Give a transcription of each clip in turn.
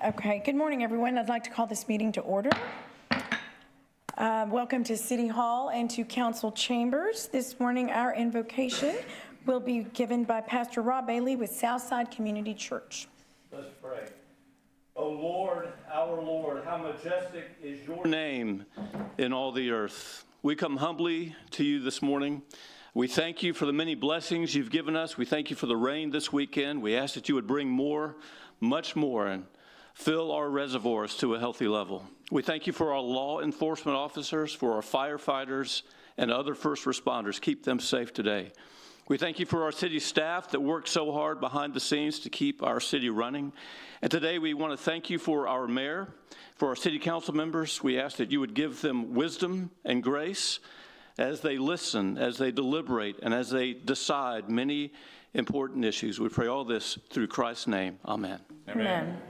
Okay, good morning, everyone. I'd like to call this meeting to order. Welcome to City Hall and to Council Chambers. This morning, our invocation will be given by Pastor Rob Bailey with Southside Community Church. Let's pray. O Lord, our Lord, how majestic is your name in all the earth. We come humbly to you this morning. We thank you for the many blessings you've given us. We thank you for the rain this weekend. We ask that you would bring more, much more, and fill our reservoirs to a healthy level. We thank you for our law enforcement officers, for our firefighters, and other first responders. Keep them safe today. We thank you for our city staff that work so hard behind the scenes to keep our city running. And today we want to thank you for our mayor, for our city council members. We ask that you would give them wisdom and grace as they listen, as they deliberate, and as they decide many important issues. We pray all this through Christ's name. Amen. Amen.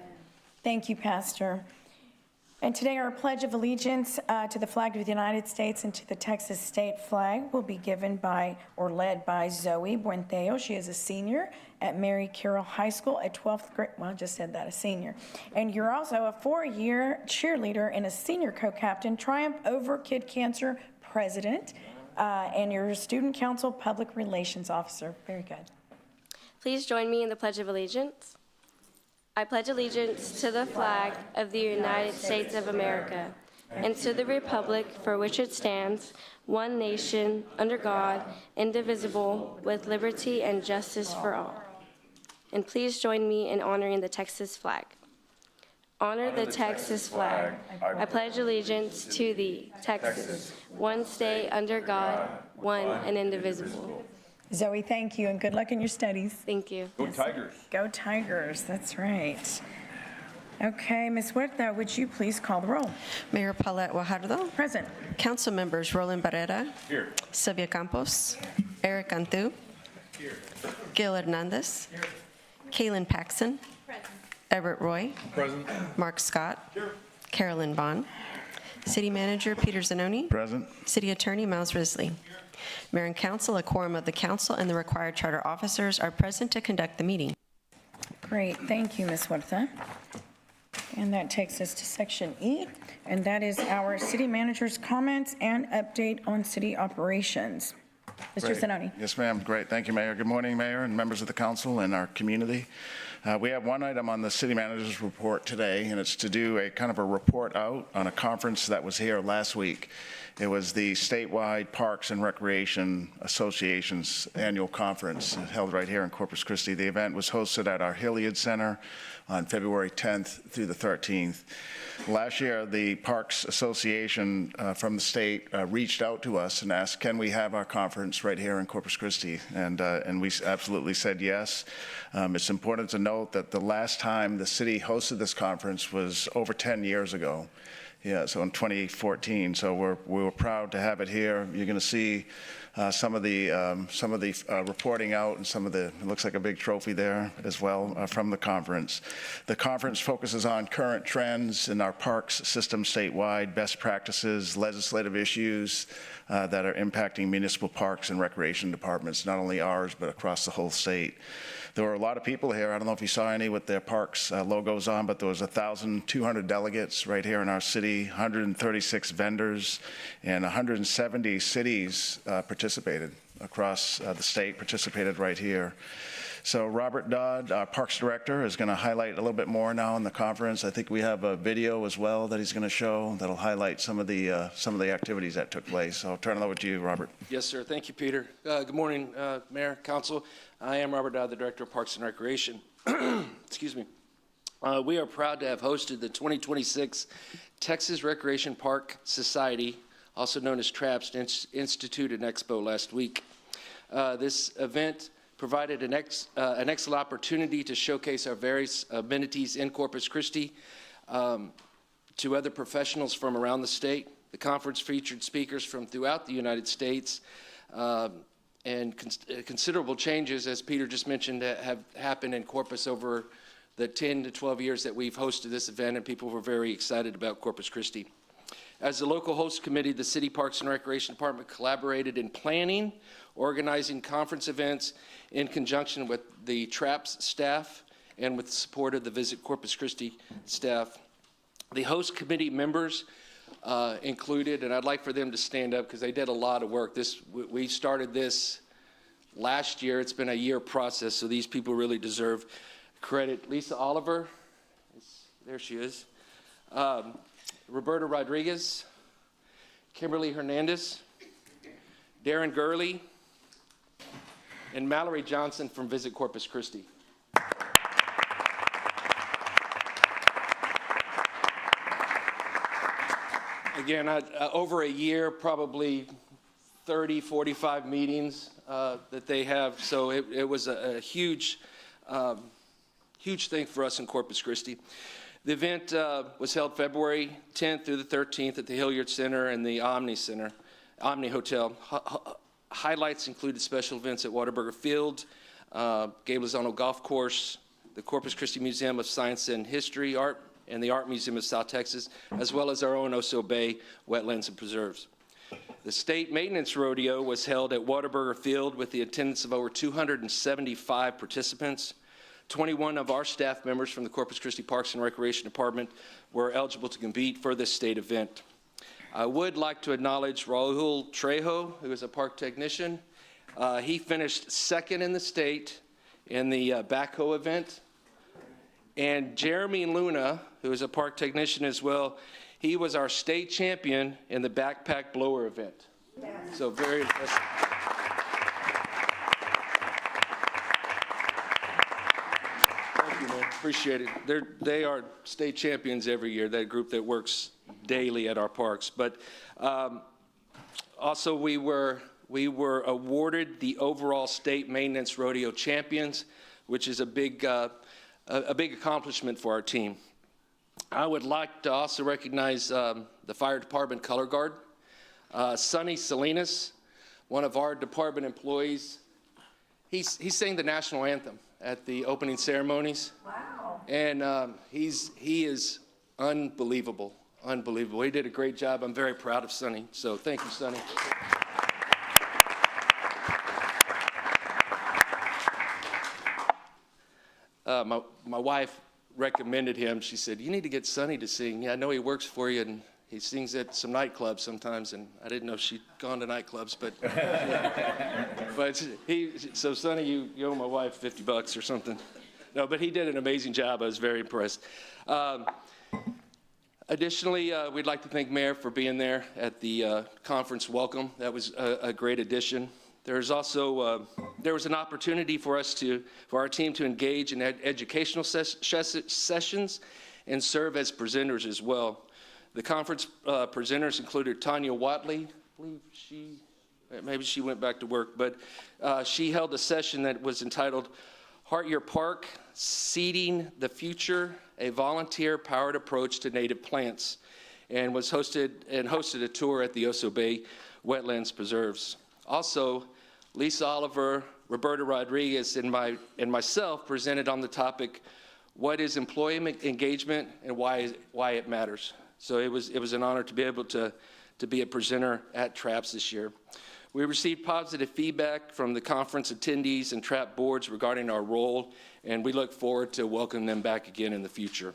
Thank you, Pastor. And today our Pledge of Allegiance to the flag of the United States and to the Texas state flag will be given by or led by Zoe Buenteo. She is a senior at Mary Carroll High School, a 12th grade, well, I just said that, a senior. And you're also a 4-year cheerleader and a senior co-captain, Triumph Over Kid Cancer president, and you're a student council public relations officer. Very good. Please join me in the Pledge of Allegiance. I pledge allegiance to the flag of the United States of America and to the republic for which it stands, one nation, under God, indivisible, with liberty and justice for all. And please join me in honoring the Texas flag. Honor the Texas flag. I pledge allegiance to thee, Texas, one state under God, one and indivisible. Zoe, thank you, and good luck in your studies. Thank you. Go Tigers. Go Tigers, that's right. Okay, Ms. Huerta, would you please call the roll? Mayor Paulette Guajardo. Present. Council members Roland Barrera. Here. Sylvia Campos. Eric Cantu. Here. Gil Hernandez. Here. Kaylin Paxson. Present. Everett Roy. Present. Mark Scott. Here. Carolyn Vaughn. City Manager Peter Zanoni. Present. City Attorney Miles Risley. Mayor and Council, a quorum of the Council and the required charter officers are present to conduct the meeting. Great, thank you, Ms. Huerta. And that takes us to Section E, and that is our City Manager's comments and update on city operations. Mr. Zanoni. Yes, ma'am. Great. Thank you, Mayor. Good morning, Mayor and members of the Council and our community. We have one item on the City Manager's report today, and it's to do a kind of a report out on a conference that was here last week. It was the statewide Parks and Recreation Association's annual conference held right here in Corpus Christi. The event was hosted at our Hilliard Center on February 10th through the 13th. Last year, the Parks Association from the state reached out to us and asked, can we have our conference right here in Corpus Christi? And we absolutely said yes. It's important to note that the last time the city hosted this conference was over 10 years ago. Yeah, so in 2014. So we were proud to have it here. You're going to see some of the reporting out and some of the, it looks like a big trophy there as well from the conference. The conference focuses on current trends in our parks system statewide, best practices, legislative issues that are impacting municipal parks and recreation departments, not only ours, but across the whole state. There were a lot of people here. I don't know if you saw any with their parks logos on, but there was 1,200 delegates right here in our city, 136 vendors, and 170 cities participated across the state, participated right here. So Robert Dodd, our Parks Director, is going to highlight a little bit more now in the conference. I think we have a video as well that he's going to show that'll highlight some of the activities that took place. So I'll turn it over to you, Robert. Yes, sir. Thank you, Peter. Good morning, Mayor, Council. I am Robert Dodd, the Director of Parks and Recreation. Excuse me. We are proud to have hosted the 2026 Texas Recreation Park Society, also known as TRAPS, Institute and Expo last week. This event provided an excellent opportunity to showcase our various amenities in Corpus Christi to other professionals from around the state. The conference featured speakers from throughout the United States, and considerable changes, as Peter just mentioned, have happened in Corpus over the 10 to 12 years that we've hosted this event, and people were very excited about Corpus Christi. As the local host committee, the City Parks and Recreation Department collaborated in planning, organizing conference events in conjunction with the TRAPS staff and with the support of the Visit Corpus Christi staff. The host committee members included, and I'd like for them to stand up because they did a lot of work. We started this last year. It's been a year process, so these people really deserve credit. Lisa Oliver, there she is. Roberta Rodriguez, Kimberly Hernandez, Darren Gurley, and Mallory Johnson from Visit Corpus Christi. Again, over a year, probably 30, 45 meetings that they have. So it was a huge, huge thing for us in Corpus Christi. The event was held February 10th through the 13th at the Hilliard Center and the Omni Hotel. Highlights included special events at Whataburger Field, Gabe Lozano Golf Course, the Corpus Christi Museum of Science and History, Art, and the Art Museum of South Texas, as well as our own Oso Bay Wetlands and Preserves. The State Maintenance Rodeo was held at Whataburger Field with the attendance of over 275 participants. 21 of our staff members from the Corpus Christi Parks and Recreation Department were eligible to compete for this state event. I would like to acknowledge Raul Trejo, who is a park technician. He finished second in the state in the backhoe event. And Jeremy Luna, who is a park technician as well, he was our state champion in the backpack blower event. Yeah. So very impressive. Thank you, man. Appreciate it. They are state champions every year, that group that works daily at our parks. But also we were awarded the overall state maintenance rodeo champions, which is a big accomplishment for our team. I would like to also recognize the fire department color guard, Sonny Salinas, one of our department employees. He sang the national anthem at the opening ceremonies. Wow! And he is unbelievable, unbelievable. He did a great job. I'm very proud of Sonny. So thank you, Sonny. My wife recommended him. She said, "You need to get Sonny to sing. Yeah, I know he works for you, and he sings at some nightclubs sometimes." And I didn't know she'd gone to nightclubs, but so Sonny, you owe my wife $50 or something. No, but he did an amazing job. I was very impressed. Additionally, we'd like to thank Mayor for being there at the conference welcome. That was a great addition. There's also there was an opportunity for our team to engage in educational sessions and serve as presenters as well. The conference presenters included Tanya Watley. I believe maybe she went back to work, but she held a session that was entitled "Heart Your Park: Seeding the Future: A Volunteer-Powered Approach to Native Plants," and hosted a tour at the Oso Bay Wetlands Preserves. Also, Lisa Oliver, Roberta Rodriguez, and myself presented on the topic, "What is employee engagement and why it matters?" So it was an honor to be able to be a presenter at TRAPS this year. We received positive feedback from the conference attendees and TRAP boards regarding our role, and we look forward to welcoming them back again in the future.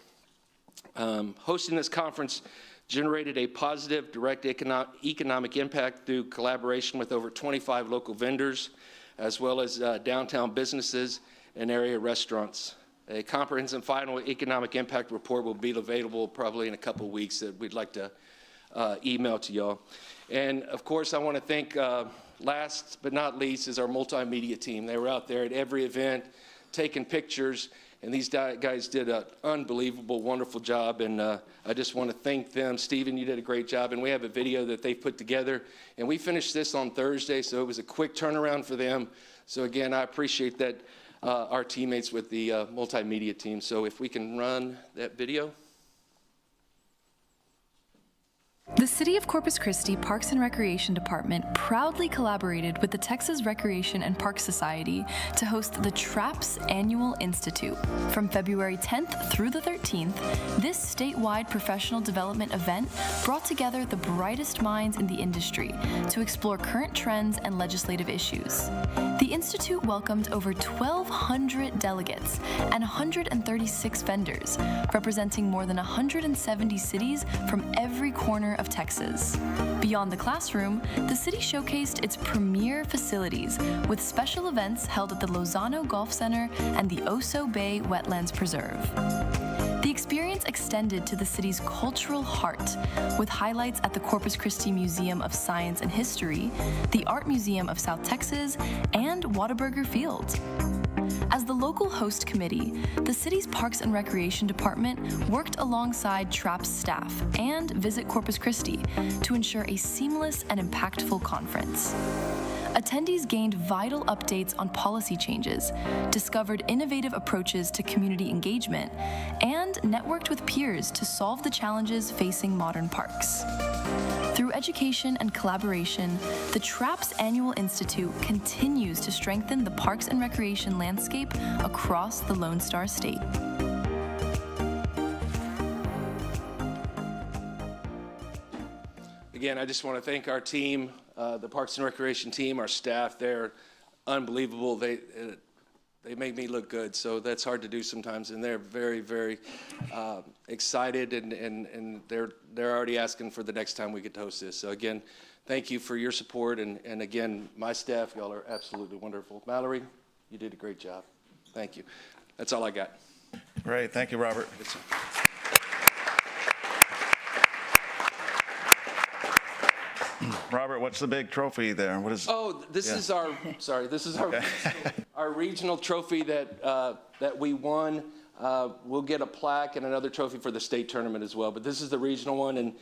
Hosting this conference generated a positive direct economic impact through collaboration with over 25 local vendors, as well as downtown businesses and area restaurants. A comprehensive final economic impact report will be available probably in a couple of weeks that we'd like to email to y'all. And of course, I want to thank, last but not least, is our multimedia team. They were out there at every event taking pictures, and these guys did an unbelievable, wonderful job, and I just want to thank them. Stephen, you did a great job, and we have a video that they put together, and we finished this on Thursday, so it was a quick turnaround for them. So again, I appreciate that, our teammates with the multimedia team. So if we can run that video. The City of Corpus Christi Parks and Recreation Department proudly collaborated with the Texas Recreation and Park Society to host the TRAPS Annual Institute. From February 10th through the 13th, this statewide professional development event brought together the brightest minds in the industry to explore current trends and legislative issues. The Institute welcomed over 1,200 delegates and 136 vendors, representing more than 170 cities from every corner of Texas. Beyond the classroom, the city showcased its premier facilities with special events held at the Lozano Golf Center and the Oso Bay Wetlands Preserve. The experience extended to the city's cultural heart, with highlights at the Corpus Christi Museum of Science and History, the Art Museum of South Texas, and Whataburger Field. As the local host committee, the city's Parks and Recreation Department worked alongside TRAPS staff and Visit Corpus Christi to ensure a seamless and impactful conference. Attendees gained vital updates on policy changes, discovered innovative approaches to community engagement, and networked with peers to solve the challenges facing modern parks. Through education and collaboration, the TRAPS Annual Institute continues to strengthen the parks and recreation landscape across the Lone Star State. Again, I just want to thank our team, the Parks and Recreation team, our staff. They're unbelievable. They make me look good, so that's hard to do sometimes. And they're very, very excited, and they're already asking for the next time we get to host this. So again, thank you for your support, and again, my staff, y'all are absolutely wonderful. Mallory, you did a great job. Thank you. That's all I got. Great, thank you, Robert. Good, sir. Robert, what's the big trophy there? What is? Oh, this is our, sorry, this is our, our regional trophy that we won. We'll get a plaque and another trophy for the state tournament as well, but this is the regional one, and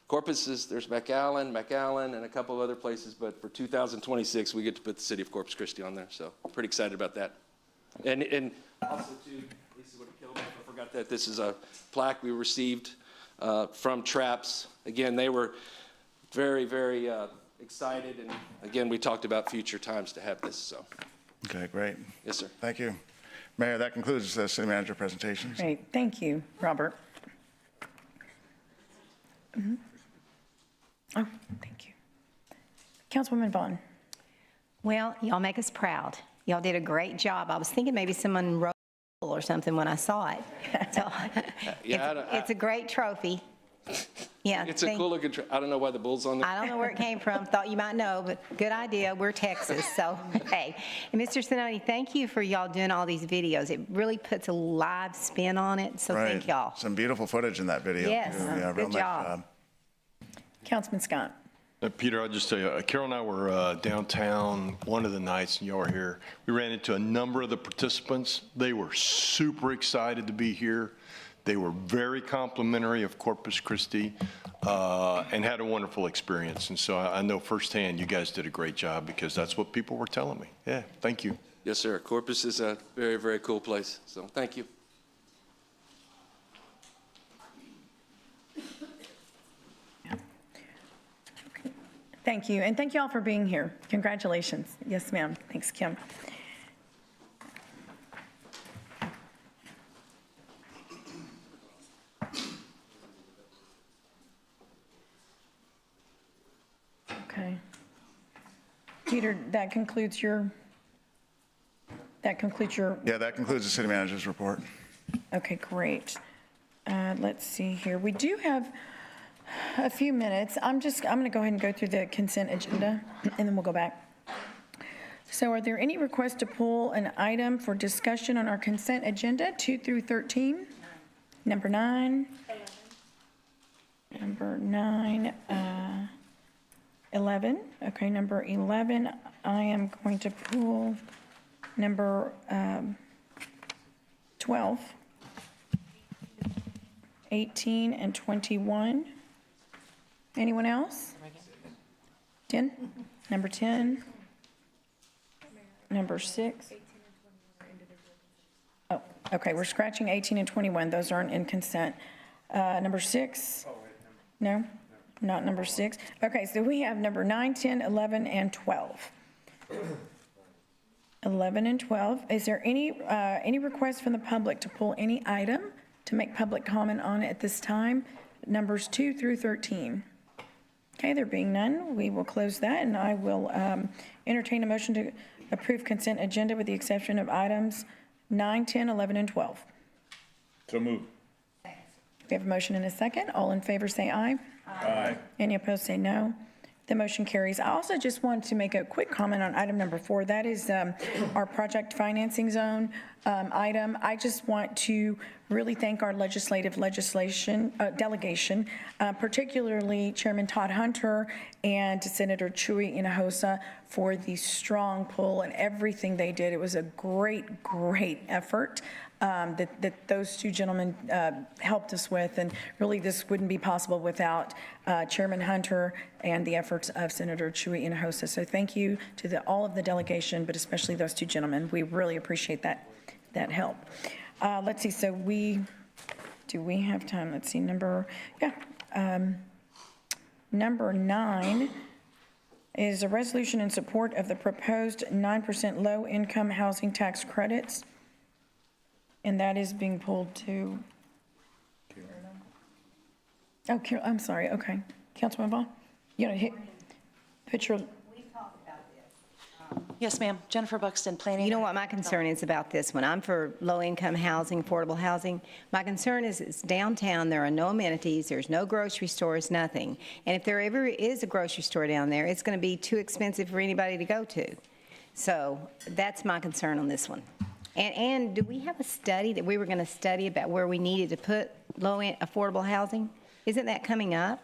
Corpus is, there's McAllen, and a couple of other places, but for 2026, we get to put the city of Corpus Christi on there, so I'm pretty excited about that. And also, too, Lisa would have killed me if I forgot that this is a plaque we received from TRAPS. Again, they were very, very excited, and again, we talked about future times to have this, so. Okay, great. Yes, sir. Thank you. Mayor, that concludes the city manager presentations. Great, thank you, Robert. Oh, thank you. Councilwoman Vaughn. Well, y'all make us proud. Y'all did a great job. I was thinking maybe someone wrote or something when I saw it. So Yeah, it's a great trophy. Yeah, it's a cool looking, I don't know why the bull's on there. I don't know where it came from. Thought you might know, but good idea. We're Texas, so hey. And Mr. Sinoni, thank you for y'all doing all these videos. It really puts a live spin on it, so Right. thank y'all. Some beautiful footage in that video. Yes, Yeah, real good nice job. Councilman Scott. Peter, I'll just tell you, Carol and I were downtown one of the nights, and you were here. We ran into a number of the participants. They were super excited to be here. They were very complimentary of Corpus Christi and had a wonderful experience. And so I know firsthand you guys did a great job, because that's what people were telling me. Yeah, thank you. Yes, sir. Corpus is a very, very cool place, so thank you. Thank you, and thank you all for being here. Congratulations. Yes, ma'am. Thanks, Kim. Okay. Peter, that concludes your, Yeah, that concludes the city manager's report. okay, great. Let's see here. We do have a few minutes. I'm going to go ahead and go through the consent agenda, and then we'll go back. So are there any requests to pull an item for discussion on our consent agenda, 2 through 13? Number 9? 11. Number 9, 11. Okay, number 11, I am going to pull number 12, 18, and 21. Anyone else? 10? Number 10? Number 6? Oh, okay, we're scratching 18 and 21. Those aren't in consent. Number 6? No? Not number 6. Okay, so we have number 9, 10, 11, and 12. 11 and 12. Is there any request from the public to pull any item to make public comment on it at this time? Numbers 2 through 13. Okay, there being none, we will close that, and I will entertain a motion to approve consent agenda with the exception of items 9, 10, 11, and 12. So moved. We have a motion and a second. All in favor say aye. Aye. Any opposed say no. The motion carries. I also just want to make a quick comment on item number 4. That is our project financing zone item. I just want to really thank our legislative delegation, particularly Chairman Todd Hunter and Senator Chuy Hinojosa for the strong pull and everything they did. It was a great, great effort that those two gentlemen helped us with, and really this wouldn't be possible without Chairman Hunter and the efforts of Senator Chuy Hinojosa. So thank you to all of the delegation, but especially those two gentlemen. We really appreciate that help. Let's see, so do we have time? Let's see, number 9 is a resolution in support of the proposed 9% low-income housing tax credits. And that is being pulled to, oh, I'm sorry, okay. Councilman Vaughn, you want to put your, Yes, ma'am. Jennifer Buxton, Planning. You know what my concern is about this one? I'm for low-income housing, affordable housing. My concern is it's downtown, there are no amenities, there's no grocery stores, nothing. And if there ever is a grocery store down there, it's going to be too expensive for anybody to go to. So that's my concern on this one. And do we have a study that we were going to study about where we needed to put low-end affordable housing? Isn't that coming up?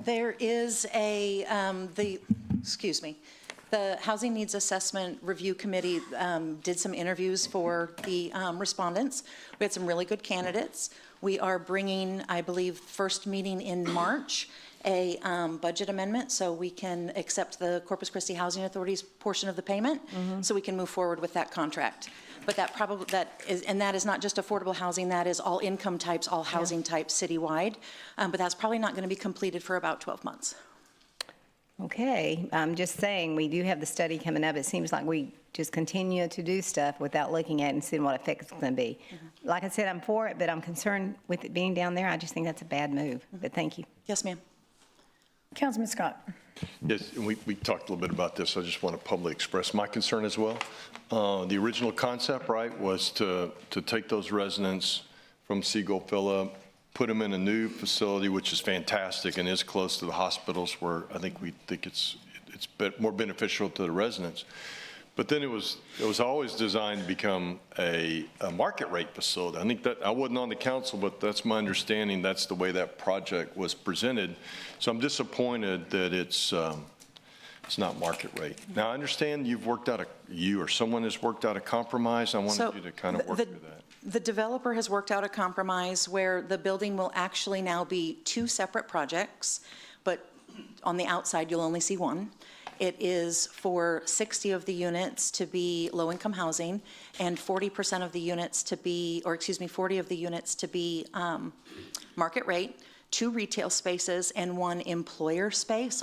There is the Housing Needs Assessment Review Committee did some interviews for the respondents. We had some really good candidates. We are bringing, I believe, first meeting in March, a budget amendment so we can accept the Corpus Christi Housing Authority's portion of the payment, so we can move forward with that contract. But that is not just affordable housing, that is all income types, all housing types citywide. But that's probably not going to be completed for about 12 months. Okay, I'm just saying, we do have the study coming up. It seems like we just continue to do stuff without looking at it and seeing what effect it's going to be. Like I said, I'm for it, but I'm concerned with it being down there. I just think that's a bad move, but thank you. Yes, ma'am. Councilman Scott. Yes, and we talked a little bit about this. I just want to publicly express my concern as well. The original concept, right, was to take those residents from Seagull Villa, put them in a new facility, which is fantastic and is close to the hospitals, where I think it's more beneficial to the residents. But then it was always designed to become a market rate facility. I think that I wasn't on the council, but that's my understanding. That's the way that project was presented. So I'm disappointed that it's not market rate. Now I understand you or someone has worked out a compromise. I wanted you to kind of work through that. The developer has worked out a compromise where the building will actually now be 2 separate projects, but on the outside you'll only see one. It is for 60 of the units to be low-income housing and 40% of the units to be, 40 of the units to be market rate, 2 retail spaces and 1 employee space.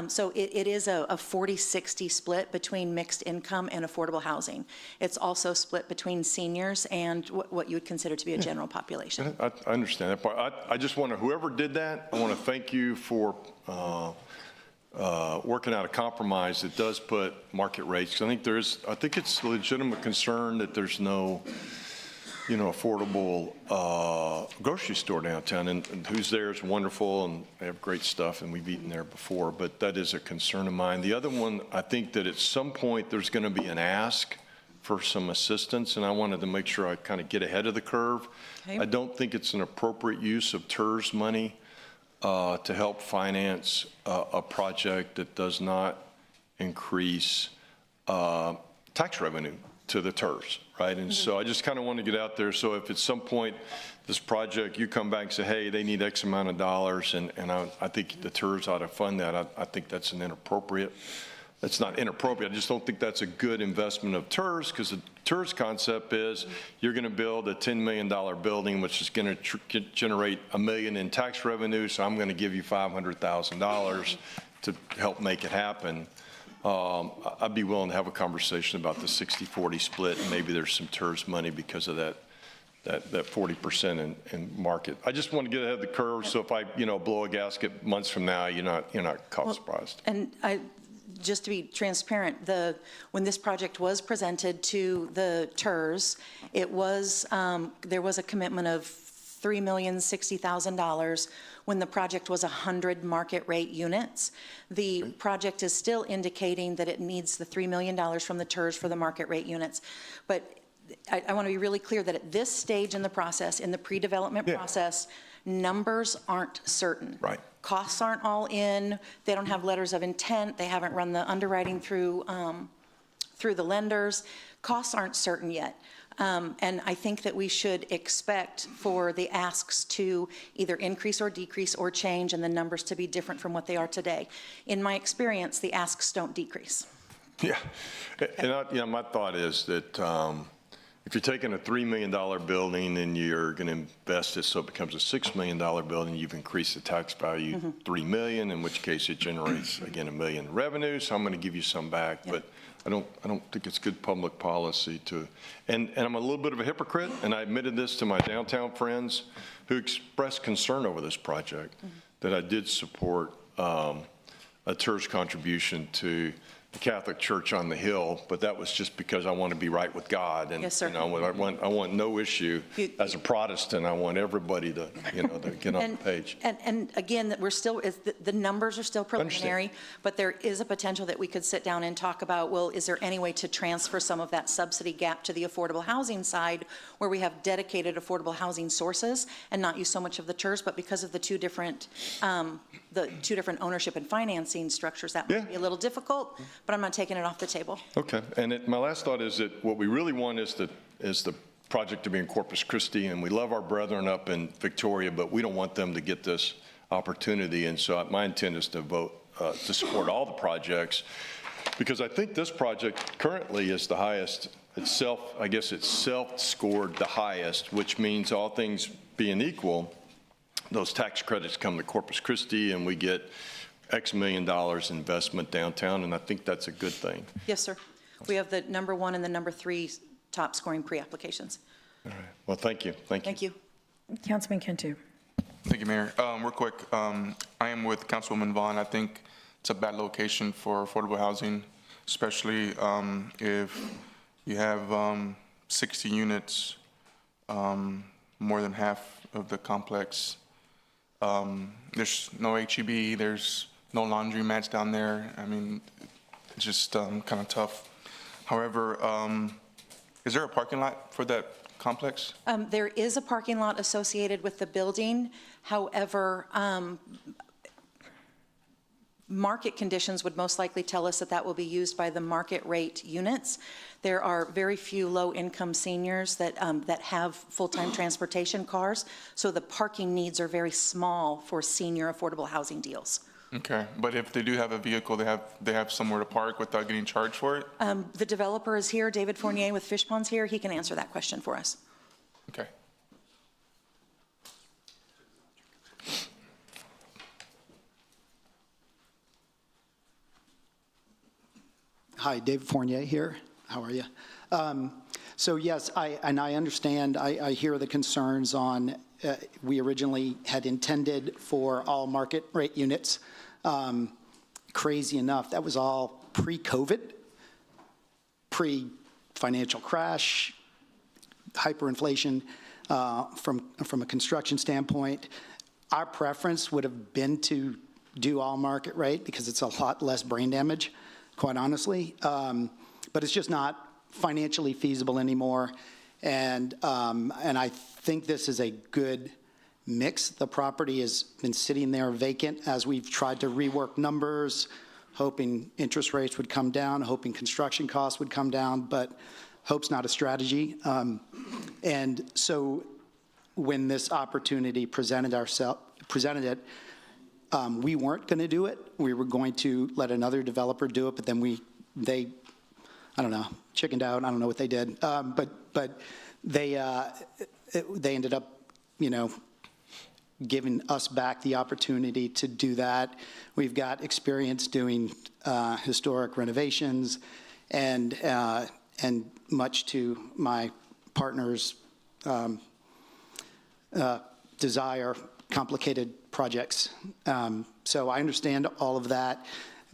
So it is a 40-60 split between mixed income and affordable housing. It's also split between seniors and what you would consider to be a general population. I understand that part. I just want to, whoever did that, I want to thank you for working out a compromise that does put market rates. 'Cause I think it's a legitimate concern that there's no, affordable grocery store downtown, and who's there is wonderful, and they have great stuff, and we've eaten there before, but that is a concern of mine. The other one, I think that at some point there's going to be an ask for some assistance, and I wanted to make sure I kind of get ahead of the curve. Okay. I don't think it's an appropriate use of TERS money to help finance a project that does not increase tax revenue to the TERS, right? And so I just kind of want to get out there. So if at some point this project, you come back and say, hey, they need X amount of dollars, and I think the TERS ought to fund that, I think that's an inappropriate it's not inappropriate. I just don't think that's a good investment of TERS, because the TERS concept is you're going to build a $10 million building, which is going to generate $1 million in tax revenue, so I'm going to give you $500,000 to help make it happen. I'd be willing to have a conversation about the 60-40 split, and maybe there's some TERS money because of that 40% in market. I just want to get ahead of the curve, so if I, blow a gasket months from now, you're not caught surprised. And just to be transparent, when this project was presented to the TERS, it was, there was a commitment of $3,060,000 when the project was 100 market rate units. The project is still indicating that it needs the $3 million from the TERS for the market rate units. But I want to be really clear that at this stage in the process, in the pre-development process, numbers aren't certain. Right. Costs aren't all in. They don't have letters of intent. They haven't run the underwriting through the lenders. Costs aren't certain yet. And I think that we should expect for the asks to either increase or decrease or change, and the numbers to be different from what they are today. In my experience, the asks don't decrease. Yeah, and my thought is that if you're taking a $3 million building and you're going to invest it so it becomes a $6 million building, you've increased the tax value $3 million, in which case it generates, again, $1 million in revenue, so I'm going to give you some back. But I don't think it's good public policy to, and I'm a little bit of a hypocrite, and I admitted this to my downtown friends who expressed concern over this project, that I did support a TERS contribution to the Catholic Church on the Hill, but that was just because I want to be right with God. And, yes, sir. I want no issue. As a Protestant, I want everybody to, to get on the page. And again, that we're still, the numbers are still preliminary, but there is a potential that we could sit down and talk about, well, is there any way to transfer some of that subsidy gap to the affordable housing side, where we have dedicated affordable housing sources and not use so much of the TERS, but because of the two different ownership and financing structures, that might be a little difficult. But I'm not taking it off the table. Okay, and my last thought is that what we really want is the project to be in Corpus Christi, and we love our brethren up in Victoria, but we don't want them to get this opportunity, and so my intent is to vote to support all the projects, because I think this project currently is the highest itself. I guess it's self-scored the highest, which means all things being equal, those tax credits come to Corpus Christi, and we get X million dollars investment downtown, and I think that's a good thing. Yes, sir. We have the number 1 and the number 3 top scoring pre-applications. All right. Well, thank you. Thank you. Councilman Cantu. Thank you, Mayor. Real quick, I am with Councilwoman Vaughn. I think it's a bad location for affordable housing, especially if you have 60 units, more than half of the complex. There's no HEB, there's no laundry mats down there. I mean, it's just kind of tough. However, is there a parking lot for that complex? There is a parking lot associated with the building. However, market conditions would most likely tell us that that will be used by the market rate units. There are very few low-income seniors that have full-time transportation cars, so the parking needs are very small for senior affordable housing deals. Okay, but if they do have a vehicle, they have somewhere to park without getting charged for it? The developer is here, David Fournier with Fish Ponds here. He can answer that question for us. Okay. Hi, David Fournier here. How are you? So yes, I understand. I hear the concerns on. We originally had intended for all market rate units. Crazy enough, that was all pre-COVID, pre-financial crash, hyperinflation. From a construction standpoint, our preference would have been to do all market rate because it's a lot less brain damage, quite honestly. But it's just not financially feasible anymore. And I think this is a good mix. The property has been sitting there vacant as we've tried to rework numbers, hoping interest rates would come down, hoping construction costs would come down, but hope's not a strategy. And so when this opportunity presented it, We weren't going to do it. We were going to let another developer do it, but then they, I don't know, chickened out. I don't know what they did. But they ended up, giving us back the opportunity to do that. We've got experience doing historic renovations, and much to my partner's desire, complicated projects. So I understand all of that.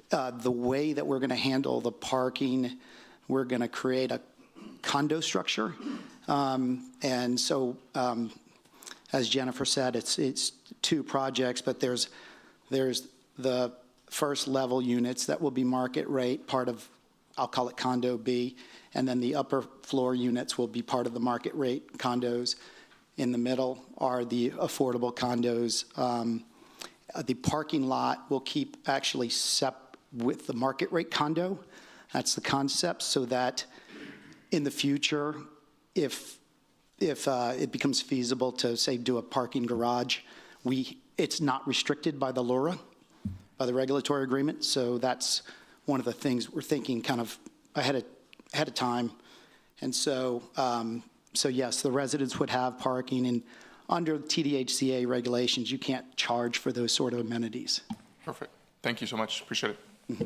The way that we're going to handle the parking, we're going to create a condo structure. And so, as Jennifer said, it's 2 projects, but there's the first level units that will be market rate, part of, I'll call it condo B, and then the upper floor units will be part of the market rate condos. In the middle are the affordable condos. The parking lot will keep actually with the market rate condo. That's the concept, so that in the future, if it becomes feasible to, say, do a parking garage, it's not restricted by the LURA, by the regulatory agreement. So that's one of the things we're thinking kind of ahead of time. And so, yes, the residents would have parking, and under TDHCA regulations, you can't charge for those sort of amenities. Perfect. Thank you so much. Appreciate it. Mm-hmm.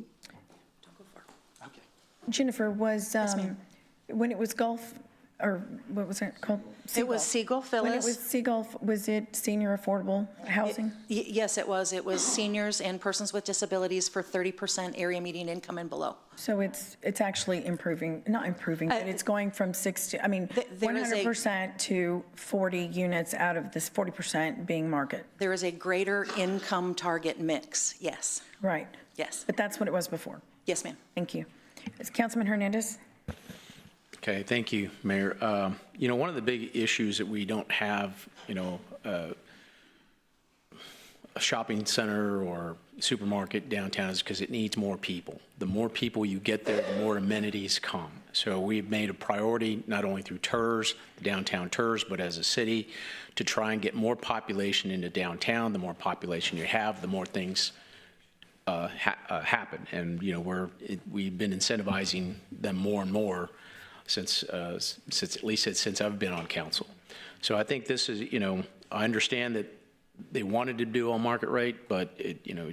Jennifer, when it was Gulf, or what was it called? It was Seagulf Villas. When it was Seagulf, was it senior affordable housing? Yes, it was. It was seniors and persons with disabilities for 30% area median income and below. So it's actually improving, not improving, but it's going from 100% to 40 units out of this 40% being market. There is a greater income target mix, yes. Right. Yes. But that's what it was before. Yes, ma'am. Thank you. Councilman Hernandez? Okay, thank you, Mayor. One of the big issues that we don't have, a shopping center or supermarket downtown is because it needs more people. The more people you get there, the more amenities come. So we've made a priority, not only through TERS, the downtown TERS, but as a city, to try and get more population into downtown. The more population you have, the more things happen. And, we've been incentivizing them more and more since at least since I've been on council. So I think this is, I understand that they wanted to do on market rate, but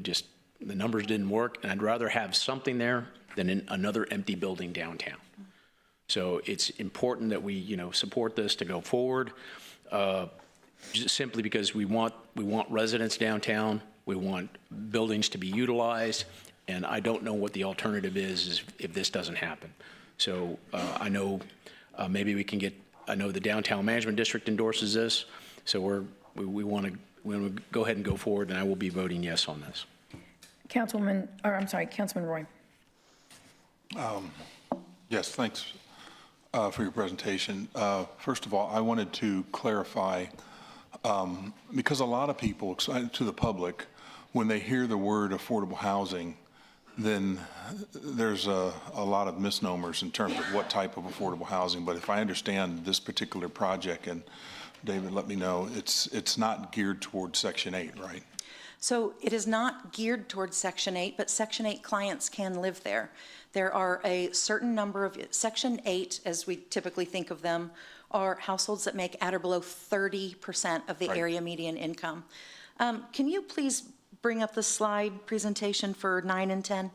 just the numbers didn't work, and I'd rather have something there than in another empty building downtown. So it's important that we, support this to go forward, just simply because we want residents downtown, we want buildings to be utilized, and I don't know what the alternative is if this doesn't happen. So I know maybe we can get, I know the Downtown Management District endorses this, so we want to go ahead and go forward, and I will be voting yes on this. Councilman Roy. Yes, thanks for your presentation. First of all, I wanted to clarify, because a lot of people, to the public, when they hear the word affordable housing, then there's a lot of misnomers in terms of what type of affordable housing. But if I understand this particular project, and David, let me know, it's not geared towards Section 8, right? So it is not geared towards Section 8, but Section 8 clients can live there. There are a certain number of, Section 8, as we typically think of them, are households that make at or below 30% of the area median income. Can you please bring up the slide presentation for 9 and 10?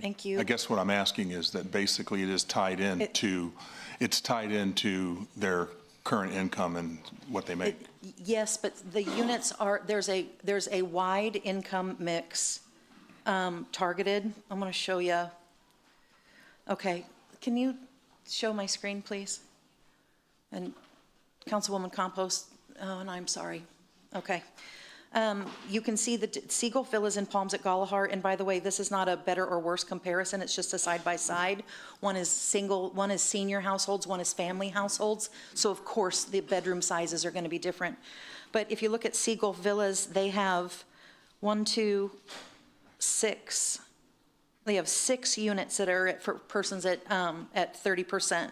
Thank you. I guess what I'm asking is that basically it is tied into, it's tied into their current income and what they make. Yes, but the units are, there's a wide income mix targeted. I'm going to show you. Okay, can you show my screen, please? And Councilwoman Campos, oh, and I'm sorry. Okay. You can see the Seagulf Villas in Palms at Galahar, and by the way, this is not a better or worse comparison, it's just a side-by-side. One is single, one is senior households, one is family households, so of course the bedroom sizes are going to be different. But if you look at Seagulf Villas, they have 1, 2, 6, They have 6 units that are for persons at 30%.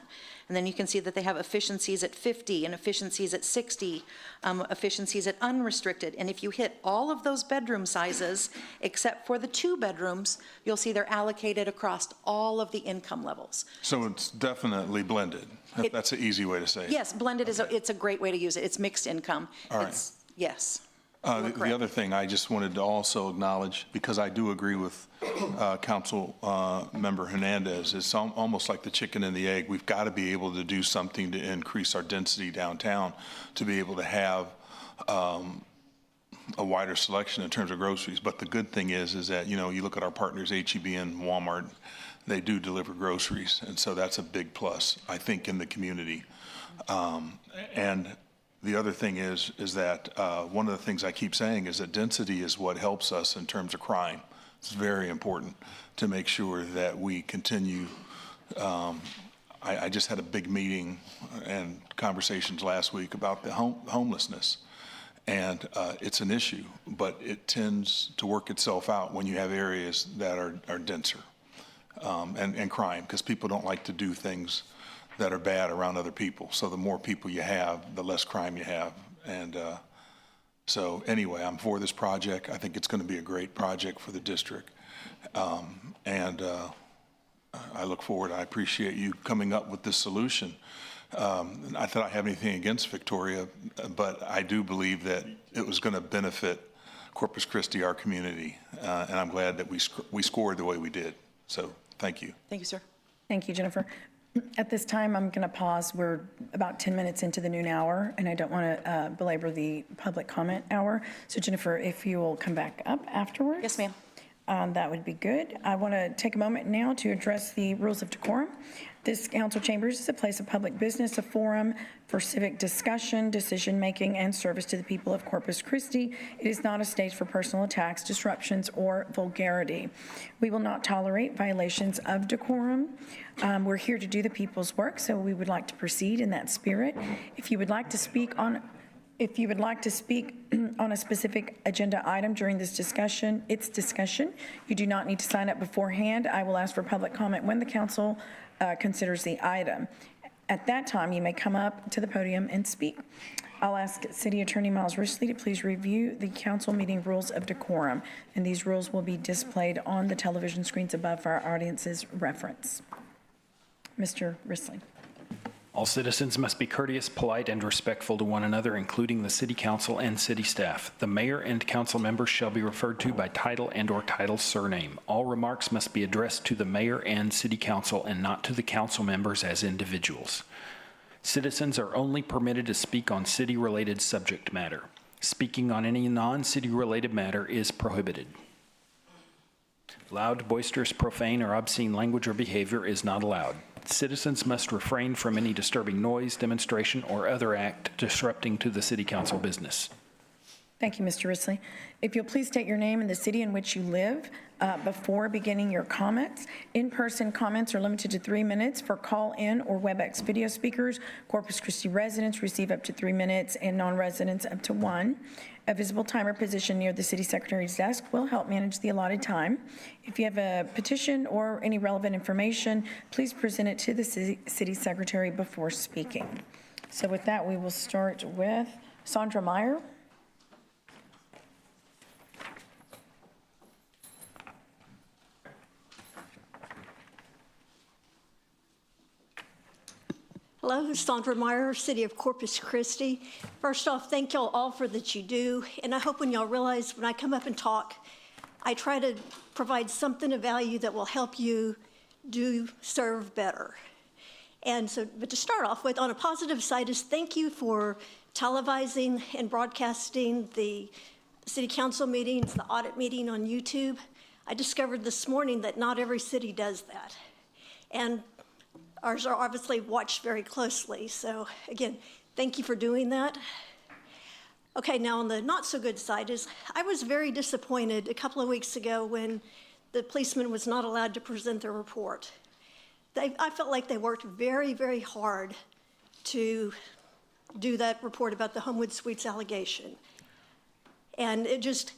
And then you can see that they have efficiencies at 50 and efficiencies at 60, efficiencies at unrestricted. And if you hit all of those bedroom sizes, except for the 2 bedrooms, you'll see they're allocated across all of the income levels. So it's definitely blended. That's an easy way to say it. Yes, blended it's a great way to use it. It's mixed income. All right. Yes. The other thing I just wanted to also acknowledge, because I do agree with Council Member Hernandez, it's almost like the chicken and the egg. We've got to be able to do something to increase our density downtown to be able to have a wider selection in terms of groceries. But the good thing is that, you look at our partners, H-E-B and Walmart, they do deliver groceries. And so that's a big plus, I think, in the community. And the other thing is that one of the things I keep saying is that density is what helps us in terms of crime. It's very important to make sure that we continue. I just had a big meeting and conversations last week about the homelessness. And it's an issue, but it tends to work itself out when you have areas that are denser and crime, because people don't like to do things that are bad around other people. So the more people you have, the less crime you have. And so anyway, I'm for this project. I think it's going to be a great project for the district. And I look forward. I appreciate you coming up with this solution. Not that I have anything against Victoria, but I do believe that it was going to benefit Corpus Christi, our community. And I'm glad that we scored the way we did. So thank you. Thank you, sir. Thank you, Jennifer. At this time, I'm going to pause. We're about 10 minutes into the noon hour, and I don't want to belabor the public comment hour. So, Jennifer, if you will come back up afterwards. Yes, ma'am. That would be good. I want to take a moment now to address the rules of decorum. This council chambers is a place of public business, a forum for civic discussion, decision-making, and service to the people of Corpus Christi. It is not a stage for personal attacks, disruptions, or vulgarity. We will not tolerate violations of decorum. We're here to do the people's work, so we would like to proceed in that spirit. If you would like to speak on a specific agenda item during this discussion, you do not need to sign up beforehand. I will ask for public comment when the council considers the item. At that time, you may come up to the podium and speak. I'll ask City Attorney Miles Risley to please review the council meeting rules of decorum, and these rules will be displayed on the television screens above for our audience's reference. Mr. Risley. All citizens must be courteous, polite, and respectful to one another, including the city council and city staff. The mayor and council members shall be referred to by title and/or title surname. All remarks must be addressed to the mayor and city council and not to the council members as individuals. Citizens are only permitted to speak on city-related subject matter. Speaking on any non-city-related matter is prohibited. Loud, boisterous, profane, or obscene language or behavior is not allowed. Citizens must refrain from any disturbing noise, demonstration, or other act disrupting to the city council business. Thank you, Mr. Risley. If you'll please state your name and the city in which you live before beginning your comments. In-person comments are limited to 3 minutes. For call-in or WebEx video speakers, Corpus Christi residents receive up to 3 minutes and non-residents up to 1. A visible timer positioned near the city secretary's desk will help manage the allotted time. If you have a petition or any relevant information, please present it to the city secretary before speaking. So with that, we will start with Sandra Meyer. Hello, Sandra Meyer, City of Corpus Christi. First off, thank y'all all for that you do. And I hope when y'all realize when I come up and talk, I try to provide something of value that will help you serve better. And so, but to start off with, on a positive side is thank you for televising and broadcasting the city council meetings, the audit meeting on YouTube. I discovered this morning that not every city does that. And ours are obviously watched very closely. So again, thank you for doing that. Okay, now on the not so good side is I was very disappointed a couple of weeks ago when the policeman was not allowed to present their report. I felt like they worked very, very hard to do that report about the Homewood Suites allegation. And it's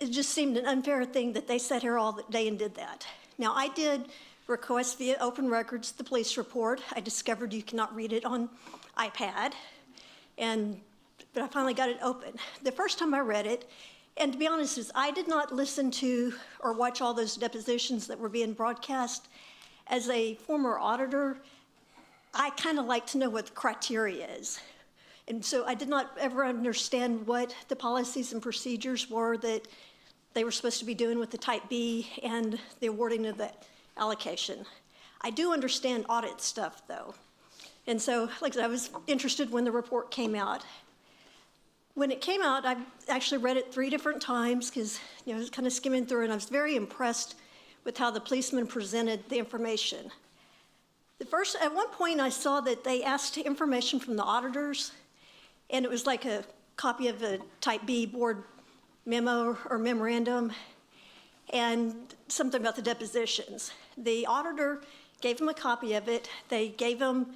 it just seemed an unfair thing that they sat here all day and did that. Now, I did request via open records the police report. I discovered you cannot read it on iPad, but I finally got it open. The first time I read it, and to be honest, is I did not listen to or watch all those depositions that were being broadcast. As a former auditor, I kind of like to know what the criteria is. And so I did not ever understand what the policies and procedures were that they were supposed to be doing with the Type B and the awarding of the allocation. I do understand audit stuff, though. And so, like I said, I was interested when the report came out. When it came out, I actually read it 3 different times because, I was kind of skimming through, and I was very impressed with how the policemen presented the information. At one point, I saw that they asked information from the auditors, and it was like a copy of a Type B board memo or memorandum, and something about the depositions. The auditor gave them a copy of it. They gave them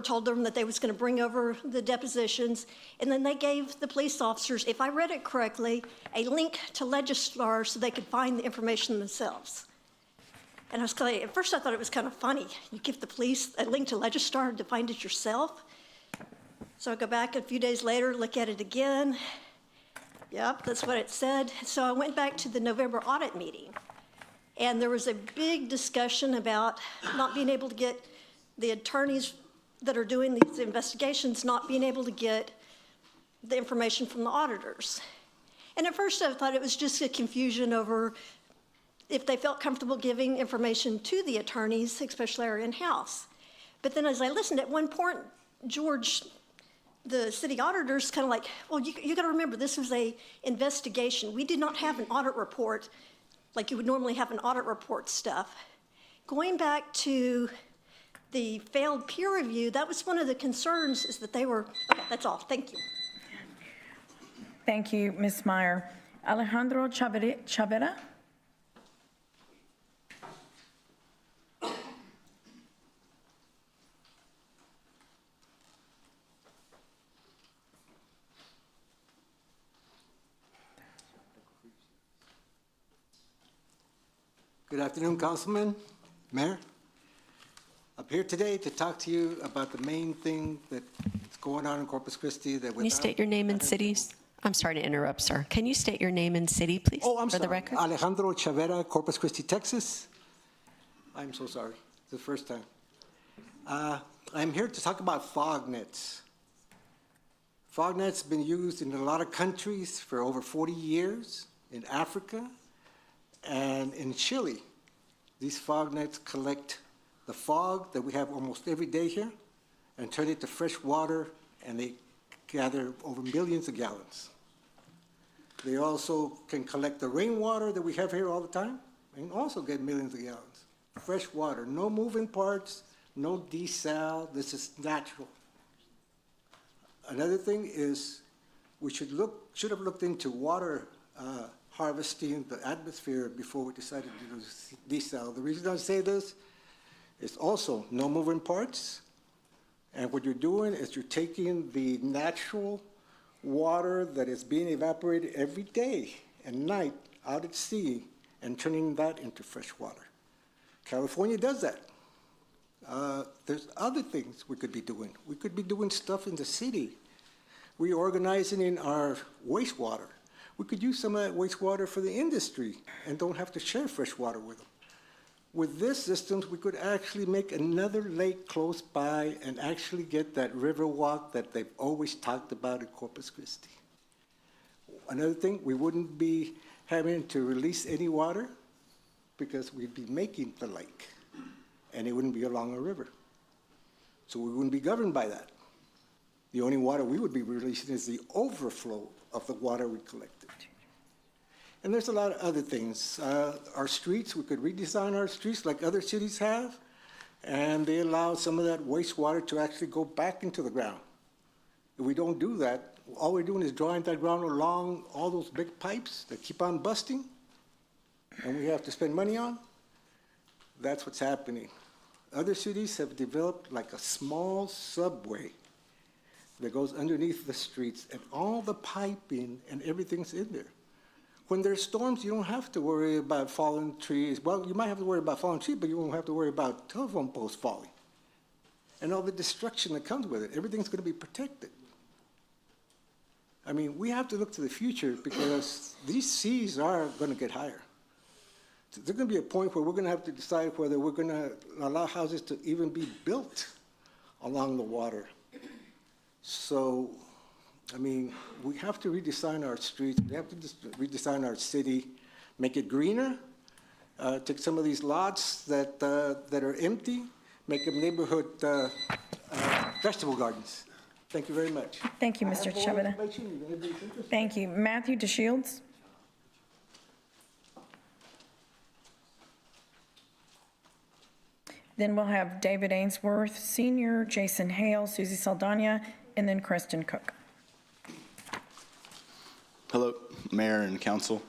told them that they was going to bring over the depositions, and then they gave the police officers, if I read it correctly, a link to Legistar so they could find the information themselves. And at first I thought it was kind of funny. You give the police a link to Legistar to find it yourself. So I go back a few days later, look at it again. Yep, that's what it said. So I went back to the November audit meeting, and there was a big discussion about not being able to get the attorneys that are doing these investigations not being able to get the information from the auditors. And at first I thought it was just a confusion over if they felt comfortable giving information to the attorneys, especially our in-house. But then as I listened, at one point, George, the city auditor's kind of like, well, you got to remember, this was a investigation. We did not have an audit report like you would normally have an audit report stuff. Going back to the failed peer review, that was one of the concerns, is that they were, okay, that's all, thank you. Thank you, Ms. Meyer. Alejandro Chavera? Good afternoon, Councilman, Mayor. I'm here today to talk to you about the main thing that's going on in Corpus Christi. Can you state your name and cities? I'm sorry to interrupt, sir. Can you state your name and city, please? Oh, I'm for sorry. the record? Alejandro Chavera, Corpus Christi, Texas. I'm so sorry. It's the first time. I'm here to talk about fog nets. Fog nets have been used in a lot of countries for over 40 years, in Africa and in Chile. These fog nets collect the fog that we have almost every day here and turn it to fresh water, and they gather over millions of gallons. They also can collect the rainwater that we have here all the time and also get millions of gallons. Fresh water, no moving parts, no desal, this is natural. Another thing is we should have looked into water harvesting the atmosphere before we decided to do desal. The reason I say this is also no moving parts, and what you're doing is you're taking the natural water that is being evaporated every day and night out at sea and turning that into fresh water. California does that. There's other things we could be doing. We could be doing stuff in the city, reorganizing in our wastewater. We could use some of that wastewater for the industry and don't have to share fresh water with them. With this system, we could actually make another lake close by and actually get that river walk that they've always talked about in Corpus Christi. Another thing, we wouldn't be having to release any water because we'd be making the lake, and it wouldn't be along a river. So we wouldn't be governed by that. The only water we would be releasing is the overflow of the water we collected. And there's a lot of other things. Our streets, we could redesign our streets like other cities have, and they allow some of that wastewater to actually go back into the ground. If we don't do that, all we're doing is drawing that ground along all those big pipes that keep on busting, and we have to spend money on. That's what's happening. Other cities have developed like a small subway that goes underneath the streets, and all the piping and everything's in there. when there's storms, you don't have to worry about fallen trees. Well, you might have to worry about fallen trees, but you won't have to worry about telephone poles falling and all the destruction that comes with it. Everything's going to be protected. I mean, we have to look to the future because these seas are going to get higher. There's going to be a point where we're going to have to decide whether we're going to allow houses to even be built along the water. So, I mean, we have to redesign our streets. We have to redesign our city, make it greener, take some of these lots that are empty, make them neighborhood vegetable gardens. Thank you very much. Thank you, Mr. Chavita. Thank you. Matthew DeShields. Then we'll have David Ainsworth Sr., Jason Hale, Susie Saldana, and then Creston Cook. Hello, Mayor and Council.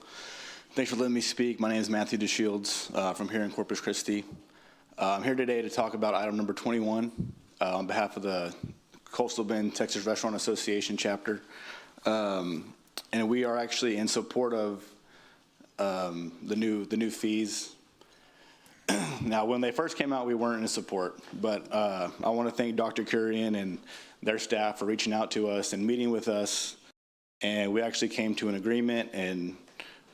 Thanks for letting me speak. My name is Matthew DeShields from here in Corpus Christi. I'm here today to talk about item number 21 on behalf of the Coastal Bend Texas Restaurant Association chapter. And we are actually in support of the new fees. Now, when they first came out, we weren't in support, but I want to thank Dr. Kurian and their staff for reaching out to us and meeting with us. And we actually came to an agreement, and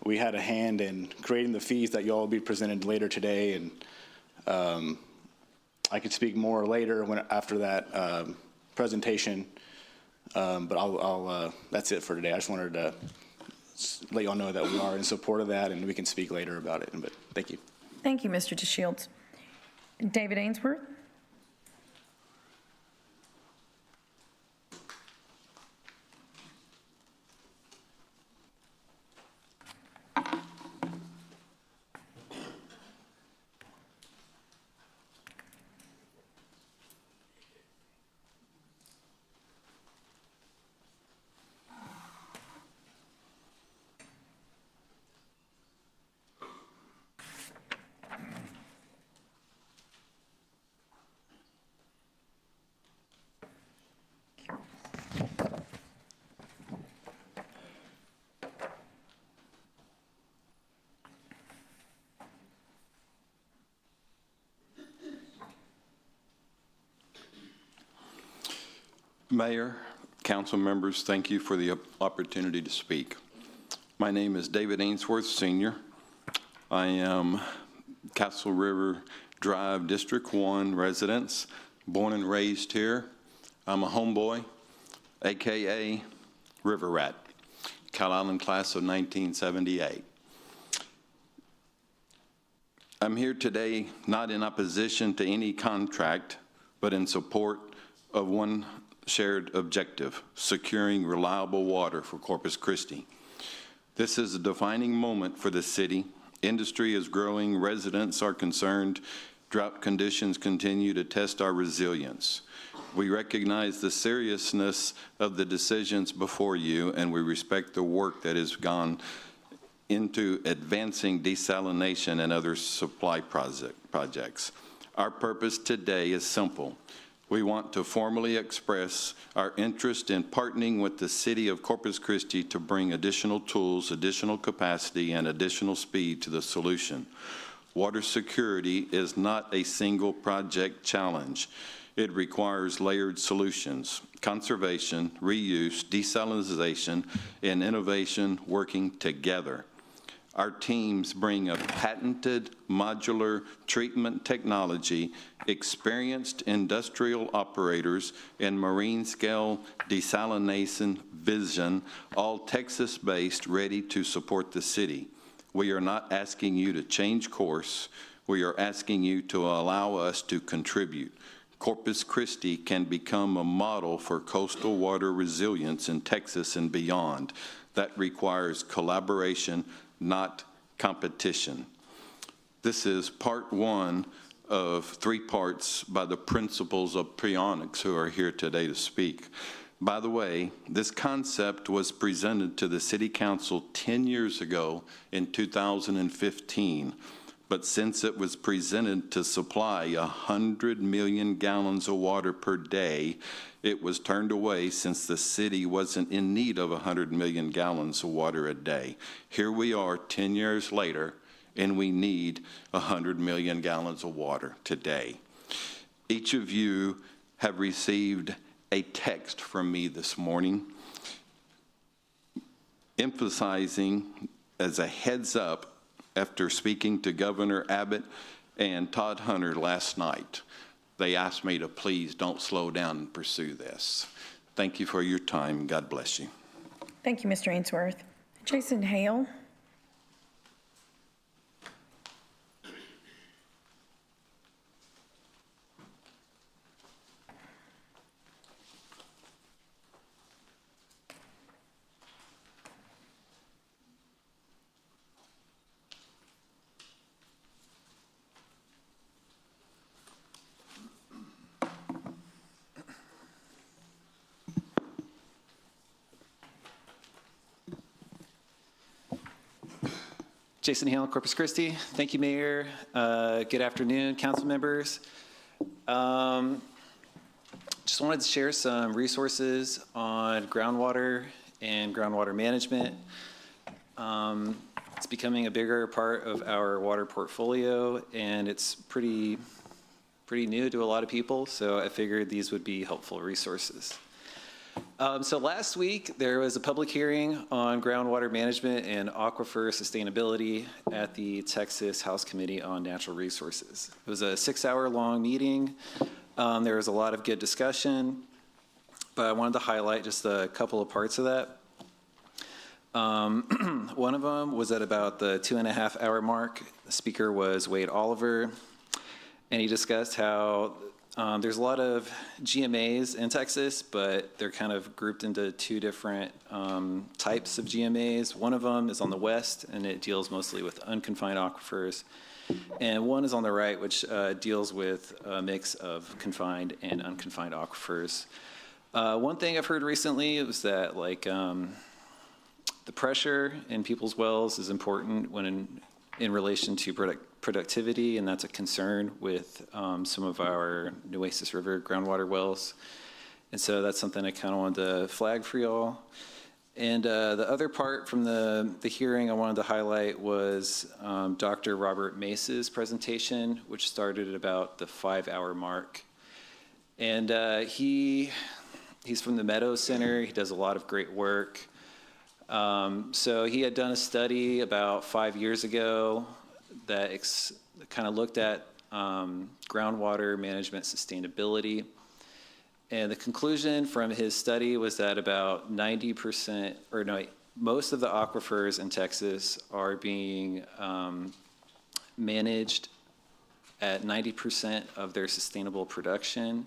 we had a hand in creating the fees that y'all will be presented later today. And I could speak more later after that presentation, but that's it for today. I just wanted to let y'all know that we are in support of that, and we can speak later about it. But thank you. Thank you, Mr. DeShields. David Ainsworth. Mayor, council members, thank you for the opportunity to speak. My name is David Ainsworth, Sr. I am Castle River Drive District 1 residents, born and raised here. I'm a homeboy, AKA River Rat, Cal Island class of 1978. I'm here today not in opposition to any contract, but in support of one shared objective, securing reliable water for Corpus Christi. This is a defining moment for the city. Industry is growing, residents are concerned, drought conditions continue to test our resilience. We recognize the seriousness of the decisions before you, and we respect the work that has gone into advancing desalination and other supply projects. Our purpose today is simple. We want to formally express our interest in partnering with the City of Corpus Christi to bring additional tools, additional capacity, and additional speed to the solution. Water security is not a single project challenge. It requires layered solutions, conservation, reuse, desalination, and innovation working together. Our teams bring a patented modular treatment technology, experienced industrial operators, and marine scale desalination vision, all Texas-based, ready to support the city. We are not asking you to change course. We are asking you to allow us to contribute. Corpus Christi can become a model for coastal water resilience in Texas and beyond. That requires collaboration, not competition. This is part one of 3 parts by the principals of Prionics who are here today to speak. By the way, this concept was presented to the City Council 10 years ago in 2015. but since it was presented to supply 100 million gallons of water per day, it was turned away since the city wasn't in need of 100 million gallons of water a day. Here we are 10 years later, and we need 100 million gallons of water today. Each of you have received a text from me this morning emphasizing as a heads up after speaking to Governor Abbott and Todd Hunter last night. They asked me to please don't slow down and pursue this. Thank you for your time. God bless you. Thank you, Mr. Ainsworth. Jason Hale. Jason Hale, Corpus Christi. Thank you, Mayor. Good afternoon, council members. Just wanted to share some resources on groundwater and groundwater management. It's becoming a bigger part of our water portfolio, and it's pretty new to a lot of people, so I figured these would be helpful resources. So last week, there was a public hearing on groundwater management and aquifer sustainability at the Texas House Committee on Natural Resources. It was a 6-hour-long meeting. There was a lot of good discussion, but I wanted to highlight just a couple of parts of that. One of them was at about the 2.5-hour mark. The speaker was Wade Oliver, and he discussed how there's a lot of GMAs in Texas, but they're kind of grouped into two different types of GMAs. One of them is on the west, and it deals mostly with unconfined aquifers. And one is on the right, which deals with a mix of confined and unconfined aquifers. One thing I've heard recently was that the pressure in people's wells is important when in relation to productivity, and that's a concern with some of our Nueces River groundwater wells. And so that's something I kind of wanted to flag for y'all. And the other part from the hearing I wanted to highlight was Dr. Robert Mace's presentation, which started at about the 5-hour mark. And he's from the Meadows Center. He does a lot of great work. So he had done a study about 5 years ago that kind of looked at groundwater management sustainability. And the conclusion from his study was that about 90%, or no, most of the aquifers in Texas are being managed at 90% of their sustainable production,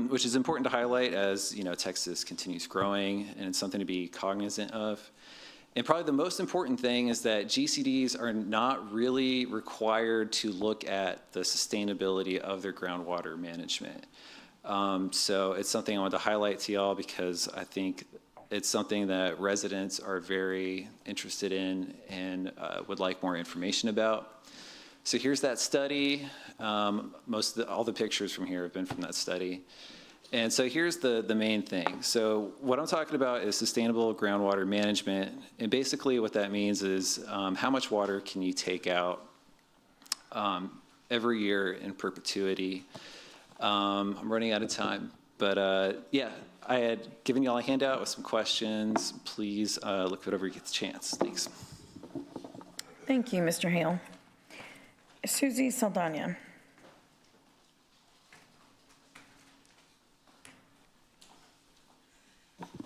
which is important to highlight as Texas continues growing, and it's something to be cognizant of. And probably the most important thing is that GCDs are not really required to look at the sustainability of their groundwater management. So it's something I want to highlight to y'all because I think it's something that residents are very interested in and would like more information about. So here's that study. All the pictures from here have been from that study. And so here's the main thing. So what I'm talking about is sustainable groundwater management. And basically what that means is how much water can you take out every year in perpetuity. I'm running out of time, but yeah, I had given y'all a handout with some questions. Please look whatever you get the chance. Thanks. Thank you, Mr. Hale. Susie Saldana.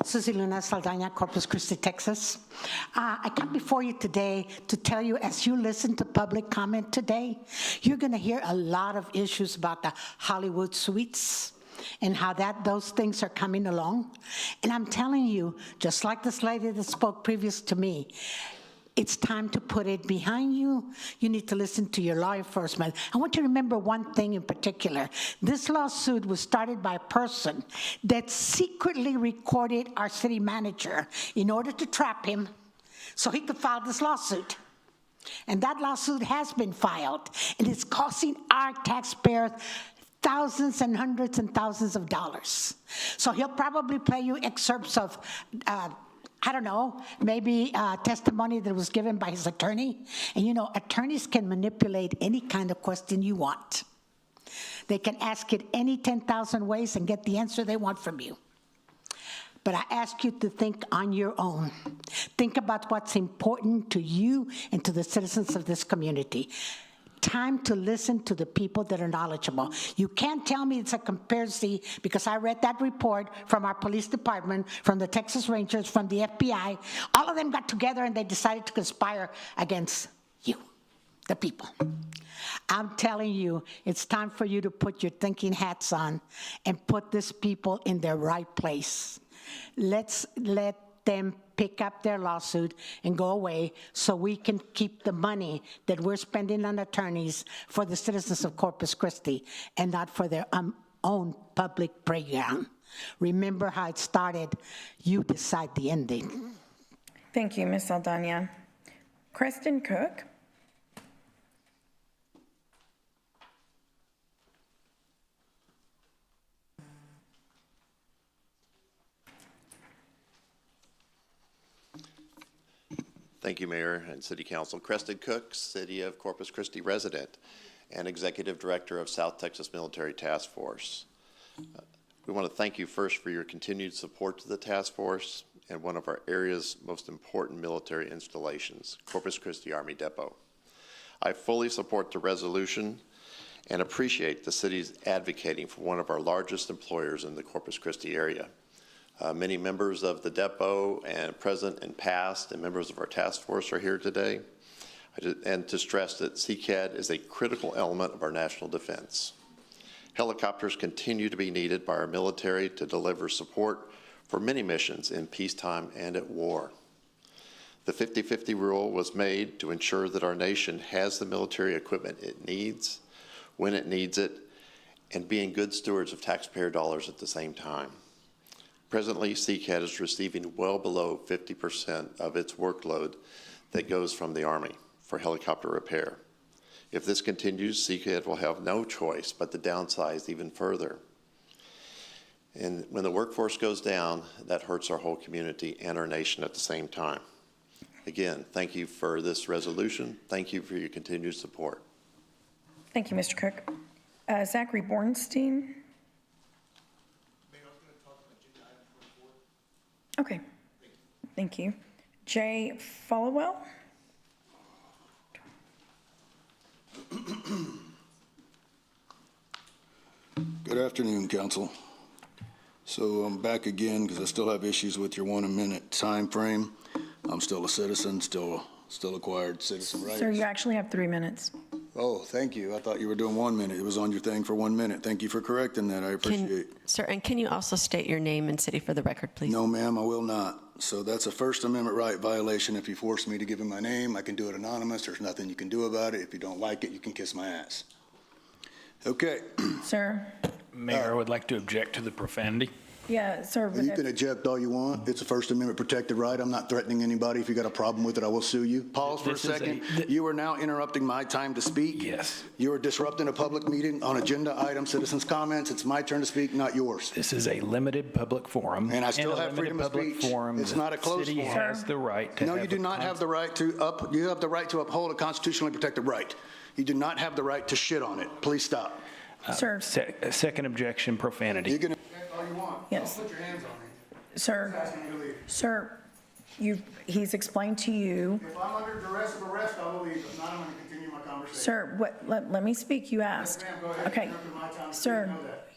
Susie Luna Saldana, Corpus Christi, Texas. I come before you today to tell you, as you listen to public comment today, you're going to hear a lot of issues about the Hollywood suites and how those things are coming along. And I'm telling you, just like this lady that spoke previous to me, it's time to put it behind you. You need to listen to your law enforcement. I want you to remember one thing in particular. This lawsuit was started by a person that secretly recorded our city manager in order to trap him so he could file this lawsuit. And that lawsuit has been filed, and it's costing our taxpayers thousands and hundreds and thousands of dollars. So he'll probably play you excerpts of, I don't know, maybe testimony that was given by his attorney. And you know, attorneys can manipulate any kind of question you want. They can ask it any 10,000 ways and get the answer they want from you. But I ask you to think on your own. Think about what's important to you and to the citizens of this community. Time to listen to the people that are knowledgeable. You can't tell me it's a conspiracy because I read that report from our police department, from the Texas Rangers, from the FBI. All of them got together and they decided to conspire against you, the people. I'm telling you, it's time for you to put your thinking hats on and put these people in their right place. Let's let them pick up their lawsuit and go away so we can keep the money that we're spending on attorneys for the citizens of Corpus Christi and not for their own public playground. Remember how it started. You decide the ending. Thank you, Ms. Saldana. Creston Cook. Thank you, Mayor and City Council. Creston Cook, City of Corpus Christi resident and Executive Director of South Texas Military Task Force. We want to thank you first for your continued support to the task force and one of our area's most important military installations, Corpus Christi Army Depot. I fully support the resolution and appreciate the city's advocating for one of our largest employers in the Corpus Christi area. Many members of the depot and present and past and members of our task force are here today. And to stress that CCAD is a critical element of our national defense. Helicopters continue to be needed by our military to deliver support for many missions in peacetime and at war. The 50-50 rule was made to ensure that our nation has the military equipment it needs, when it needs it, and being good stewards of taxpayer dollars at the same time. Presently, CCAD is receiving well below 50% of its workload that goes from the Army for helicopter repair. If this continues, CCAD will have no choice but to downsize even further. And when the workforce goes down, that hurts our whole community and our nation at the same time. Again, thank you for this resolution. Thank you for your continued support. Thank you, Mr. Cook. Zachary Bornstein. Okay, thank you. Jay Followell. Good afternoon, Council. So I'm back again because I still have issues with your 1 minute time frame. I'm still a citizen, still acquired citizen rights. Sir, you actually have 3 minutes. Oh, thank you. I thought you were doing 1 minute. It was on your thing for 1 minute. Thank you for correcting that. I appreciate. Sir, and can you also state your name and city for the record, please? No, ma'am, I will not. So that's a First Amendment right violation. If you force me to give him my name, I can do it anonymous. There's nothing you can do about it. If you don't like it, you can kiss my ass. Okay. Sir? Mayor, I would like to object to the profanity. Yeah, sir. You can eject all you want. It's a First Amendment protected right. I'm not threatening anybody. If you got a problem with it, I will sue you. Pause for a second. You are now interrupting my time to speak. Yes. You are disrupting a public meeting on agenda item, citizens' comments. It's my turn to speak, not yours. This is a limited public forum. And I still have freedom of speech. It's not a closed forum. The city has the right to No, you do not have the right to you have the right to uphold a constitutionally protected right. You do not have the right to shit on it. Please stop. Sir. Second objection, profanity. You can object all you want. Yes. Don't put your hands on me. Sir. Just asking you to leave. Sir, he's explained to you. If I'm under duress of arrest, I will leave. If not, I'm going to continue my conversation. Sir, let me speak. You asked. Yes, ma'am, go ahead. Okay. Sir,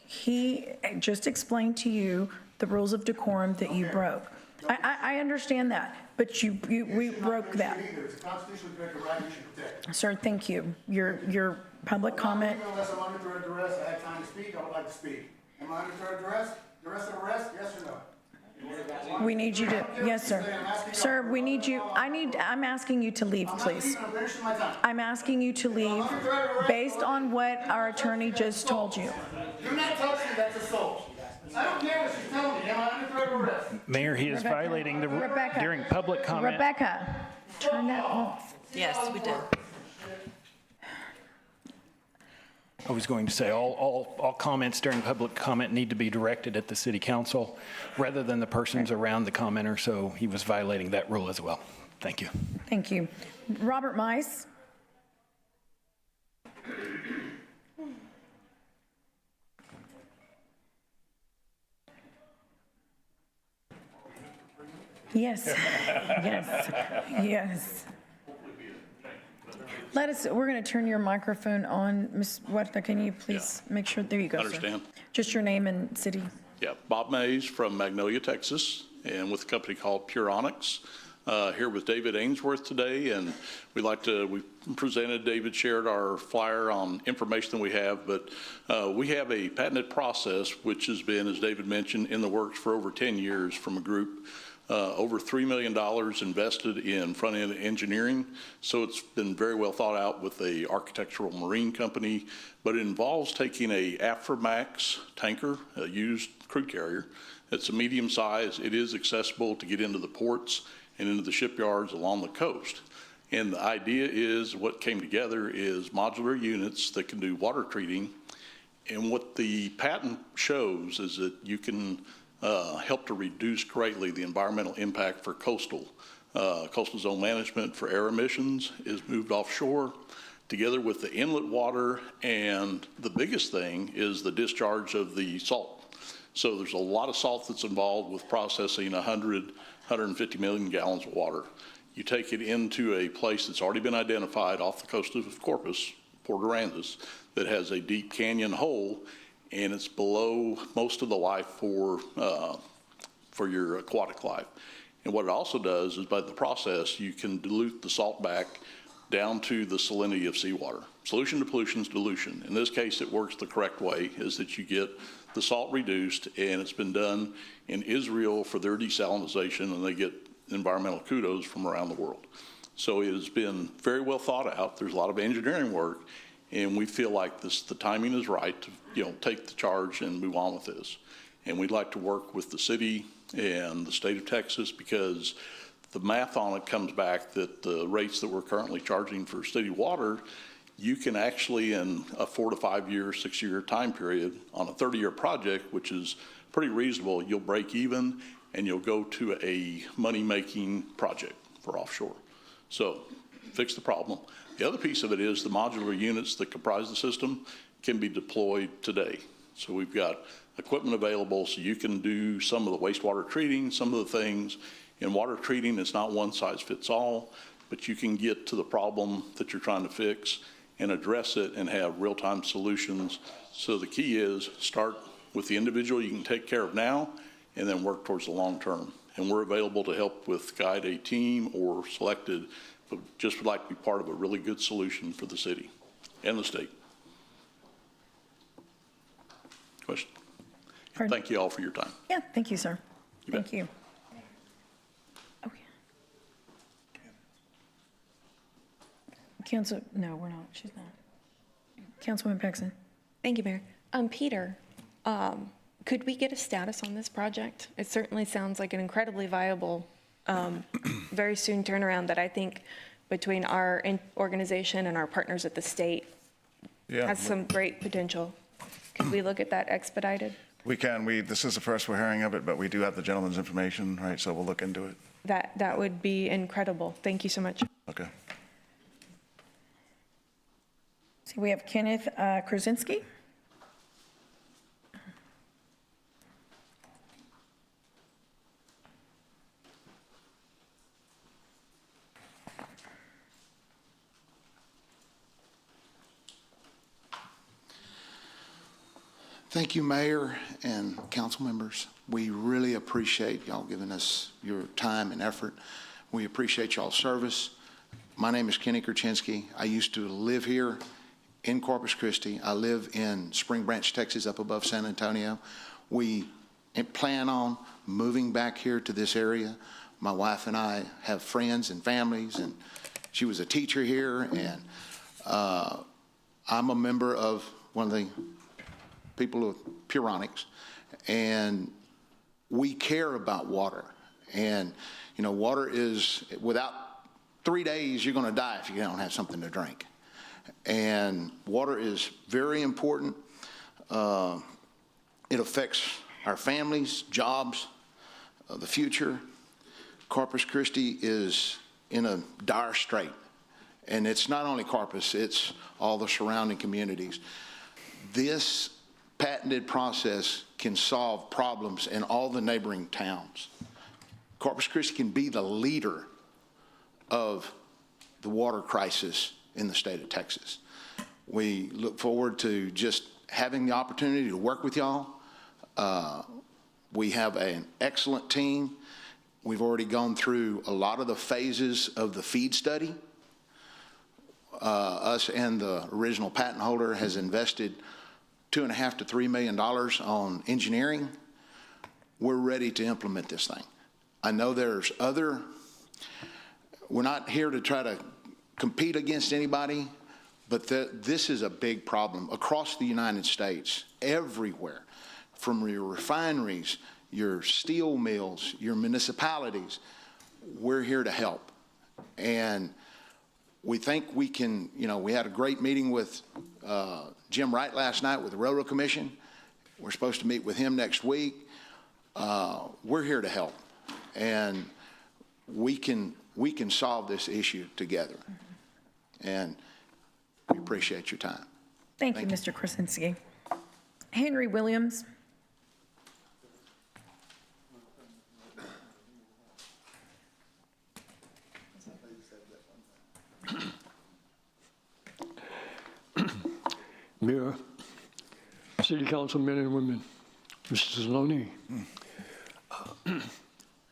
he just explained to you the rules of decorum that you broke. I understand that, but we broke that. It's a constitutionally protected right you should protect. Sir, thank you. Your public comment. Unless I'm under threat of duress, I have time to speak, I would like to speak. Am I under threat of duress? Duress of arrest, yes or no? We need you to, yes, sir. Sir, we need you, I'm asking you to leave, please. I'm asking you to leave based on what our attorney just told you. Do not touch me, that's assault. I don't care what she's telling me. Am I under threat of arrest? Mayor, he is violating the Rebecca. during public comment. Rebecca, turn that off. Yes, we did. I was going to say, all comments during public comment need to be directed at the city council rather than the persons around the commenter, so he was violating that rule as well. Thank you. Thank you. Robert Mice. Yes, yes, yes. We're going to turn your microphone on. Ms. Wetler, can you please make sure, there you go, sir. Understand. Just your name and city. Yeah, Bob Mays from Magnolia, Texas, and with a company called Pure Onyx. Here with David Ainsworth today, and we presented, David shared our flyer on information that we have, but we have a patented process which has been, as David mentioned, in the works for over 10 years from a group. Over $3 million invested in front-end engineering, so it's been very well thought out with a architectural marine company, but it involves taking a Aframax tanker, a used crude carrier. It's a medium size. It is accessible to get into the ports and into the shipyards along the coast. And the idea is, what came together is modular units that can do water treating. And what the patent shows is that you can help to reduce greatly the environmental impact for coastal zone management for air emissions is moved offshore together with the inlet water, and the biggest thing is the discharge of the salt. So there's a lot of salt that's involved with processing 150 million gallons of water. You take it into a place that's already been identified off the coast of Corpus, Port Aransas, that has a deep canyon hole, and it's below most of the life for your aquatic life. And what it also does is, by the process, you can dilute the salt back down to the salinity of seawater. Solution to pollution is dilution. In this case, it works the correct way, is that you get the salt reduced, and it's been done in Israel for their desalinization, and they get environmental kudos from around the world. So it has been very well thought out. There's a lot of engineering work, and we feel like the timing is right to take the charge and move on with this. And we'd like to work with the city and the state of Texas, because the math on it comes back that the rates that we're currently charging for city water, you can actually, in a 4 to 5 year, 6 year time period on a 30-year project, which is pretty reasonable, you'll break even and you'll go to a money-making project for offshore. So fix the problem. The other piece of it is the modular units that comprise the system can be deployed today. So we've got equipment available so you can do some of the wastewater treating, some of the things. In water treating, it's not one size fits all, but you can get to the problem that you're trying to fix and address it and have real-time solutions. So the key is start with the individual you can take care of now and then work towards the long term. And we're available to help with guide a team or selected, but just would like to be part of a really good solution for the city and the state. Question? Pardon? Thank you all for your time. Yeah, thank you, sir. You Thank bet. you. Okay. Council, no, we're not. She's not. Councilwoman Paxson. Thank you, Mayor. Peter, could we get a status on this project? It certainly sounds like an incredibly viable, very soon turnaround that I think between our organization and our partners at the state has some great potential. Could we look at that expedited? We can. This is the first we're hearing of it, but we do have the gentleman's information, right? So we'll look into it. That would be incredible. Thank you so much. Okay. So we have Kenneth Krasinski. Thank you, Mayor and council members. We really appreciate y'all giving us your time and effort. We appreciate y'all's service. My name is Kenny Krasinski. I used to live here in Corpus Christi. I live in Spring Branch, Texas, up above San Antonio. We plan on moving back here to this area. My wife and I have friends and families, and she was a teacher here, and I'm a member of one of the people of Pure Onyx, and we care about water. And, you know, water is, without 3 days, you're going to die if you don't have something to drink. And water is very important. It affects our families, jobs, the future. Corpus Christi is in a dire strait. And it's not only Corpus, it's all the surrounding communities. This patented process can solve problems in all the neighboring towns. Corpus Christi can be the leader of the water crisis in the state of Texas. We look forward to just having the opportunity to work with y'all. We have an excellent team. We've already gone through a lot of the phases of the FEED study. Us and the original patent holder has invested $2.5 to $3 million on engineering. We're ready to implement this thing. I know there's we're not here to try to compete against anybody, but this is a big problem across the United States, everywhere, from your refineries, your steel mills, your municipalities. We're here to help. And we think we can, you know, we had a great meeting with Jim Wright last night with the Railroad Commission. We're supposed to meet with him next week. We're here to help. And we can solve this issue together. And we appreciate your time. Thank you, Mr. Krasinski. Henry Williams. Mayor, City Council men and women, Mr. Zaloni,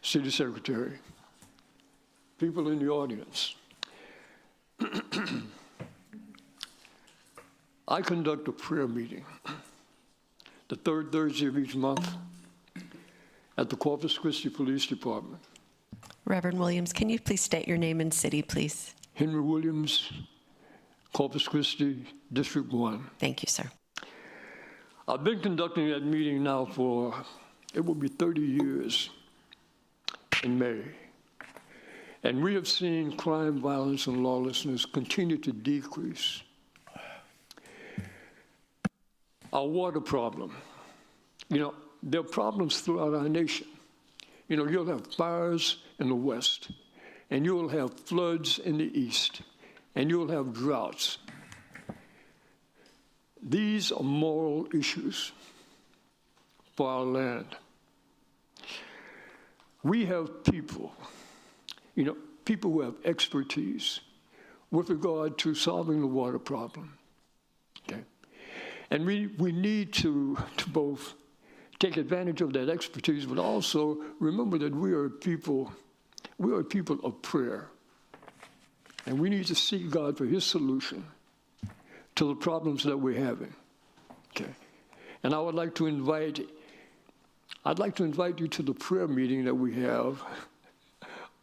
City Secretary, people in the audience. I conduct a prayer meeting the third Thursday of each month at the Corpus Christi Police Department. Reverend Williams, can you please state your name and city, please? Henry Williams, Corpus Christi, District 1. Thank you, sir. I've been conducting that meeting now for, it will be 30 years in May. And we have seen crime, violence, and lawlessness continue to decrease. Our water problem, you know, there are problems throughout our nation. You know, you'll have fires in the west, and you'll have floods in the east, and you'll have droughts. These are moral issues for our land. We have people, you know, people who have expertise with regard to solving the water problem, okay? And we need to both take advantage of that expertise, but also remember that we are people of prayer. And we need to seek God for his solution to the problems that we're having, okay? And I'd like to invite you to the prayer meeting that we have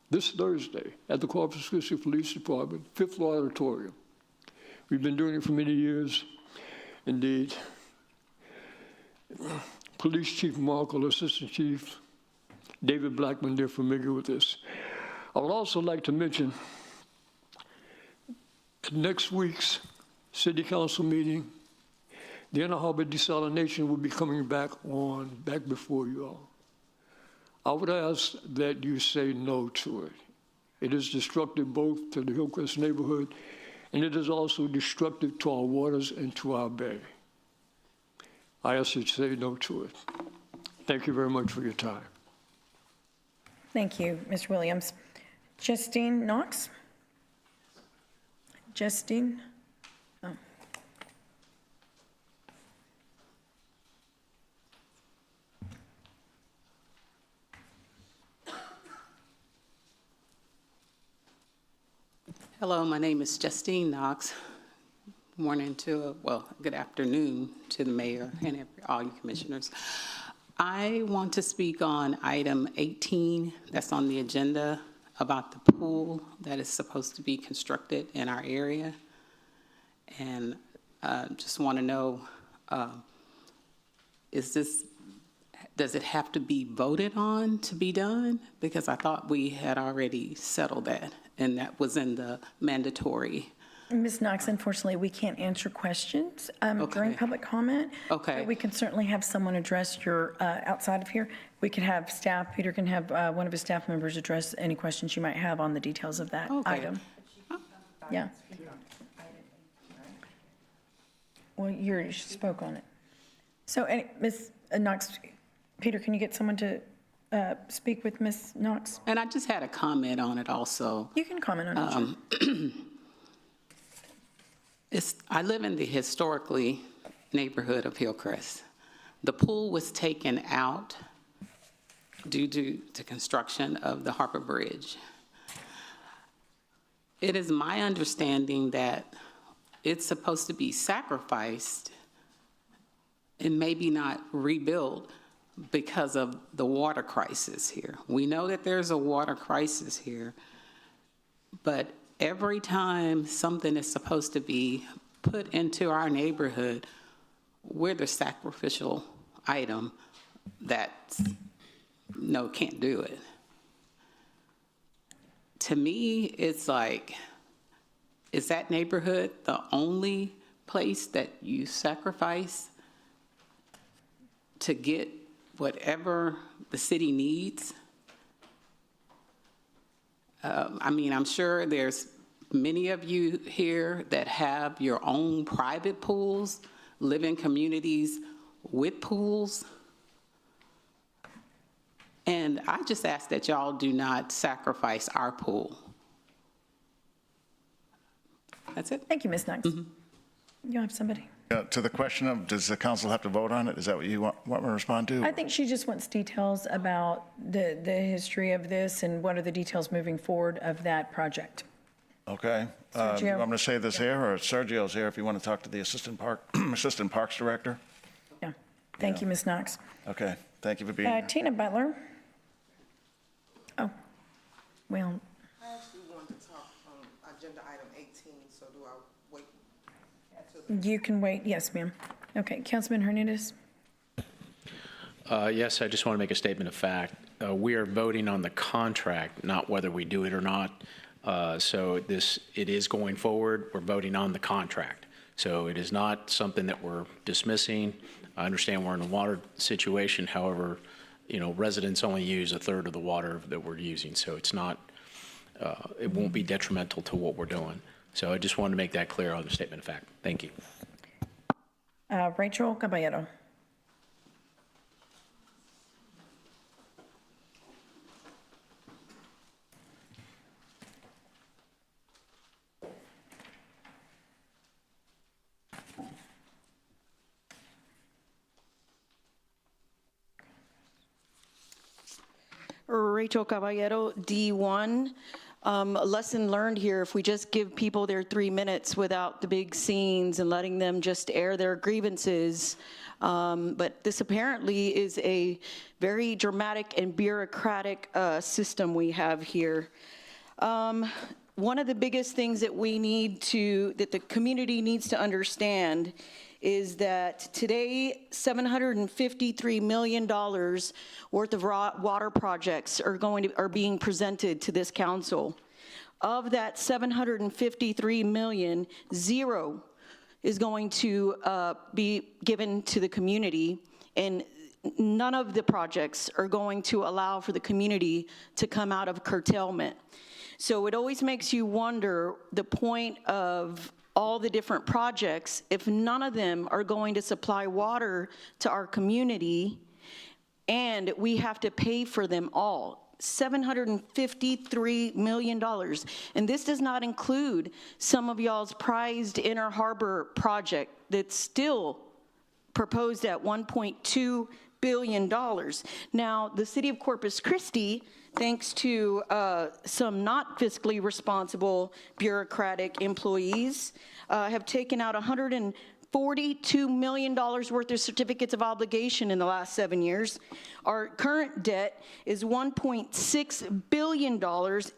this Thursday at the Corpus Christi Police Department, 5th Floor Auditorium. We've been doing it for many years, indeed. Police Chief Markle, Assistant Chief David Blackman, they're familiar with this. I would also like to mention at next week's City Council meeting, the Inner Harbor desalination will be coming back before you all. I would ask that you say no to it. It is destructive both to the Hillcrest neighborhood, and it is also destructive to our waters and to our bay. I ask you to say no to it. Thank you very much for your time. Thank you, Mr. Williams. Justine Knox? Justine? Oh. Hello, my name is Justine Knox. Good afternoon to the mayor and all you commissioners. I want to speak on item 18 that's on the agenda about the pool that is supposed to be constructed in our area. And just want to know, does it have to be voted on to be done? Because I thought we had already settled that, and that was in the mandatory. Ms. Knox, unfortunately, we can't answer questions during public comment. Okay. But we can certainly have someone address your, outside of here. We could have staff, Peter can have one of his staff members address any questions you might have on the details of that item. Yeah. Well, you spoke on it. So, Ms. Knox, Peter, can you get someone to speak with Ms. Knox? And I just had a comment on it also. You can comment on it. I live in the historically neighborhood of Hillcrest. The pool was taken out due to construction of the Harper Bridge. It is my understanding that it's supposed to be sacrificed and maybe not rebuilt because of the water crisis here. We know that there's a water crisis here, but every time something is supposed to be put into our neighborhood, we're the sacrificial item that, no, can't do it. To me, it's like, is that neighborhood the only place that you sacrifice to get whatever the city needs? I mean, I'm sure there's many of you here that have your own private pools, live in communities with pools. And I just ask that y'all do not sacrifice our pool. That's it. Thank you, Ms. Knox. You have somebody? To the question of, does the council have to vote on it? Is that what you want me to respond to? I think she just wants details about the history of this and what are the details moving forward of that project. Okay. Sergio? You want me to say this here, or Sergio's here if you want to talk to the assistant parks director? Yeah. Thank you, Ms. Knox. Okay. Thank you for being here. Tina Butler. Oh, well, I actually wanted to talk on agenda item 18, so do I wait? you can wait. Yes, ma'am. Okay, Councilman Hernandez. Yes, I just want to make a statement of fact. We are voting on the contract, not whether we do it or not. So it is going forward. We're voting on the contract. So it is not something that we're dismissing. I understand we're in a water situation. However, residents only use a third of the water that we're using. So it's not, it won't be detrimental to what we're doing. So I just wanted to make that clear on the statement of fact. Thank you. Rachel Caballero. Rachel Caballero, D1. A lesson learned here, if we just give people their 3 minutes without the big scenes and letting them just air their grievances. But this apparently is a very dramatic and bureaucratic system we have here. One of the biggest things that that the community needs to understand is that today, $753 million worth of water projects are being presented to this council. Of that $753 million, zero is going to be given to the community, and none of the projects are going to allow for the community to come out of curtailment. So it always makes you wonder the point of all the different projects, if none of them are going to supply water to our community, and we have to pay for them all. $753 million. And this does not include some of y'all's prized Inner Harbor project that's still proposed at $1.2 billion. Now, the city of Corpus Christi, thanks to some not fiscally responsible bureaucratic employees, have taken out $142 million worth of certificates of obligation in the last 7 years. Our current debt is $1.6 billion,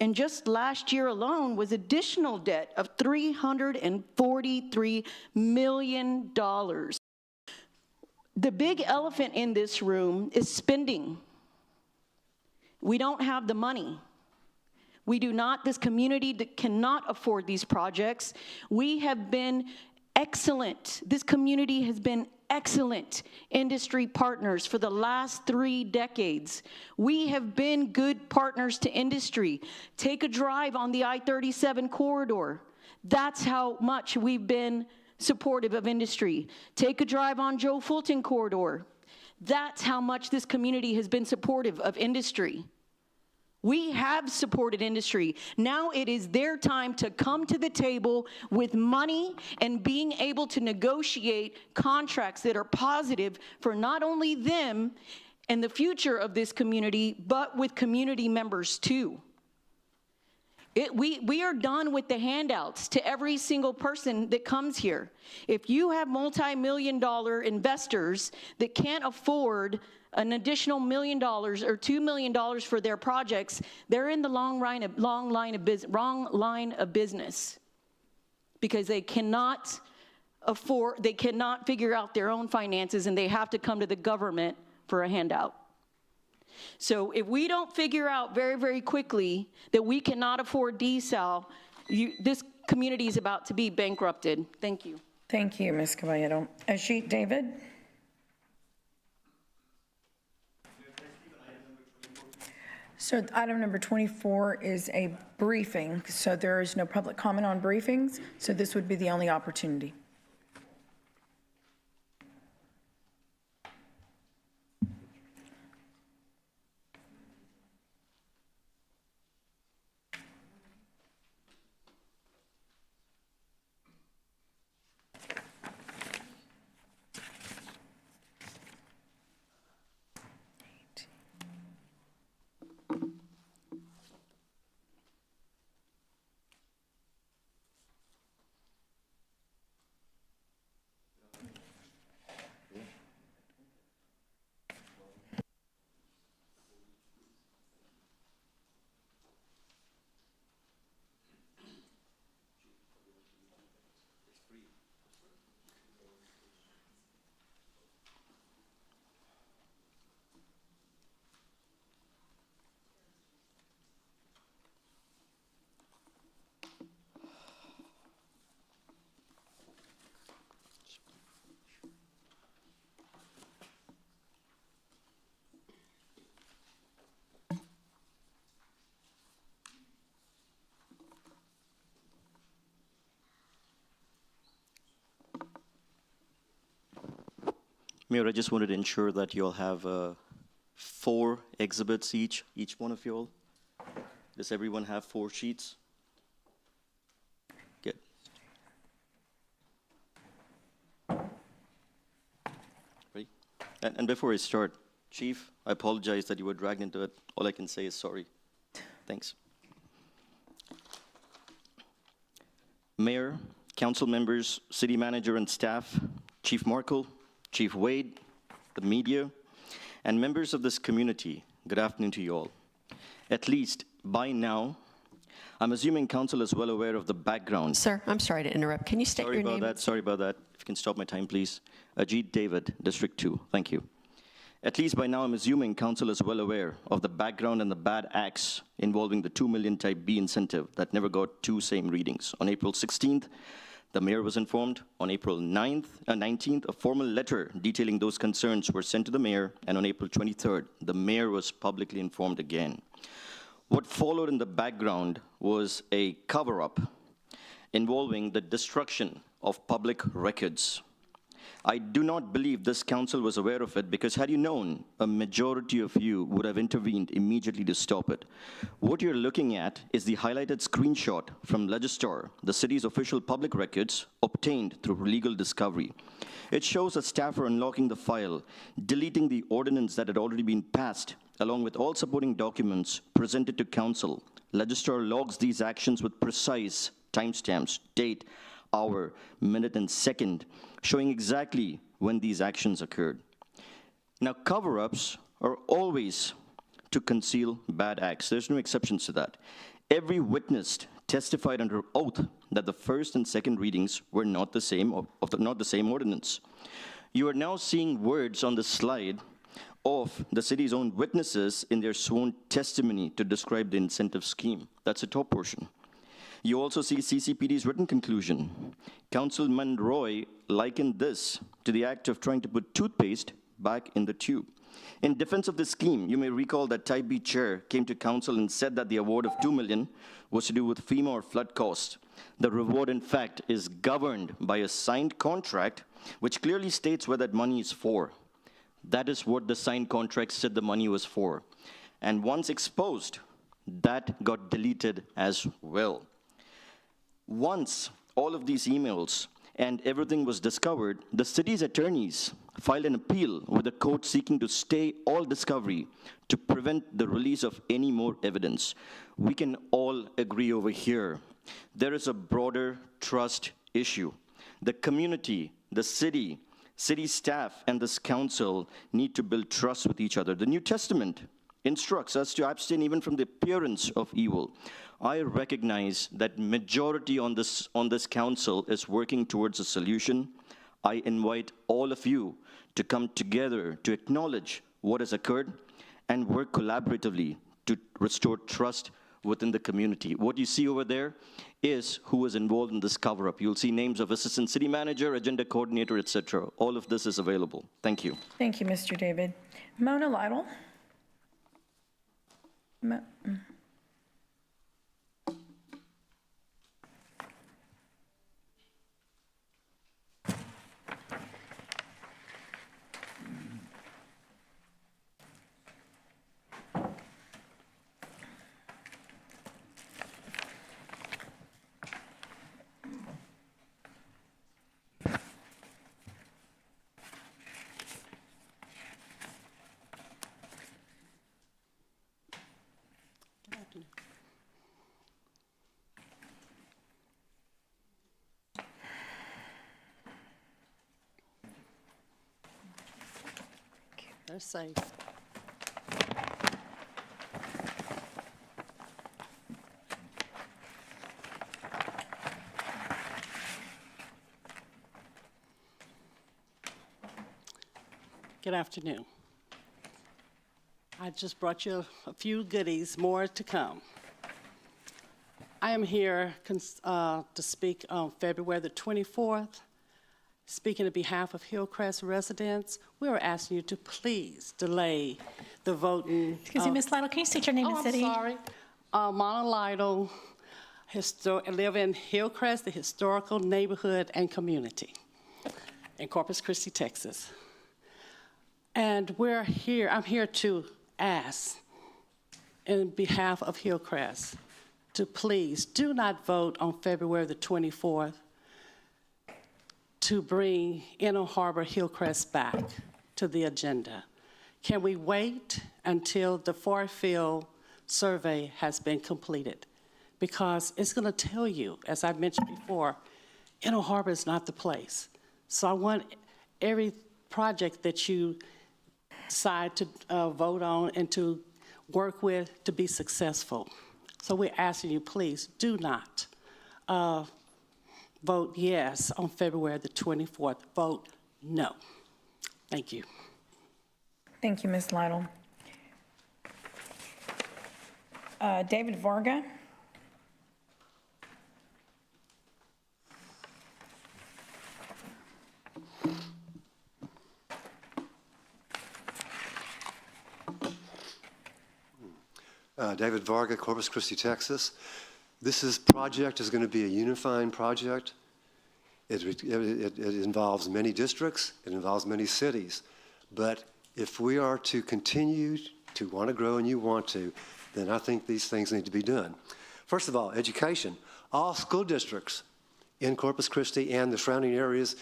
and just last year alone was additional debt of $343 million. The big elephant in this room is spending. We don't have the money. We do not, this community cannot afford these projects. We have been excellent. This community has been excellent industry partners for the last 3 decades. We have been good partners to industry. Take a drive on the I-37 corridor. That's how much we've been supportive of industry. Take a drive on Joe Fulton corridor. That's how much this community has been supportive of industry. We have supported industry. Now it is their time to come to the table with money and being able to negotiate contracts that are positive for not only them and the future of this community, but with community members too. We are done with the handouts to every single person that comes here. If you have multi-million-dollar investors that can't afford an additional $1 million or $2 million for their projects, they're in the wrong line of business because they cannot afford, they cannot figure out their own finances, and they have to come to the government for a handout. So if we don't figure out very, very quickly that we cannot afford desal, this community is about to be bankrupted. Thank you. Thank you, Ms. Caballero. Ajit David? So item number 24 is a briefing, so there is no public comment on briefings, so this would be the only opportunity. Mayor, I just wanted to ensure that you'll have 4 exhibits each one of you all. Does everyone have 4 sheets? Good. Ready? And before I start, Chief, I apologize that you were dragged into it. All I can say is sorry. Thanks. Mayor, council members, city manager and staff, Chief Markle, Chief Wade, the media, and members of this community, good afternoon to you all. At least by now, I'm assuming council is well aware of the background. Sir, I'm sorry to interrupt. Can you state your name? Sorry about that. If you can stop my time, please. Ajit David, District 2. Thank you. At least by now, I'm assuming council is well aware of the background and the bad acts involving the 2 million Type B incentive that never got 2 same readings. On April 16th, the mayor was informed. On April 19th, a formal letter detailing those concerns were sent to the mayor, and on April 23rd, the mayor was publicly informed again. What followed in the background was a cover-up involving the destruction of public records. I do not believe this council was aware of it, because had you known, a majority of you would have intervened immediately to stop it. What you're looking at is the highlighted screenshot from Legistar, the city's official public records obtained through legal discovery. It shows a staffer unlocking the file, deleting the ordinance that had already been passed, along with all supporting documents presented to council. Legistar logs these actions with precise timestamps, date, hour, minute, and second, showing exactly when these actions occurred. Now, cover-ups are always to conceal bad acts. There's no exceptions to that. Every witness testified under oath that the first and second readings were not the same, not the same ordinance. You are now seeing words on the slide of the city's own witnesses in their sworn testimony to describe the incentive scheme. That's the top portion. You also see CCPD's written conclusion. Councilman Roy likened this to the act of trying to put toothpaste back in the tube. In defense of the scheme, you may recall that Type B chair came to council and said that the award of $2 million was to do with FEMA or flood costs. The reward, in fact, is governed by a signed contract which clearly states where that money is for. That is what the signed contract said the money was for. And once exposed, that got deleted as well. Once all of these emails and everything was discovered, the city's attorneys filed an appeal with the court seeking to stay all discovery to prevent the release of any more evidence. We can all agree over here. There is a broader trust issue. The community, the city staff, and this council need to build trust with each other. The New Testament instructs us to abstain even from the appearance of evil. I recognize that majority on this council is working towards a solution. I invite all of you to come together to acknowledge what has occurred and work collaboratively to restore trust within the community. What you see over there is who is involved in this cover-up. You'll see names of assistant city manager, agenda coordinator, etc. All of this is available. Thank you. Thank you, Mr. David. Mona Lytle. They're safe. Good afternoon. I just brought you a few goodies, more to come. I am here to speak on February the 24th. Speaking on behalf of Hillcrest residents, we are asking you to please delay the voting. Excuse me, Ms. Lytle, can you state your name and city? I'm sorry. Mona Lytle, I live in Hillcrest, the historical neighborhood and community in Corpus Christi, Texas. And I'm here to ask, in behalf of Hillcrest, to please do not vote on February the 24th to bring Inner Harbor Hillcrest back to the agenda. Can we wait until the far field survey has been completed? Because it's going to tell you, as I mentioned before, Inner Harbor is not the place. So I want every project that you decide to vote on and to work with to be successful. So we're asking you, please do not vote yes on February the 24th. Vote no. Thank you. Thank you, Ms. Lytle. David Varga. David Varga, Corpus Christi, Texas. This project is going to be a unifying project. It involves many districts. It involves many cities. But if we are to continue to want to grow, and you want to, then I think these things need to be done. First of all, education. All school districts in Corpus Christi and the surrounding areas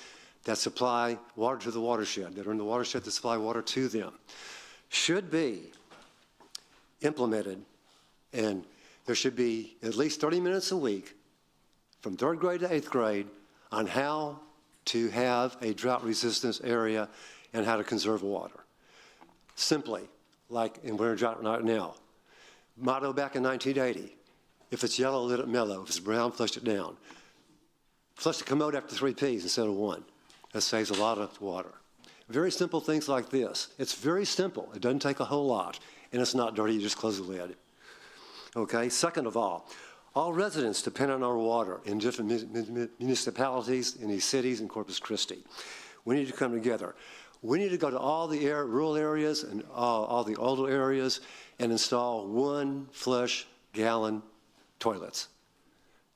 that supply water to the watershed, that are in the watershed that supply water to them, should be implemented, and there should be at least 30 minutes a week from 3rd grade to 8th grade on how to have a drought resistance area and how to conserve water. Simply, like in winter drought right now. Motto back in 1980, if it's yellow, let it mellow. If it's brown, flush it down. Flush the commode after 3 Ps instead of 1. That saves a lot of water. Very simple things like this. It's very simple. It doesn't take a whole lot, and it's not dirty. You just close the lid. Okay? Second of all residents depend on our water in different municipalities, in these cities, in Corpus Christi. We need to come together. We need to go to all the rural areas and all the older areas and install 1 flush gallon toilets.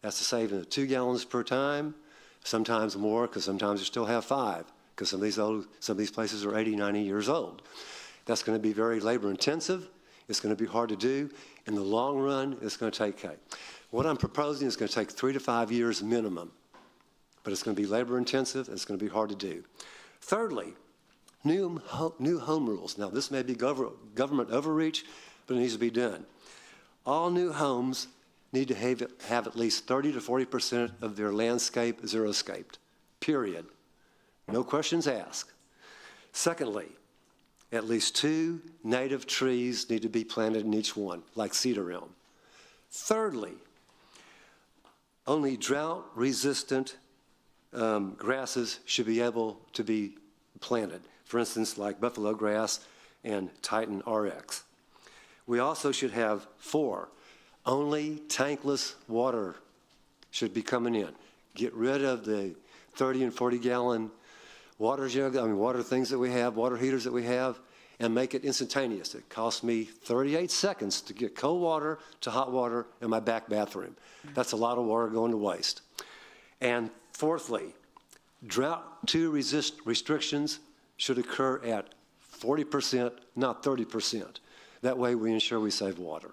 That's a saving of 2 gallons per time, sometimes more, because sometimes you still have 5, because some of these places are 80, 90 years old. That's going to be very labor intensive. It's going to be hard to do. In the long run, it's going to take, what I'm proposing is going to take 3 to 5 years minimum, but it's going to be labor intensive, and it's going to be hard to do. Thirdly, new home rules. Now, this may be government overreach, but it needs to be done. All new homes need to have at least 30 to 40% of their landscape xeriscaped, period. No questions asked. Secondly, at least 2 native trees need to be planted in each one, like cedar elm. Thirdly, only drought-resistant grasses should be able to be planted, for instance, like buffalo grass and Titan RX. We also should have 4, only tankless water should be coming in. Get rid of the 30 and 40 gallon water things that we have, water heaters that we have, and make it instantaneous. It costs me 38 seconds to get cold water to hot water in my back bathroom. That's a lot of water going to waste. And fourthly, drought-to restrictions should occur at 40%, not 30%. That way we ensure we save water.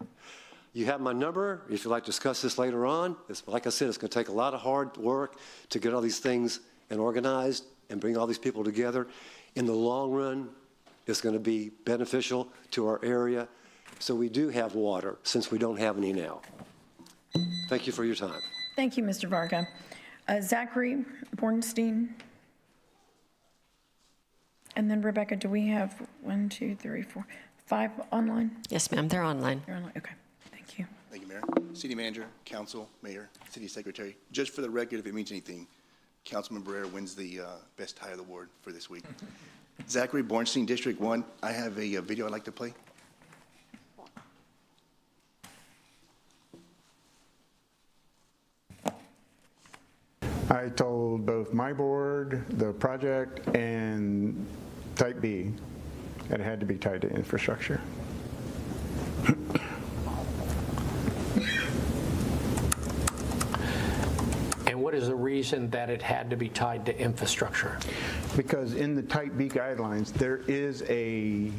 You have my number. If you'd like to discuss this later on, like I said, it's going to take a lot of hard work to get all these things and organized and bring all these people together. In the long run, it's going to be beneficial to our area. So we do have water, since we don't have any now. Thank you for your time. Thank you, Mr. Varga. Zachary Bornstein. And then Rebecca, do we have 1, 2, 3, 4, 5 online? Yes, ma'am, they're online. They're online, okay. Thank you. Thank you, Mayor. City Manager, Council, Mayor, City Secretary. Just for the record, if it means anything, Councilman Barrera wins the Best Tie of the Award for this week. Zachary Bornstein, District 1. I have a video I'd like to play. I told both my board, the project, and Type B that it had to be tied to infrastructure. And what is the reason that it had to be tied to infrastructure? Because in the Type B guidelines, there is a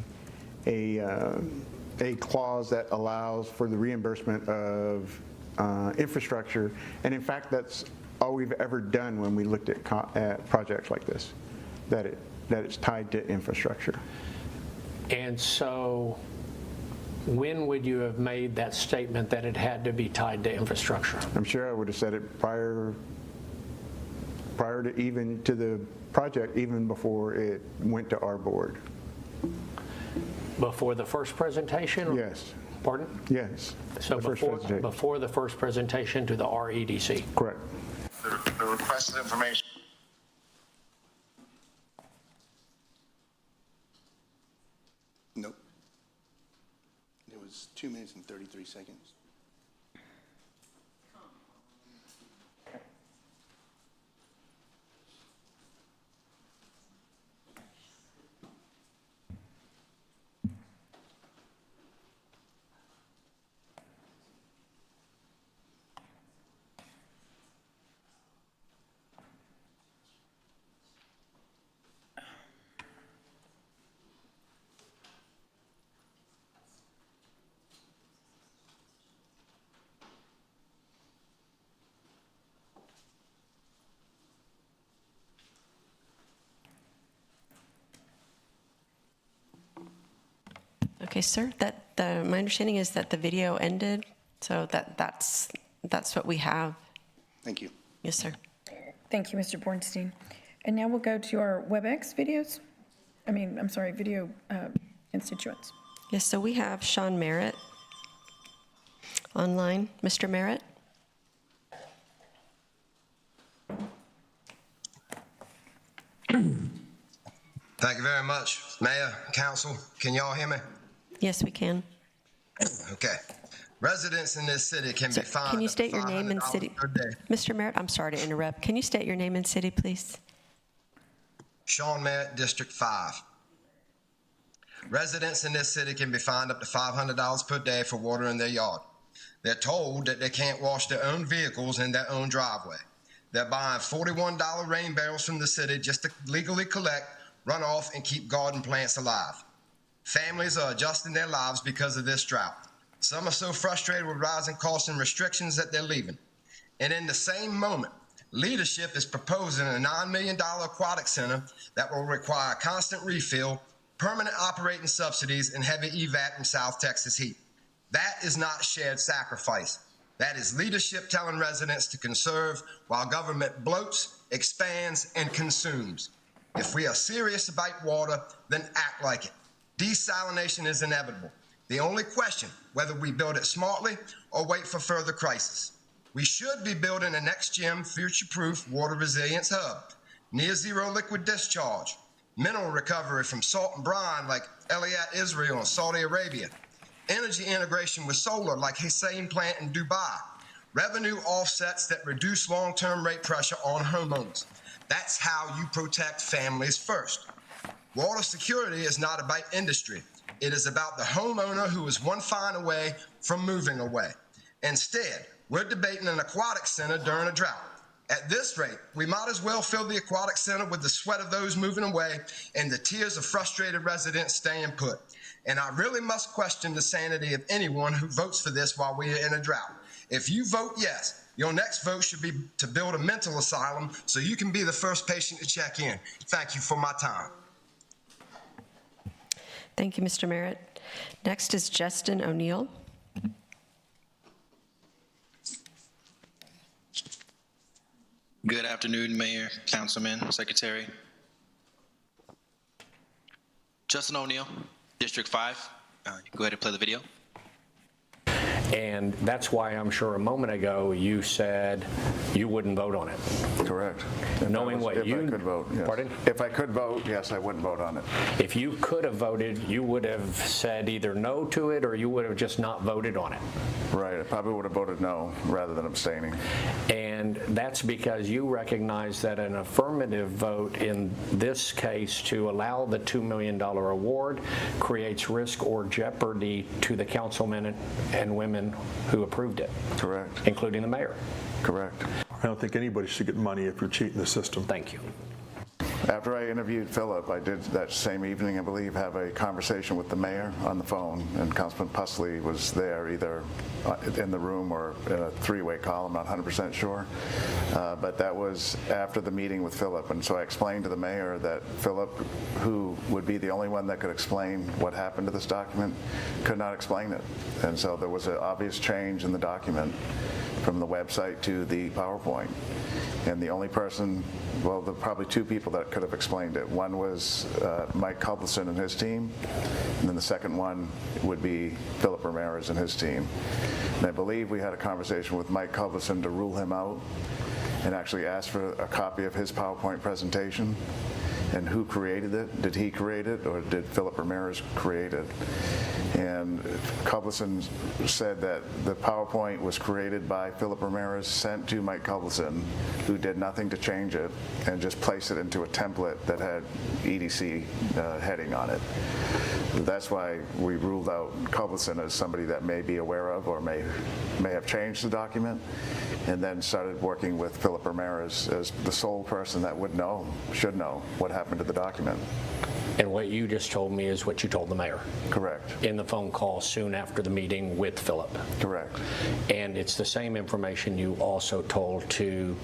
clause that allows for the reimbursement of infrastructure, and in fact, that's all we've ever done when we looked at projects like this, that it's tied to infrastructure. And so when would you have made that statement that it had to be tied to infrastructure? I'm sure I would have said it prior to even to the project, even before it went to our board. Before the first presentation? Yes. Pardon? Yes. So before the first presentation to the REDC? Correct. The requested information. Nope. It was 2 minutes and 33 seconds. Okay, sir, my understanding is that the video ended, so that's what we have. Thank you. Yes, sir. Thank you, Mr. Bornstein. And now we'll go to our WebEx videos. Video constituents. Yes, so we have Sean Merritt online. Mr. Merritt? Thank you very much. Mayor, council, can y'all hear me? Yes, we can. Okay. Residents in this city can be fined Can you up to state your name and $500 city? per day. Mr. Merritt, I'm sorry to interrupt. Can you state your name and city, please? Sean Merritt, District 5. Residents in this city can be fined up to $500 per day for water in their yard. They're told that they can't wash their own vehicles in their own driveway. They're buying $41 rain barrels from the city just to legally collect runoff and keep garden plants alive. Families are adjusting their lives because of this drought. Some are so frustrated with rising costs and restrictions that they're leaving. And in the same moment, leadership is proposing a $9 million aquatic center that will require constant refill, permanent operating subsidies, and heavy EVAT from South Texas heat. That is not shared sacrifice. That is leadership telling residents to conserve while government bloats, expands, and consumes. If we are serious about water, then act like it. Desalination is inevitable. The only question, whether we build it smartly or wait for further crisis. We should be building a next-gen, future-proof water resilience hub, near-zero liquid discharge, mineral recovery from salt and brine like Eliat, Israel, and Saudi Arabia, energy integration with solar like Hussein plant in Dubai, revenue offsets that reduce long-term rate pressure on homeowners. That's how you protect families first. Water security is not about industry. It is about the homeowner who is one fine away from moving away. Instead, we're debating an aquatic center during a drought. At this rate, we might as well fill the aquatic center with the sweat of those moving away and the tears of frustrated residents staying put. And I really must question the sanity of anyone who votes for this while we are in a drought. If you vote yes, your next vote should be to build a mental asylum so you can be the first patient to check in. Thank you for my time. Thank you, Mr. Merritt. Next is Justin O'Neill. Good afternoon, Mayor, Councilman, Secretary. Justin O'Neill, District 5. You can go ahead and play the video. And that's why I'm sure a moment ago you said you wouldn't vote on it. Correct. Knowing what you... If I could vote, yes. Pardon? If I could vote, yes, I wouldn't vote on it. If you could have voted, you would have said either no to it or you would have just not voted on it. Right. I probably would have voted no rather than abstaining. And that's because you recognize that an affirmative vote in this case to allow the $2 million award creates risk or jeopardy to the councilmen and women who approved it. Correct. Including the mayor. Correct. I don't think anybody should get money if you're cheating the system. Thank you. After I interviewed Philip, I did that same evening, I believe, have a conversation with the mayor on the phone, and Councilman Pusley was there, either in the room or in a three-way call, I'm not 100% sure. But that was after the meeting with Philip, and so I explained to the mayor that Philip, who would be the only one that could explain what happened to this document, could not explain it. And so there was an obvious change in the document from the website to the PowerPoint. And the only person, well, there were probably two people that could have explained it. One was Mike Culbertson and his team, and then the second one would be Philip Ramirez and his team. And I believe we had a conversation with Mike Culbertson to rule him out and actually ask for a copy of his PowerPoint presentation. And who created it? Did he create it, or did Philip Ramirez create it? And Culbertson said that the PowerPoint was created by Philip Ramirez, sent to Mike Culbertson, who did nothing to change it, and just placed it into a template that had EDC heading on it. That's why we ruled out Culbertson as somebody that may be aware of or may have changed the document, and then started working with Philip Ramirez as the sole person that would know, should know, what happened to the document. And what you just told me is what you told the mayor? Correct. In the phone call soon after the meeting with Philip? Correct. And it's the same information you also told to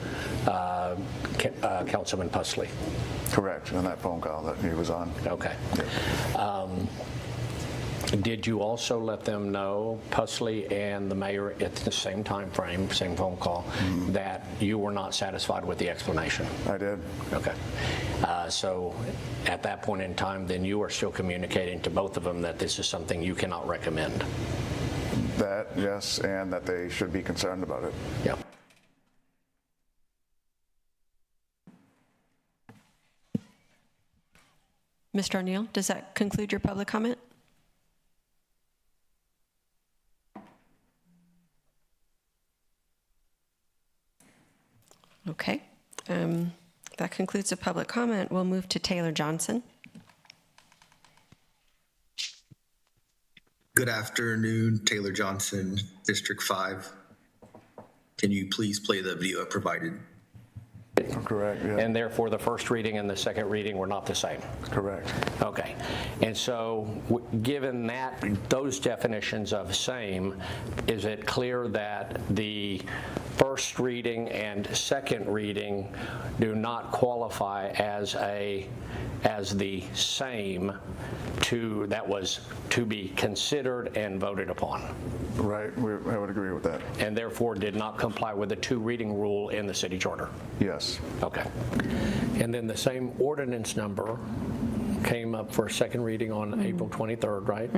Councilman Pusley? Correct, on that phone call that he was on. Okay. Did you also let them know, Pusley and the mayor at the same time frame, same phone call, that you were not satisfied with the explanation? I did. Okay. So at that point in time, then you are still communicating to both of them that this is something you cannot recommend? That, yes, and that they should be concerned about it. Yeah. Mr. O'Neill, does that conclude your public comment? Okay. That concludes the public comment. We'll move to Taylor Johnson. Good afternoon, Taylor Johnson, District 5. Can you please play the video I provided? Correct, yeah. And therefore, the first reading and the second reading were not the same? Correct. Okay. And so, given that, those definitions of same, is it clear that the first reading and second reading do not qualify as the same that was to be considered and voted upon? Right, I would agree with that. And therefore did not comply with the two-reading rule in the city charter? Yes. Okay. And then the same ordinance number came up for a second reading on April 23rd, right?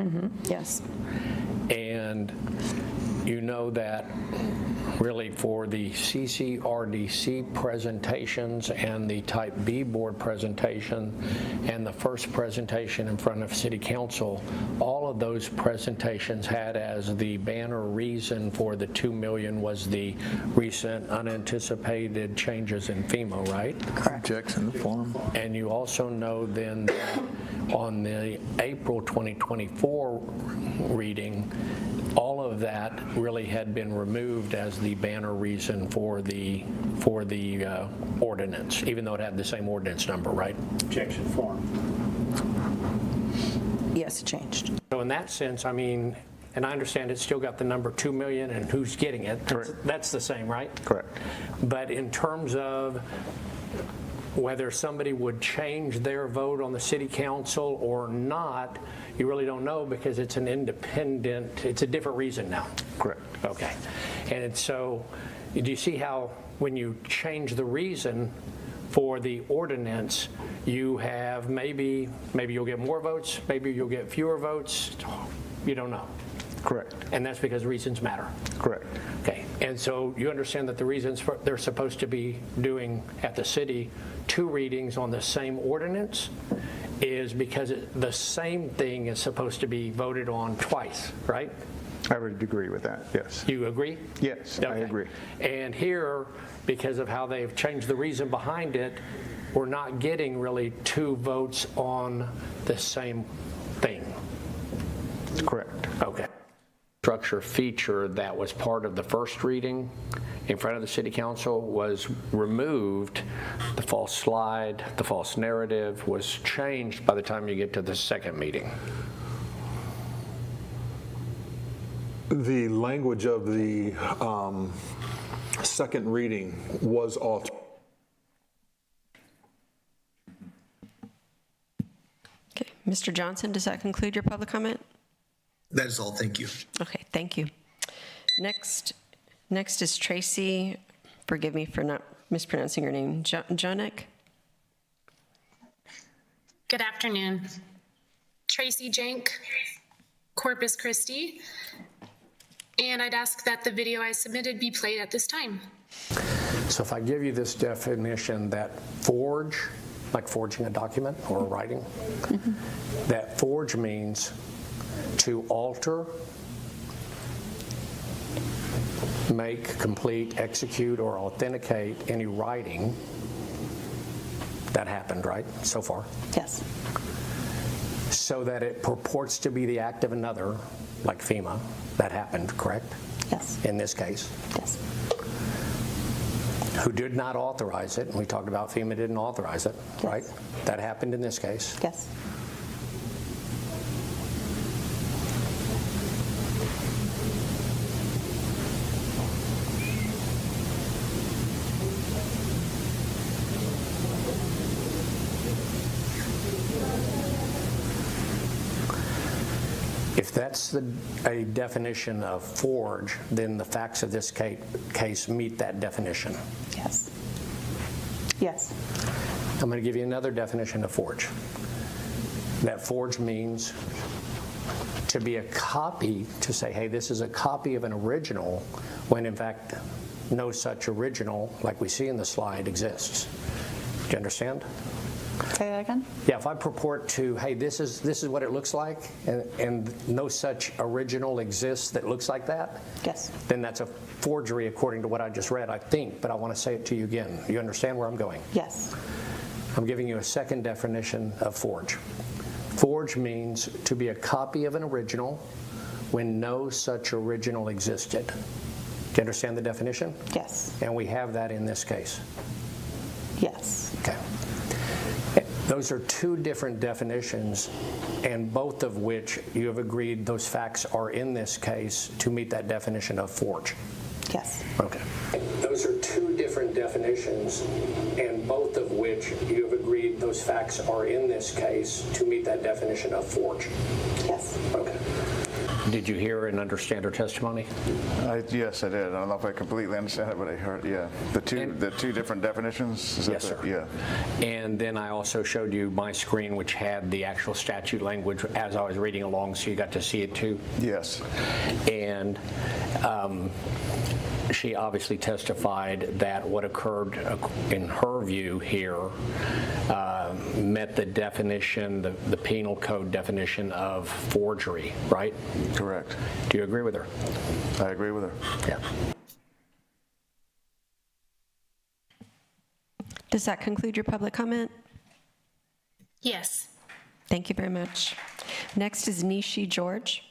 Yes. And you know that really for the CCRDC presentations and the Type B board presentation and the first presentation in front of City Council, all of those presentations had as the banner reason for the $2 million was the recent unanticipated changes in FEMA, right? Correct. Checks in the form. And you also know then that on the April 2024 reading, all of that really had been removed as the banner reason for the ordinance, even though it had the same ordinance number, right? Objection form. Yes, it changed. So in that sense, I mean, and I understand it's still got the number 2 million and who's getting it. That's the same, right? Correct. But in terms of whether somebody would change their vote on the city council or not, you really don't know because it's an independent, it's a different reason now. Correct. Okay. And so, do you see how when you change the reason for the ordinance, you have maybe you'll get more votes, maybe you'll get fewer votes, you don't know. Correct. And that's because reasons matter. Correct. Okay. And so you understand that the reasons they're supposed to be doing at the city 2 readings on the same ordinance is because the same thing is supposed to be voted on twice, right? I would agree with that, yes. You agree? Yes, I agree. And here, because of how they've changed the reason behind it, we're not getting really 2 votes on the same thing. Correct. Okay. Structure feature that was part of the first reading in front of the city council was removed. The false slide, the false narrative was changed by the time you get to the second meeting. The language of the second reading was altered. Okay, Mr. Johnson, does that conclude your public comment? That is all. Thank you. Okay, thank you. Next is Tracy, forgive me for not mispronouncing your name, Jonek. Good afternoon. Tracy Jank, Corpus Christi. And I'd ask that the video I submitted be played at this time. So if I give you this definition that forge, like forging a document or a writing, that forge means to alter, make, complete, execute, or authenticate any writing that happened, right, so far? Yes. So that it purports to be the act of another, like FEMA, that happened, correct? Yes. In this case? Yes. Who did not authorize it, and we talked about FEMA didn't authorize it, yes. Right? That happened in this case? Yes. If that's a definition of forge, then the facts of this case meet that definition. Yes. Yes. I'm going to give you another definition of forge. That forge means to be a copy, to say, hey, this is a copy of an original, when in fact no such original, like we see in the slide, exists. Do you understand? Say that again? Yeah, if I purport to, hey, this is what it looks like, and no such original exists that looks like that, Yes. then that's a forgery according to what I just read, I think, but I want to say it to you again. You understand where I'm going? Yes. I'm giving you a second definition of forge. Forge means to be a copy of an original when no such original existed. Do you understand the definition? Yes. And we have that in this case. Yes. Okay. Those are two different definitions, and both of which you have agreed those facts are in this case to meet that definition of forge. Yes. Okay. Those are two different definitions, and both of which you have agreed those facts are in this case to meet that definition of forge. Yes. Okay. Did you hear and understand her testimony? Yes, I did. I don't know if I completely understand it, but I heard, yeah. The two different definitions? Is Yes, that sir. Yeah. And then I also showed you my screen, which had the actual statute language as I was reading along, so you got to see it too. Yes. And she obviously testified that what occurred in her view here met the definition, the penal code definition of forgery, right? Correct. Do you agree with her? I agree with her. Yeah. Does that conclude your public comment? Yes. Thank you very much. Next is Nishi George.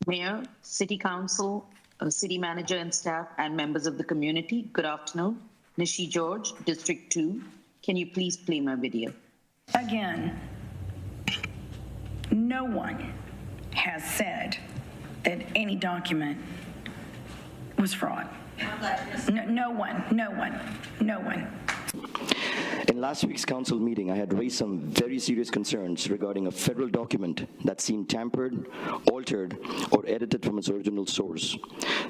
Mayor, City Council, City Manager and staff, and members of the community, good afternoon. Nishi George, District 2. Can you please play my video? Again, no one has said that any document was fraud. No one. In last week's council meeting, I had raised some very serious concerns regarding a federal document that seemed tampered, altered, or edited from its original source.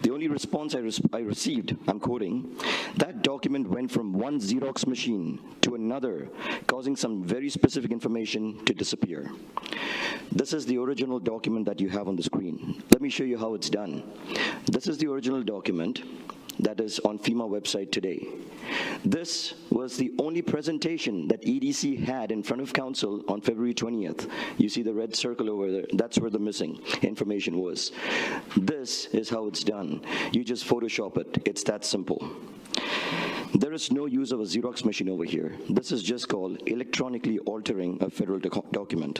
The only response I received, I'm quoting, that document went from one Xerox machine to another, causing some very specific information to disappear. This is the original document that you have on the screen. Let me show you how it's done. This is the original document that is on FEMA website today. This was the only presentation that EDC had in front of council on February 20th. You see the red circle over there, that's where the missing information was. This is how it's done. You just Photoshop it, it's that simple. There is no use of a Xerox machine over here. This is just called electronically altering a federal document.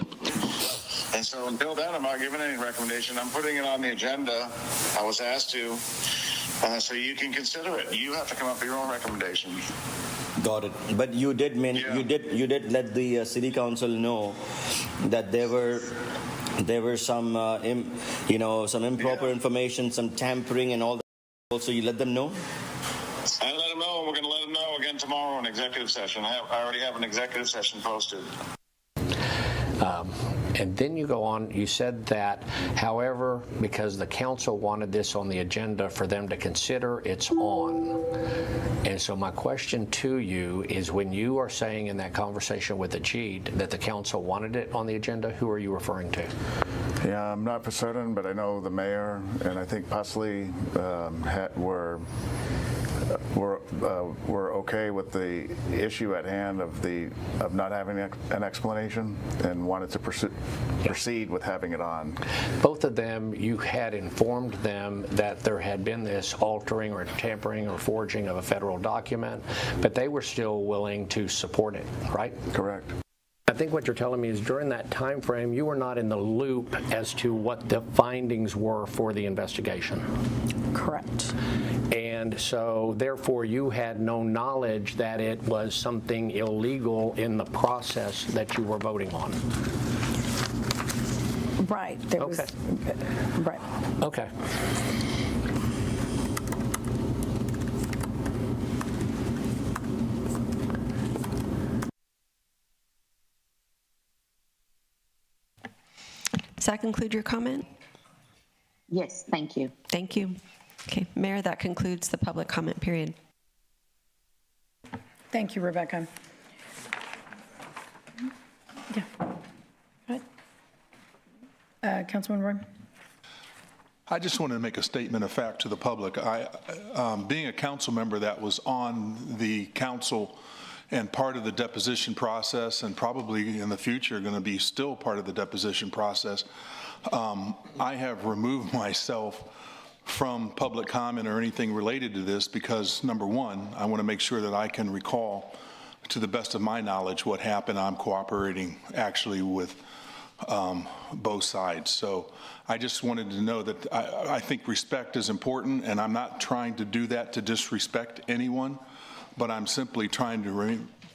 And so until then, I'm not giving any recommendation. I'm putting it on the agenda. I was asked to, so you can consider it. You have to come up with your own recommendation. Got it. But you did you did let the city council know that there were some some improper information, some tampering, and all that. Also, you let them know. I let them know. We're going to let them know again tomorrow in executive session. I already have an executive session posted. And then you go on, you said that, however, because the council wanted this on the agenda for them to consider, it's on. And so my question to you is, when you are saying in that conversation with Ajit that the council wanted it on the agenda, who are you referring to? Yeah, I'm not for certain, but I know the mayor and I think possibly were okay with the issue at hand of not having an explanation and wanted to proceed with having it on. Both of them, you had informed them that there had been this altering or tampering or forging of a federal document, but they were still willing to support it, right? Correct. I think what you're telling me is during that time frame, you were not in the loop as to what the findings were for the investigation. Correct. And so, therefore, you had no knowledge that it was something illegal in the process that you were voting on. Right. There was, right. Okay. Does that conclude your comment? Yes, thank you. Thank you. Okay, Mayor, that concludes the public comment period. Thank you, Rebecca. Yeah. Go ahead. Councilman Roy. I just wanted to make a statement of fact to the public. Being a council member that was on the council and part of the deposition process, and probably in the future going to be still part of the deposition process. I have removed myself from public comment or anything related to this because, number one, I want to make sure that I can recall to the best of my knowledge what happened. I'm cooperating actually with both sides. So I just wanted to know that I think respect is important, and I'm not trying to do that to disrespect anyone, but I'm simply trying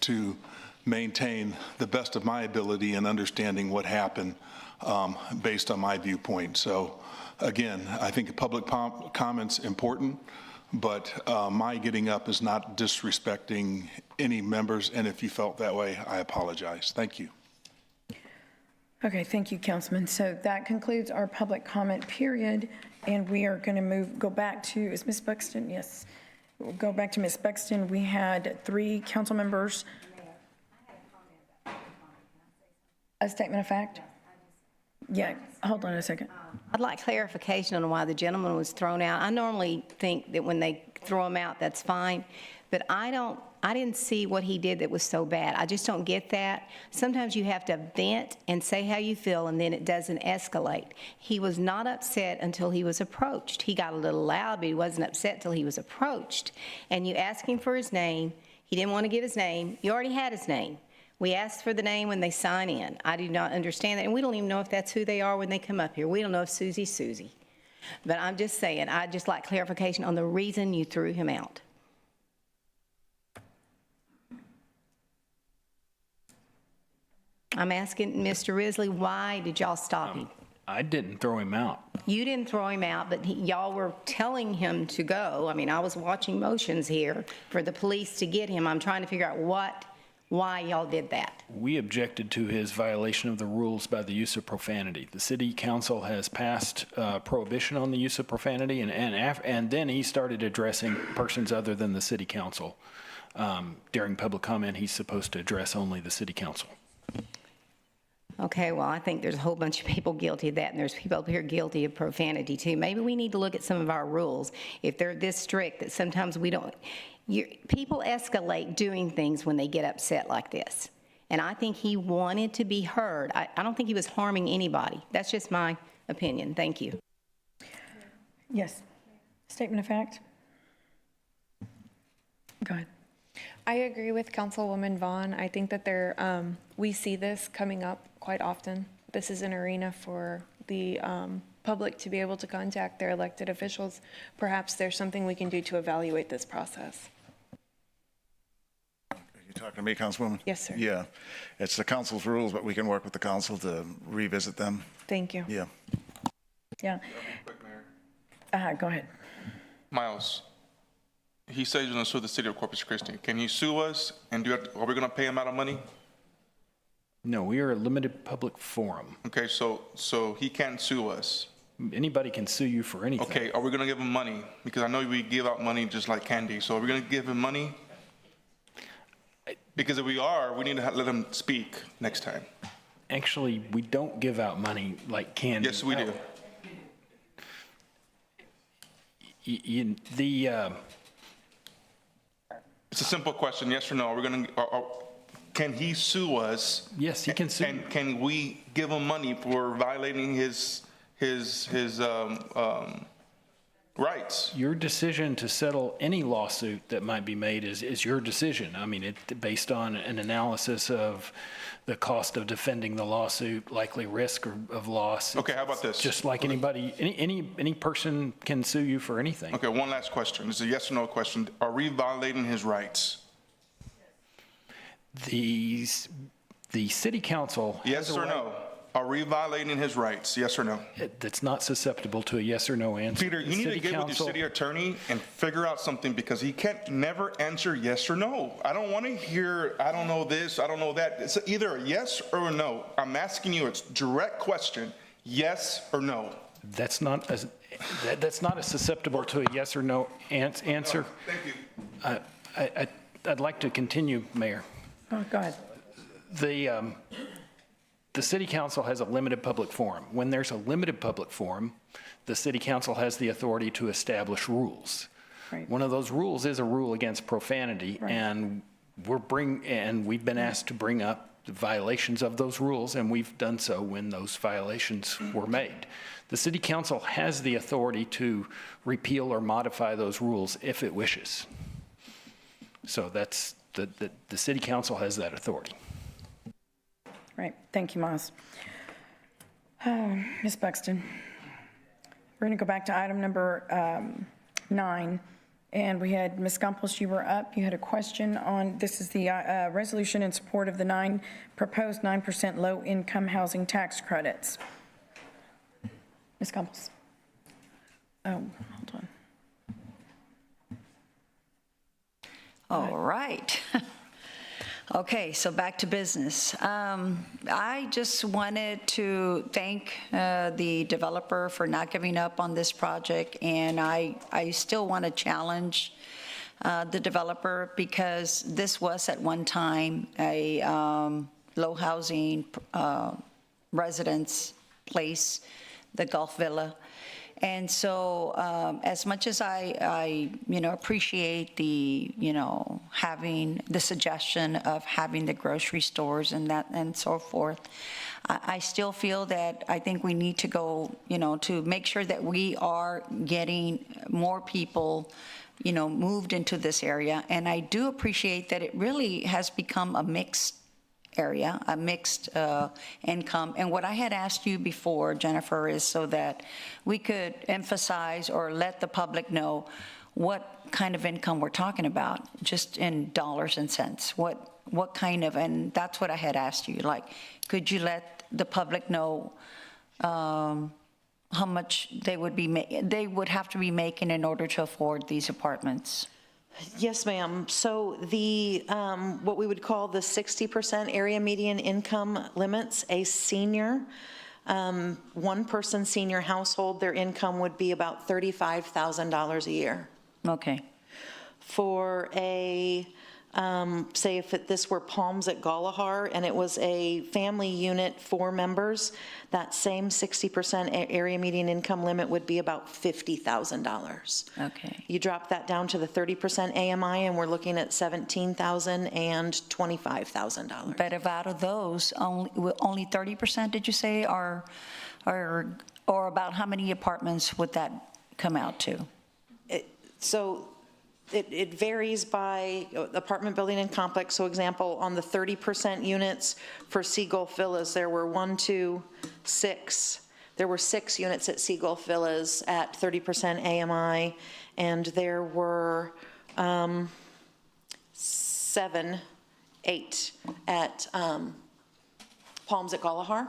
to maintain the best of my ability in understanding what happened based on my viewpoint. So again, I think public comment's important, but my getting up is not disrespecting any members, and if you felt that way, I apologize. Thank you. Okay, thank you, Councilman. So that concludes our public comment period, and we are going to go back to, is Ms. Buxton? Yes. We'll go back to Ms. Buxton. We had 3 council members. A statement of fact? Yeah, hold on a second. I'd like clarification on why the gentleman was thrown out. I normally think that when they throw him out, that's fine, but I didn't see what he did that was so bad. I just don't get that. Sometimes you have to vent and say how you feel, and then it doesn't escalate. He was not upset until he was approached. He got a little loud, but he wasn't upset until he was approached. And you ask him for his name. He didn't want to give his name. You already had his name. We ask for the name when they sign in. I do not understand that, and we don't even know if that's who they are when they come up here. We don't know if Susie's Susie. But I'm just saying, I'd just like clarification on the reason you threw him out. I'm asking Mr. Risley, why did y'all stop him? I didn't throw him out. You didn't throw him out, but y'all were telling him to go. I mean, I was watching motions here for the police to get him. I'm trying to figure out why y'all did that. We objected to his violation of the rules by the use of profanity. The city council has passed prohibition on the use of profanity, and then he started addressing persons other than the city council. During public comment, he's supposed to address only the city council. Okay, well, I think there's a whole bunch of people guilty of that, and there's people up here guilty of profanity too. Maybe we need to look at some of our rules. If they're this strict that sometimes we don't, people escalate doing things when they get upset like this. And I think he wanted to be heard. I don't think he was harming anybody. That's just my opinion. Thank you. Yes. Statement of fact? Go ahead. I agree with Councilwoman Vaughn. I think that we see this coming up quite often. This is an arena for the public to be able to contact their elected officials. Perhaps there's something we can do to evaluate this process. You talking to me, Councilwoman? Yes, sir. Yeah. It's the council's rules, but we can work with the council to revisit them. Thank you. Yeah. Yeah. Quick, Mayor. Go ahead. Miles, he says he's going to sue the city of Corpus Christi. Can he sue us, and are we going to pay him out of money? No, we are a limited public forum. Okay, so he can't sue us. Anybody can sue you for anything. Okay, are we going to give him money? Because I know we give out money just like candy. So are we going to give him money? Because if we are, we need to let him speak next time. Actually, we don't give out money like candy. Yes, we do. It's a simple question, yes or no. Are we going to? Can he sue us? Yes, he can sue. And can we give him money for violating his rights? Your decision to settle any lawsuit that might be made is your decision. I mean, it's based on an analysis of the cost of defending the lawsuit, likely risk of loss. Okay, how about this? Just like anybody, any person can sue you for anything. Okay, one last question. It's a yes or no question. Are we violating his rights? The city council. Yes or no? Are we violating his rights? Yes or no? That's not susceptible to a yes or no answer. Peter, you need to get with your city attorney and figure out something, because he can't never answer yes or no. I don't want to hear, I don't know this, I don't know that. It's either a yes or a no. I'm asking you, it's a direct question, yes or no. That's not as susceptible to a yes or no answer. Thank you. I'd like to continue, Mayor. Oh, go ahead. The city council has a limited public forum. When there's a limited public forum, the city council has the authority to establish rules. Right. One of those rules is a rule against profanity, Right. and we've been asked to bring up the violations of those rules, and we've done so when those violations were made. The city council has the authority to repeal or modify those rules if it wishes. So that's, the city council has that authority. Right, thank you, Moss. Ms. Buxton. We're going to go back to item number 9. And we had, Ms. Gumpels, you were up. You had a question on, this is the resolution in support of the proposed 9% low-income housing tax credits. Ms. Gumpels. Oh, hold on. All right. Okay, so back to business. I just wanted to thank the developer for not giving up on this project, and I still want to challenge the developer because this was at one time a low housing residence place, the Gulf Villa. And so as much as I appreciate the, having the suggestion of having the grocery stores and that and so forth, I still feel that I think we need to go, to make sure that we are getting more people, moved into this area. And I do appreciate that it really has become a mixed area, a mixed income. And what I had asked you before, Jennifer, is so that we could emphasize or let the public know what kind of income we're talking about, just in dollars and cents. What kind of, and that's what I had asked you, like, could you let the public know how much they would have to be making in order to afford these apartments? Yes, ma'am. So the, what we would call the 60% area median income limits, a senior, one-person senior household, their income would be about $35,000 a year. Okay. For a, say if this were Palms at Galahar and it was a family unit, 4 members, that same 60% area median income limit would be about $50,000. Okay. You drop that down to the 30% AMI and we're looking at $17,000 and $25,000. But if out of those, only 30%, did you say, or about how many apartments would that come out to? It varies by apartment building and complex. So example, on the 30% units for Seagulf Villas, there were 6. There were 6 units at Seagulf Villas at 30% AMI, and there were 8 at Palms at Galahar.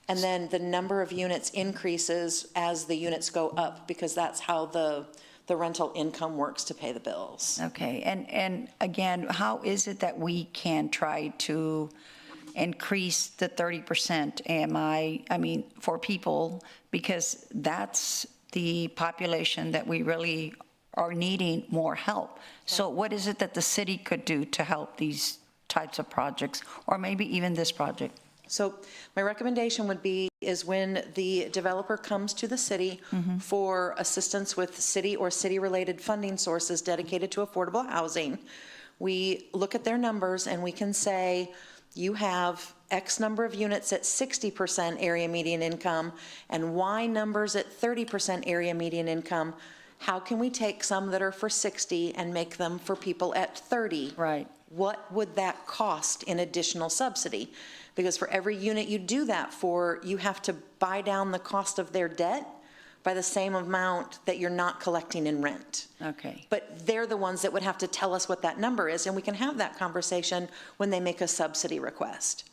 And then the number of units increases as the units go up because that's how the rental income works to pay the bills. Okay, and again, how is it that we can try to increase the 30% AMI, for people, because that's the population that we really are needing more help. So what is it that the city could do to help these types of projects, or maybe even this project? So my recommendation would be is when the developer comes to the city for assistance with city or city-related funding sources dedicated to affordable housing, we look at their numbers and we can say, you have X number of units at 60% area median income and Y numbers at 30% area median income. How can we take some that are for 60 and make them for people at 30? Right. What would that cost in additional subsidy? Because for every unit you do that for, you have to buy down the cost of their debt by the same amount that you're not collecting in rent. Okay. But they're the ones that would have to tell us what that number is, and we can have that conversation when they make a subsidy request.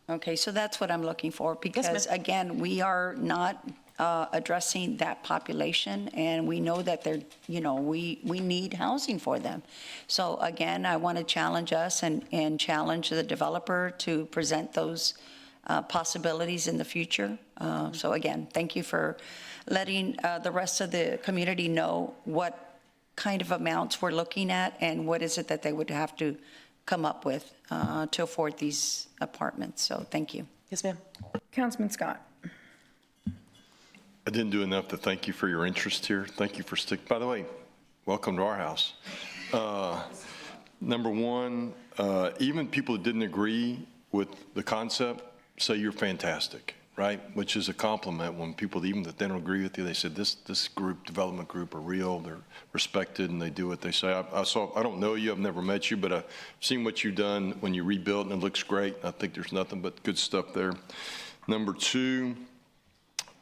Okay, so that's what I'm looking for, because again, we are not addressing that population, and we know that they're, we need housing for them. So again, I want to challenge us and challenge the developer to present those possibilities in the future. So again, thank you for letting the rest of the community know what kind of amounts we're looking at and what is it that they would have to come up with to afford these apartments. So thank you. Yes, ma'am. Councilman Scott. I didn't do enough to thank you for your interest here. Thank you for by the way, welcome to our house. Number one, even people that didn't agree with the concept say you're fantastic, right? Which is a compliment when people, even that they don't agree with you, they said this group, development group, are real, they're respected, and they do what they say. I don't know you, I've never met you, but I've seen what you've done when you rebuilt, and it looks great. I think there's nothing but good stuff there. Number two,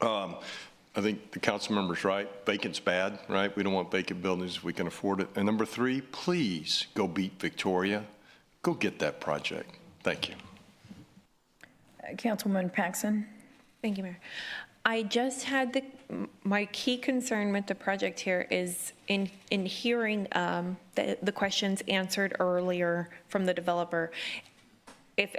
I think the council member's right. Vacant's bad, right? We don't want vacant buildings if we can afford it. And number three, please go beat Victoria. Go get that project. Thank you. Councilwoman Paxson. Thank you, Mayor. I just had my key concern with the project here is in hearing the questions answered earlier from the developer.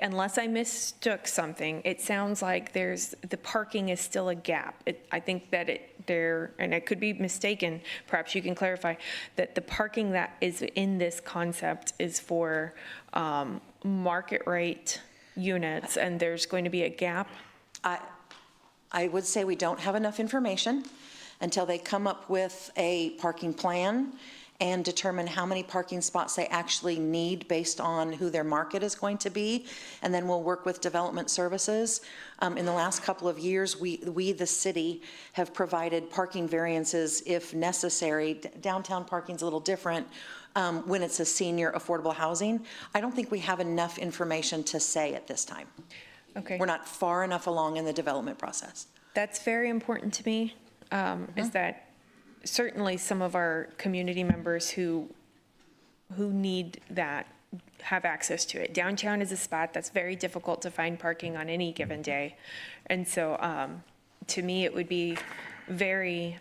Unless I mistook something, it sounds like the parking is still a gap. I think that and I could be mistaken, perhaps you can clarify, that the parking that is in this concept is for market rate units, and there's going to be a gap. I would say we don't have enough information until they come up with a parking plan and determine how many parking spots they actually need based on who their market is going to be. And then we'll work with development services. In the last couple of years, we the city, have provided parking variances if necessary. Downtown parking's a little different when it's a senior affordable housing. I don't think we have enough information to say at this time. Okay. We're not far enough along in the development process. That's very important to me, is that certainly some of our community members who need that have access to it. Downtown is a spot that's very difficult to find parking on any given day. And so to me, it would be very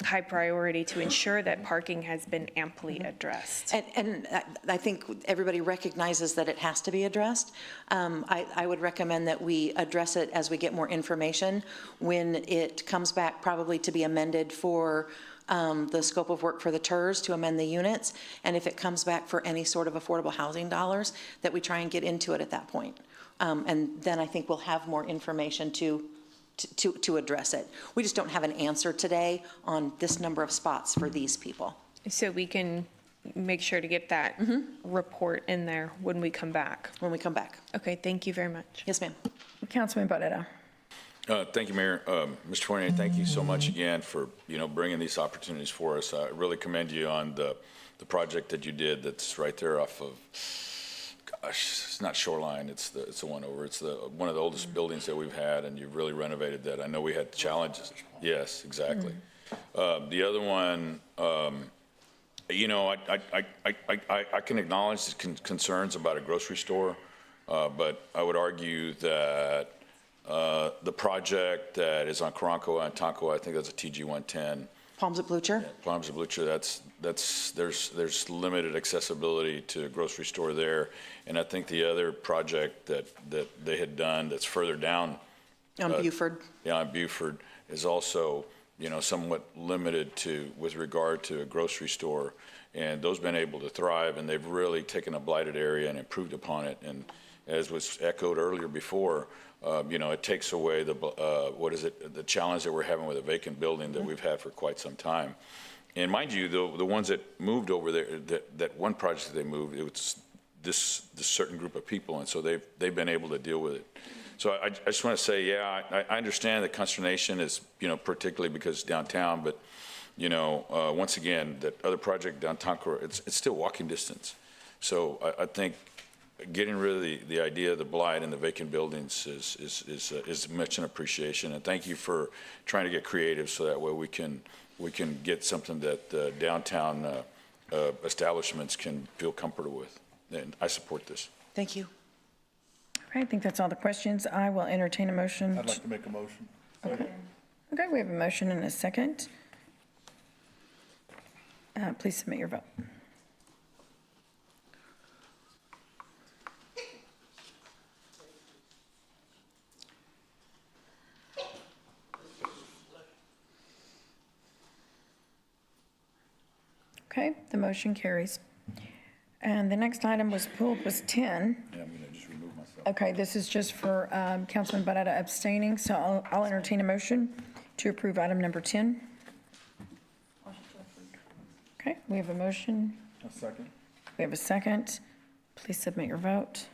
high priority to ensure that parking has been amply addressed. And I think everybody recognizes that it has to be addressed. I would recommend that we address it as we get more information when it comes back probably to be amended for the scope of work for the TERS to amend the units. And if it comes back for any sort of affordable housing dollars, that we try and get into it at that point. And then I think we'll have more information to address it. We just don't have an answer today on this number of spots for these people. So we can make sure to get that report in there when we come back. When we come back. Okay, thank you very much. Yes, ma'am. Councilman Barrera. Thank you, Mayor. Mr. Fournier, thank you so much again for bringing these opportunities for us. I really commend you on the project that you did. That's right there off of. Gosh, it's not Shoreline. It's the one over. It's one of the oldest buildings that we've had, and you've really renovated that. I know we had challenges. Yes, exactly. The other one, I can acknowledge the concerns about a grocery store, but I would argue that the project that is on Karankawa and Tonkawa, I think that's a TG 110. Palms at Blucher? Yeah, Palms at Blucher, there's limited accessibility to a grocery store there. And I think the other project that they had done that's further down. On Buford? Yeah, on Buford is also, somewhat limited with regard to a grocery store. And those been able to thrive, and they've really taken a blighted area and improved upon it. And as was echoed earlier before, it takes away the challenge that we're having with a vacant building that we've had for quite some time. And mind you, the ones that moved over there, that one project that they moved, it was this certain group of people, and so they've been able to deal with it. So I just want to say, yeah, I understand the consternation is, particularly because it's downtown, but, once again, that other project downtown, it's still walking distance. So I think getting rid of the idea of the blight and the vacant buildings is much an appreciation. And thank you for trying to get creative so that way we can get something that downtown establishments can feel comfortable with. And I support this. Thank you. All right, I think that's all the questions. I will entertain a motion. I'd like to make a motion. Okay, we have a motion and a second. Please submit your vote. Okay, the motion carries. And the next item was pulled was 10. Yeah, I'm going to just remove myself. Okay, this is just for Councilman Barrera abstaining, so I'll entertain a motion to approve item number 10. Okay, we have a motion. A second. We have a second. Please submit your vote.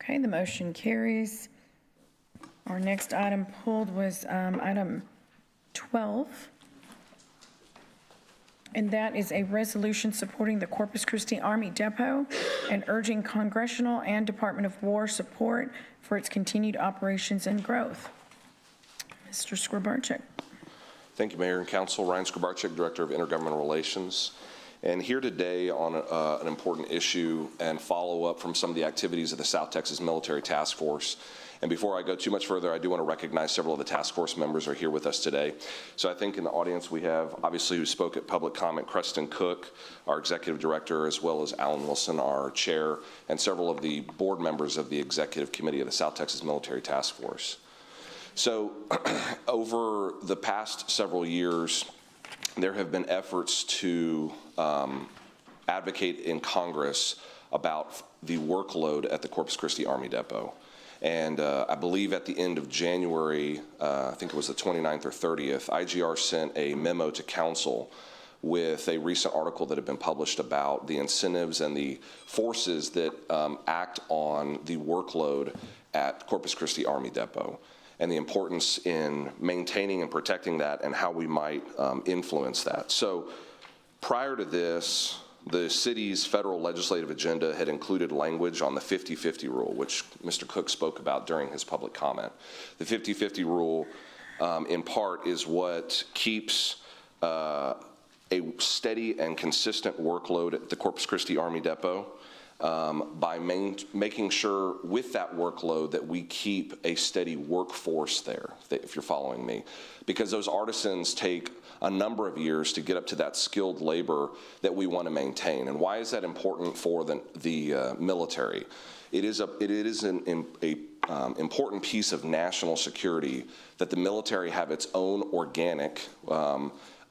Okay, the motion carries. Our next item pulled was item 12. And that is a resolution supporting the Corpus Christi Army Depot and urging congressional and Department of War support for its continued operations and growth. Mr. Skrabarczyk. Thank you, Mayor and Council. Ryan Skrabarczyk, Director of Intergovernmental Relations. And here today on an important issue and follow-up from some of the activities of the South Texas Military Task Force. And before I go too much further, I do want to recognize several of the task force members are here with us today. So I think in the audience we have, obviously, who spoke at public comment, Creston Cook, our Executive Director, as well as Alan Wilson, our Chair, and several of the board members of the Executive Committee of the South Texas Military Task Force. So over the past several years, there have been efforts to advocate in Congress about the workload at the Corpus Christi Army Depot. And I believe at the end of January, I think it was the 29th or 30th, IGR sent a memo to council with a recent article that had been published about the incentives and the forces that act on the workload at Corpus Christi Army Depot, and the importance in maintaining and protecting that and how we might influence that. So prior to this, the city's federal legislative agenda had included language on the 50-50 rule, which Mr. Cook spoke about during his public comment. The 50-50 rule, in part, is what keeps a steady and consistent workload at the Corpus Christi Army Depot by making sure with that workload that we keep a steady workforce there, if you're following me. Because those artisans take a number of years to get up to that skilled labor that we want to maintain. And why is that important for the military? It is an important piece of national security that the military have its own organic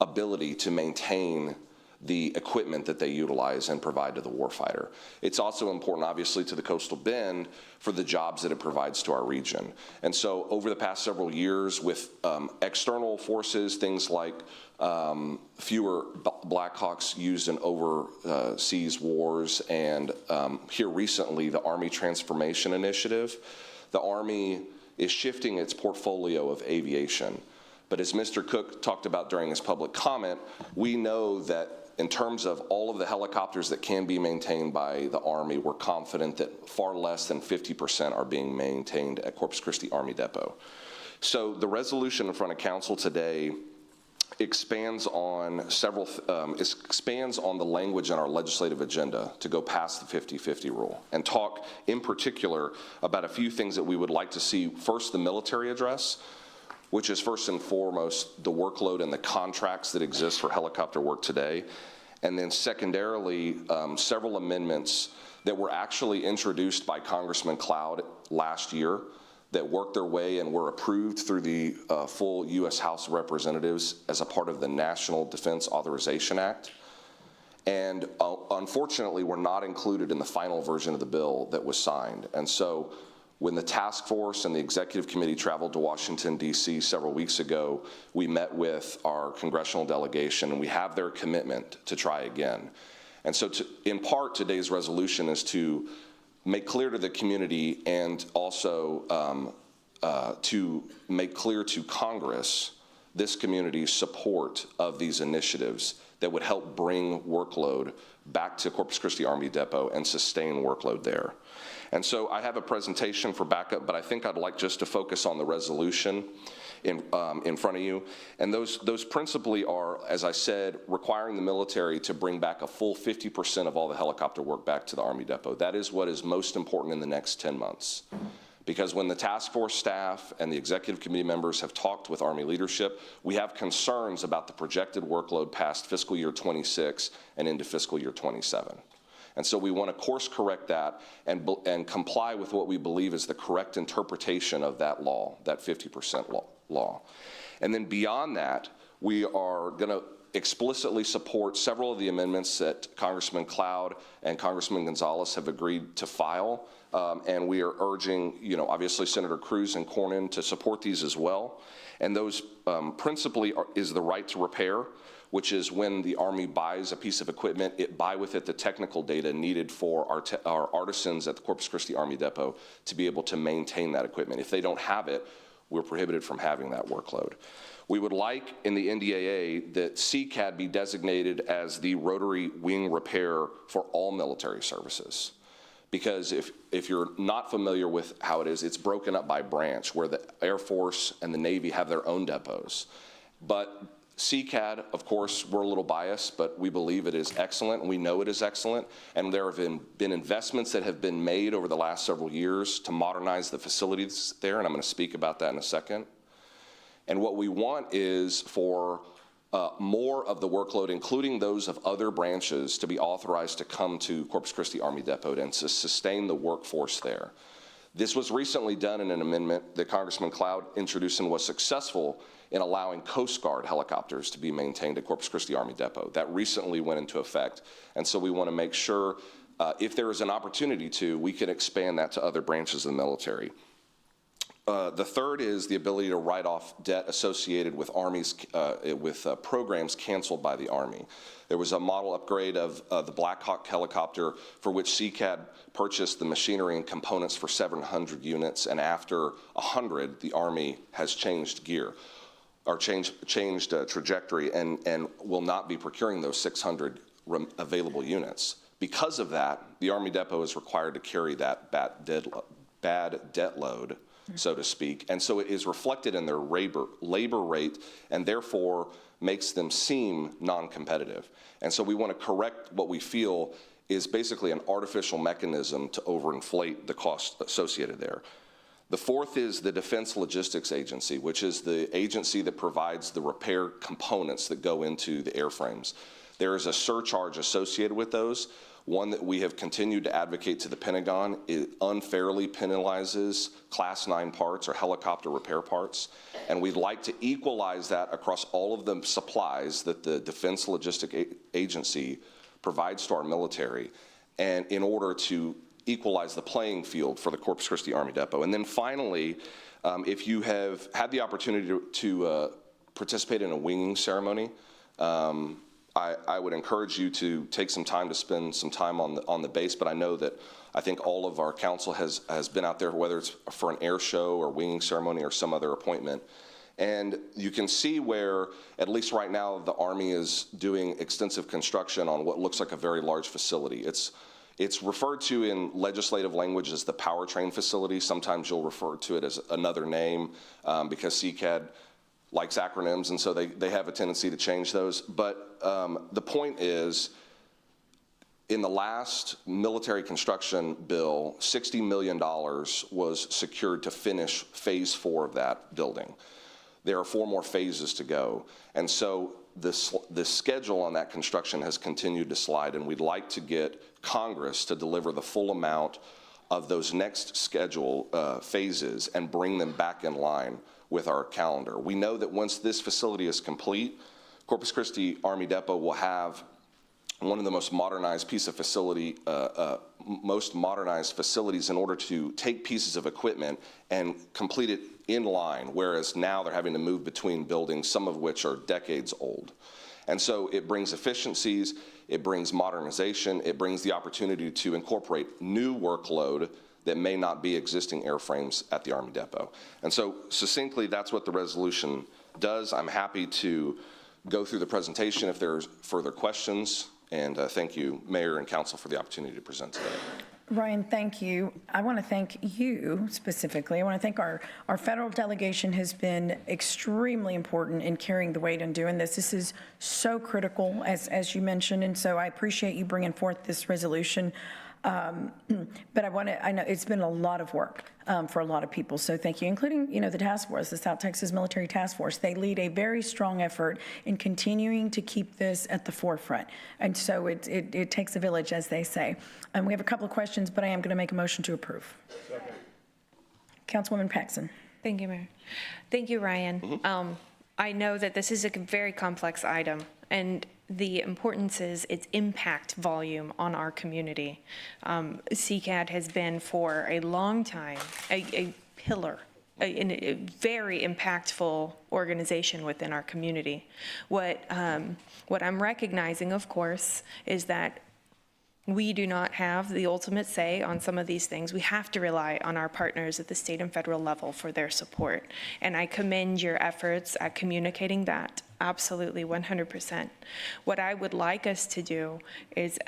ability to maintain the equipment that they utilize and provide to the warfighter. It's also important, obviously, to the Coastal Bend for the jobs that it provides to our region. And so over the past several years with external forces, things like fewer Blackhawks used in overseas wars, and here recently, the Army Transformation Initiative, the Army is shifting its portfolio of aviation. But as Mr. Cook talked about during his public comment, we know that in terms of all of the helicopters that can be maintained by the Army, we're confident that far less than 50% are being maintained at Corpus Christi Army Depot. So the resolution in front of council today expands on the language in our legislative agenda to go past the 50-50 rule and talk in particular about a few things that we would like to see. First, the military address, which is first and foremost the workload and the contracts that exist for helicopter work today. And then secondarily, several amendments that were actually introduced by Congressman Cloud last year that worked their way and were approved through the full U.S. House of Representatives as a part of the National Defense Authorization Act. And unfortunately, were not included in the final version of the bill that was signed. And so when the task force and the executive committee traveled to Washington, D.C. several weeks ago, we met with our congressional delegation, and we have their commitment to try again. And so in part, today's resolution is to make clear to the community and also to make clear to Congress this community's support of these initiatives that would help bring workload back to Corpus Christi Army Depot and sustain workload there. And so I have a presentation for backup, but I think I'd like just to focus on the resolution in front of you. And those principally are, as I said, requiring the military to bring back a full 50% of all the helicopter work back to the Army Depot. That is what is most important in the next 10 months. Because when the task force staff and the executive committee members have talked with Army leadership, we have concerns about the projected workload past fiscal year 26 and into fiscal year 27. And so we want to course correct that and comply with what we believe is the correct interpretation of that law, that 50% law. And then beyond that, we are going to explicitly support several of the amendments that Congressman Cloud and Congressman Gonzalez have agreed to file. And we are urging, obviously Senator Cruz and Cornyn to support these as well. And those principally is the right to repair, which is when the Army buys a piece of equipment, it buy with it the technical data needed for our artisans at the Corpus Christi Army Depot to be able to maintain that equipment. If they don't have it, we're prohibited from having that workload. We would like in the NDAA that CCAD be designated as the rotary wing repair for all military services. Because if you're not familiar with how it is, it's broken up by branch, where the Air Force and the Navy have their own depots. But CCAD, of course, we're a little biased, but we believe it is excellent, and we know it is excellent. And there have been investments that have been made over the last several years to modernize the facilities there, and I'm going to speak about that in a second. And what we want is for more of the workload, including those of other branches, to be authorized to come to Corpus Christi Army Depot and to sustain the workforce there. This was recently done in an amendment that Congressman Cloud introduced and was successful in allowing Coast Guard helicopters to be maintained at Corpus Christi Army Depot. That recently went into effect. And so we want to make sure if there is an opportunity to, we can expand that to other branches of the military. The third is the ability to write off debt associated with programs canceled by the Army. There was a model upgrade of the Black Hawk helicopter for which CCAD purchased the machinery and components for 700 units, and after 100, the Army has changed gear, or changed trajectory, and will not be procuring those 600 available units. Because of that, the Army Depot is required to carry that bad debt load, so to speak, and so it is reflected in their labor rate, and therefore makes them seem non-competitive. And so we want to correct what we feel is basically an artificial mechanism to overinflate the cost associated there. The fourth is the Defense Logistics Agency, which is the agency that provides the repair components that go into the airframes. There is a surcharge associated with those. One that we have continued to advocate to the Pentagon. It unfairly penalizes Class 9 parts or helicopter repair parts. And we'd like to equalize that across all of the supplies that the Defense Logistics Agency provides to our military, and in order to equalize the playing field for the Corpus Christi Army Depot. And then finally, if you have had the opportunity to participate in a winging ceremony, I would encourage you to take some time to spend some time on the base, but I know that I think all of our council has been out there, whether it's for an air show or winging ceremony or some other appointment. And you can see where, at least right now, the Army is doing extensive construction on what looks like a very large facility. It's referred to in legislative language as the powertrain facility. Sometimes you'll refer to it as another name because CCAD likes acronyms, and so they have a tendency to change those. But the point is, in the last military construction bill, $60 million was secured to finish phase 4 of that building. There are 4 more phases to go. And so the schedule on that construction has continued to slide, and we'd like to get Congress to deliver the full amount of those next schedule phases and bring them back in line with our calendar. We know that once this facility is complete, Corpus Christi Army Depot will have one of the most modernized facilities in order to take pieces of equipment and complete it in line, whereas now they're having to move between buildings, some of which are decades old. And so it brings efficiencies, it brings modernization, it brings the opportunity to incorporate new workload that may not be existing airframes at the Army Depot. And so succinctly, that's what the resolution does. I'm happy to go through the presentation if there's further questions. And thank you, Mayor and Council, for the opportunity to present today. Ryan, thank you. I want to thank you specifically. I want to thank our federal delegation has been extremely important in carrying the weight and doing this. This is so critical, as you mentioned, and so I appreciate you bringing forth this resolution. But I know it's been a lot of work for a lot of people, so thank you, including, the task force, the South Texas Military Task Force. They lead a very strong effort in continuing to keep this at the forefront, and so it takes a village, as they say. We have a couple of questions, but I am going to make a motion to approve. Second. Councilwoman Paxson. Thank you, Mayor. Thank you, Ryan. I know that this is a very complex item, And the importance is its impact volume on our community. CCAD has been for a long time a pillar, a very impactful organization within our community. What I'm recognizing, of course, is that we do not have the ultimate say on some of these things. We have to rely on our partners at the state and federal level for their support. And I commend your efforts at communicating that. Absolutely, 100%. What I would like us to do is,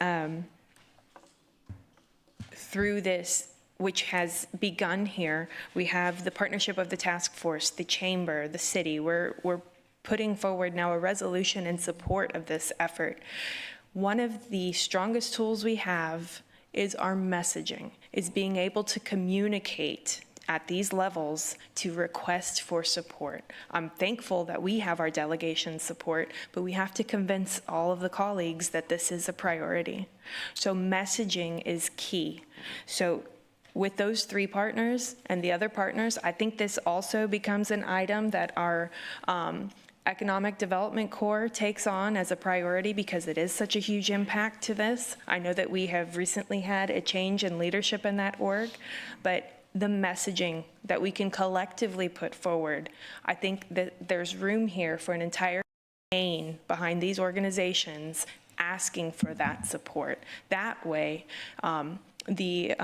through this, which has begun here, we have the partnership of the task force, the chamber, the city. We're putting forward now a resolution in support of this effort. One of the strongest tools we have is our messaging, is being able to communicate at these levels to request for support. I'm thankful that we have our delegation support, but we have to convince all of the colleagues that this is a priority. So messaging is key. So with those three partners and the other partners, I think this also becomes an item that our Economic Development Corps takes on as a priority because it is such a huge impact to this. I know that we have recently had a change in leadership in that org, but the messaging that we can collectively put forward, I think that there's room here for an entire campaign behind these organizations asking for that support. That way, the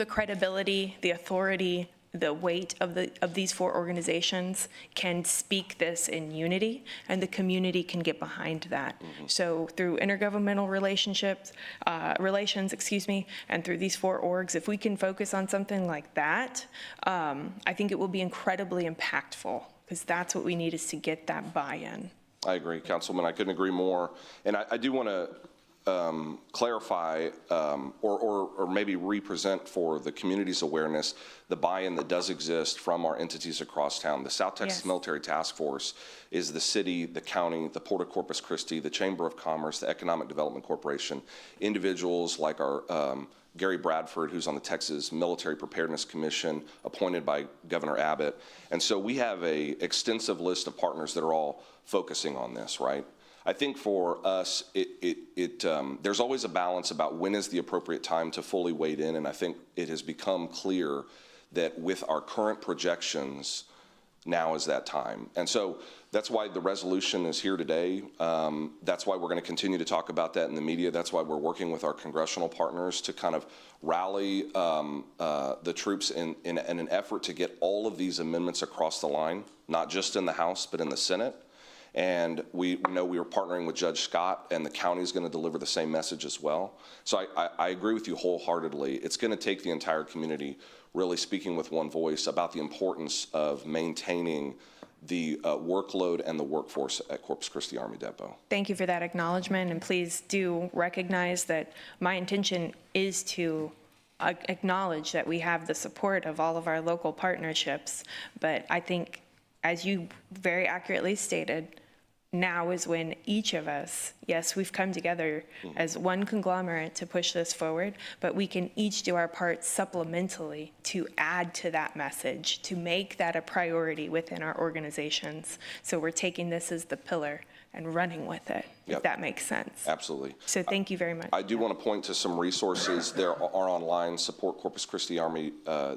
credibility, the authority, the weight of these four organizations can speak this in unity, and the community can get behind that. So through intergovernmental relations, and through these four orgs, if we can focus on something like that, I think it will be incredibly impactful, because that's what we need, is to get that buy-in. I agree, Councilman. I couldn't agree more. And I do want to clarify or maybe represent for the community's awareness the buy-in that does exist from our entities across town. The South Texas Military Task Force is the city, the county, the Port of Corpus Christi, the Chamber of Commerce, the Economic Development Corporation, individuals like our Gary Bradford, who's on the Texas Military Preparedness Commission, appointed by Governor Abbott. And so we have an extensive list of partners that are all focusing on this, right? I think for us, there's always a balance about when is the appropriate time to fully wade in, and I think it has become clear that with our current projections, now is that time. And so that's why the resolution is here today. That's why we're going to continue to talk about that in the media. That's why we're working with our congressional partners to kind of rally the troops in an effort to get all of these amendments across the line, not just in the House, but in the Senate. And we know we are partnering with Judge Scott, and the county is going to deliver the same message as well. So I agree with you wholeheartedly. It's going to take the entire community really speaking with one voice about the importance of maintaining the workload and the workforce at Corpus Christi Army Depot. Thank you for that acknowledgement, and please do recognize that my intention is to acknowledge that we have the support of all of our local partnerships, but I think, as you very accurately stated, now is when each of us, yes, we've come together as one conglomerate to push this forward, but we can each do our part supplementally to add to that message, to make that a priority within our organizations. So we're taking this as the pillar and running with it, if that makes sense. Absolutely. So thank you very much. I do want to point to some resources. There are online, support Corpus Christi Army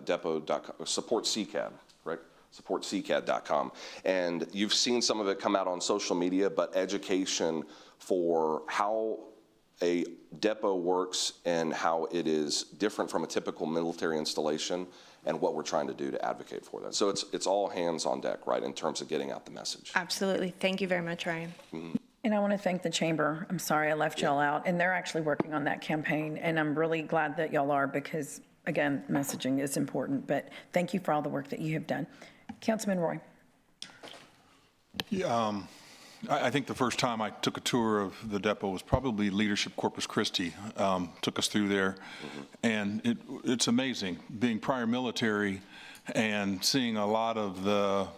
Depot.com, support CCAD, right? supportccad.com. And you've seen some of it come out on social media, but education for how a depot works and how it is different from a typical military installation and what we're trying to do to advocate for that. So it's all hands on deck, right, in terms of getting out the message. Absolutely. Thank you very much, Ryan. And I want to thank the chamber. I'm sorry I left y'all out, and they're actually working on that campaign, and I'm really glad that y'all are, because, again, messaging is important, but thank you for all the work that you have done. Councilman Roy. Yeah, I think the first time I took a tour of the depot was probably Leadership Corpus Christi, took us through there. And it's amazing, being prior military and seeing a lot of the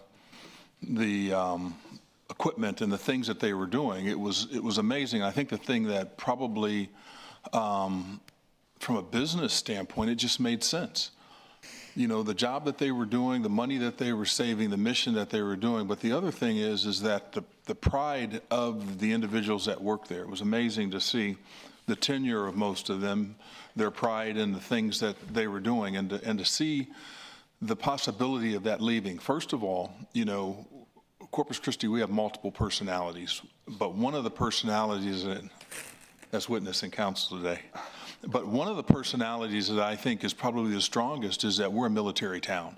equipment and the things that they were doing. It was amazing. I think the thing that probably, from a business standpoint, it just made sense. the job that they were doing, the money that they were saving, the mission that they were doing. But the other thing is that the pride of the individuals that work there, it was amazing to see the tenure of most of them, their pride in the things that they were doing, and to see the possibility of that leaving. First of all, Corpus Christi, we have multiple personalities, but one of the personalities that's witnessed in council today, but one of the personalities that I think is probably the strongest is that we're a military town.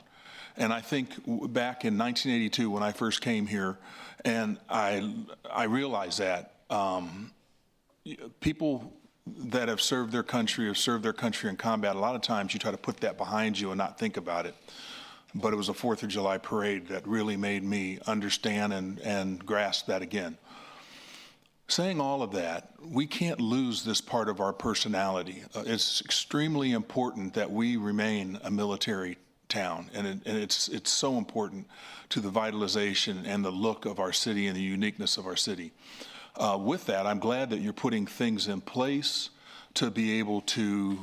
And I think back in 1982 when I first came here, and I realized that people that have served their country in combat, a lot of times you try to put that behind you and not think about it. But it was a 4th of July parade that really made me understand and grasp that again. Saying all of that, we can't lose this part of our personality. It's extremely important that we remain a military town, and it's so important to the vitalization and the look of our city and the uniqueness of our city. With that, I'm glad that you're putting things in place to be able to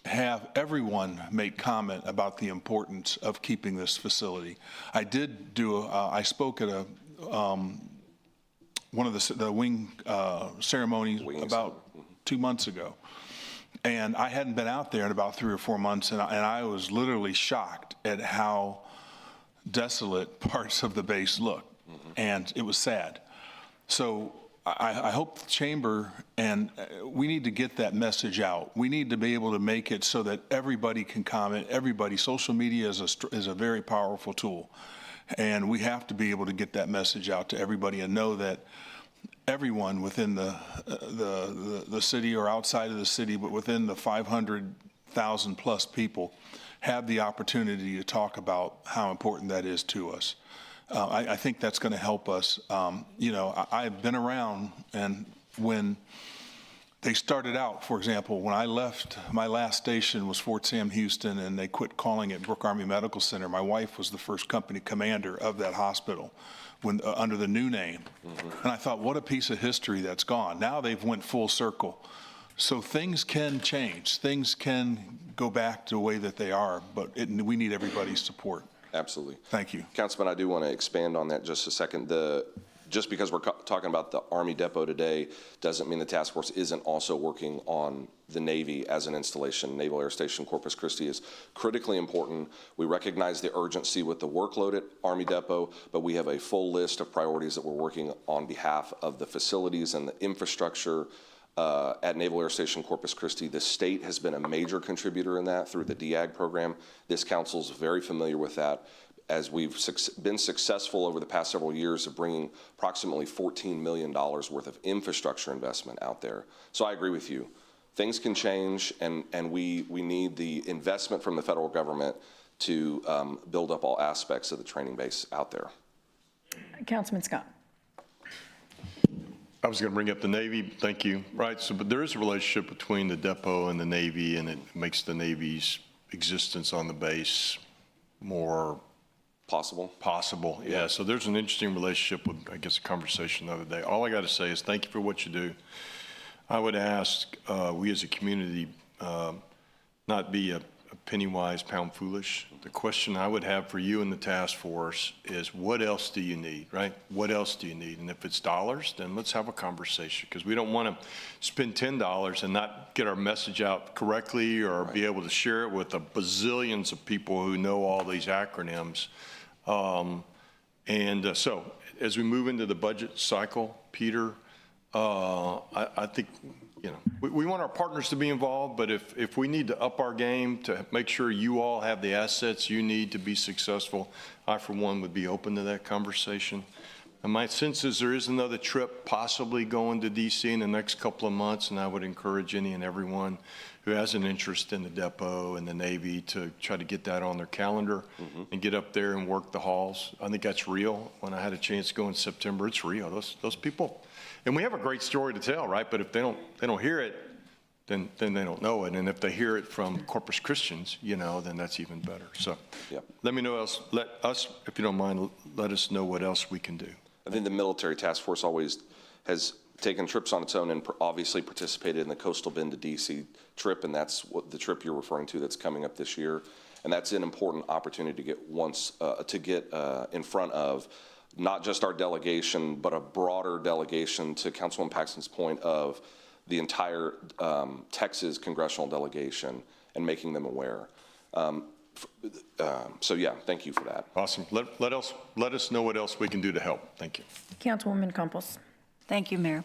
have everyone make comment about the importance of keeping this facility. I spoke at one of the wing ceremonies about 2 months ago. And I hadn't been out there in about 3 or 4 months, and I was literally shocked at how desolate parts of the base look. And it was sad. So I hope the chamber, and we need to get that message out. We need to be able to make it so that everybody can comment. Social media is a very powerful tool. And we have to be able to get that message out to everybody and know that everyone within the city or outside of the city, but within the 500,000 plus people, have the opportunity to talk about how important that is to us. I think that's going to help us. I've been around, and when they started out, for example, when I left, my last station was Fort Sam Houston, and they quit calling it Brooke Army Medical Center. My wife was the first company commander of that hospital under the new name. And I thought, what a piece of history that's gone. Now they've went full circle. So things can change. Things can go back to the way that they are, but we need everybody's support. Absolutely. Thank you. Councilman, I do want to expand on that just a second. Just because we're talking about the Army Depot today doesn't mean the task force isn't also working on the Navy as an installation. Naval Air Station Corpus Christi is critically important. We recognize the urgency with the workload at Army Depot, but we have a full list of priorities that we're working on behalf of the facilities and the infrastructure at Naval Air Station Corpus Christi. The state has been a major contributor in that through the DAG program. This council is very familiar with that, as we've been successful over the past several years of bringing approximately $14 million worth of infrastructure investment out there. So I agree with you. Things can change, and we need the investment from the federal government to build up all aspects of the training base out there. Councilman Scott. I was going to bring up the Navy. Thank you. Right. So, but there is a relationship between the depot and the Navy, and it makes the Navy's existence on the base more possible. Yeah. So there's an interesting relationship with, I guess, a conversation the other day. All I got to say is thank you for what you do. I would ask we as a community not be a penny wise, pound foolish. The question I would have for you and the task force is, what else do you need, right? What else do you need? And if it's dollars, then let's have a conversation, because we don't want to spend $10 and not get our message out correctly or be able to share it with the bazillions of people who know all these acronyms. So as we move into the budget cycle, Peter, I think, we want our partners to be involved, but if we need to up our game to make sure you all have the assets you need to be successful, I, for one, would be open to that conversation. And my sense is there is another trip possibly going to D.C. in the next couple of months, and I would encourage any and everyone who has an interest in the depot and the Navy to try to get that on their calendar and get up there and work the halls. I think that's real. When I had a chance to go in September, it's real. Those people. And we have a great story to tell, right? But if they don't hear it, then they don't know it. And if they hear it from Corpus Christians, then that's even better. So let me know else. Let us, if you don't mind, let us know what else we can do. I think the military task force always has taken trips on its own and obviously participated in the Coastal Bend to DC trip, and that's what the trip you're referring to that's coming up this year. And that's an important opportunity to get in front of not just our delegation, but a broader delegation, to Councilwoman Paxton's point, of the entire Texas congressional delegation and making them aware. So yeah, thank you for that. Awesome. Let us know what else we can do to help. Thank you. Councilwoman Campos. Thank you, Mayor.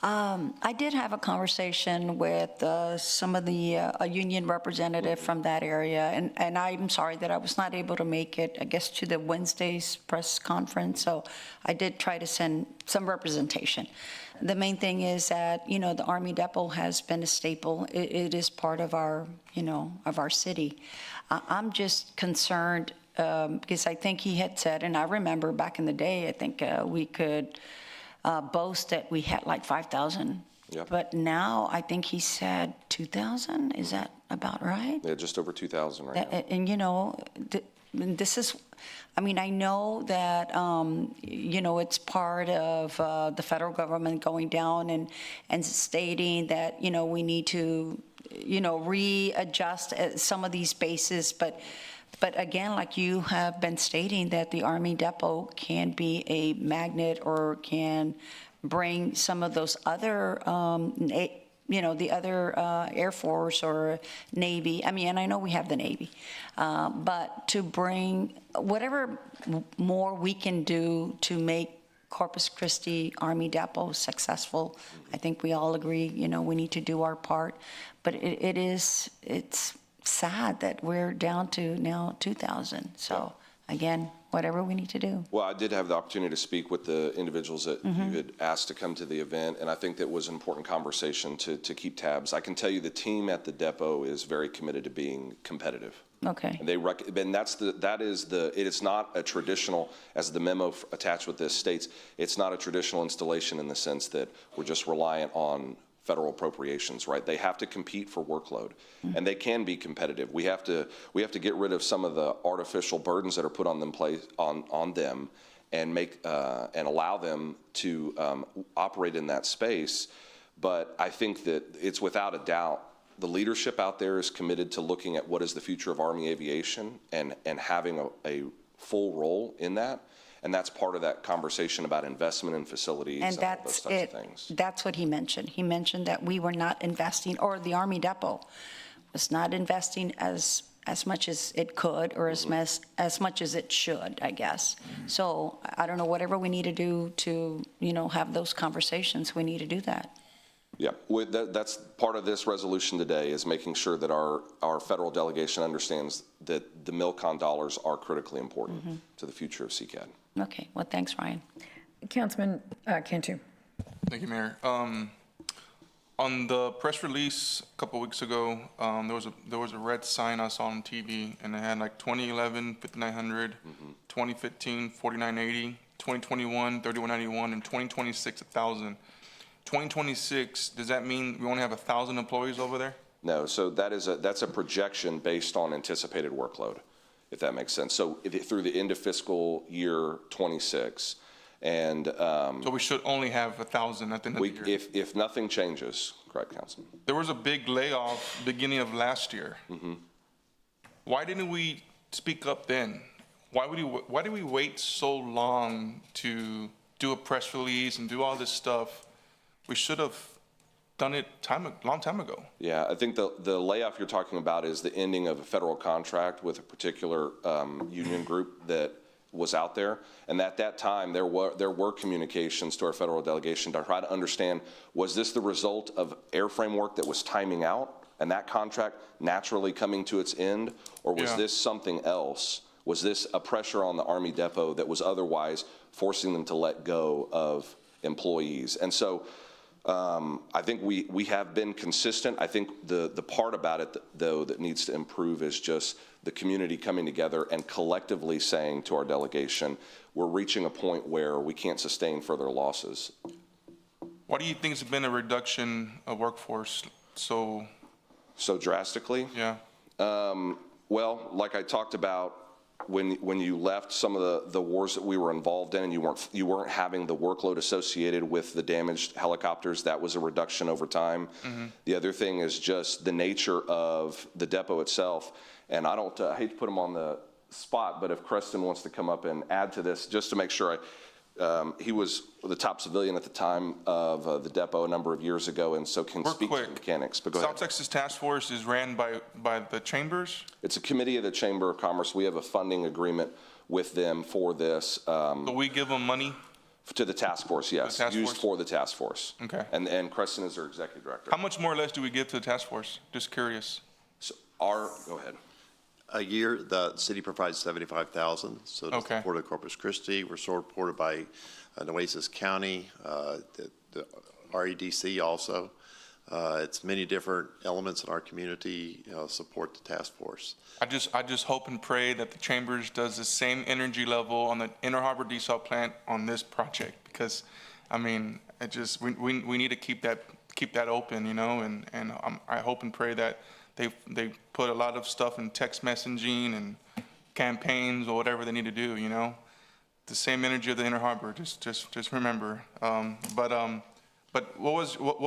I did have a conversation with some of the union representative from that area, and I'm sorry that I was not able to make it, I guess, to the Wednesday's press conference, so I did try to send some representation. The main thing is that, you know, the Army Depot has been a staple. It is part of our, you know, of our city. I'm just concerned because I think he had said, and I remember back in the day, I think we could boast that we had like 5,000. Yep. But now I think he said 2,000. Is that about right? Yeah, just over 2,000 right now. And you know, this is, I mean, I know that, you know, it's part of the federal government going down and stating that, you know, we need to, you know, readjust some of these bases, but again, like you have been stating, that the Army Depot can be a magnet or can bring some of those other, you know, the other Air Force or Navy. I mean, and I know we have the Navy, but to bring whatever more we can do to make Corpus Christi Army Depot successful. I think we all agree, you know, we need to do our part, but it's sad that we're down to now 2,000. So again, whatever we need to do. Well, I did have the opportunity to speak with the individuals that you had asked to come to the event, and I think that was an important conversation to keep tabs. I can tell you the team at the depot is very committed to being competitive. Okay. And it is not a traditional, as the memo attached with this states, it's not a traditional installation in the sense that we're just reliant on federal appropriations, right? They have to compete for workload, and they can be competitive. We have to get rid of some of the artificial burdens that are put on them and make and allow them to operate in that space. But I think that it's without a doubt the leadership out there is committed to looking at what is the future of Army aviation and having a full role in that. And that's part of that conversation about investment in facilities and those types of things. That's what he mentioned. He mentioned that we were not investing, or the Army Depot was not investing as much as it could, or as much as it should, I guess. So I don't know, whatever we need to do to, you know, have those conversations, we need to do that. Yeah, that's part of this resolution today, is making sure that our federal delegation understands that the MILCON dollars are critically important to the future of CCAD. Okay, well, thanks, Ryan. Councilman Cantu. Thank you, Mayor. On the press release a couple weeks ago, there was a red sign I saw on TV, and it had like 2011 $5,900, 2015 $4,980, 2021 $3,191, and 2026 $1,000. 2026, does that mean we only have 1,000 employees over there? No, so that's a projection based on anticipated workload, if that makes sense. So through the end of fiscal year 26, and so we should only have 1,000 at the end of the year. If nothing changes, correct, Councilman? There was a big layoff beginning of last year. Why didn't we speak up then? Why did we wait so long to do a press release and do all this stuff? We should have done it a long time ago. Yeah, I think the layoff you're talking about is the ending of a federal contract with a particular union group that was out there. And at that time, there were communications to our federal delegation to try to understand, was this the result of airframe work that was timing out and that contract naturally coming to its end? Or was this something else? Was this a pressure on the Army Depot that was otherwise forcing them to let go of employees? And so, I think we have been consistent. I think the part about it, though, that needs to improve is just the community coming together and collectively saying to our delegation, we're reaching a point where we can't sustain further losses. Why do you think it's been a reduction of workforce so drastically? Yeah. Well, like I talked about, when you left some of the wars that we were involved in, and you weren't having the workload associated with the damaged helicopters, that was a reduction over time. The other thing is just the nature of the depot itself And I hate to put him on the spot, but if Creston wants to come up and add to this, just to make sure, he was the top civilian at the time of the depot a number of years ago, and so can speak to the mechanics. But go ahead. South Texas Task Force is ran by the chambers? It's a committee of the Chamber of Commerce. We have a funding agreement with them for this. So we give them money? To the task force, yes. Used for the task force. Okay. And Creston is their executive director. How much more or less do we give to the task force? Just curious. So go ahead. A year, the city provides $75,000, so to support of Corpus Christi. We're supported by Nueces County, the REDC also. It's many different elements in our community support the task force. I just hope and pray that the Chambers does the same energy level on the Inner Harbor desal plant on this project, because, I mean, we need to keep that open, and I hope and pray that they put a lot of stuff in text messaging and campaigns or whatever they need to do, the same energy of the Inner Harbor. Just remember. But what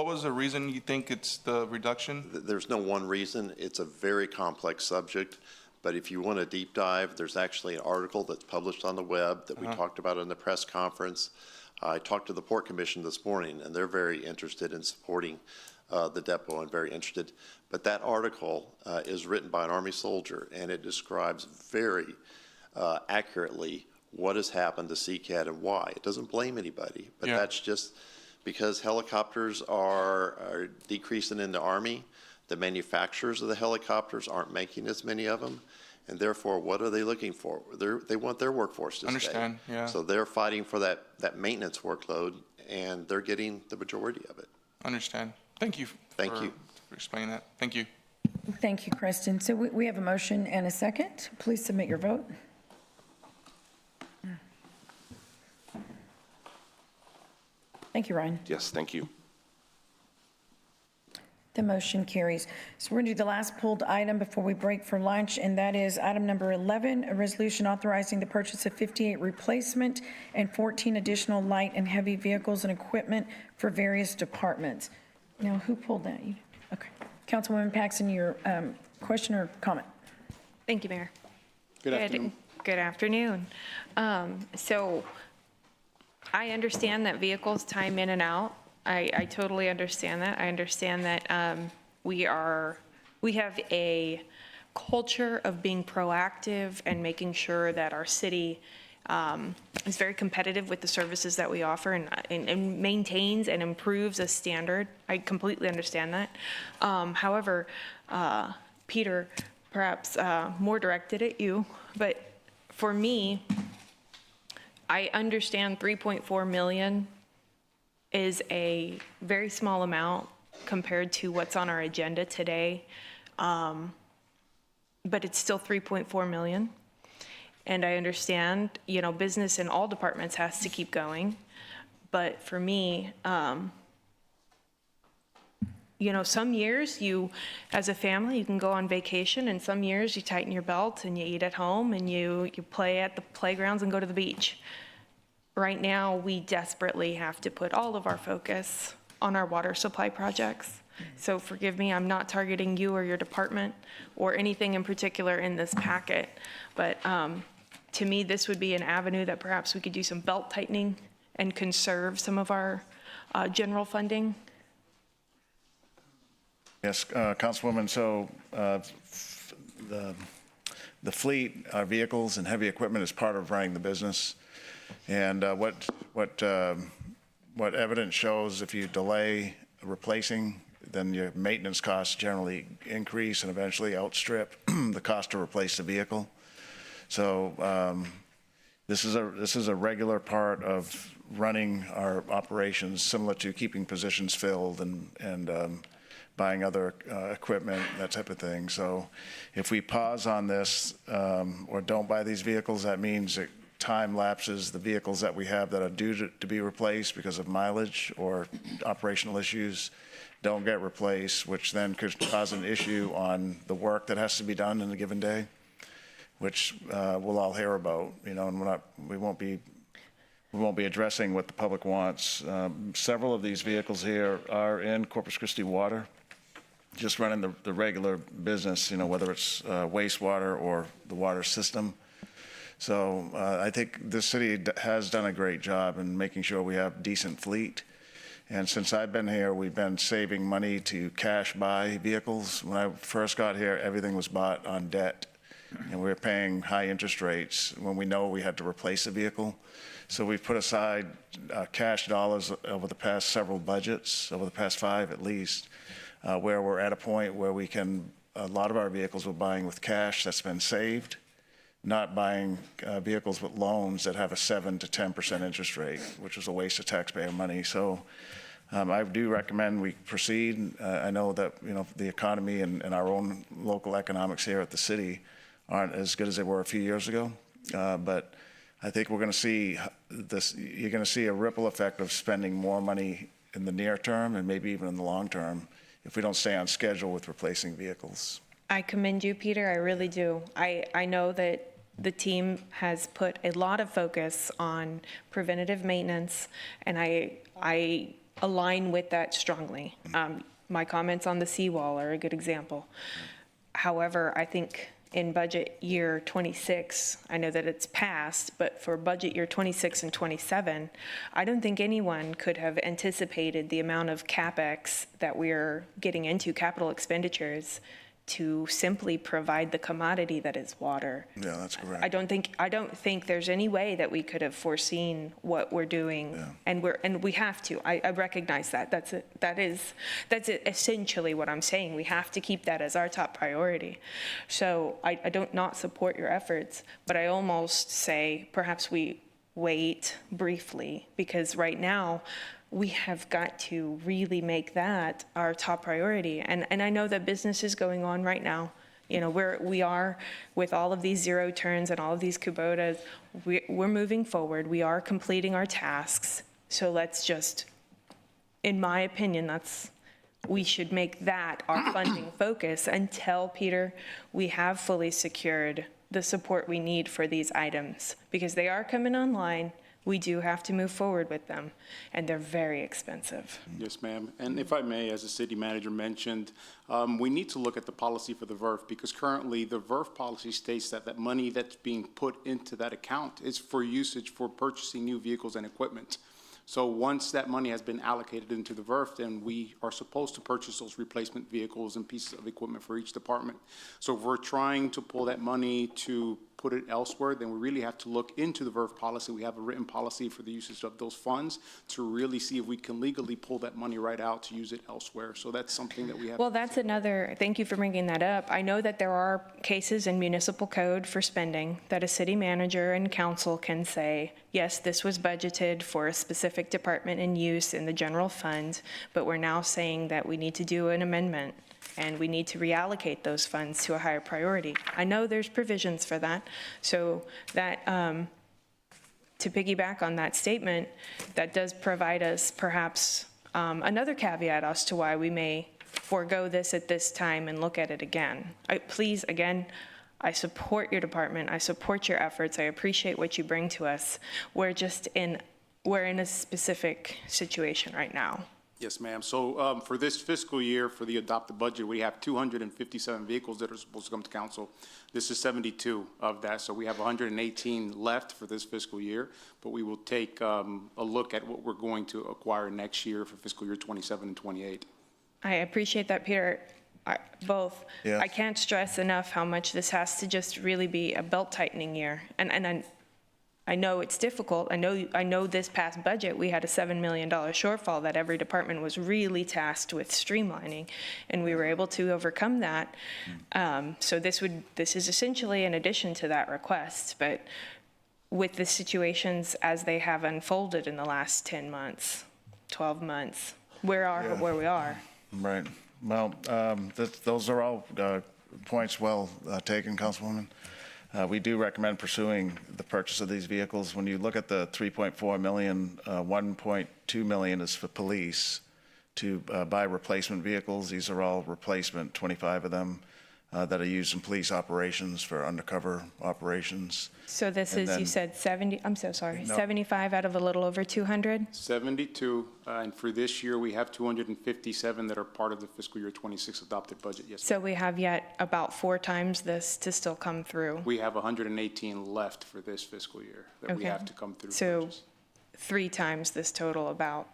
was the reason you think it's the reduction? There's no one reason. It's a very complex subject, but if you want a deep dive, there's actually an article that's published on the web that we talked about in the press conference. I talked to the Port Commission this morning, and they're very interested in supporting the depot and very interested. But that article is written by an Army soldier, and it describes very accurately what has happened to CCAT and why. It doesn't blame anybody, but that's just because helicopters are decreasing in the Army. The manufacturers of the helicopters aren't making as many of them, and therefore, what are they looking for? They want their workforce to Understand, stay. yeah. So they're fighting for that maintenance workload, and they're getting the majority of it. Understand. Thank you. Thank you for explaining that. Thank you. Thank you, Creston. So we have a motion and a second. Please submit your vote. Thank you, Ryan. Yes, thank you. The motion carries. So we're going to do the last pulled item before we break for lunch, and that is item number 11, a resolution authorizing the purchase of 58 replacement and 14 additional light and heavy vehicles and equipment for various departments. Now, who pulled that? You? Okay. Councilwoman Paxton, your question or comment? Thank you, Mayor. Good afternoon. Good afternoon. So I understand that vehicles time in and out. I totally understand that. I understand that we have a culture of being proactive and making sure that our city is very competitive with the services that we offer and maintains and improves a standard. I completely understand that. However, Peter, perhaps more directed at you, but for me, I understand 3.4 million is a very small amount compared to what's on our agenda today, but it's still 3.4 million. And I understand, business in all departments has to keep going. But for me, some years you, as a family, you can go on vacation, and some years you tighten your belt and you eat at home and you play at the playgrounds and go to the beach. Right now, we desperately have to put all of our focus on our water supply projects. So forgive me, I'm not targeting you or your department or anything in particular in this packet, but to me, this would be an avenue that perhaps we could do some belt tightening and conserve some of our general funding. Yes, Councilwoman, so the fleet, our vehicles and heavy equipment is part of running the business. And what evidence shows, if you delay replacing, then your maintenance costs generally increase and eventually outstrip the cost to replace the vehicle. So this is a regular part of running our operations, similar to keeping positions filled and buying other equipment, that type of thing. So if we pause on this or don't buy these vehicles, that means that time lapses the vehicles that we have that are due to be replaced because of mileage or operational issues don't get replaced, which then could cause an issue on the work that has to be done in a given day, which we'll all hear about, and we won't be addressing what the public wants. Several of these vehicles here are in Corpus Christi water, just running the regular business, whether it's wastewater or the water system. So I think the city has done a great job in making sure we have decent fleet. And since I've been here, we've been saving money to cash buy vehicles. When I first got here, everything was bought on debt, and we were paying high interest rates when we know we had to replace a vehicle. So we've put aside cash dollars over the past several budgets, over the past 5 at least, where we're at a point where we can, a lot of our vehicles we're buying with cash that's been saved, not buying vehicles with loans that have a 7 to 10% interest rate, which is a waste of taxpayer money. So I do recommend we proceed. I know that, the economy and our own local economics here at the city aren't as good as they were a few years ago, but I think we're going to see this, you're going to see a ripple effect of spending more money in the near term and maybe even in the long term if we don't stay on schedule with replacing vehicles. I commend you, Peter, I really do. I know that the team has put a lot of focus on preventative maintenance, and I align with that strongly. My comments on the seawall are a good example. However, I think in budget year 26, I know that it's passed, but for budget year 26 and 27, I don't think anyone could have anticipated the amount of CapEx that we're getting into, capital expenditures, to simply provide the commodity that is water. Yeah, that's correct. I don't think there's any way that we could have foreseen what we're doing, and we have to. I recognize that. That's essentially what I'm saying. We have to keep that as our top priority. So I don't not support your efforts, but I almost say perhaps we wait briefly, because right now we have got to really make that our top priority. And I know that business is going on right now. We are with all of these zero turns and all of these Kubotas, we're moving forward. We are completing our tasks. So let's just, in my opinion, we should make that our funding focus until, Peter, we have fully secured the support we need for these items, because they are coming online. We do have to move forward with them, and they're very expensive. Yes, ma'am. And if I may, as the city manager mentioned, we need to look at the policy for the VERF, because currently the VERF policy states that that money that's being put into that account is for usage for purchasing new vehicles and equipment. So once that money has been allocated into the VERF, then we are supposed to purchase those replacement vehicles and pieces of equipment for each department. So if we're trying to pull that money to put it elsewhere, then we really have to look into the VERF policy. We have a written policy for the usage of those funds to really see if we can legally pull that money right out to use it elsewhere. So that's something that we have. Well, that's another, thank you for bringing that up. I know that there are cases in municipal code for spending that a city manager and council can say, yes, this was budgeted for a specific department in use in the general fund, but we're now saying that we need to do an amendment and we need to reallocate those funds to a higher priority. I know there's provisions for that. So that, to piggyback on that statement, that does provide us perhaps another caveat as to why we may forego this at this time and look at it again. Please, again, I support your department. I support your efforts. I appreciate what you bring to us. We're in a specific situation right now. Yes, ma'am. So for this fiscal year, for the adopted budget, we have 257 vehicles that are supposed to come to council. This is 72 of that, so we have 118 left for this fiscal year, but we will take a look at what we're going to acquire next year for fiscal year 27 and 28. I appreciate that, Peter. Both. Yes. I can't stress enough how much this has to just really be a belt-tightening year. And I know it's difficult. I know this past budget, we had a $7 million shortfall that every department was really tasked with streamlining, and we were able to overcome that. So this is essentially an addition to that request, but with the situations as they have unfolded in the last 10 months, 12 months, where we are. Right. Well, those are all points well taken, Councilwoman. We do recommend pursuing the purchase of these vehicles. When you look at the 3.4 million, 1.2 million is for police to buy replacement vehicles. These are all replacement, 25 of them. that are used in police operations for undercover operations. So this And is, you then- said 70, I'm so sorry, No. 75 out of a little over 200? 72, and for this year, we have 257 that are part of the fiscal year 26 adopted budget, yes. So we have yet about 4 times this to still come through. We have 118 left for this fiscal year that we Okay. have to come through. So 3 times this total about.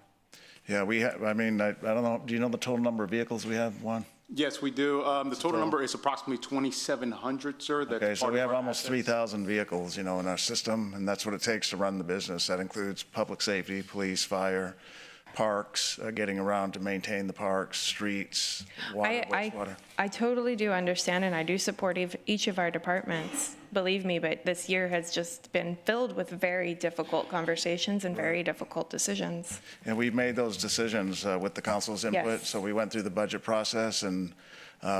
Yeah, we have, I mean, I don't know, do you know the total number of vehicles we have, Juan? Yes, we do. The total number is approximately 2,700, sir. That's Okay, so part we of have our almost assets. 3,000 vehicles, you know, in our system, and that's what it takes to run the business. That includes public safety, police, fire, parks, getting around to maintain the parks, streets, water, wastewater. I totally do understand, and I do support each of our departments, believe me, but this year has just been filled with very difficult conversations and very difficult decisions. And we've made those decisions with the council's input. Yes. So we went through the budget process, and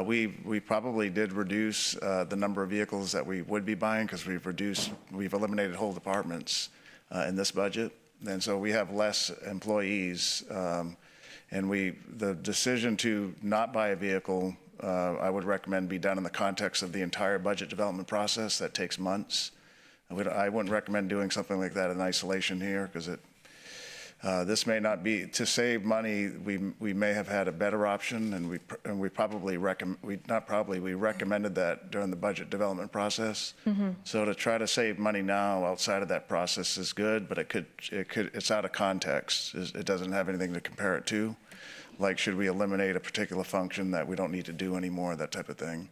we probably did reduce the number of vehicles that we would be buying, because we've eliminated whole departments in this budget. And so we have less employees. And the decision to not buy a vehicle, I would recommend be done in the context of the entire budget development process. That takes months. I wouldn't recommend doing something like that in isolation here, because this may not be, to save money, we may have had a better option, and we probably we recommended that during the budget development process. So to try to save money now outside of that process is good, but it's out of context. It doesn't have anything to compare it to. Like, should we eliminate a particular function that we don't need to do anymore, that type of thing.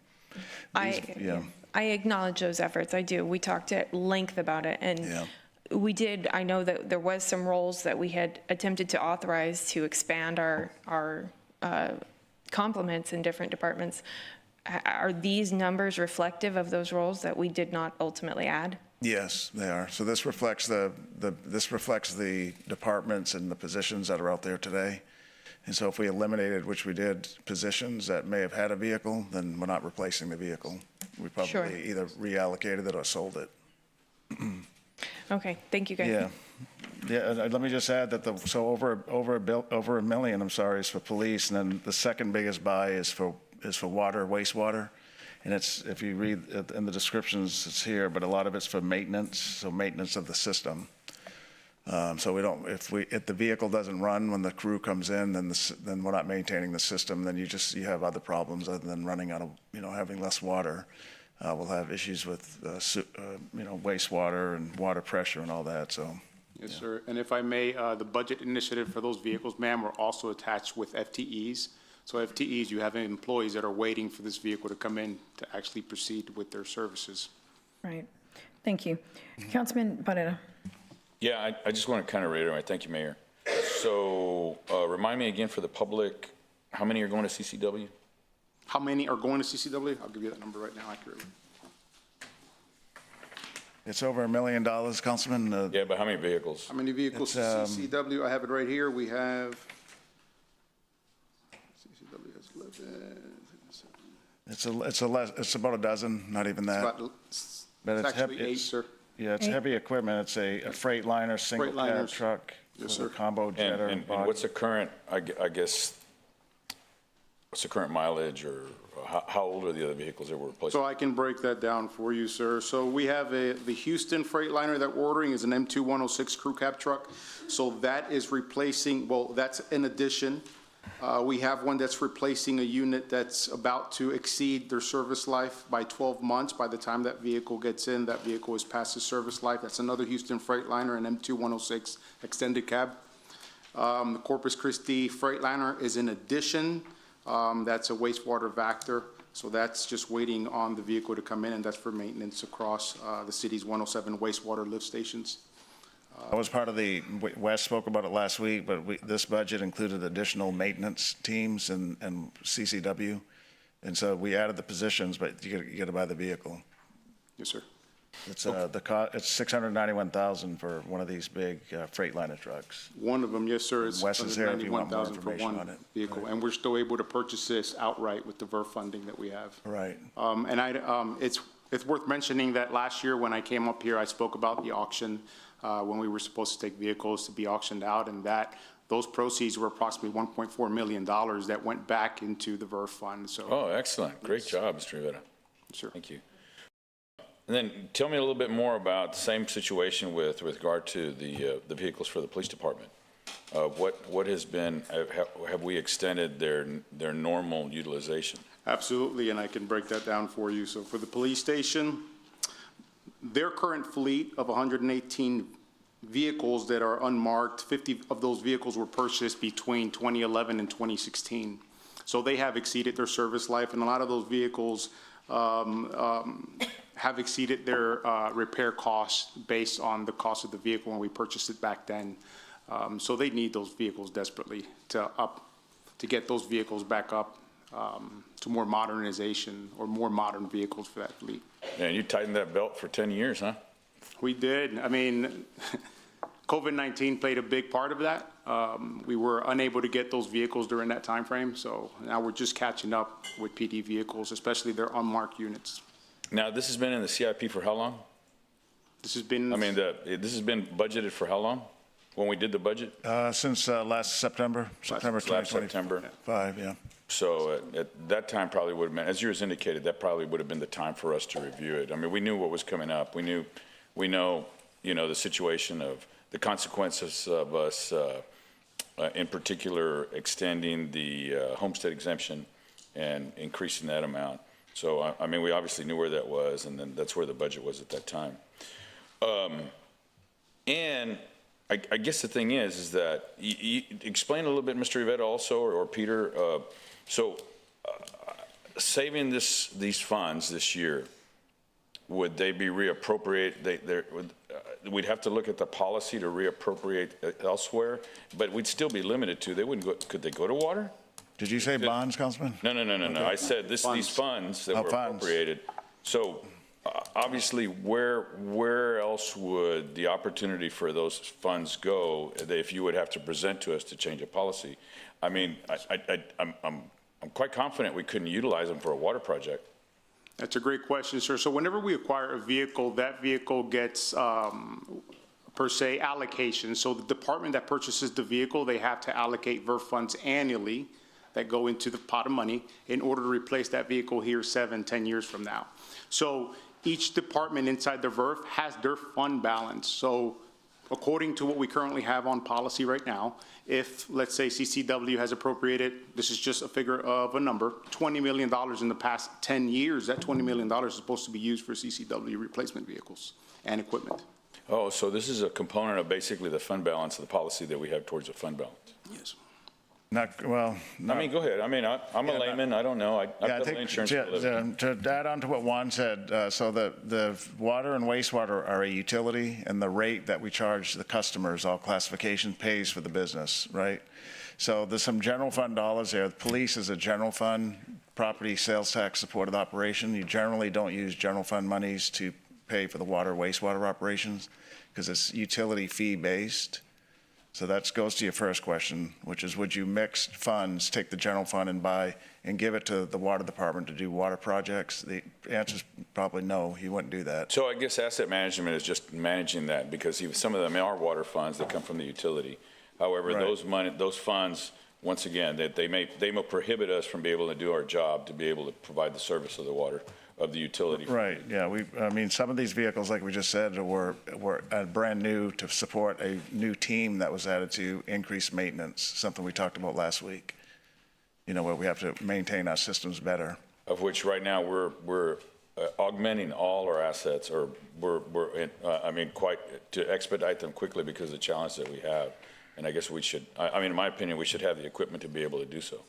I acknowledge those efforts, I do. We talked at length about it, and we did, I know that there was some roles that we had attempted to authorize to expand our complements in different departments. Are these numbers reflective of those roles that we did not ultimately add? Yes, they are. So this reflects the departments and the positions that are out there today. And so if we eliminated, which we did, positions that may have had a vehicle, then we're not replacing the vehicle. We probably either reallocated it or sold it. Okay, thank you, guys. Yeah, let me just add that over a million, I'm sorry, is for police, and then the second biggest buy is for water, wastewater. And it's, if you read in the descriptions, it's here, but a lot of it's for maintenance, so maintenance of the system. So we don't, if the vehicle doesn't run when the crew comes in, then we're not maintaining the system. Then you have other problems other than running out of, having less water. We'll have issues with, wastewater and water pressure and all that. So. Yes, sir. And if I may, the budget initiative for those vehicles, ma'am, were also attached with FTEs. So FTEs, you have employees that are waiting for this vehicle to come in to actually proceed with their services. Right. Thank you. Councilman Barrera. Yeah, I just want to kind of reiterate. Thank you, Mayor. So remind me again for the public, how many are going to CCW? How many are going to CCW? I'll give you that number right now accurately. It's over $1 million, Councilman. Yeah, but how many vehicles? How many vehicles to CCW? I have it right here. We have, CCW has 11. It's about a dozen, not even that. It's actually 8, sir. Yeah, it's heavy equipment. It's a Freightliner, single cab truck, with a combo jetter. And what's the current, I guess, what's the current mileage, or how old are the other vehicles that we're replacing? So I can break that down for you, sir. So we have the Houston Freightliner that we're ordering is an M2106 crew cab truck. So that is replacing, well, that's in addition. We have one that's replacing a unit that's about to exceed their service life by 12 months. By the time that vehicle gets in, that vehicle is past its service life. That's another Houston Freightliner, an M2106 extended cab. The Corpus Christi Freightliner is in addition. That's a wastewater Vector. So that's just waiting on the vehicle to come in, and that's for maintenance across the city's 107 wastewater lift stations. I was part of Wes spoke about it last week, but this budget included additional maintenance teams and CCW. And so we added the positions, but you got to buy the vehicle. Yes, sir. It's it's $691,000 for one of these big Freightliner trucks. One of them, yes, sir. It's Wes is here if you want more $191,000 for information one on it. vehicle, Right. and we're still able to purchase this outright with the VERF funding that we have. Right. And it's worth mentioning that last year when I came up here, I spoke about the auction when we were supposed to take vehicles to be auctioned out, and that Those proceeds were approximately $1.4 million that went back into the VERF fund, so. Oh, excellent. Great job, Mr. Rivera. Sure. Thank you. And then tell me a little bit more about the same situation with regard to the vehicles for the police department. What has been, have we extended their normal utilization? Absolutely, and I can break that down for you. So for the police station, their current fleet of 118 vehicles that are unmarked, 50 of those vehicles were purchased between 2011 and 2016. So they have exceeded their service life, and a lot of those vehicles have exceeded their repair costs based on the cost of the vehicle when we purchased it back then. So they need those vehicles desperately to get those vehicles back up to more modernization or more modern vehicles for that fleet. Yeah, you tightened that belt for 10 years, huh? We did. I mean, COVID-19 played a big part of that. We were unable to get those vehicles during that time frame, so now we're just catching up with PD vehicles, especially their unmarked units. Now, this has been in the CIP for how long? This has been... I mean, this has been budgeted for how long? When we did the budget? Since last September 2025, yeah. So at that time probably would have been, as yours indicated, that probably would have been the time for us to review it. I mean, we knew what was coming up. We know, the situation of the consequences of us, in particular, extending the homestead exemption and increasing that amount. So, I mean, we obviously knew where that was, and then that's where the budget was at that time. And I guess the thing is that you explain a little bit, Mr. Rivera, also, or Peter. Saving these funds this year, would they be reappropriated? We'd have to look at the policy to reappropriate elsewhere, but we'd still be limited to. They wouldn't go. Could they go to water? Did you say bonds, Councilman? No. Okay. I said these funds that were appropriated. So. Obviously, where else would the opportunity for those funds go if you would have to present to us to change a policy? I mean, I'm quite confident we couldn't utilize them for a water project. That's a great question, sir. So whenever we acquire a vehicle, that vehicle gets, per se, allocation. So the department that purchases the vehicle, they have to allocate VERF funds annually that go into the pot of money in order to replace that vehicle here 7-10 years from now. So each department inside the VERF has their fund balance. So according to what we currently have on policy right now, if, let's say, CCW has appropriated, this is just a figure of a number, $20 million in the past 10 years, that $20 million is supposed to be used for CCW replacement vehicles and equipment. Oh, so this is a component of basically the fund balance of the policy that we have towards the fund balance. Yes. I mean, go ahead. I mean, I'm a layman. I don't know. I've got insurance for a living. To add on to what Juan said, so the water and wastewater are a utility, and the rate that we charge the customers, all classification, pays for the business, right? So there's some general fund dollars there. The police is a general fund, property sales tax supported operation. You generally don't use general fund monies to pay for the water, wastewater operations because it's utility fee based. So that goes to your first question, which is, would you mix funds, take the general fund and give it to the water department to do water projects? The answer is probably no, he wouldn't do that. So I guess asset management is just managing that because some of them are water funds that come from the utility. However, right. those funds, once again, that they may prohibit us from being able to do our job to be able to provide the service of the water. Of the utility. Right, yeah, I mean, some of these vehicles, like we just said, were brand new to support a new team that was added to increase maintenance, something we talked about last week, where we have to maintain our systems better. Of which right now we're augmenting all our assets, or quite to expedite them quickly because of the challenge that we have. And I guess we should, in my opinion, we should have the equipment to be able to do so.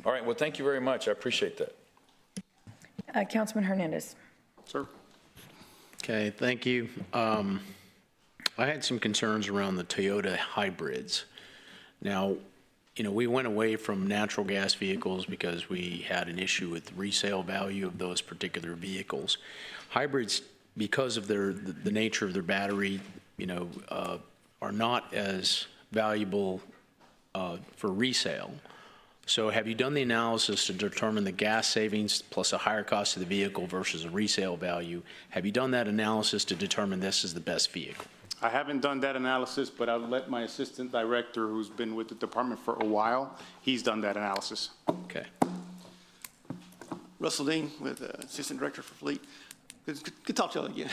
All right, well, thank you very much. I appreciate that. Councilman Hernandez. Sir. Okay, thank you. I had some concerns around the Toyota hybrids. Now, we went away from natural gas vehicles because we had an issue with resale value of those particular vehicles. Hybrids, because of the nature of their battery, are not as valuable for resale. So have you done the analysis to determine the gas savings plus a higher cost of the vehicle versus a resale value? Have you done that analysis to determine this is the best vehicle? I haven't done that analysis, but I'll let my assistant director, who's been with the department for a while, he's done that analysis. Okay. Russell Dean with Assistant Director for Fleet. Good to talk to y'all again.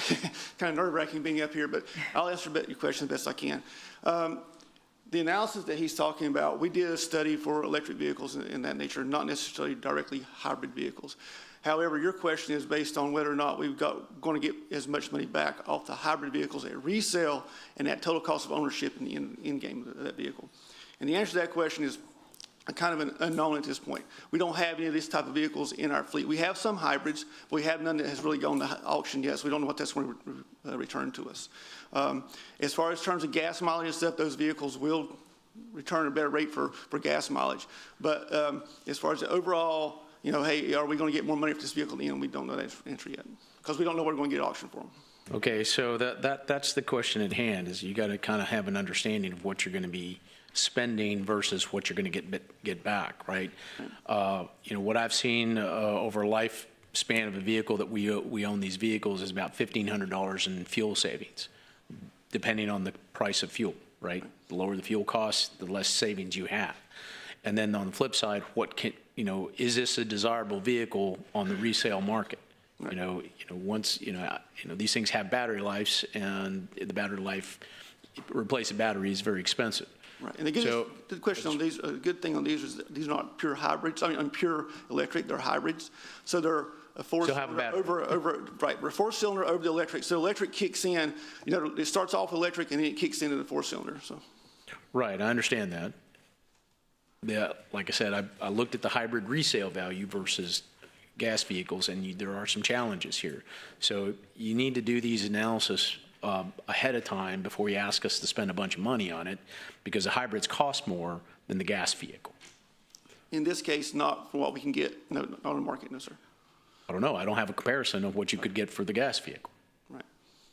Kind of nerve-wracking being up here, but I'll answer your question the best I can. The analysis that he's talking about, we did a study for electric vehicles in that nature, not necessarily directly hybrid vehicles. However, your question is based on whether or not we've going to get as much money back off the hybrid vehicles at resale and that total cost of ownership in the end game of that vehicle. And the answer to that question is kind of an unknown at this point. We don't have any of this type of vehicles in our fleet. We have some hybrids, but we have none that has really gone to auction yet, so we don't know what that's going to return to us. As far as terms of gas mileage and stuff, those vehicles will return a better rate for gas mileage. But as far as the overall, hey, are we going to get more money for this vehicle at the end? We don't know that answer yet because we don't know what we're going to get at auction for them. Okay, so that's the question at hand, is you got to kind of have an understanding of what you're going to be spending versus what you're going to get back, right? What I've seen over a lifespan of a vehicle that we own these vehicles is about $1,500 in fuel savings, depending on the price of fuel, right? The lower the fuel costs, the less savings you have. And then on the flip side, is this a desirable vehicle on the resale market? Right. Once these things have battery lives, and the battery life, replace a battery is very expensive. Right, and the question on these, a good thing on these is that these are not pure hybrids. I mean, pure electric. They're hybrids, so they're a four-cylinder over four-cylinder over the electric. So electric kicks in. It starts off electric and then it kicks into the four-cylinder. So. Right, I understand that. Yeah, like I said, I looked at the hybrid resale value versus gas vehicles, and there are some challenges here. So you need to do these analysis ahead of time before you ask us to spend a bunch of money on it, because the hybrids cost more than the gas vehicle. In this case, not for what we can get on the market, no, sir. I don't know. I don't have a comparison of what you could get for the gas vehicle. Right.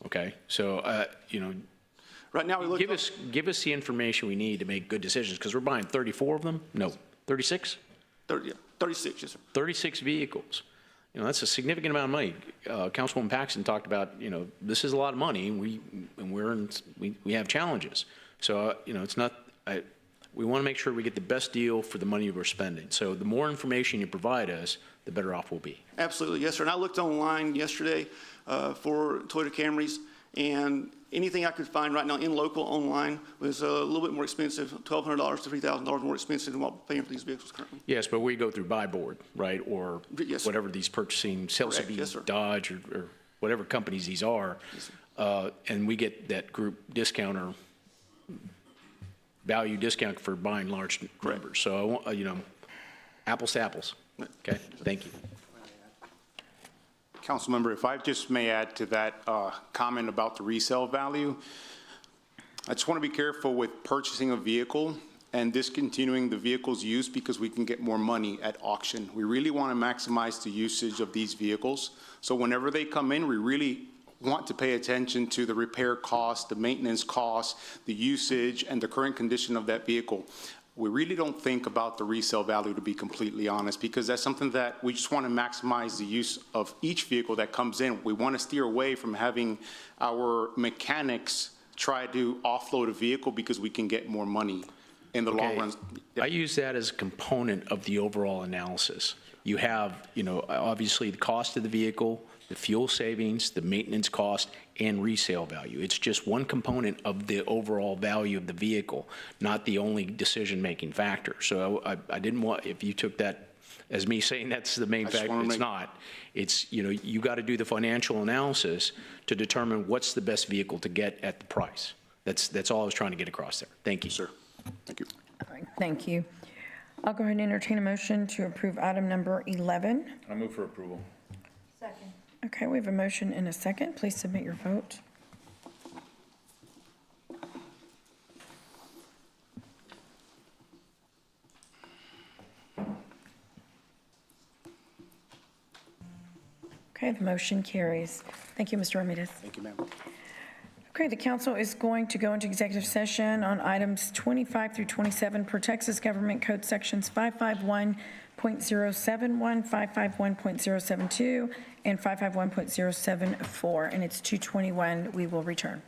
Okay. So, right now we give us the information we need to make good decisions, because we're buying 34 of them. No, 36. 36, yes, sir. 36 vehicles. That's a significant amount of money. Councilwoman Paxton talked about, this is a lot of money, and we have challenges. So, it's not. We want to make sure we get the best deal for the money we're spending. So the more information you provide us, the better off we'll be. Absolutely, yes, sir. And I looked online yesterday for Toyota Camrys, and anything I could find right now in local online was a little bit more expensive, $1,200 to $3,000 more expensive than what we're paying for these vehicles currently. Yes, but we go through buy board, right, or whatever these purchasing, Celsius, Dodge, or whatever companies these are, and we get that group discount or value discount for buying large numbers. So, apples to apples. Okay, thank you. Councilmember, if I just may add to that comment about the resale value, I just want to be careful with purchasing a vehicle and discontinuing the vehicle's use because we can get more money at auction. We really want to maximize the usage of these vehicles. So whenever they come in, we really want to pay attention to the repair cost, the maintenance cost, the usage, and the current condition of that vehicle. We really don't think about the resale value, to be completely honest, because that's something that we just want to maximize the use of each vehicle that comes in. We want to steer away from having our mechanics try to offload a vehicle because we can get more money in the long run. I use that as a component of the overall analysis. You have, obviously the cost of the vehicle, the fuel savings, the maintenance cost, and resale value. It's just one component of the overall value of the vehicle, not the only decision-making factor. So I didn't want, if you took that as me saying that's the main factor, it's not. It's, you got to do the financial analysis to determine what's the best vehicle to get at the price. That's all I was trying to get across there. Thank you, sir. Thank you. All right, thank you. I'll go ahead and entertain a motion to approve item number 11. I move for approval. Second. Okay, we have a motion and a second. Please submit your vote. Okay, the motion carries. Thank you, Mr. Ramirez. Thank you, ma'am. Okay, the council is going to go into executive session on items 25 through 27 per Texas Government Code Sections 551.071, 551.072, and 551.074, and it's 2:21. We will return.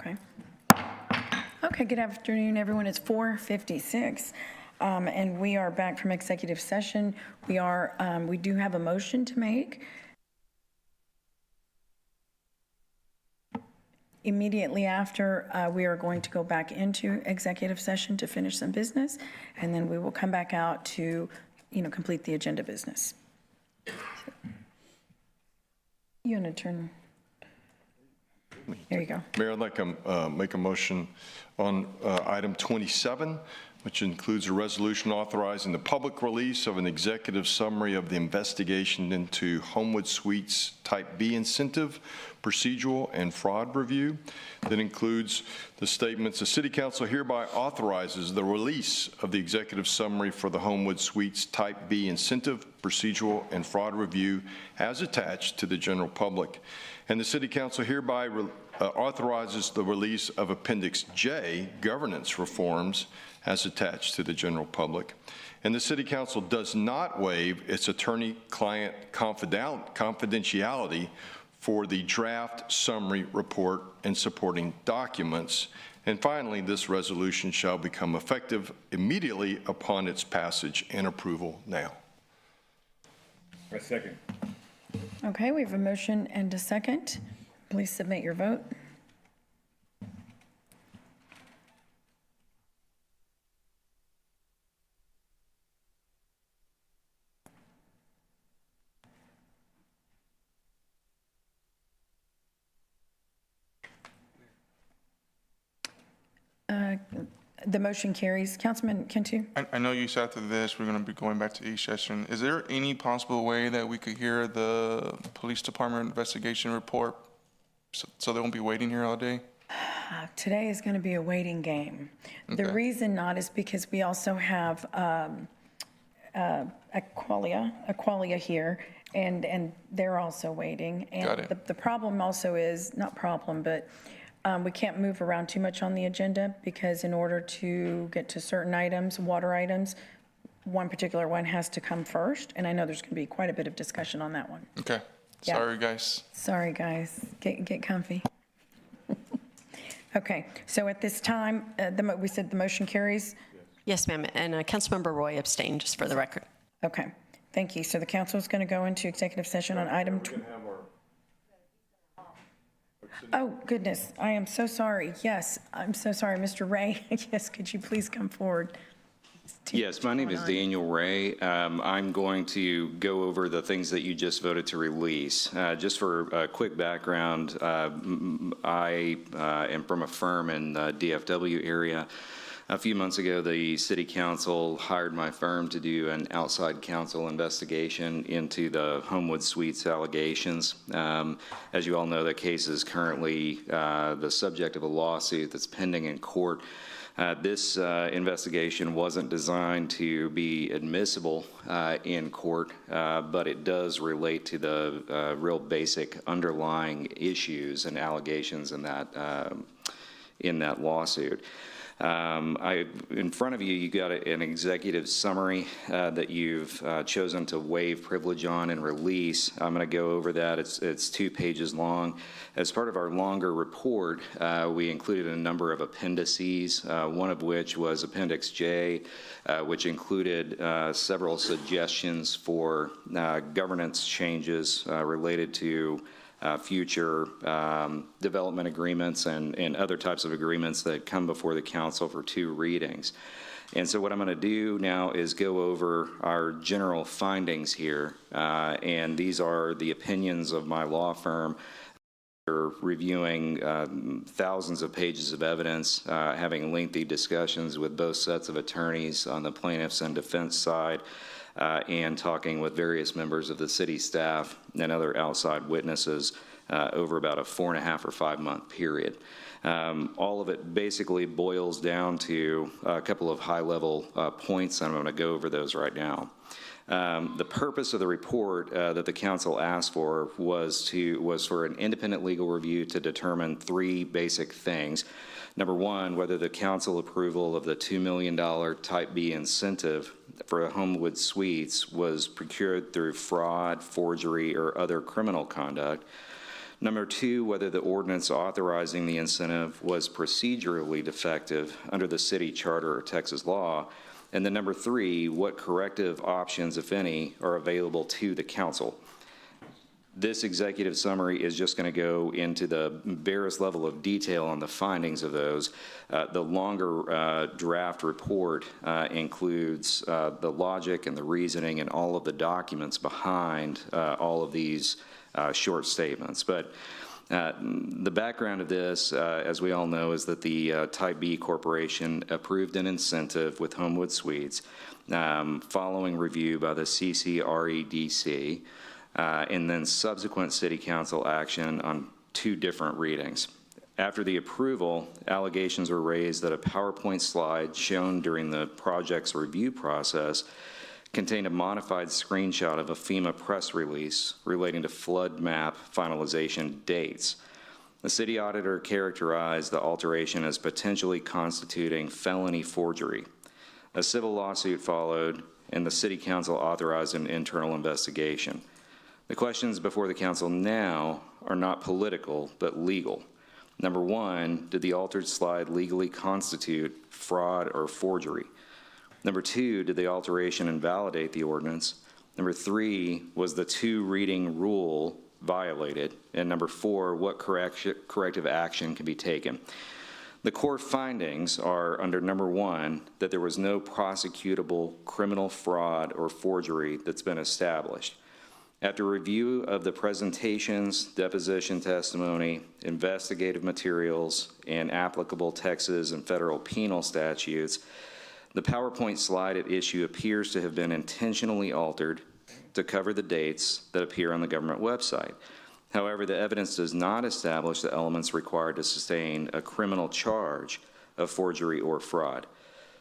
Okay. Okay, good afternoon, everyone. It's 4:56, and we are back from executive session. We do have a motion to make. Immediately after, we are going to go back into executive session to finish some business, and then we will come back out to, complete the agenda business. You want to turn? There you go. Mayor, I'd like to make a motion on item 27, which includes a resolution authorizing the public release of an executive summary of the investigation into Homewood Suites Type B incentive, procedural, and fraud review. That includes the statements, the City Council hereby authorizes the release of the executive summary for the Homewood Suites Type B incentive, procedural, and fraud review as attached to the general public. And the City Council hereby authorizes the release of Appendix J, governance reforms, as attached to the general public. And the City Council does not waive its attorney-client confidentiality for the draft summary report and supporting documents. And finally, this resolution shall become effective immediately upon its passage and approval now. I second. Okay, we have a motion and a second. Please submit your vote. The motion carries. Councilman Cantu? I know you said after this, we're going to be going back to each session. Is there any possible way that we could hear the police department investigation report so they won't be waiting here all day? Today is going to be a waiting game. The reason not is because we also have Aqualia here, and they're also waiting. Got And it. the problem also is, not problem, but we can't move around too much on the agenda because in order to get to certain items, water items, one particular one has to come first. And I know there's going to be quite a bit of discussion on that one. Okay. Yeah. Sorry, guys. Sorry, guys. Get comfy. Okay, so at this time, we said the motion carries? Yes, ma'am, and Councilmember Roy abstained, just for the record. Okay, thank you. So the council is going to go into executive session on item. Oh, goodness, I am so sorry. Yes, I'm so sorry, Mr. Ray. Yes, could you please come forward? Yes, my name is Daniel Ray. I'm going to go over the things that you just voted to release. Just for a quick background, I am from a firm in the DFW area. A few months ago, the City Council hired my firm to do an outside counsel investigation into the Homewood Suites allegations. As you all know, the case is currently the subject of a lawsuit that's pending in court. This investigation wasn't designed to be admissible in court, but it does relate to the real basic underlying issues and allegations in that lawsuit. In front of you, you got an executive summary that you've chosen to waive privilege on and release. I'm going to go over that. It's 2 pages long. As part of our longer report, we included a number of appendices, one of which was Appendix J, which included several suggestions for governance changes related to future development agreements and other types of agreements that come before the council for 2 readings. And so what I'm going to do now is go over our general findings here, and these are the opinions of my law firm. We're reviewing thousands of pages of evidence, having lengthy discussions with both sets of attorneys on the plaintiffs and defense side, and talking with various members of the city staff and other outside witnesses over about a 4.5 or 5 month period. All of it basically boils down to a couple of high-level points, and I'm going to go over those right now. The purpose of the report that the council asked for was for an independent legal review to determine 3 basic things. Number 1, whether the council approval of the $2 million Type B incentive for Homewood Suites was procured through fraud, forgery, or other criminal conduct. Number 2, whether the ordinance authorizing the incentive was procedurally defective under the city charter or Texas law. And then number 3, what corrective options, if any, are available to the council. This executive summary is just going to go into the barest level of detail on the findings of those. The longer draft report includes the logic and the reasoning and all of the documents behind all of these short statements. But the background of this, as we all know, is that the Type B Corporation approved an incentive with Homewood Suites following review by the CCREDC and then subsequent City Council action on 2 different readings. After the approval, allegations were raised that a PowerPoint slide shown during the project's review process contained a modified screenshot of a FEMA press release relating to flood map finalization dates. The city auditor characterized the alteration as potentially constituting felony forgery. A civil lawsuit followed, and the City Council authorized an internal investigation. The questions before the council now are not political, but legal. Number 1, did the altered slide legally constitute fraud or forgery? Number 2, did the alteration invalidate the ordinance? Number 3, was the 2-reading rule violated? And number 4, what corrective action can be taken? The core findings are under number 1, that there was no prosecutable criminal fraud or forgery that's been established. After review of the presentations, deposition testimony, investigative materials, and applicable Texas and federal penal statutes, the PowerPoint slide at issue appears to have been intentionally altered to cover the dates that appear on the government website. However, the evidence does not establish the elements required to sustain a criminal charge of forgery or fraud.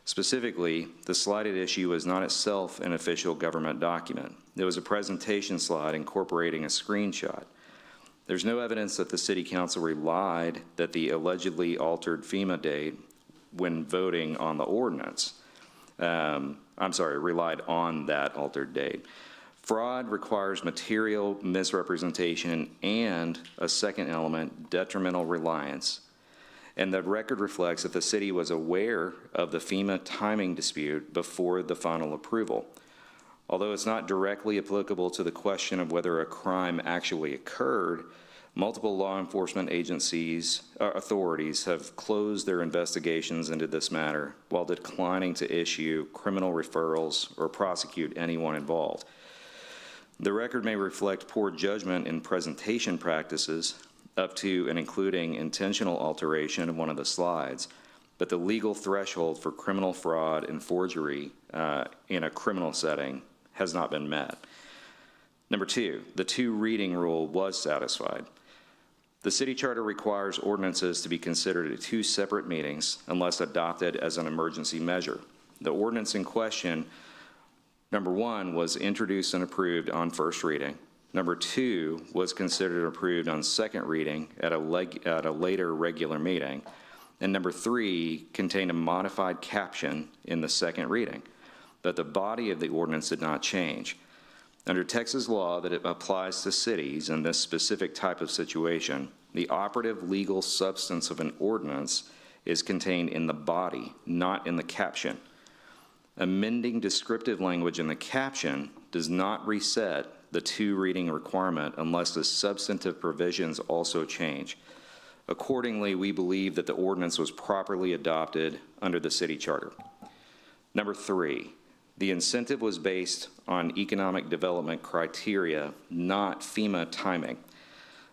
Specifically, the slide at issue is not itself an official government document. It was a presentation slide incorporating a screenshot. There's no evidence that the City Council relied that the allegedly altered FEMA date when voting on the ordinance. Relied on that altered date. Fraud requires material misrepresentation and a second element, detrimental reliance. And the record reflects that the city was aware of the FEMA timing dispute before the final approval. Although it's not directly applicable to the question of whether a crime actually occurred, multiple law enforcement authorities have closed their investigations into this matter while declining to issue criminal referrals or prosecute anyone involved. The record may reflect poor judgment in presentation practices, up to and including intentional alteration of one of the slides, but the legal threshold for criminal fraud and forgery in a criminal setting has not been met. Number 2, the 2-reading rule was satisfied. The city charter requires ordinances to be considered at 2 separate meetings unless adopted as an emergency measure. The ordinance in question, number 1, was introduced and approved on first reading. Number 2 was considered approved on second reading at a later regular meeting. And number 3 contained a modified caption in the second reading, but the body of the ordinance did not change. Under Texas law that it applies to cities in this specific type of situation, the operative legal substance of an ordinance is contained in the body, not in the caption. Amending descriptive language in the caption does not reset the 2-reading requirement unless the substantive provisions also change. Accordingly, we believe that the ordinance was properly adopted under the city charter. Number 3, the incentive was based on economic development criteria, not FEMA timing.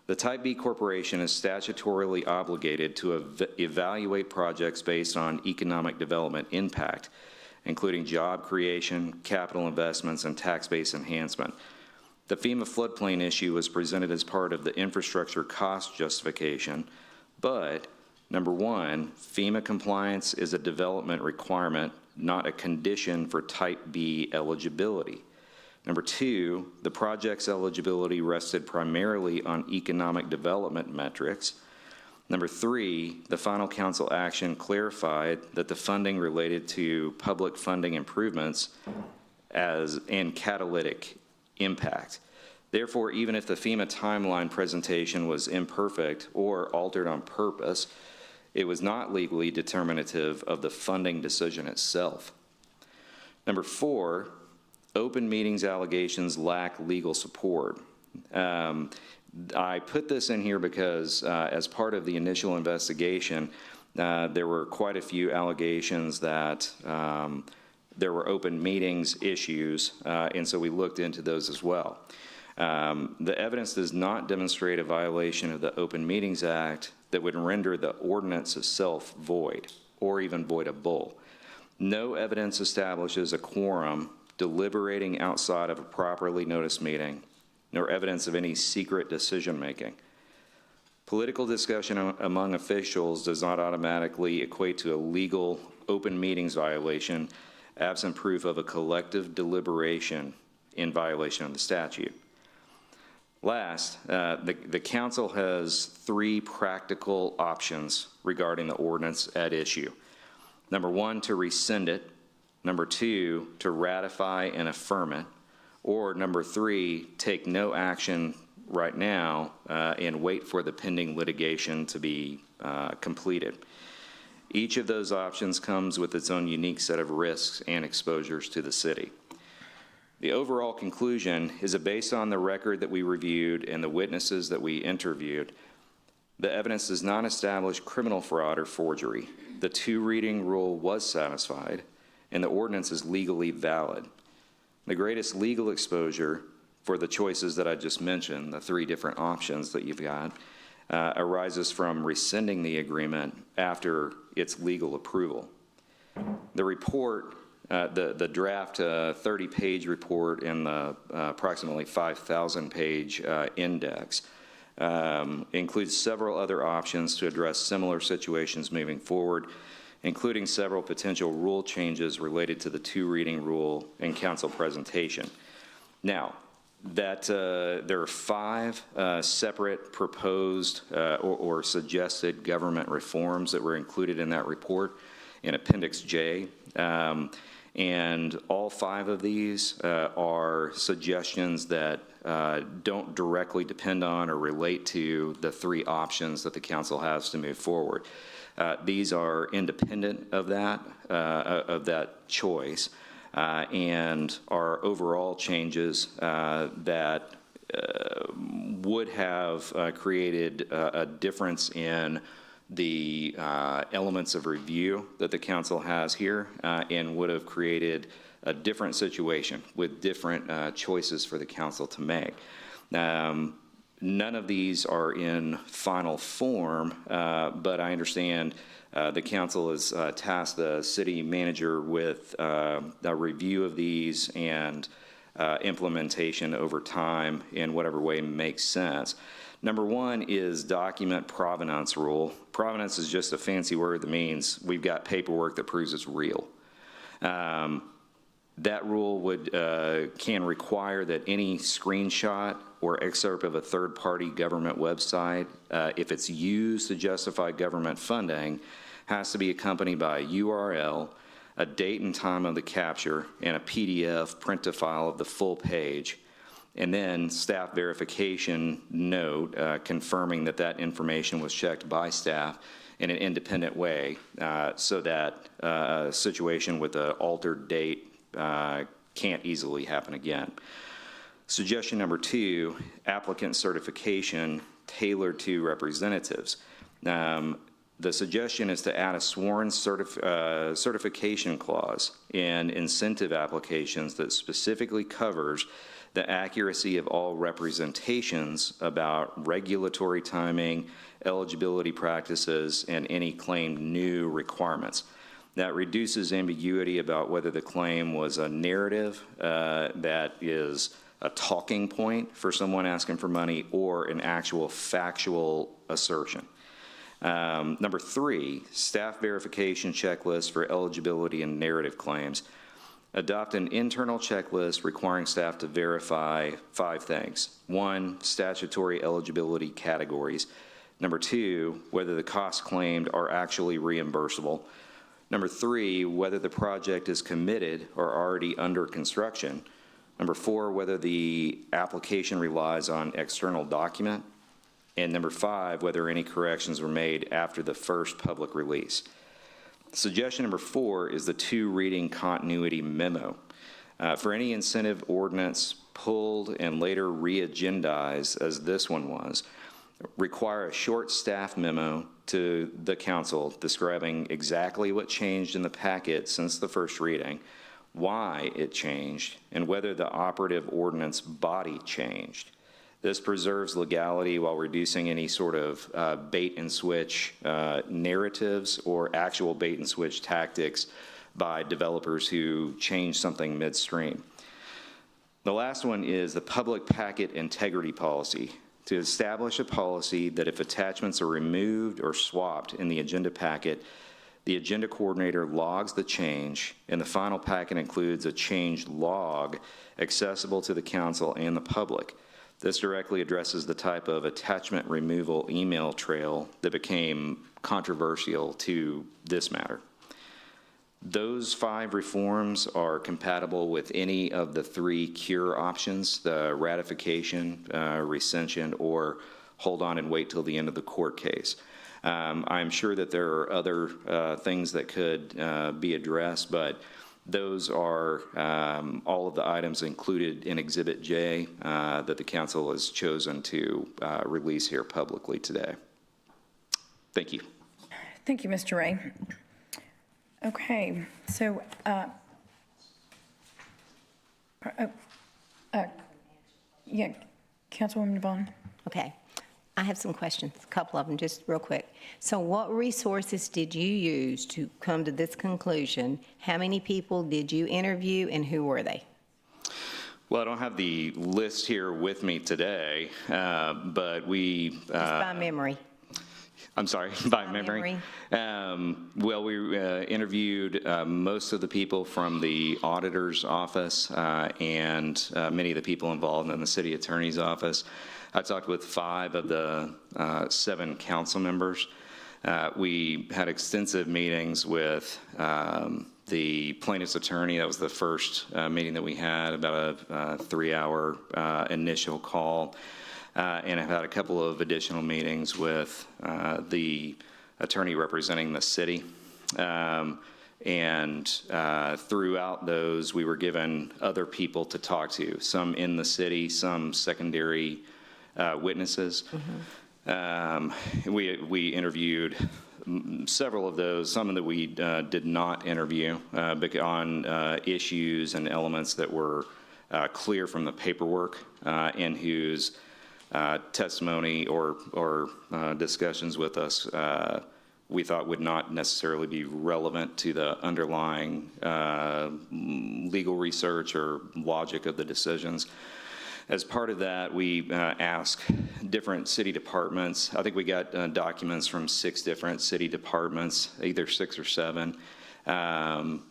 The Type B Corporation is statutorily obligated to evaluate projects based on economic development impact, including job creation, capital investments, and tax base enhancement. The FEMA floodplain issue was presented as part of the infrastructure cost justification, but number 1, FEMA compliance is a development requirement, not a condition for Type B eligibility. Number 2, the project's eligibility rested primarily on economic development metrics. Number 3, the final council action clarified that the funding related to public funding improvements and catalytic impact. Therefore, even if the FEMA timeline presentation was imperfect or altered on purpose, it was not legally determinative of the funding decision itself. Number 4, open meetings allegations lack legal support. I put this in here because as part of the initial investigation, there were quite a few allegations that there were open meetings issues, and so we looked into those as well. The evidence does not demonstrate a violation of the Open Meetings Act that would render the ordinance itself void or even voidable. No evidence establishes a quorum deliberating outside of a properly noticed meeting, nor evidence of any secret decision-making. Political discussion among officials does not automatically equate to a legal open meetings violation, absent proof of a collective deliberation in violation of the statute. Last, the council has 3 practical options regarding the ordinance at issue. Number 1, to rescind it. Number 2, to ratify and affirm it. Or number 3, take no action right now and wait for the pending litigation to be completed. Each of those options comes with its own unique set of risks and exposures to the city. The overall conclusion is that based on the record that we reviewed and the witnesses that we interviewed, the evidence does not establish criminal fraud or forgery. The 2-reading rule was satisfied, and the ordinance is legally valid. The greatest legal exposure for the choices that I just mentioned, the 3 different options that you've got, arises from rescinding the agreement after its legal approval. The report, the draft 30-page report and the approximately 5,000-page index includes several other options to address similar situations moving forward, including several potential rule changes related to the 2-reading rule and council presentation. Now, that there are 5 separate proposed or suggested government reforms that were included in that report in Appendix J. And all 5 of these are suggestions that don't directly depend on or relate to the 3 options that the council has to move forward. These are independent of that choice. And are overall changes that would have created a difference in the elements of review that the council has here and would have created a different situation with different choices for the council to make. None of these are in final form, but I understand the council has tasked the city manager with a review of these and implementation over time in whatever way makes sense. Number 1 is document provenance rule. Provenance is just a fancy word that means we've got paperwork that proves it's real. That rule can require that any screenshot or excerpt of a third-party government website, if it's used to justify government funding, has to be accompanied by a URL, a date and time of the capture, and a PDF print to file of the full page, and then staff verification note confirming that that information was checked by staff in an independent way so that a situation with an altered date can't easily happen again. Suggestion number 2, applicant certification tailored to representatives. The suggestion is to add a sworn certification clause in incentive applications that specifically covers the accuracy of all representations about regulatory timing, eligibility practices, and any claimed new requirements. That reduces ambiguity about whether the claim was a narrative that is a talking point for someone asking for money or an actual factual assertion. Number 3, staff verification checklist for eligibility and narrative claims. Adopt an internal checklist requiring staff to verify 5 things. 1, statutory eligibility categories. Number 2, whether the costs claimed are actually reimbursable. Number 3, whether the project is committed or already under construction. Number 4, whether the application relies on external document. And number 5, whether any corrections were made after the first public release. Suggestion number 4 is the 2-reading continuity memo. For any incentive ordinance pulled and later re-agendized, as this one was, require a short staff memo to the council describing exactly what changed in the packet since the first reading, why it changed, and whether the operative ordinance body changed. This preserves legality while reducing any sort of bait and switch narratives or actual bait and switch tactics by developers who change something midstream. The last one is the public packet integrity policy, to establish a policy that if attachments are removed or swapped in the agenda packet, the agenda coordinator logs the change, and the final packet includes a change log accessible to the council and the public. This directly addresses the type of attachment removal email trail that became controversial to this matter. Those 5 reforms are compatible with any of the 3 cure options, the ratification, rescission, or hold on and wait till the end of the court case. I'm sure that there are other things that could be addressed, but those are all of the items included in Exhibit J that the council has chosen to release here publicly today. Thank you. Thank you, Mr. Ray. Okay, so, yeah, Councilwoman Vaughn. Okay. I have some questions, a couple of them, just real quick. So what resources did you use to come to this conclusion? How many people did you interview, and who were they? Well, I don't have the list here with me today, but we... Just by memory. I'm sorry, by memory. Well, we interviewed most of the people from the auditor's office and many of the people involved in the city attorney's office. I talked with 5 of the 7 council members. We had extensive meetings with the plaintiff's attorney. That was the first meeting that we had, about a 3-hour initial call. And I've had a couple of additional meetings with the attorney representing the city. And throughout those, we were given other people to talk to, some in the city, some secondary witnesses. Mm-hmm. We interviewed several of those, some that we did not interview on issues and elements that were clear from the paperwork and whose testimony or discussions with us we thought would not necessarily be relevant to the underlying legal research or logic of the decisions. As part of that, we asked different city departments. I think we got documents from 6 different city departments, either 6 or 7. And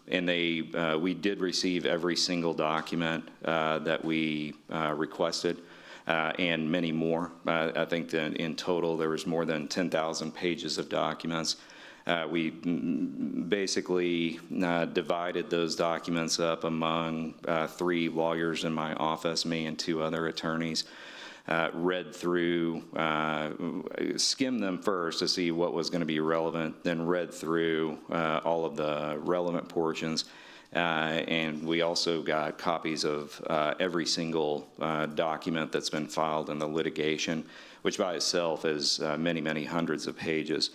we did receive every single document that we requested. And many more. I think that in total there was more than 10,000 pages of documents. We basically divided those documents up among 3 lawyers in my office, me and 2 other attorneys. Read through, skimmed them first to see what was going to be relevant, then read through all of the relevant portions. And we also got copies of every single document that's been filed in the litigation, which by itself is many, many hundreds of pages.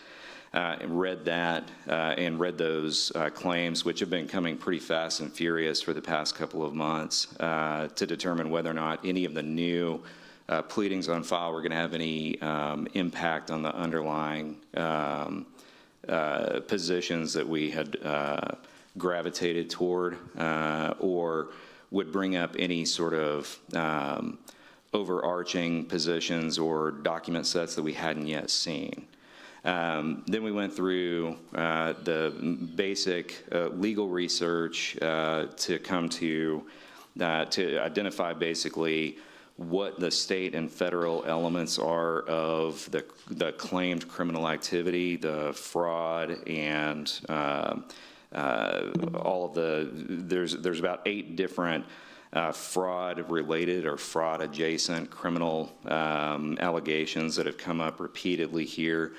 And read that and read those claims, which have been coming pretty fast and furious for the past couple of months, to determine whether or not any of the new pleadings on file were going to have any impact on the underlying positions that we had gravitated toward or would bring up any sort of overarching positions or document sets that we hadn't yet seen. Then we went through the basic legal research to come to identify basically what the state and federal elements are of the claimed criminal activity, the fraud, and all of there's about 8 different fraud-related or fraud-adjacent criminal allegations that have come up repeatedly here.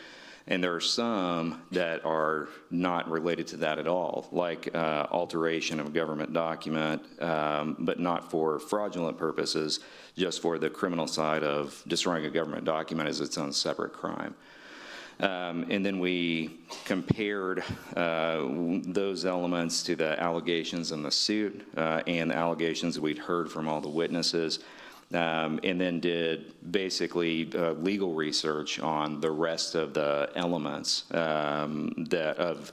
And there are some that are not related to that at all, like alteration of a government document, but not for fraudulent purposes, just for the criminal side of destroying a government document as its own separate crime. And then we compared those elements to the allegations in the suit and the allegations that we'd heard from all the witnesses. And then did basically legal research on the rest of the elements of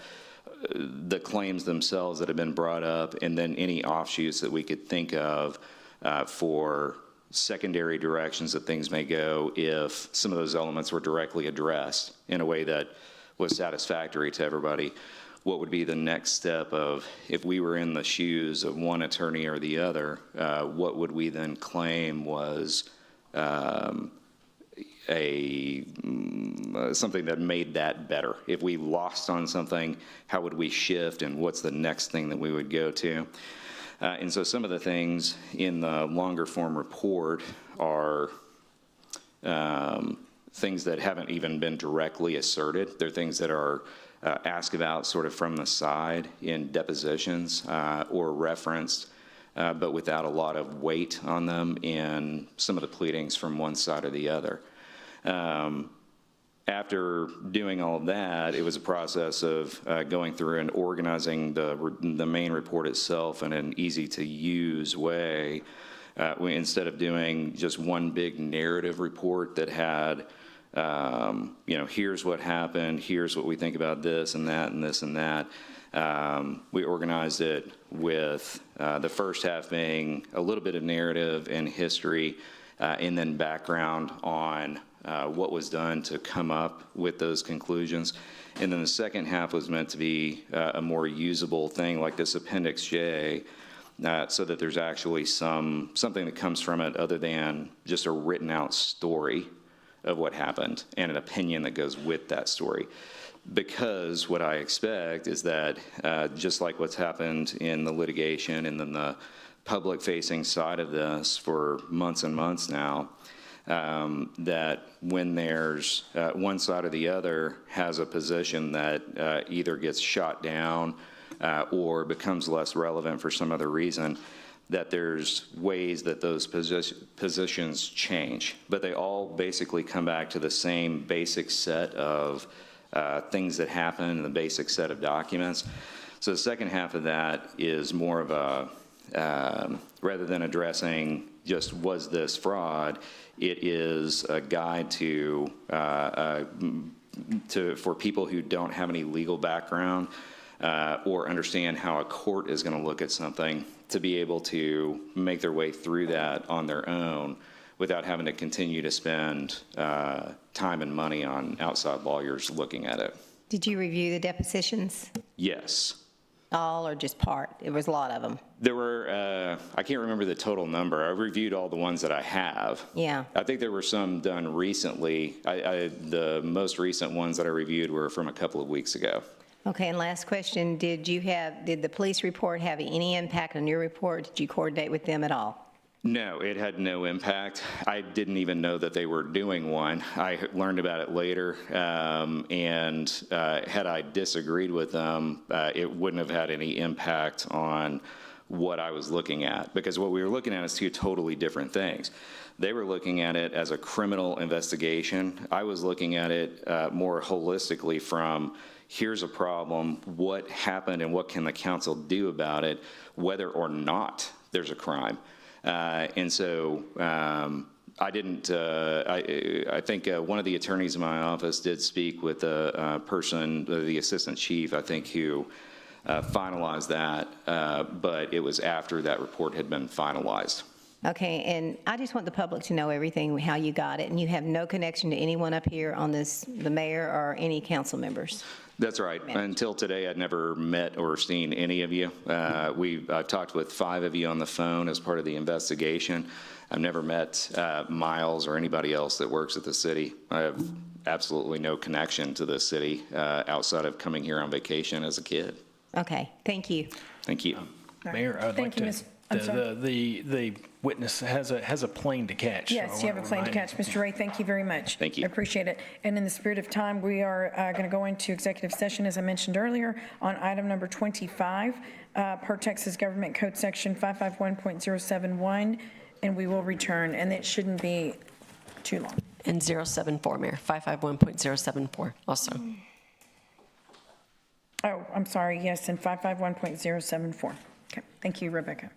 the claims themselves that have been brought up, and then any offshoots that we could think of for secondary directions that things may go if some of those elements were directly addressed in a way that was satisfactory to everybody. What would be the next step of, if we were in the shoes of one attorney or the other, what would we then claim was something that made that better? If we lost on something, how would we shift, and what's the next thing that we would go to? And so some of the things in the longer form report are things that haven't even been directly asserted. They're things that are asked about sort of from the side in depositions or referenced, but without a lot of weight on them in some of the pleadings from one side or the other. After doing all of that, it was a process of going through and organizing the main report itself in an easy-to-use way. Instead of doing just one big narrative report that had here's what happened, here's what we think about this and that and this and that. We organized it with the first half being a little bit of narrative and history, and then background on what was done to come up with those conclusions. And then the second half was meant to be a more usable thing like this Appendix J, so that there's actually something that comes from it other than just a written out story of what happened and an opinion that goes with that story. Because what I expect is that just like what's happened in the litigation and then the public-facing side of this for months and months now, that when there's one side or the other has a position that either gets shot down or becomes less relevant for some other reason, that there's ways that those positions change, but they all basically come back to the same basic set of things that happen in the basic set of documents. So the second half of that is more of a, rather than addressing just was this fraud, it is a guide for people who don't have any legal background or understand how a court is going to look at something, to be able to make their way through that on their own without having to continue to spend time and money on outside lawyers looking at it. Did you review the depositions? Yes. All or just part? There was a lot of them. There were, I can't remember the total number. I reviewed all the ones that I have. Yeah. I think there were some done recently. The most recent ones that I reviewed were from a couple of weeks ago. Okay, and last question, did the police report have any impact on your report? Did you coordinate with them at all? No, it had no impact. I didn't even know that they were doing one. I learned about it later, and had I disagreed with them, it wouldn't have had any impact on what I was looking at, because what we were looking at is two totally different things. They were looking at it as a criminal investigation. I was looking at it more holistically from, here's a problem, what happened and what can the council do about it, whether or not there's a crime. And so I didn't, I think one of the attorneys in my office did speak with a person, the assistant chief, I think, who finalized that, but it was after that report had been finalized. Okay, and I just want the public to know everything, how you got it, and you have no connection to anyone up here on this, the mayor or any council members? That's right. Until today, I'd never met or seen any of you. I've talked with 5 of you on the phone as part of the investigation. I've never met Miles or anybody else that works at the city. I have absolutely no connection to the city outside of coming here on vacation as a kid. Okay, thank you. Thank you. Mayor, I'd like to. I'm sorry. The witness has a plane to catch. Yes, you have a plane to catch. Mr. Ray, thank you very much. Thank you. I appreciate it. And in the spirit of time, we are going to go into executive session, as I mentioned earlier, on item number 25, per Texas Government Code Section 551.071, and we will return, and it shouldn't be too long. And 074, Mayor, 551.074 also. Oh, I'm sorry, yes, and 551.074. Okay, thank you, Rebecca.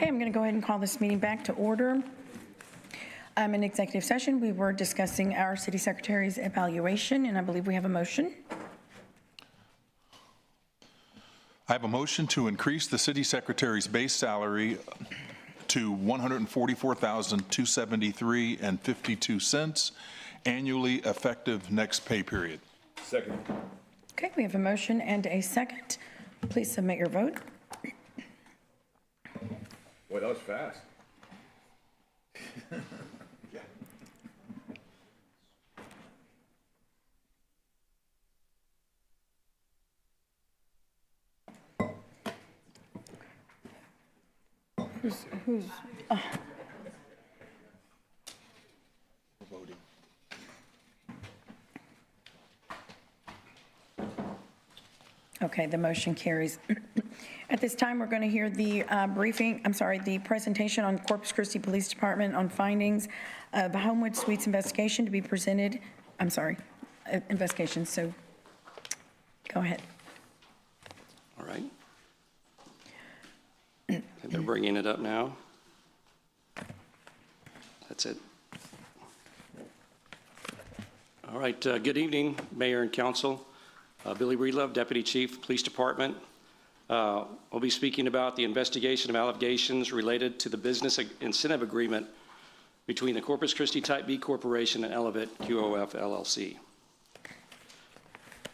Okay, I'm going to go ahead and call this meeting back to order. In executive session, we were discussing our city secretary's evaluation, and I believe we have a motion. I have a motion to increase the city secretary's base salary to $144,273.52 annually effective next pay period. Second. Okay, we have a motion and a second. Please submit your vote. Boy, that was fast. Who's Voting. Okay, the motion carries. At this time, we're going to hear the the presentation on Corpus Christi Police Department on findings of Homewood Suites investigation to be presented, investigation, so go ahead. All right. And they're bringing it up now. That's it. All right, good evening, Mayor and Council. Billy Breedlove, Deputy Chief, Police Department. I'll be speaking about the investigation of allegations related to the business incentive agreement between the Corpus Christi Type B Corporation and Elevate QOF LLC.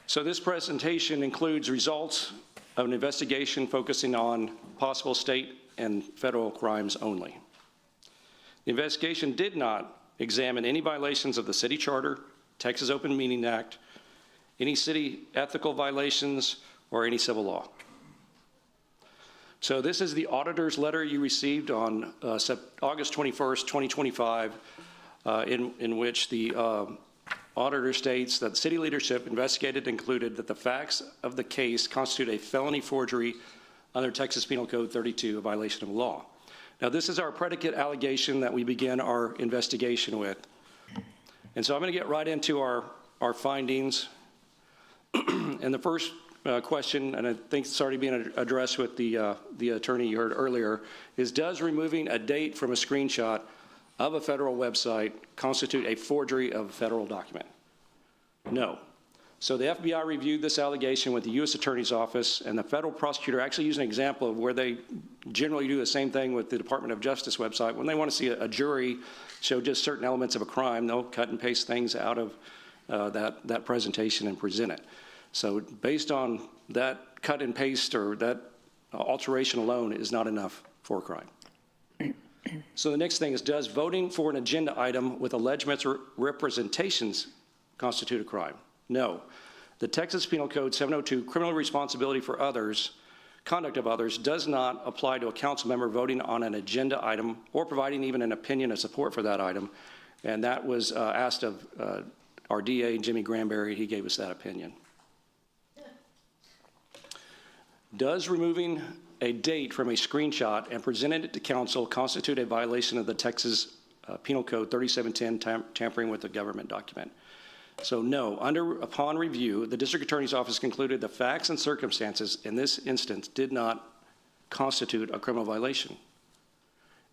So this presentation includes results of an investigation focusing on possible state and federal crimes only. The investigation did not examine any violations of the city charter, Texas Open Meeting Act, any city ethical violations, or any civil law. So this is the auditor's letter you received on August 21st, 2025, in which the auditor states that city leadership investigated and concluded that the facts of the case constitute a felony forgery under Texas Penal Code 32, a violation of law. Now, this is our predicate allegation that we begin our investigation with. And so I'm going to get right into our findings. And the first question, and I think it's already being addressed with the attorney you heard earlier, is does removing a date from a screenshot of a federal website constitute a forgery of a federal document? No. So the FBI reviewed this allegation with the U.S. Attorney's Office, and the federal prosecutor actually used an example of where they generally do the same thing with the Department of Justice website. When they want to see a jury show just certain elements of a crime, they'll cut and paste things out of that presentation and present it. So based on that cut and paste or that alteration alone is not enough for a crime. So the next thing is, does voting for an agenda item with alleged misrepresentations constitute a crime? No. The Texas Penal Code 702, criminal responsibility for others, conduct of others, does not apply to a council member voting on an agenda item or providing even an opinion of support for that item. And that was asked of our DA, Jimmy Granberry. He gave us that opinion. Does removing a date from a screenshot and presenting it to council constitute a violation of the Texas Penal Code 3710, tampering with a government document? So no. Upon review, the District Attorney's Office concluded the facts and circumstances in this instance did not constitute a criminal violation.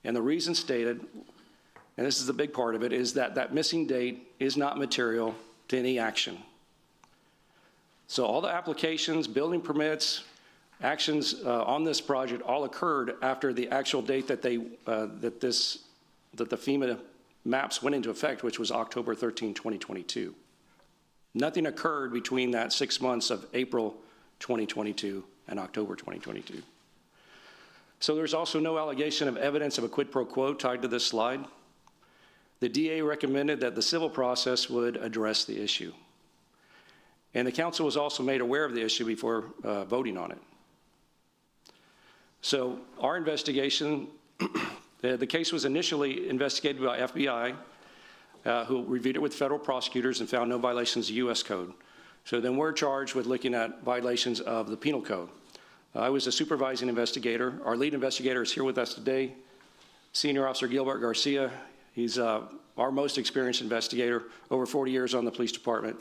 And the reason stated, and this is the big part of it, is that that missing date is not material to any action. So all the applications, building permits, actions on this project all occurred after the actual date that the FEMA maps went into effect, which was October 13, 2022. Nothing occurred between that 6 months of April 2022 and October 2022. So there's also no allegation of evidence of a quid pro quo tied to this slide. The DA recommended that the civil process would address the issue. And the council was also made aware of the issue before voting on it. So our investigation, the case was initially investigated by FBI, who reviewed it with federal prosecutors and found no violations of U.S. code. So then we're charged with looking at violations of the penal code. I was a supervising investigator. Our lead investigator is here with us today, Senior Officer Gilbert Garcia. He's our most experienced investigator, over 40 years on the police department,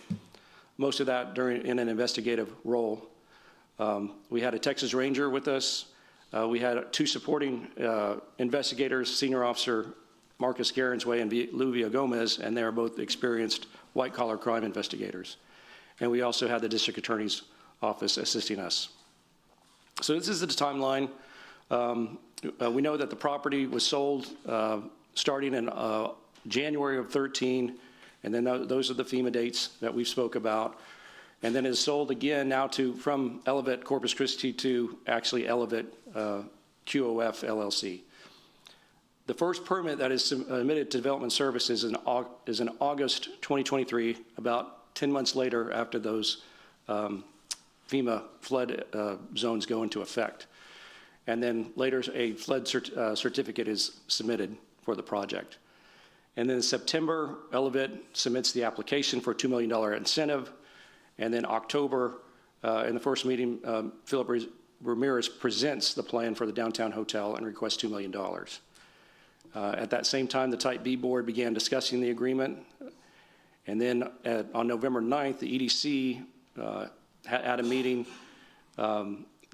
most of that in an investigative role. We had a Texas Ranger with us, We had two supporting investigators, Senior Officer Marcus Garensway and Luvia Gomez, and they are both experienced white-collar crime investigators. And we also had the District Attorney's Office assisting us. So this is the timeline. We know that the property was sold starting in January of 13, and then those are the FEMA dates that we spoke about. And then it's sold again now from Elevate Corpus Christi to actually Elevate QOF LLC. The first permit that is submitted to Development Services is in August 2023, about 10 months later after those FEMA flood zones go into effect. And then later a flood certificate is submitted for the project. And then in September, Elevate submits the application for a $2 million incentive. And then October, in the first meeting, Philip Ramirez presents the plan for the downtown hotel and requests $2 million. At that same time, the Type B board began discussing the agreement. And then on November 9th, the EDC had a meeting.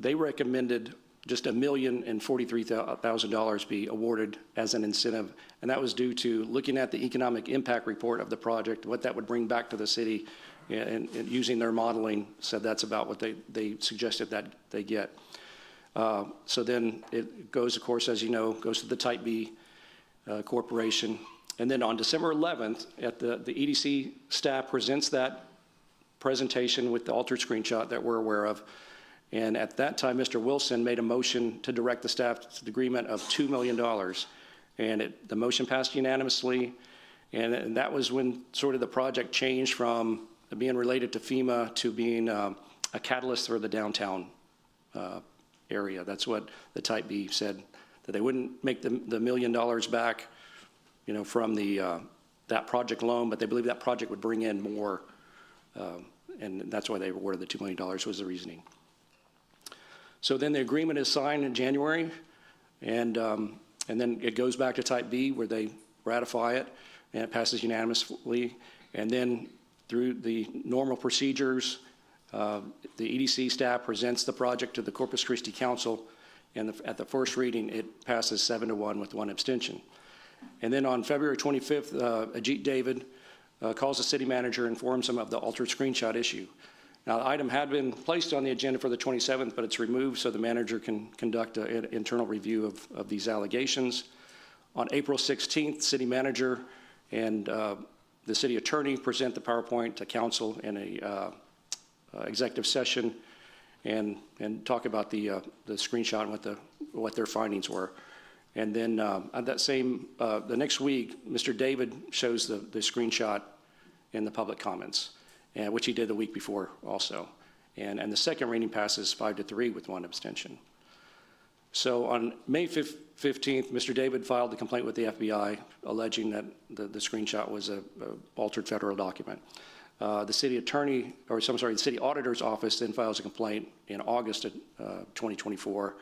They recommended just $1,043,000 be awarded as an incentive. And that was due to looking at the economic impact report of the project, what that would bring back to the city, and using their modeling, said that's about what they suggested that they get. So then it goes, of course, as you know, goes to the Type B corporation. And then on December 11th, the EDC staff presents that presentation with the altered screenshot that we're aware of. And at that time, Mr. Wilson made a motion to direct the staff to the agreement of $2 million. And the motion passed unanimously. And that was when sort of the project changed from being related to FEMA to being a catalyst for the downtown area. That's what the Type B said, that they wouldn't make the $1 million back, from that project loan, but they believe that project would bring in more. And that's why they awarded the $2 million was the reasoning. So then the agreement is signed in January, and then it goes back to Type B where they ratify it, and it passes unanimously. And then through the normal procedures, the EDC staff presents the project to the Corpus Christi Council, and at the first reading, it passes 7-1 with one abstention. And then on February 25th, Ajit David calls the city manager and informs him of the altered screenshot issue. Now, the item had been placed on the agenda for the 27th, but it's removed so the manager can conduct an internal review of these allegations. On April 16th, city manager and the city attorney present the PowerPoint to council in a executive session and talk about the screenshot and what their findings were. And then at that the next week, Mr. David shows the screenshot in the public comments, which he did the week before also. And the second reading passes 5-3 with one abstention. So on May 15th, Mr. David filed the complaint with the FBI alleging that the screenshot was a altered federal document. The city auditor's office then files a complaint in August of 2024.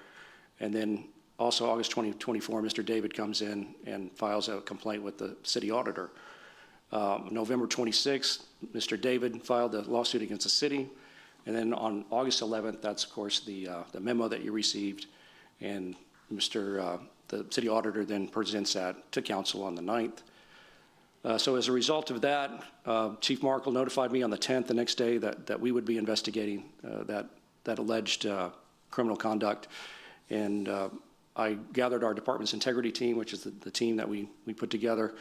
And then also August 2024, Mr. David comes in and files a complaint with the city auditor. November 26th, Mr. David filed a lawsuit against the city. And then on August 11th, that's of course the memo that you received. And the city auditor then presents that to council on the 9th. So as a result of that, Chief Markle notified me on the 10th, the next day, that we would be investigating that alleged criminal conduct. And I gathered our department's integrity team, which is the team that we put together.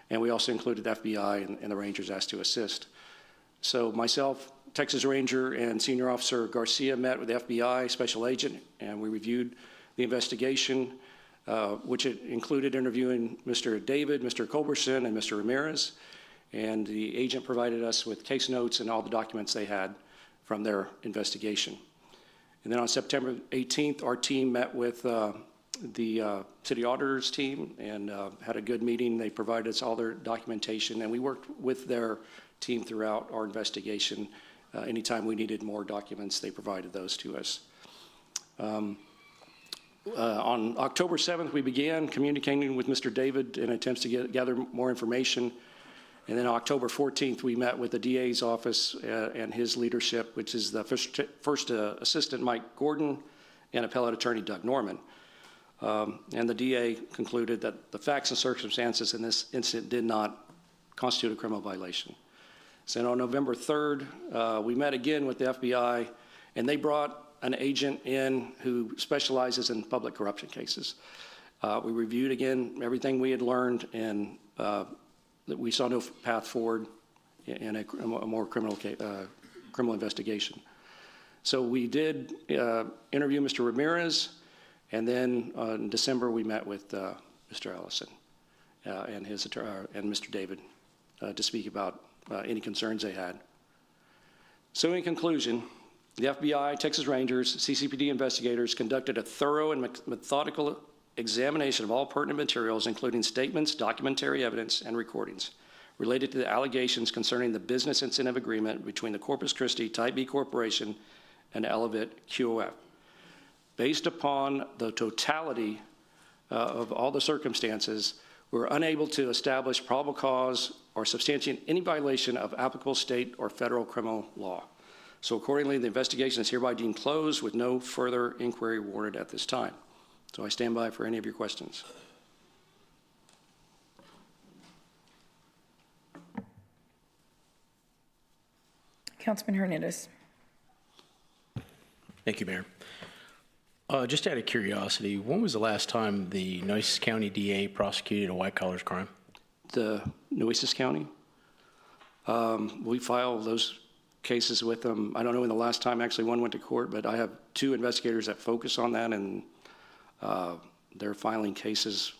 And we also included the FBI and the Rangers asked to assist. So myself, Texas Ranger, and Senior Officer Garcia met with the FBI Special Agent, and we reviewed the investigation, which included interviewing Mr. David, Mr. Culberson, and Mr. Ramirez. And the agent provided us with case notes and all the documents they had from their investigation. And then on September 18th, our team met with the city auditor's team and had a good meeting. They provided us all their documentation, and we worked with their team throughout our investigation. Anytime we needed more documents, they provided those to us. On October 7th, we began communicating with Mr. David in attempts to gather more information. And then October 14th, we met with the DA's office and his leadership, which is the first assistant Mike Gordon and appellate attorney Doug Norman. And the DA concluded that the facts and circumstances in this incident did not constitute a criminal violation. So on November 3rd, we met again with the FBI, and they brought an agent in who specializes in public corruption cases. We reviewed again everything we had learned, and that we saw no path forward in a more criminal investigation. So we did interview Mr. Ramirez, and then in December we met with Mr. Ellison and Mr. David to speak about any concerns they had. So in conclusion, the FBI, Texas Rangers, CCPD investigators conducted a thorough and methodical examination of all pertinent materials, including statements, documentary evidence, and recordings related to the allegations concerning the business incentive agreement between the Corpus Christi Type B Corporation and Elevate QOF. Based upon the totality of all the circumstances, we were unable to establish probable cause or substantiate any violation of applicable state or federal criminal law. So accordingly, the investigation is hereby deemed closed with no further inquiry warranted at this time. So I stand by for any of your questions. Councilman Hernandez. Thank you, Mayor. Just out of curiosity, when was the last time the Nueces County DA prosecuted a white-collar crime? The Nueces County? We file those cases with them. I don't know when the last time actually one went to court, but I have 2 investigators that focus on that, and they're filing cases,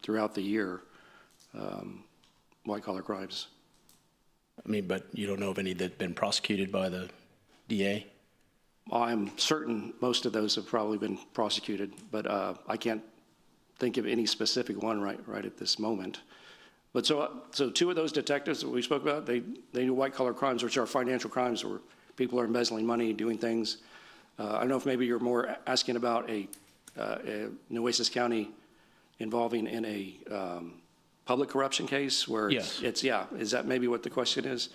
throughout the year, white-collar crimes. I mean, but you don't know of any that have been prosecuted by the DA? I'm certain most of those have probably been prosecuted, but I can't think of any specific one right at this moment. But so 2 of those detectives that we spoke about, they do white-collar crimes, which are financial crimes where people are embezzling money, doing things. I don't know if maybe you're more asking about a Nueces County involving in a public corruption case where Yes. Is that maybe what the question is?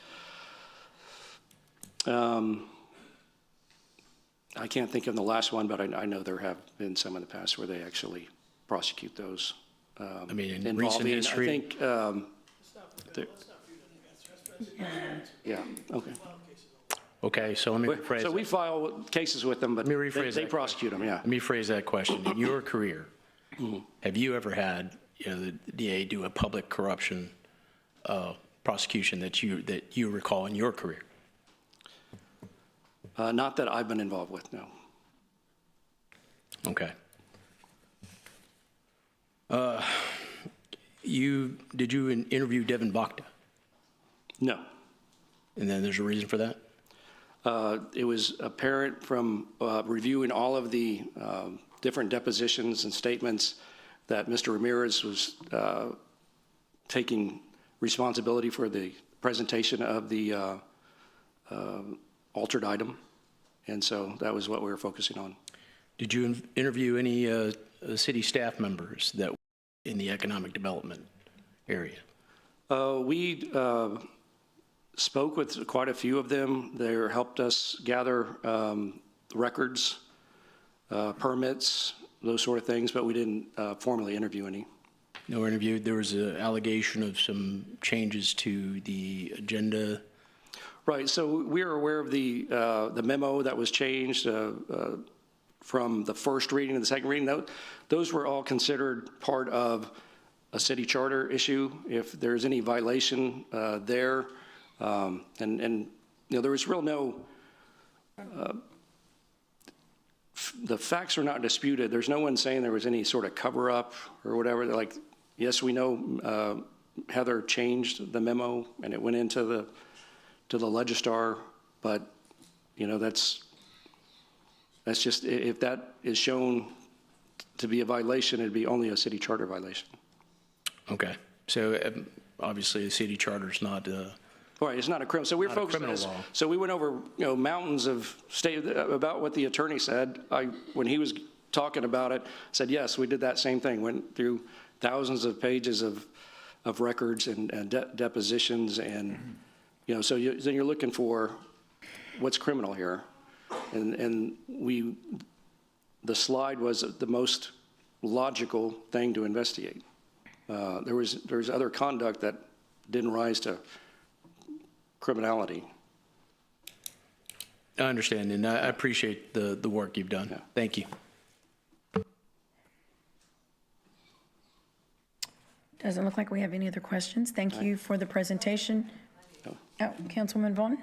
I can't think of the last one, but I know there have been some in the past where they actually prosecute those. I mean, in recent history? I think, yeah, okay. Okay, so let me rephrase So we file cases with them, but Let me rephrase they that prosecute them, yeah. Let me rephrase that question. In your career, have you ever had the DA do a public corruption prosecution that you recall in your career? Not that I've been involved with, no. Okay. Did you interview Devin Bokta? No. And then there's a reason for that? It was apparent from reviewing all of the different depositions and statements that Mr. Ramirez was taking responsibility for the presentation of the altered item. And so that was what we were focusing on. Did you interview any city staff members that were in the economic development area? We spoke with quite a few of them. They helped us gather records, permits, those sort of things, but we didn't formally interview any. No interview. There was an allegation of some changes to the agenda. Right. So we are aware of the memo that was changed from the first reading to the second reading. Those were all considered part of a city charter issue. If there's any violation there, and there was the facts are not disputed. There's no one saying there was any sort of cover up or whatever. They're like, yes, we know Heather changed the memo and it went into the Legistar, but that's just, if that is shown to be a violation, it'd be only a city charter violation. Okay. So obviously the city charter is not Right, it's not a criminal. So we're focusing on this. So we went over, mountains of state about what the attorney said. When he was talking about it, said yes, we did that same thing. Went through thousands of pages of records and depositions, and so you're looking for what's criminal here, and we the slide was the most logical thing to investigate. There was other conduct that didn't rise to criminality. I understand, and I appreciate the work you've done. Yeah. Thank you. Doesn't look like we have any other questions. Thank you for the presentation. Oh, Councilwoman Vaughn?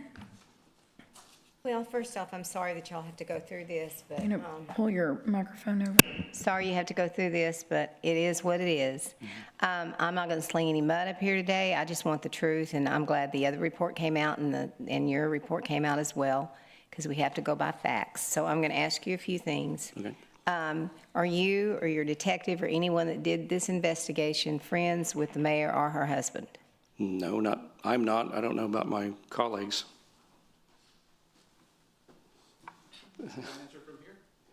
Well, first off, I'm sorry that y'all have to go through this, but, You know, pull your microphone over. sorry you have to go through this, but it is what it is. I'm not going to sling any mud up here today. I just want the truth, and I'm glad the other report came out and your report came out as well, because we have to go by facts. So I'm going to ask you a few things. Okay. Are you or your detective or anyone that did this investigation friends with the mayor or her husband? No, I'm not. I don't know about my colleagues.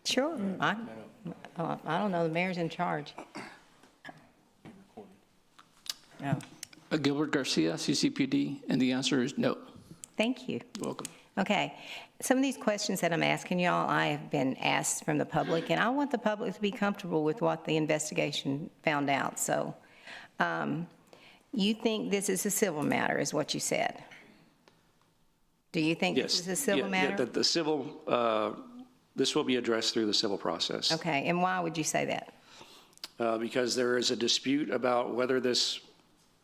Sure. I don't know. The mayor's in charge. No. Gilbert Garcia, CCPD, and the answer is no. Thank you. You're welcome. Okay. Some of these questions that I'm asking y'all, I have been asked from the public, and I want the public to be comfortable with what the investigation found out. So you think this is a civil matter, is what you said? Do you think Yes. this is a civil matter? Yeah, the civil, this will be addressed through the civil process. Okay, and why would you say that? Because there is a dispute about whether this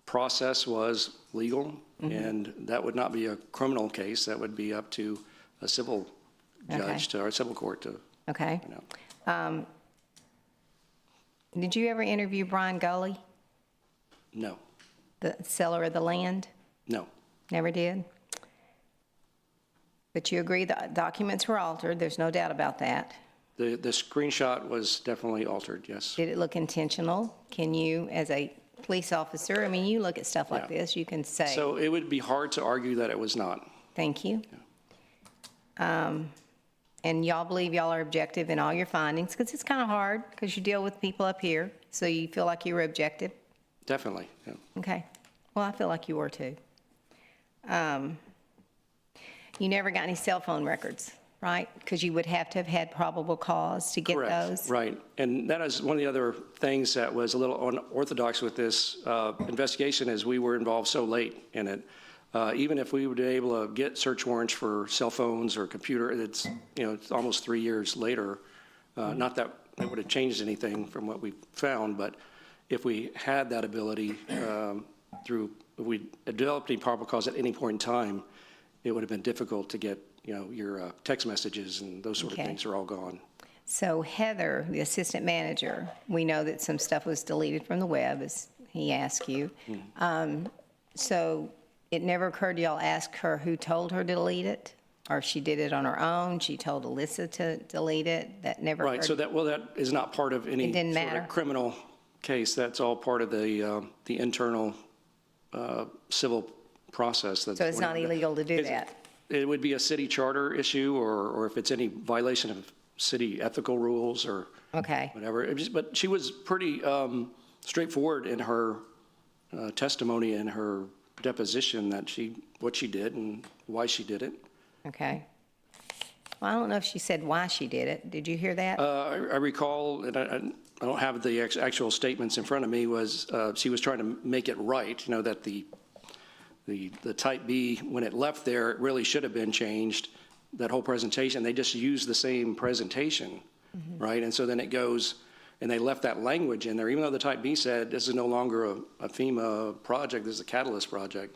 process was legal, Mm-hmm. and that would not be a criminal case. That would be up to a civil judge, to our civil court to Okay. find out. Did you ever interview Brian Gully, No, the seller of the land? no. Never did? But you agree the documents were altered, there's no doubt about that. The screenshot was definitely altered, yes. Did it look intentional? Can you, as a police officer, I mean, you look at stuff like this, you can say. So it would be hard to argue that it was not. Thank you. And y'all believe y'all are objective in all your findings, because it's kind of hard, because you deal with people up here, so you feel like you were objective? Definitely, yeah. Okay. Well, I feel like you were too. You never got any cell phone records, right? Because you would have to have had probable cause to get those? Right, and that is one of the other things that was a little unorthodox with this investigation, is we were involved so late in it. Even if we were able to get search warrants for cell phones or computer, it's, it's almost 3 years later. Not that it would have changed anything from what we found, but if we had that ability if we developed any probable cause at any point in time, it would have been difficult to get, your text messages and those sort of things are all gone. So Heather, the assistant manager, we know that some stuff was deleted from the web, as he asked you. So it never occurred to y'all ask her who told her to delete it? Or if she did it on her own, she told Alyssa to delete it? That never occurred? Right, so that is not part of any It didn't sort matter? of criminal case. That's all part of the internal civil process. So it's not illegal to do that? It would be a city charter issue, or if it's any violation of city ethical rules or Okay. whatever. But she was pretty straightforward in her testimony and her deposition that what she did and why she did it. Okay. Well, I don't know if she said why she did it. Did you hear that? I recall, and I don't have the actual statements in front of me, was she was trying to make it right, that the type B, when it left there, it really should have been changed, that whole presentation. They just used the same presentation, right? And so then it goes, and they left that language in there, even though the type B said this is no longer a FEMA project, this is a Catalyst project.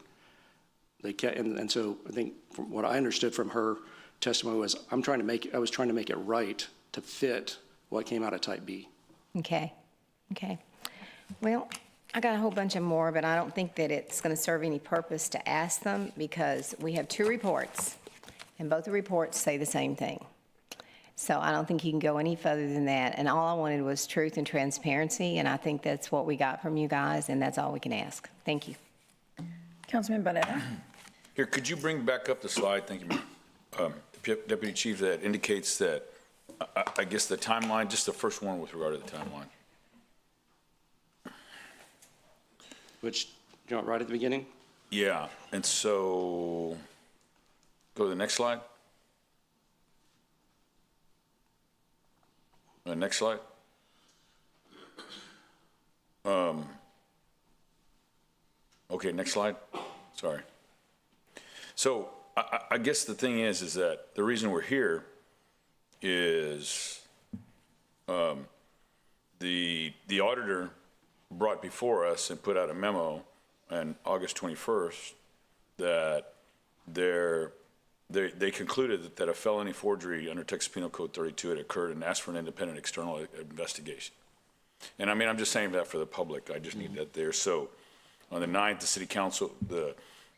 They kept, and so I think from what I understood from her testimony was, I was trying to make it right to fit what came out of type B. Okay. Well, I got a whole bunch of more, but I don't think that it's going to serve any purpose to ask them, because we have 2 reports, and both the reports say the same thing. So I don't think you can go any further than that. And all I wanted was truth and transparency, and I think that's what we got from you guys, and that's all we can ask. Thank you. Councilman Barrera. Here, could you bring back up the slide, thank you, Deputy Chief, that indicates that, I guess the timeline, just the first one with regard to the timeline. Which, right at the beginning? Yeah, and so, go to the next slide. Next slide. Okay, next slide. Sorry. So I guess the thing is that the reason we're here is the auditor brought before us and put out a memo on August 21st that they concluded that a felony forgery under Texas Penal Code 32 had occurred and asked for an independent external investigation. And I mean, I'm just saying that for the public. I just need that there. So on the 9th, the city council,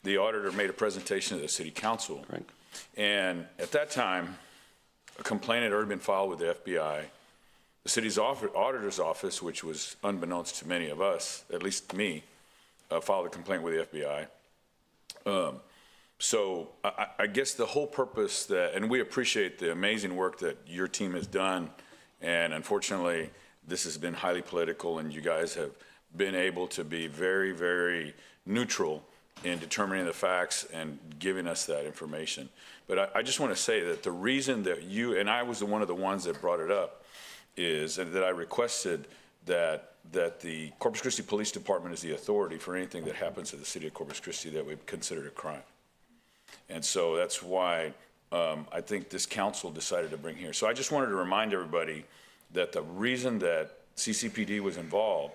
the auditor made a presentation to the city council. Right. And at that time, a complaint had already been filed with the FBI. The city's auditor's office, which was unbeknownst to many of us, at least me, filed a complaint with the FBI. So I guess the whole purpose and we appreciate the amazing work that your team has done, and unfortunately, this has been highly political, and you guys have been able to be very, very neutral in determining the facts and giving us that information. But I just want to say that the reason that you, and I was one of the ones that brought it up, is that I requested that the Corpus Christi Police Department is the authority for anything that happens to the city of Corpus Christi that we consider a crime. And so that's why I think this council decided to bring here. So I just wanted to remind everybody that the reason that CCPD was involved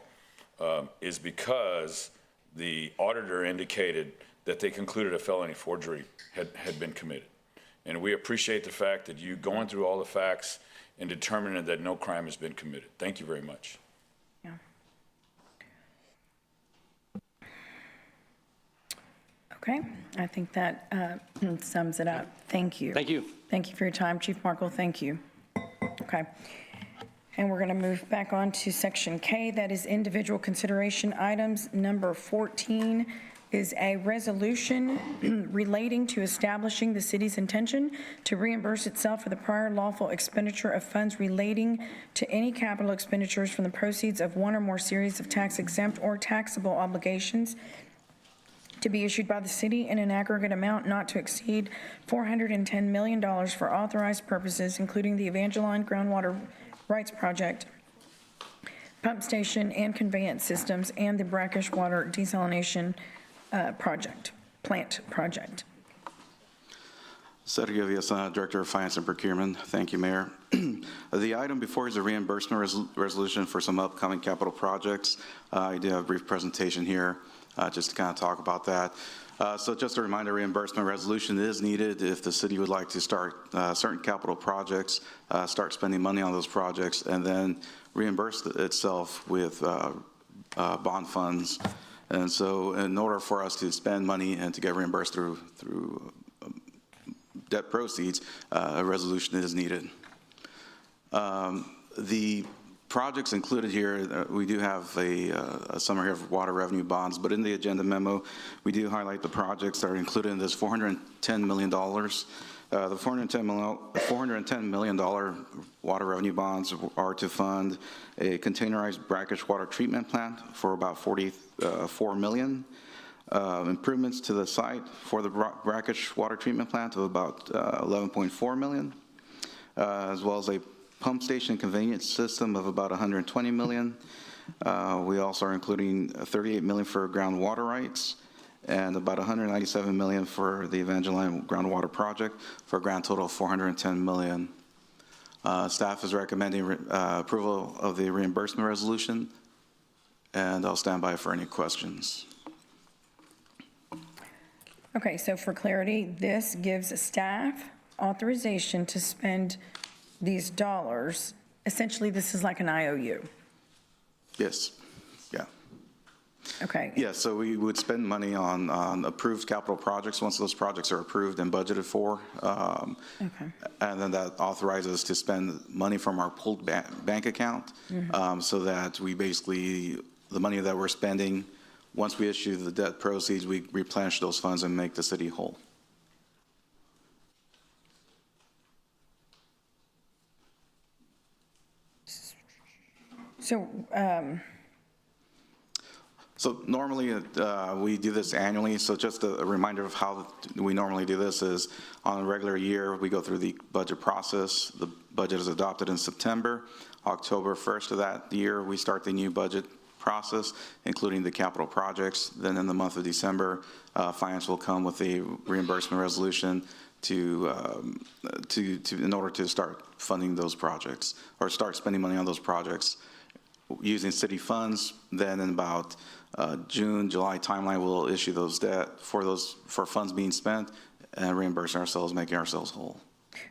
is because the auditor indicated that they concluded a felony forgery had been committed. And we appreciate the fact that you going through all the facts and determining that no crime has been committed. Thank you very much. Yeah. Okay, I think that sums it up. Thank you. Thank you. Thank you for your time, Chief Markle. Thank you. Okay. And we're going to move back on to Section K, that is individual consideration items. Number 14 is a resolution relating to establishing the city's intention to reimburse itself for the prior lawful expenditure of funds relating to any capital expenditures from the proceeds of one or more series of tax-exempt or taxable obligations to be issued by the city in an aggregate amount not to exceed $410 million for authorized purposes, including the Evangeline Groundwater Rights Project, pump station and conveyance systems, and the brackish water desalination plant project. Sergio Villasana, Director of Finance and Procurement. Thank you, Mayor. The item before is a reimbursement resolution for some upcoming capital projects. I do have a brief presentation here just to kind of talk about that. So just a reminder, reimbursement resolution is needed if the city would like to start certain capital projects, start spending money on those projects, and then reimburse itself with bond funds. And so in order for us to spend money and to get reimbursed through debt proceeds, a resolution is needed. The projects included here, we do have a summary of water revenue bonds, but in the agenda memo, we do highlight the projects that are included in this $410 million. The $410 million water revenue bonds are to fund a containerized brackish water treatment plant for about $44 million. Improvements to the site for the brackish water treatment plant of about $11.4 million, as well as a pump station conveyance system of about $120 million. We also are including $38 million for groundwater rights and about $197 million for the Evangeline groundwater project for a grand total of $410 million. Staff is recommending approval of the reimbursement resolution, and I'll stand by for any questions. Okay, so for clarity, this gives staff authorization to spend these dollars. Essentially, this is like an IOU. Yes, yeah. Okay. Yeah, so we would spend money on approved capital projects once those projects are approved and budgeted for. Okay. And then that authorizes us to spend money from our pooled bank account so that we basically, the money that we're spending, once we issue the debt proceeds, we replenish those funds and make the city whole. So normally, we do this annually, so just a reminder of how we normally do this is on a regular year, we go through the budget process. The budget is adopted in September. October 1st of that year, we start the new budget process, including the capital projects. Then in the month of December, finance will come with a reimbursement resolution in order to start funding those projects or start spending money on those projects using city funds. Then in about June, July timeline, we'll issue those debt for funds being spent and reimbursing ourselves, making ourselves whole.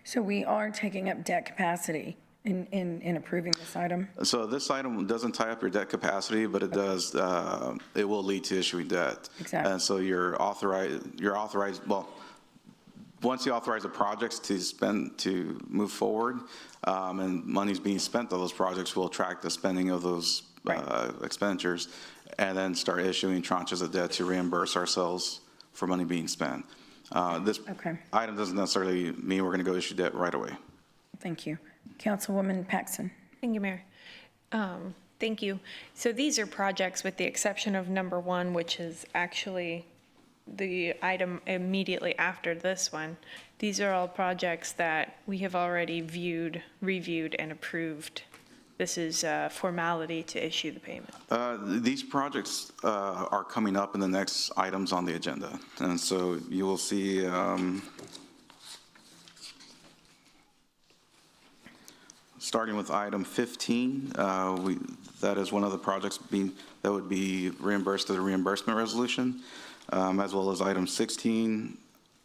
So we are taking up debt capacity in approving this item? So this item doesn't tie up your debt capacity, but it does, it will lead to issuing debt. Exactly. And so you're authorized, well, once you authorize the projects to move forward, and money's being spent on those projects, we'll track the spending of those expenditures and then start issuing tranches of debt to reimburse ourselves for money being spent. This item doesn't necessarily mean we're going to go issue debt right away. Thank you. Councilwoman Paxson. Thank you, Mayor. Thank you. So these are projects with the exception of number 1, which is actually the item immediately after this one. These are all projects that we have already reviewed, and approved. This is a formality to issue the payment. These projects are coming up in the next items on the agenda. And so you will see starting with item 15, that is one of the projects that would be reimbursed through the reimbursement resolution, as well as item 16,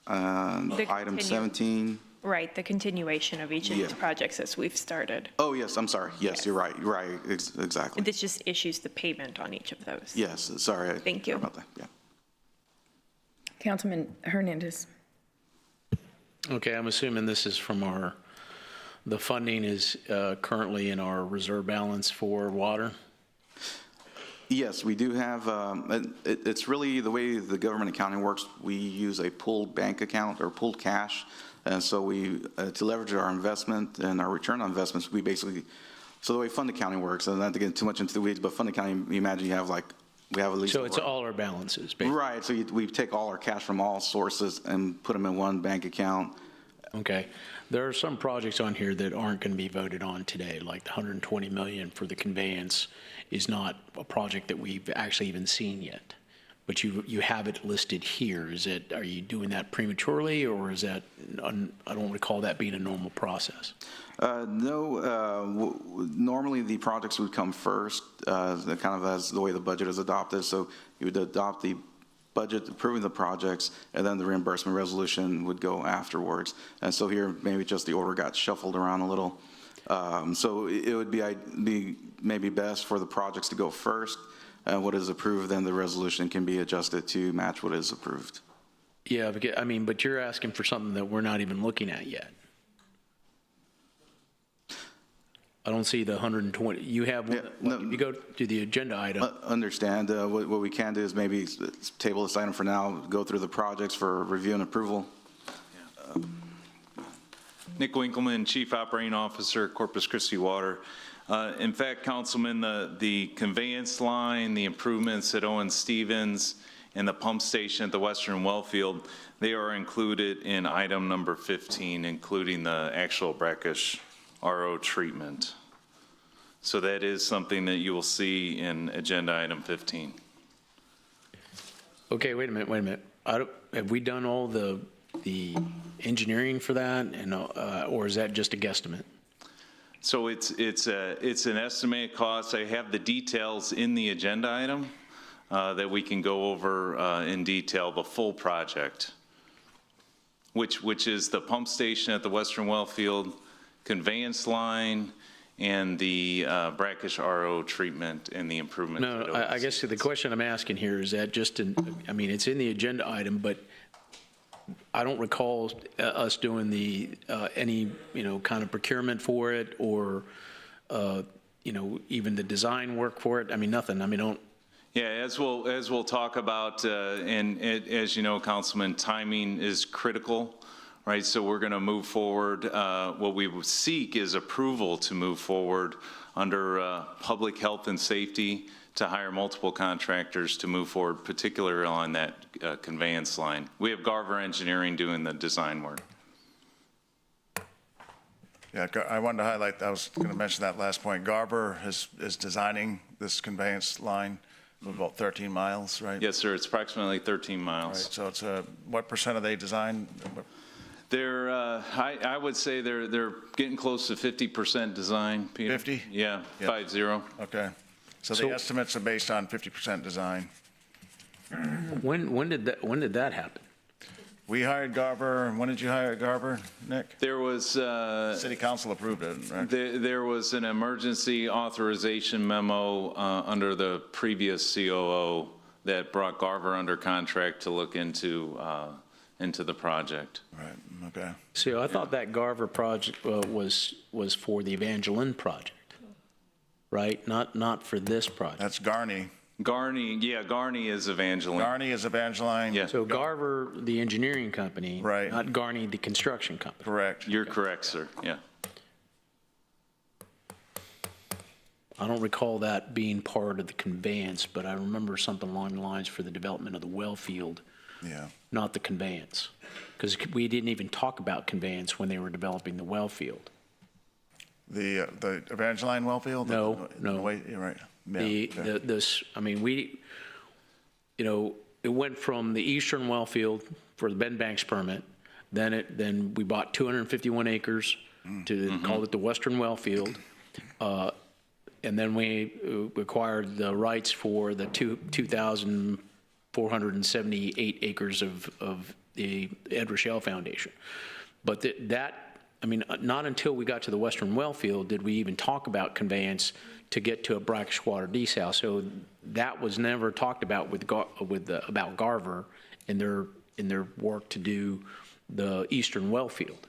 item 17. Right, the continuation of each of these projects as we've started. Oh, yes, I'm sorry. Yes, you're right. You're right, exactly. This just issues the payment on each of those. Yes, sorry. Thank you. About that. Yeah. Councilman Hernandez. Okay, I'm assuming this is from the funding is currently in our reserve balance for water? Yes, we do have, it's really the way the government accounting works. We use a pooled bank account or pooled cash. And so we, to leverage our investment and our return on investments, we basically, so the way fund accounting works, and not to get too much into the weeds, but fund accounting, you imagine you have we have at least. So it's all our balances, basically. Right, so we take all our cash from all sources and put them in one bank account. Okay. There are some projects on here that aren't going to be voted on today, like the $120 million for the conveyance is not a project that we've actually even seen yet. But you have it listed here. Are you doing that prematurely, or is that, I don't recall that being a normal process? No, normally the projects would come first, kind of as the way the budget is adopted. So you would adopt the budget approving the projects, and then the reimbursement resolution would go afterwards. And so here, maybe just the order got shuffled around a little. So it would be maybe best for the projects to go first. What is approved, then the resolution can be adjusted to match what is approved. Yeah, but you're asking for something that we're not even looking at yet. I don't see the 120. You have, you go to the agenda item. Understand. What we can do is maybe table this item for now, go through the projects for review and approval. Nick Winkleman, Chief Operating Officer, Corpus Christi Water. In fact, Councilman, the conveyance line, the improvements at Owen Stevens, and the pump station at the Western Wellfield, they are included in item number 15, including the actual brackish RO treatment. So that is something that you will see in agenda item 15. Okay, wait a minute. Have we done all the engineering for that, and or is that just a guesstimate? So it's an estimated cost. I have the details in the agenda item that we can go over in detail, the full project, which is the pump station at the Western Wellfield, conveyance line, and the brackish RO treatment and the improvement. No, I guess the question I'm asking here is that just it's in the agenda item, but I don't recall us doing any kind of procurement for it, or even the design work for it. Nothing. don't. Yeah, as we'll talk about, and as you know, Councilman, timing is critical, right? So we're going to move forward. What we seek is approval to move forward under public health and safety to hire multiple contractors to move forward, particularly on that conveyance line. We have Garver Engineering doing the design work. Yeah, I wanted to highlight, I was going to mention that last point. Garver is designing this conveyance line of about 13 miles, right? Yes, sir. It's approximately 13 miles. Right, so it's what percent of they design? They're, I would say they're getting close to 50% design, Peter. 50? Yeah, 50. Okay. So the estimates are based on 50% design. When did that happen? We hired Garver. When did you hire Garver, Nick? There was... City Council approved it, right? There was an emergency authorization memo under the previous COO that brought Garver under contract to look into the project. Right, okay. See, I thought that Garver project was for the Evangeline project, right? Not for this project. That's Garney. Garney is Evangeline. Garney is Evangeline. Yeah. So Garver, the engineering company, right? Not Garney, the construction company. Correct. You're correct, sir. Yeah. I don't recall that being part of the conveyance, but I remember something along the lines for the development of the well field. Yeah. Not the conveyance, because we didn't even talk about conveyance when they were developing the well field. The Evangeline well field? No. Wait, you're right. Yeah, It went from the eastern well field for the Bed Banks permit, then we bought 251 acres to call it the western well field, and then we acquired the rights for the 2,478 acres of the Ed Rochelle Foundation. But not until we got to the western well field did we even talk about conveyance to get to a brackish water desal. So that was never talked about about Garver in their work to do the eastern well field.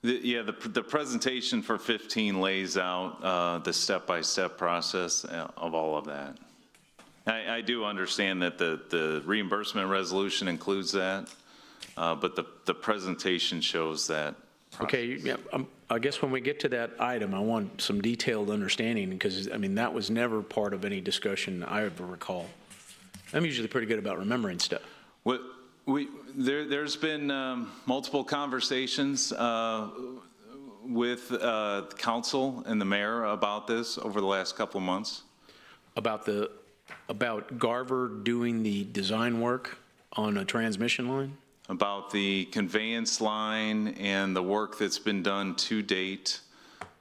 The presentation for 15 lays out the step-by-step process of all of that. I do understand that the reimbursement resolution includes that, but the presentation shows that. Okay, yeah, I guess when we get to that item, I want some detailed understanding, because, that was never part of any discussion I ever recall. I'm usually pretty good about remembering stuff. There's been multiple conversations with council and the mayor about this over the last couple of months. About Garver doing the design work on a transmission line? About the conveyance line and the work that's been done to date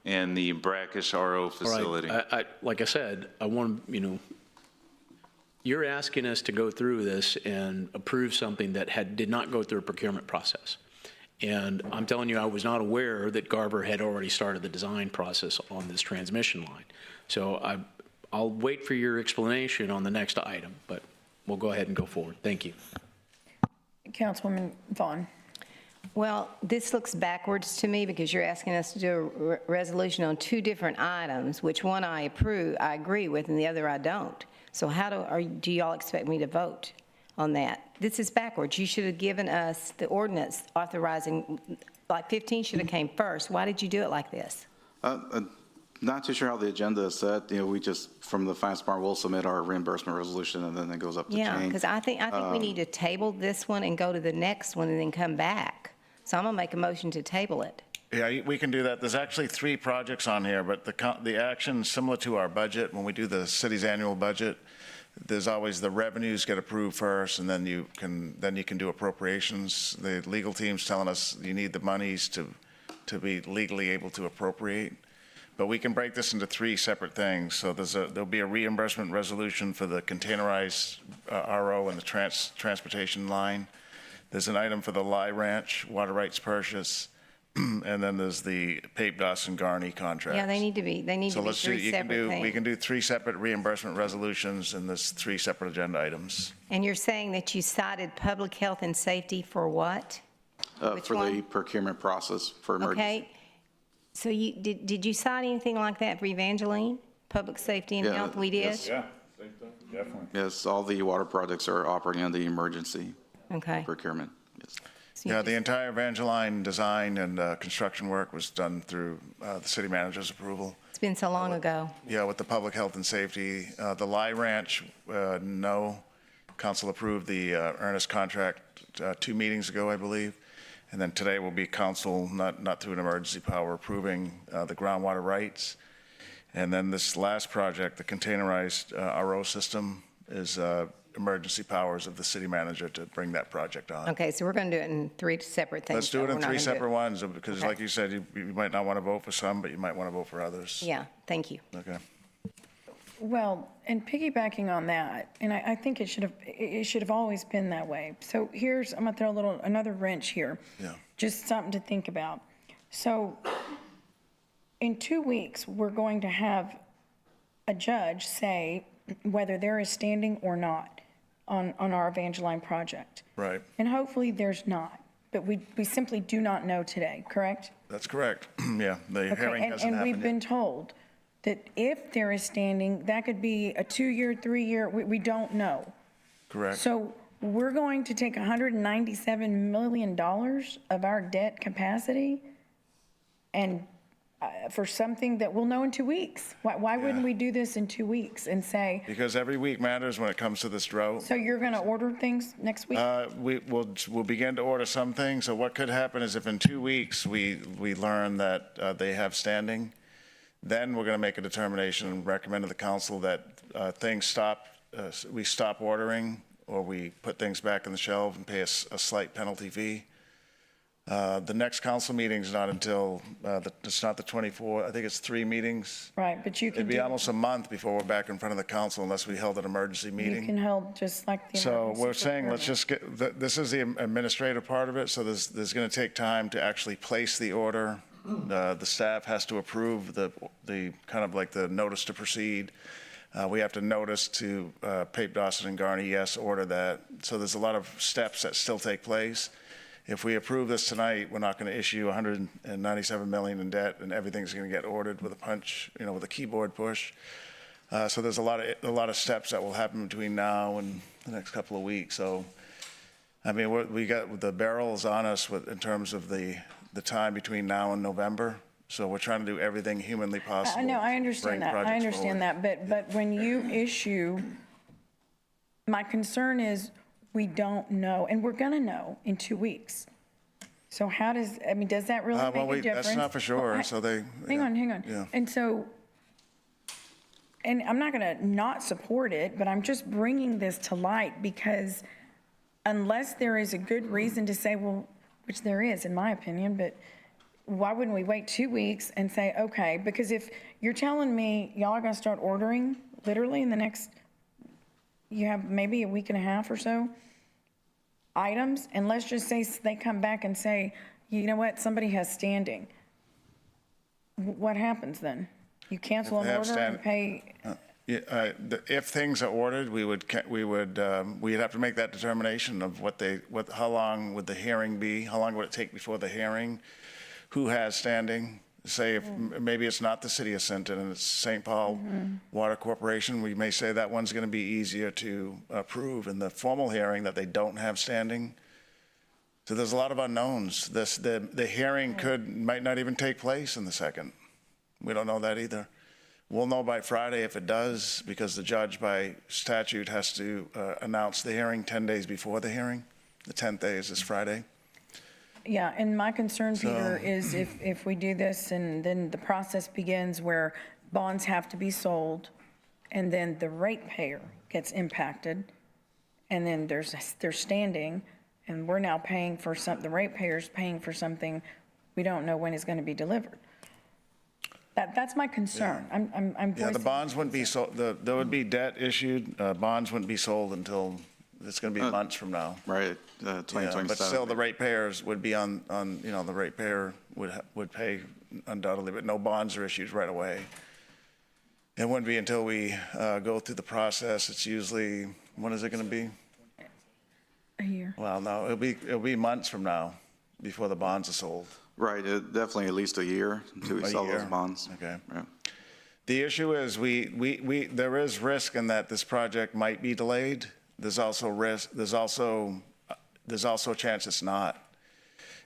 and the brackish RO facility. All right. Like I said, I want you're asking us to go through this and approve something that did not go through a procurement process. And I'm telling you, I was not aware that Garver had already started the design process on this transmission line. So I'll wait for your explanation on the next item, but we'll go ahead and go forward. Thank you. Councilwoman Vaughn. Well, this looks backwards to me, because you're asking us to do a resolution on two different items, which one I agree with, and the other I don't. So how do y'all expect me to vote on that? This is backwards. You should have given us the ordinance authorizing, like 15 should have came first. Why did you do it like this? Not too sure how the agenda is set. We just, from the finance part, we'll submit our reimbursement resolution, and then it goes up the chain. Yeah, because I think we need to table this one and go to the next one and then come back. So I'm going to make a motion to table it. Yeah, we can do that. There's actually 3 projects on here, but the action similar to our budget. When we do the city's annual budget, there's always the revenues get approved first, and then you can do appropriations. The legal team's telling us you need the monies to be legally able to appropriate. But we can break this into 3 separate things. So there'll be a reimbursement resolution for the containerized RO and the transportation line. There's an item for the Lye Ranch water rights purchase, and then there's the PAPE-DOS and Garney contracts. Yeah, they need to be 3 separate things. We can do 3 separate reimbursement resolutions, and there's 3 separate agenda items. And you're saying that you cited public health and safety for what? For the procurement process for emergency. Okay. So did you cite anything like that for Evangeline? Public safety and health, we did? Yes. Yeah, same thing, definitely. Yes, all the water projects are operating under the emergency procurement. Yes. Yeah, the entire Evangeline design and construction work was done through the city manager's approval. It's been so long ago. Yeah, with the public health and safety. The Lye Ranch, no. Council approved the earnest contract 2 meetings ago, I believe. And then today will be council, not through an emergency power, approving the groundwater rights. And then this last project, the containerized RO system, is emergency powers of the city manager to bring that project on. Okay, so we're going to do it in 3 separate things. Let's do it so in we're not 3 gonna do it- separate ones, because Okay. like you said, you might not want to vote for some, but you might want to vote for others. Yeah, thank you. Okay. Well, and piggybacking on that, and I think it should have always been that way. So here's, I'm gonna throw another wrench here. Yeah. Just something to think about. So in 2 weeks, we're going to have a judge say whether there is standing or not on our Evangeline project. Right. And hopefully there's not, but we simply do not know today, correct? That's correct. Yeah, the hearing hasn't And happened we've yet. been told that if there is standing, that could be a 2-year, 3-year, we don't know. Correct. So we're going to take $197 million of our debt capacity and for something that we'll know in 2 weeks. Why wouldn't we do this in 2 weeks and say, Because every week matters when it comes to this drought. so you're going to order things next week? We'll begin to order some things. So what could happen is if in 2 weeks we learn that they have standing, then we're going to make a determination and recommend to the council that things stop, we stop ordering, or we put things back on the shelf and pay a slight penalty fee. The next council meeting is not until, it's not the 24th, I think it's 3 meetings. Right, but you can It'd be do, almost a month before we're back in front of the council unless we held an emergency you meeting. can hold just like the So emergency we're saying, let's procurement. just get, this is the administrative part of it, so there's going to take time to actually place the order. The staff has to approve the kind of like the notice to proceed. We have to notice to Pape, Dawson, and Garney, yes, order that. So there's a lot of steps that still take place. If we approve this tonight, we're not going to issue $197 million in debt, and everything's going to get ordered with a punch, with a keyboard push. So there's a lot of steps that will happen between now and the next couple of weeks. So, I mean, we got the barrels on us in terms of the time between now and November. So we're trying to do everything humanly possible. No, I to understand bring that. I projects understand forward. that. But when you issue, my concern is we don't know, and we're going to know in 2 weeks. So how does that really make a difference? That's not for sure. So they. Hang on. Yeah. And so, and I'm not going to not support it, but I'm just bringing this to light because unless there is a good reason to say, well, which there is, in my opinion, but why wouldn't we wait 2 weeks and say, okay, because if you're telling me y'all are going to start ordering literally in the next, you have maybe a week and a half or so, items, and let's just say they come back and say, you know what, somebody has standing. What happens then? You cancel If they an have order and pay, If things are ordered, we'd have to make that determination of how long would the hearing be? How long would it take before the hearing? Who has standing? Say if maybe it's not the city of Sinton and it's St. Paul Water Corporation, we may say that one's going to be easier to approve in the formal hearing that they don't have standing. So there's a lot of unknowns. The hearing might not even take place in the second. We don't know that either. We'll know by Friday if it does, because the judge by statute has to announce the hearing 10 days before the hearing. The 10th day is this Friday. yeah, and my concern, Peter, is if we do this and then the process begins where bonds have to be sold and then the ratepayer gets impacted and then there's standing and we're now paying for the ratepayer's paying for something we don't know when it's going to be delivered. That's my concern. I'm Yeah, the voicing- bonds wouldn't be sold, there would be debt issued, bonds wouldn't be sold until, it's going to be months from now. Right, Yeah, 2027. but still, the ratepayers would be on, the ratepayer would pay undoubtedly, but no bonds are issued right away. It wouldn't be until we go through the process. It's usually, when is it going to be? A year. Well, no, it'll be months from now before the bonds are sold. Right, definitely at least a year until we A sell year. those bonds. Okay. Yeah. The issue is there is risk in that this project might be delayed. There's also risk, there's also a chance it's not.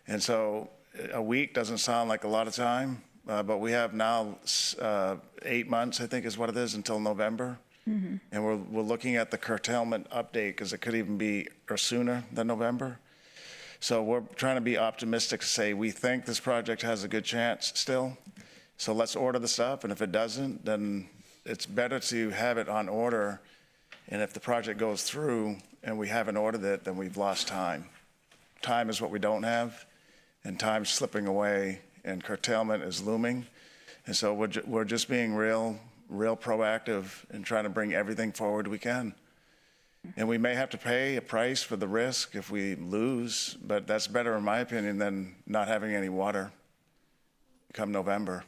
And so a week doesn't sound like a lot of time, but we have now 8 months, I think is what it is, until November. And we're looking at the curtailment update because it could even be or sooner than November. So we're trying to be optimistic to say we think this project has a good chance still. So let's order the stuff, and if it doesn't, then it's better to have it on order. And if the project goes through and we haven't ordered it, then we've lost time. Time is what we don't have, and time's slipping away, and curtailment is looming. And so we're just being real proactive and trying to bring everything forward we can. And we may have to pay a price for the risk if we lose, but that's better, in my opinion, than not having any water come November.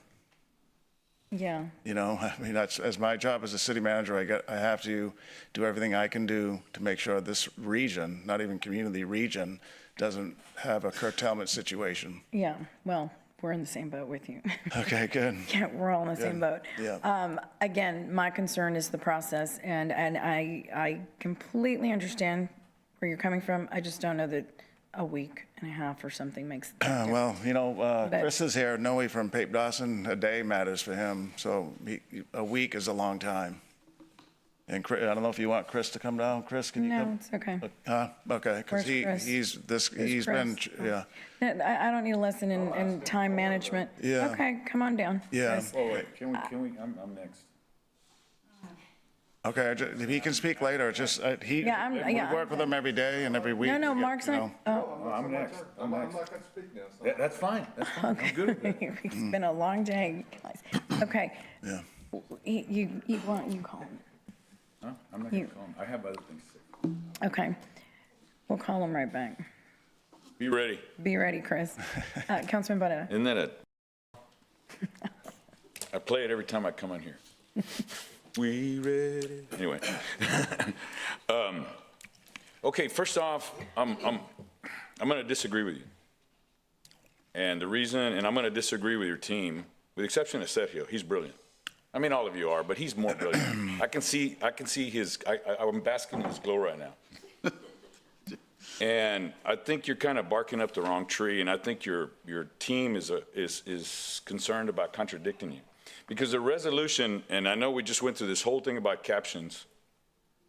Yeah. You know, I mean, that's, as my job as a city manager, I have to do everything I can do to make sure this region, not even community, region, doesn't have a curtailment situation. Yeah, well, we're in the same boat with you. Okay, good. Yeah, we're all in the same boat. Yeah. Again, my concern is the process, and I completely understand where you're coming from. I just don't know that a week and a half or something makes. Well, you know, Chris is here, Noe from Pape Dawson. A day matters for him, so a week is a long time. And Chris, I don't know if you want Chris to come down. Chris, can you come? No, it's okay. Okay, because he's been, yeah. I don't need a lesson in time management. Yeah. Okay, come on down. Yeah. Chris. Oh, wait, can we, I'm next. Okay, if he can speak later, just, we work with him every day and every week. No, Mark's not. Oh, Oh, I'm next. I'm next. not going to speak now. So. That's fine. That's fine. okay. I'm good with it. It's been a long day, guys. Okay. Yeah. You call him. Huh? I'm not going to call him. I have other things to say. Okay. We'll call him right back. Be ready. Be ready, Chris. Councilman Barrera. Isn't that it? I play it every time I come in here. We ready? Anyway. Okay, first off, I'm going to disagree with you. And the reason, and I'm going to disagree with your team, with the exception of Sergio. He's brilliant. I mean, all of you are, but he's more brilliant. I can see his, I'm basking in his glow right now. And I think you're kind of barking up the wrong tree, and I think your team is concerned about contradicting you. Because the resolution, and I know we just went through this whole thing about captions,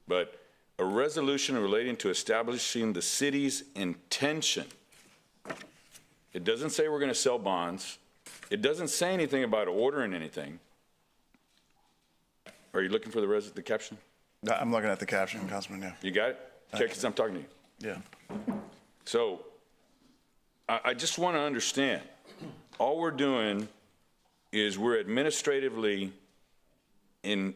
but a resolution relating to establishing the city's intention. It doesn't say we're going to sell bonds. It doesn't say anything about ordering anything. Are you looking for the caption? I'm looking at the caption, Councilman, yeah. You got it? Okay, because I'm talking to you. Yeah. So I just want to understand, all we're doing is we're administratively in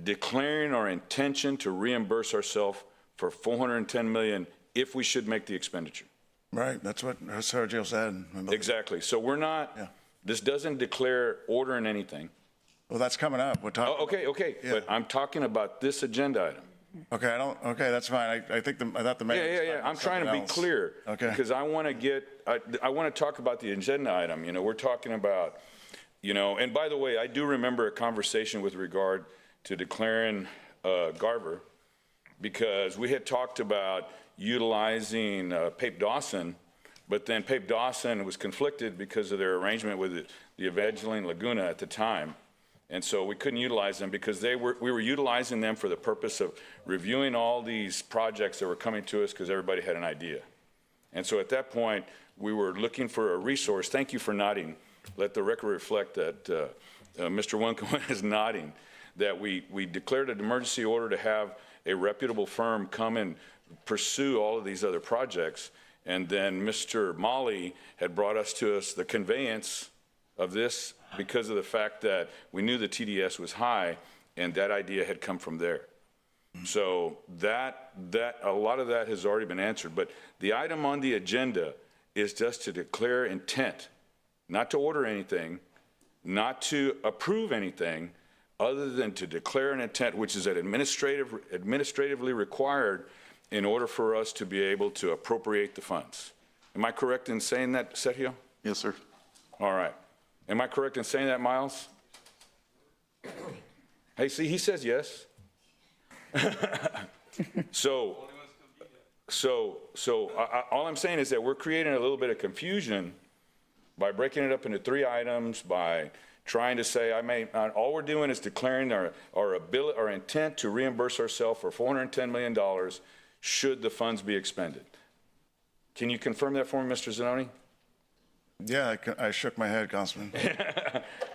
declaring our intention to reimburse ourselves for $410 million if we should make the expenditure. Right, that's what Sergio said. Exactly. So we're not, this doesn't declare ordering anything. Well, that's coming up. We're talking. Oh, okay. Yeah. But I'm talking about this agenda item. Okay, okay, that's fine. I thought the mayor. Yeah. I'm trying to be clear. Okay. Because I want to talk about the agenda item. You know, we're talking about, you know, and by the way, I do remember a conversation with regard to declaring Garver, because we had talked about utilizing Pape Dawson, but then Pape Dawson was conflicted because of their arrangement with the Evangeline Laguna at the time. And so we couldn't utilize them because we were utilizing them for the purpose of reviewing all these projects that were coming to us because everybody had an idea. And so at that point, we were looking for a resource. Thank you for nodding. Let the record reflect that Mr. Winkleman is nodding, that we declared an emergency order to have a reputable firm come and pursue all of these other projects. And then Mr. Molly had brought us the conveyance of this because of the fact that we knew the TDS was high, and that idea had come from there. So that a lot of that has already been answered. But the item on the agenda is just to declare intent, not to order anything, not to approve anything, other than to declare an intent, which is administratively required in order for us to be able to appropriate the funds. Am I correct in saying that, Sergio? Yes, sir. All right. Am I correct in saying that, Miles? Hey, see, he says yes. So all I'm saying is that we're creating a little bit of confusion by breaking it up into 3 items, by trying to say, all we're doing is declaring our intent to reimburse ourselves for $410 million should the funds be expended. Can you confirm that for me, Mr. Zanoni? Yeah, I shook my head, Councilman.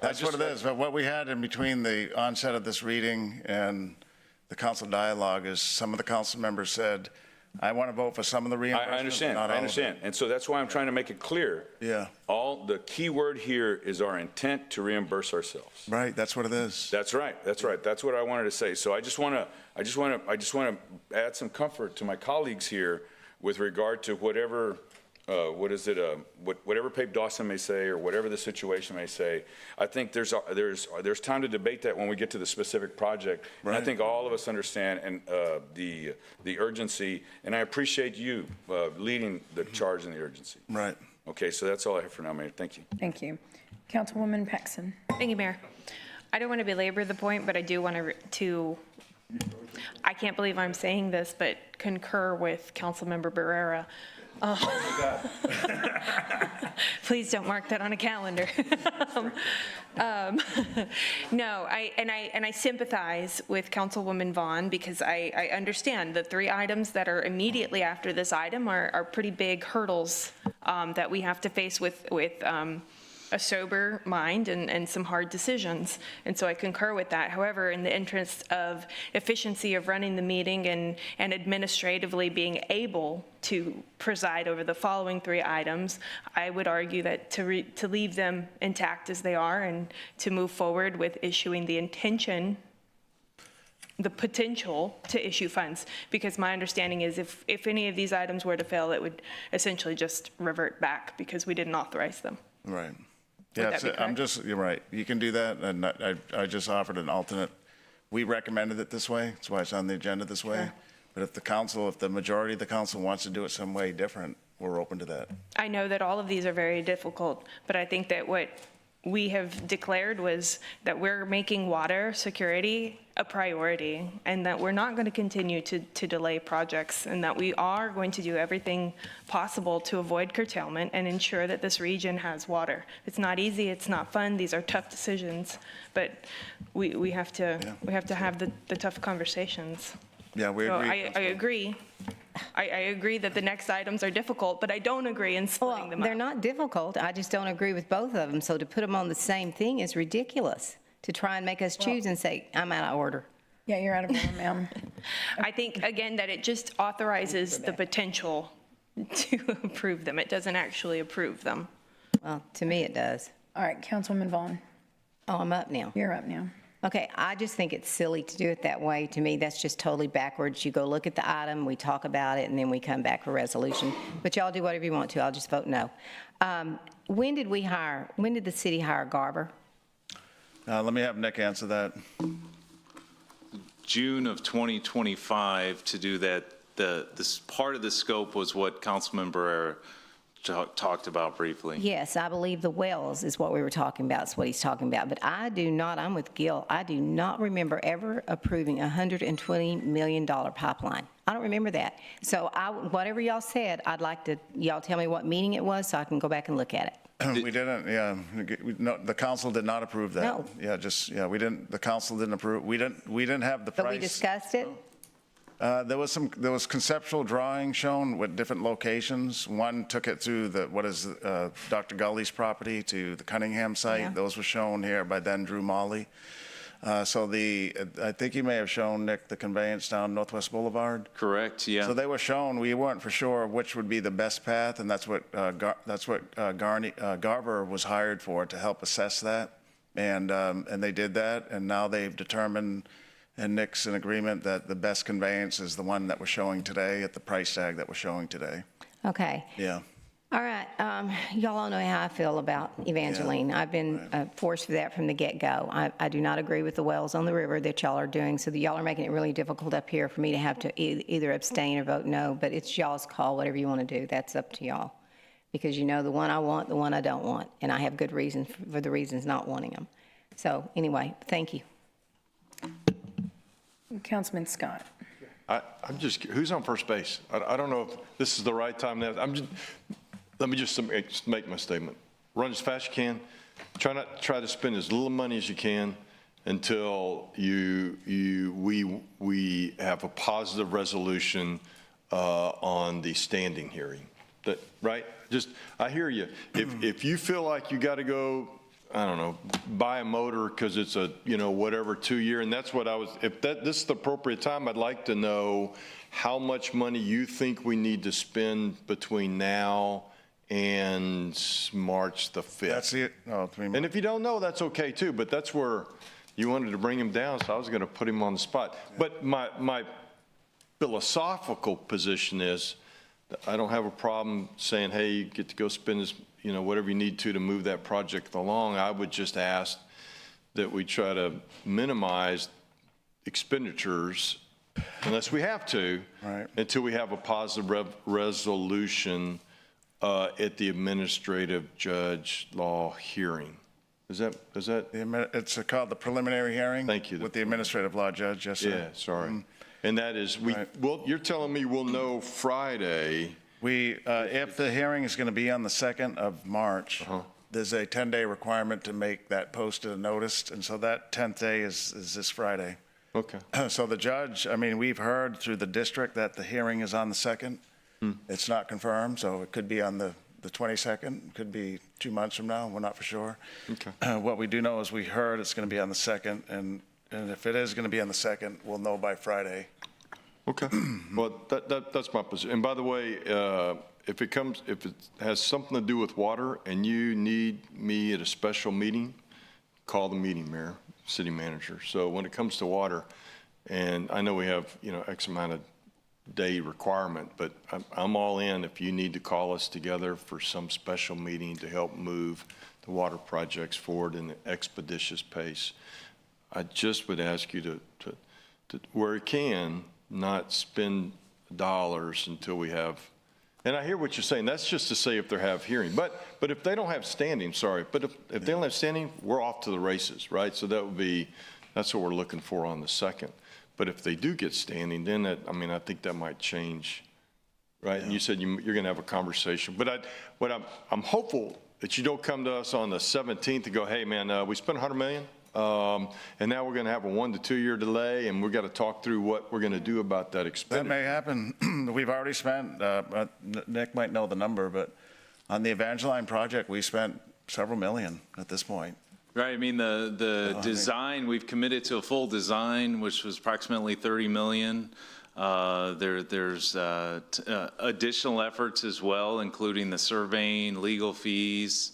That's what it is. But what we had in between the onset of this reading and the council dialogue is some of the council members said, I want to vote for some of the reimbursement. I understand. not all I of it. understand. And so that's why I'm trying to make it clear. Yeah. The key word here is our intent to reimburse ourselves. Right. That's what it is. That's right. That's right. That's what I wanted to say. So I just want to add some comfort to my colleagues here with regard to whatever whatever Pape Dawson may say or whatever the situation may say. I think there's time to debate that when we get to the specific project. Right. And I think all of us understand and the urgency, and I appreciate you leading the charge in the urgency. Right. Okay, so that's all I have for now, Mayor. Thank you. Thank you. Councilwoman Paxson. Thank you, Mayor. I don't want to belabor the point, but I do want to I can't believe I'm saying this, but concur with Councilmember Barrera. Please don't mark that on a calendar. No, I sympathize with Councilwoman Vaughn because I understand the 3 items that are immediately after this item are pretty big hurdles that we have to face with a sober mind and some hard decisions. And so I concur with that. However, in the interest of efficiency of running the meeting and administratively being able to preside over the following 3 items, I would argue that to leave them intact as they are and to move forward with issuing the potential to issue funds, because my understanding is if any of these items were to fail, it would essentially just revert back because we didn't authorize them. Right. Yeah, you're right. You can do that, and I just offered an alternate. We recommended it this way. That's why it's on the agenda this way. Sure. But if the majority of the council wants to do it some way different, we're open to that. I know that all of these are very difficult, but I think that what we have declared was that we're making water security a priority and that we're not going to continue to delay projects and that we are going to do everything possible to avoid curtailment and ensure that this region has water. It's not easy, it's not fun, these are tough decisions, but we have to have the tough conversations. Yeah, we agree. I agree. I agree that the next items are difficult, but I don't agree in splitting them up. They're not difficult. I just don't agree with both of them. So to put them on the same thing is ridiculous, to try and make us choose and say, I'm out of order. Yeah, you're out of order, ma'am. I think, again, that it just authorizes the potential to approve them. It doesn't actually approve them. Well, to me, it does. All right, Councilwoman Vaughn. Oh, I'm up now. You're up now. Okay, I just think it's silly to do it that way. To me, that's just totally backwards. You go look at the item, we talk about it, and then we come back for resolution. But y'all do whatever you want to. I'll just vote no. When did the city hire Garber? Let me have Nick answer that. June of 2025 to do that. This part of the scope was what Councilman Barrera talked about briefly. Yes, I believe the wells is what we were talking about. It's what he's talking about. But I'm with Gil. I do not remember ever approving a $120 million pipeline. I don't remember that. So whatever y'all said, I'd like y'all tell me what meeting it was so I can go back and look at it. We didn't, no, the council did not approve that. No. We didn't, the council didn't approve, we didn't have the price. But we discussed it? There was conceptual drawing shown with different locations. One took it to Dr. Gully's property to the Cunningham site. Yeah. Those were shown here by then Drew Molly. I think you may have shown, Nick, the conveyance down Northwest Boulevard. Correct, yeah. So they were shown, we weren't for sure which would be the best path, and that's what Garver was hired for, to help assess that. And they did that, and now they've determined, and Nick's in agreement, that the best conveyance is the one that we're showing today at the price tag that we're showing today. Okay. Yeah. All right. Y'all all know how I feel about Evangeline. I've been forced for that from the get-go. I do not agree with the wells on the river that y'all are doing, so y'all are making it really difficult up here for me to have to either abstain or vote no, but it's y'all's call, whatever you want to do. That's up to y'all. Because you know the one I want, the one I don't want, and I have good reasons for the reasons not wanting them. So anyway, thank you. Councilman Scott. Who's on first base? I don't know if this is the right time. Let me just make my statement. run as fast as you can. Try to spend as little money as you can until we have a positive resolution on the standing hearing. Right? I hear you. If you feel like you got to go, I don't know, buy a motor because it's a, whatever 2-year, and that's what if this is the appropriate time, I'd like to know how much money you think we need to spend between now and March the 5th. That's it. Oh, 3 months. And if you don't know, that's okay too, but that's where you wanted to bring him down, so I was going to put him on the spot. But my philosophical position is that I don't have a problem saying, hey, you get to go spend this, whatever you need to move that project along. I would just ask that we try to minimize expenditures unless we have to, until we have a positive resolution at the administrative judge law hearing. Is that? It's called the preliminary hearing? Thank you. With the administrative law judge, yes, sir. Yeah, sorry. And that is, well, you're telling me we'll know Friday. If the hearing is going to be on the 2nd of March, there's a 10-day requirement to make that posted and noticed, and so that 10th day is this Friday. Okay. So the judge, we've heard through the district that the hearing is on the 2nd. It's not confirmed, so it could be on the 22nd, it could be 2 months from now, we're not for sure. Okay. What we do know is we heard it's going to be on the 2nd, and if it is going to be on the 2nd, we'll know by Friday. Okay. Well, that's my position. And by the way, if it has something to do with water and you need me at a special meeting, call the meeting, Mayor, City Manager. So when it comes to water, and I know we have, X amount of day requirement, but I'm all in if you need to call us together for some special meeting to help move the water projects forward in an expeditious pace. I just would ask you to where you can, not spend dollars until we have, and I hear what you're saying. That's just to say if they have hearing. But if they don't have standing, but if they don't have standing, we're off to the races, right? So that's what we're looking for on the 2nd. But if they do get standing, then I think that might change, right? Yeah. And you said you're going to have a conversation. But I'm hopeful that you don't come to us on the 17th and go, hey, man, we spent $100 million. And now we're going to have a 1 to 2 year delay, and we've got to talk through what we're going to do about that expenditure. That may happen. We've already spent, Nick might know the number, but on the Evangeline project, we spent several million at this point. Right. The design, we've committed to a full design, which was approximately $30 million. There's additional efforts as well, including the surveying, legal fees,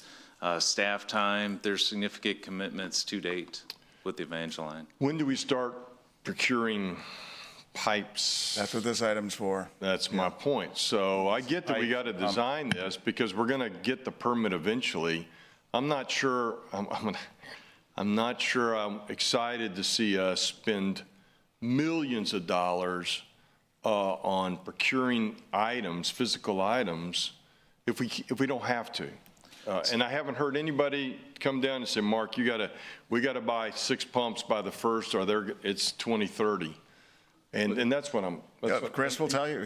staff time. There's significant commitments to date with the Evangeline. When do we start procuring pipes? That's what this item's for. That's my point. So I get that we got to design this because we're going to get the permit eventually. I'm not sure. I'm not sure I'm excited to see us spend millions of dollars on procuring items, physical items, if we don't have to. And I haven't heard anybody come down and say, Mark, we got to buy 6 pumps by the 1st, or it's 2030. And that's what Chris will tell you.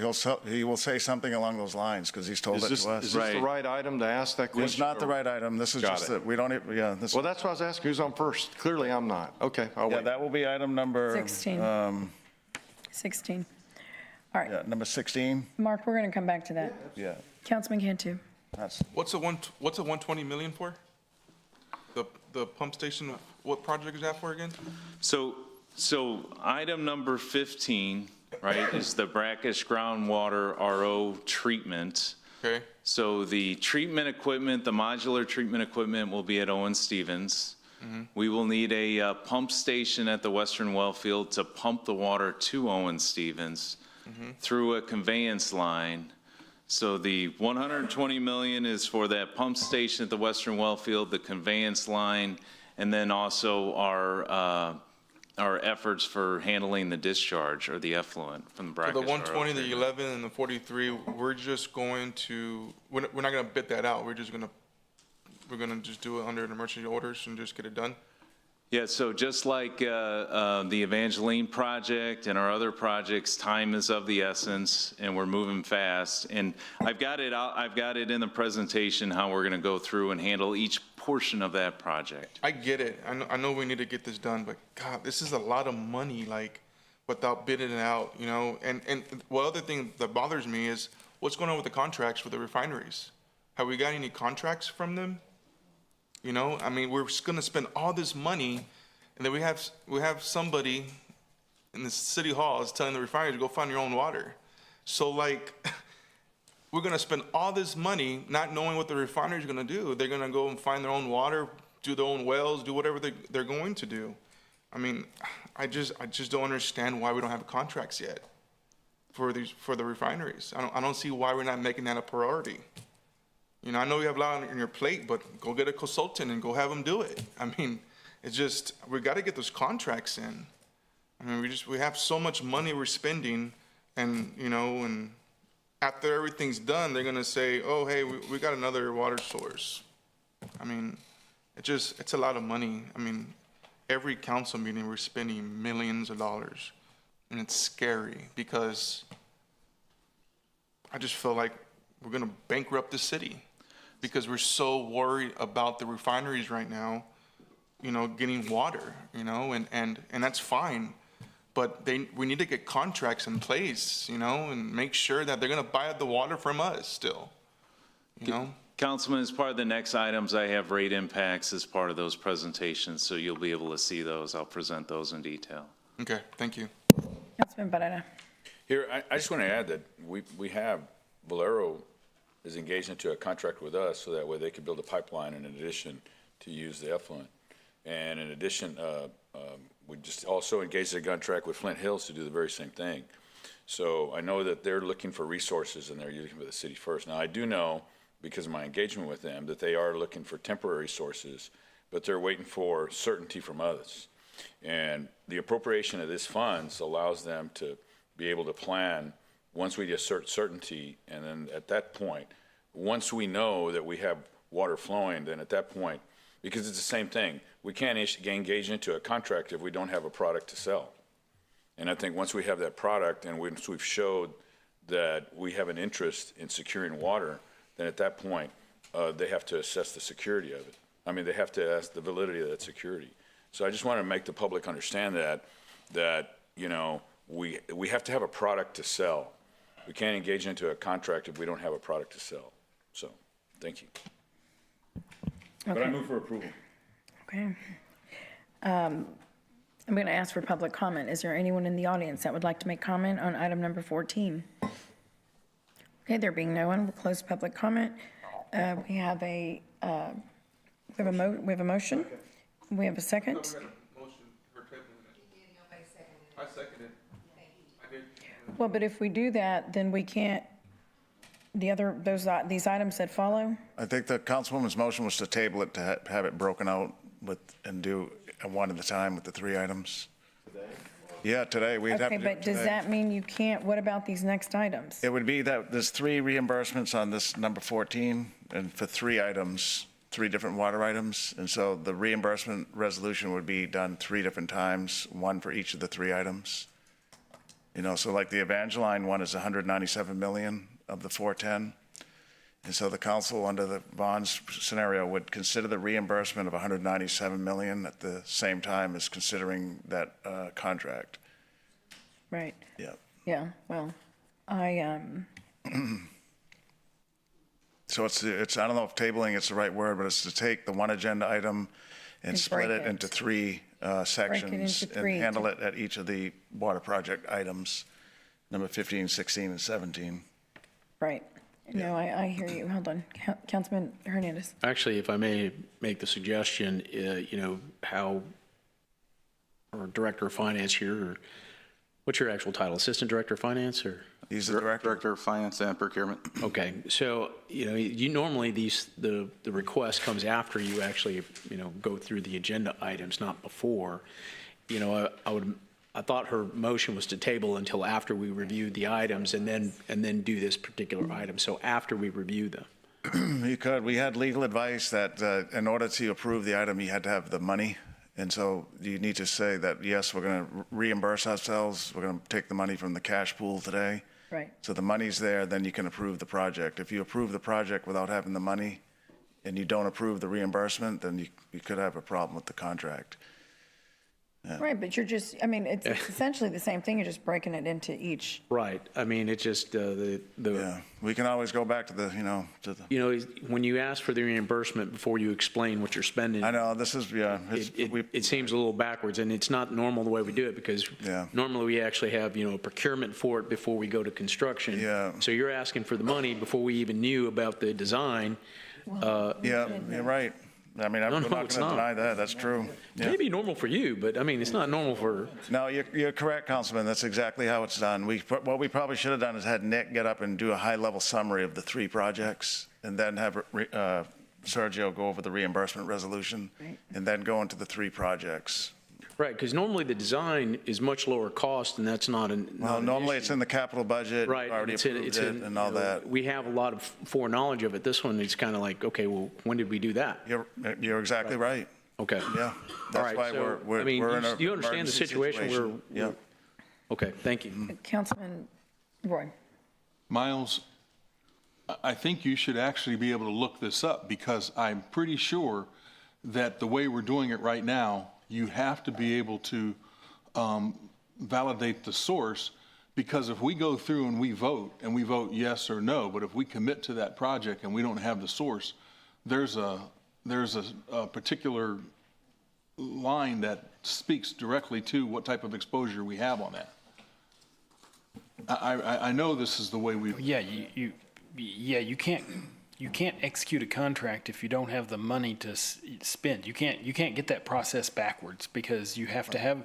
He will say something along those lines because he's told it to us. Is this the right item to ask that question? It's not the right item. This is just that we don't. Well, that's why I was asking who's on first. Clearly, I'm not. Okay, I'll wait. That will be item number 16. 16. All right. Yeah, number 16. Mark, we're going to come back to that. Yeah. Councilman Cantu. What's the 120 million for? The pump station. What project is that for again? So item number 15, right, is the brackish groundwater RO treatment. Okay. So the treatment equipment, the modular treatment equipment will be at Owen Stevens. Mm-hmm. We will need a pump station at the Western Wellfield to pump the water to Owen Stevens through a conveyance line. So the 120 million is for that pump station at the Western Wellfield, the conveyance line, and then also our efforts for handling the discharge or the effluent from the brackish. So the 120, the 11, and the 43, we're just going to, we're not going to bid that out. We're going to just do it under an emergency orders and just get it done. Yeah, so just like the Evangeline project and our other projects, time is of the essence, and we're moving fast. And I've got it in the presentation how we're going to go through and handle each portion of that project. I get it. I know we need to get this done, but God, this is a lot of money, like, without bidding it out, you know? And one other thing that bothers me is what's going on with the contracts for the refineries? Have we got any contracts from them? You know, I mean, we're going to spend all this money, and then we have somebody in the city hall is telling the refineries to go find your own water. So, like, we're going to spend all this money not knowing what the refineries are going to do. They're going to go and find their own water, do their own wells, do whatever they're going to do. I mean, I just don't understand why we don't have contracts yet for the refineries. I don't see why we're not making that a priority. You know, I know you have a lot on your plate, but go get a consultant and go have them do it. I mean, it's just, we got to get those contracts in. I mean, we have so much money we're spending, and, you know, and after everything's done, they're going to say, oh, hey, we got another water source. I mean, it's a lot of money. I mean, every council meeting, we're spending millions of dollars, and it's scary because I just feel like we're going to bankrupt the city because we're so worried about the refineries right now, you know, getting water, you know, and that's fine. But we need to get contracts in place, you know, and make sure that they're going to buy the water from us still, you know. Councilman, as part of the next items, I have rate impacts as part of those presentations, so you'll be able to see those. I'll present those in detail. Okay, thank you. Councilman Barrera. Here, I just want to add that we have Valero is engaged into a contract with us so that way they could build a pipeline in addition to use the effluent. And in addition, we just also engaged in a contract with Flint Hills to do the very same thing. So I know that they're looking for resources and they're looking for the city first. Now, I do know, because of my engagement with them, that they are looking for temporary sources, but they're waiting for certainty from us. And the appropriation of this funds allows them to be able to plan once we assert certainty, and then at that point, once we know that we have water flowing, then at that point, because it's the same thing, we can't engage into a contract if we don't have a product to sell. And I think once we have that product and once we've showed that we have an interest in securing water, then at that point, they have to assess the security of it. I mean, they have to ask the validity of that security. So I just want to make the public understand that you know, we have to have a product to sell. We can't engage into a contract if we don't have a product to sell. So, thank you. Okay. But I move for approval. Okay. I'm going to ask for public comment. Is there anyone in the audience that would like to make comment on item number 14? Okay, there being no one, we'll close public comment. We have a motion. We have a second. I second it. Well, but if we do that, then we can't, these items that follow? I think the councilwoman's motion was to table it, to have it broken out and do one at a time with the three items. Today? Yeah, today. We'd have to Okay, do but it does today. that mean you can't, what about these next items? It would be that there's three reimbursements on this number 14, and for three items, three different water items. And so the reimbursement resolution would be done three different times, one for each of the three items. You know, so like the Evangeline one is 197 million of the 410. And so the council, under the bonds scenario, would consider the reimbursement of 197 million at the same time as considering that contract. Right. Yeah. Yeah, well, So it's I don't know if tabling is the right word, but it's to take the one agenda item and split break it it. into three sections into and three. handle it at each of the water project items, number 15, 16, and 17. right. No, I hear you. Hold on. Councilman Hernandez. Actually, if I may make the suggestion, you know, how our Director of Finance here, or what's your actual title? Assistant Director of Finance, or? He's the director. Director of Finance and Procurement. Okay, so, you know, you normally the request comes after you actually, you know, go through the agenda items, not before. You know, I thought her motion was to table until after we reviewed the items and then do this particular item. So after we review them. You could. We had legal advice that in order to approve the item, you had to have the money And so you need to say that, yes, we're going to reimburse ourselves. We're going to take the money from the cash pool today. Right. So the money's there, then you can approve the project. If you approve the project without having the money and you don't approve the reimbursement, then you could have a problem with the contract. Right, but you're just, I mean, it's essentially the same thing, you're just breaking it into each. Right. I mean, it just, Yeah, we can always go back to the, when you ask for the reimbursement before you explain what you're spending. I know, this is, It seems a little backwards, and it's not normal the way we do it, because normally we actually have, procurement for it before we go to construction. Yeah. So you're asking for the money before we even knew about the design. Yeah, you're right. I mean, I'm not going to deny that. That's true. It may be normal for you, but I mean, it's not normal for. No, you're correct, Councilman. That's exactly how it's done. What we probably should have done is had Nick get up and do a high-level summary of the 3 projects, and then have Sergio go over the reimbursement resolution, and then go into the 3 projects. Right, because normally the design is much lower cost, and that's not an. Well, normally it's in the capital budget. Right, Already approved it and all that. We have a lot of foreknowledge of it. This one is kind of like, okay, well, when did we do that? You're exactly right. Okay. Yeah, that's why we're in a you understand the situation. Yeah. Okay, thank you. Councilman Roy. Miles, I think you should actually be able to look this up, because I'm pretty sure that the way we're doing it right now, you have to be able to validate the source, because if we go through and we vote yes or no, but if we commit to that project and we don't have the source, there's a particular line that speaks directly to what type of exposure we have on that. I know this is the way we. Yeah, you can't execute a contract if you don't have the money to spend. You can't get that process backwards, because you have to have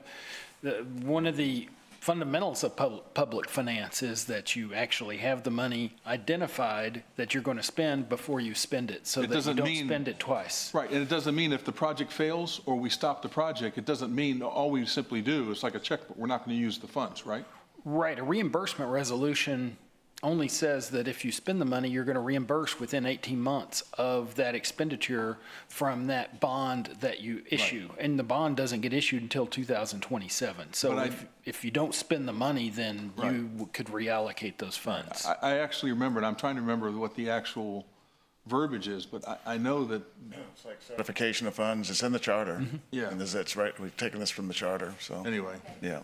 one of the fundamentals of public finance is that you actually have the money identified that you're going to spend before you spend it, so that you don't spend it twice. Right, and it doesn't mean if the project fails or we stop the project, it doesn't mean all we simply do is like a check, but we're not going to use the funds, right? Right, a reimbursement resolution only says that if you spend the money, you're going to reimburse within 18 months of that expenditure from that bond that you issue. Right. And the bond doesn't get issued until 2027. So if you don't spend the money, then you could reallocate those funds. I actually remember, and I'm trying to remember what the actual verbiage is, but I know that. It's like certification of funds. It's in the charter. Mm-hmm. Yeah. And that's right. We've taken this from the charter. So anyway. Yeah.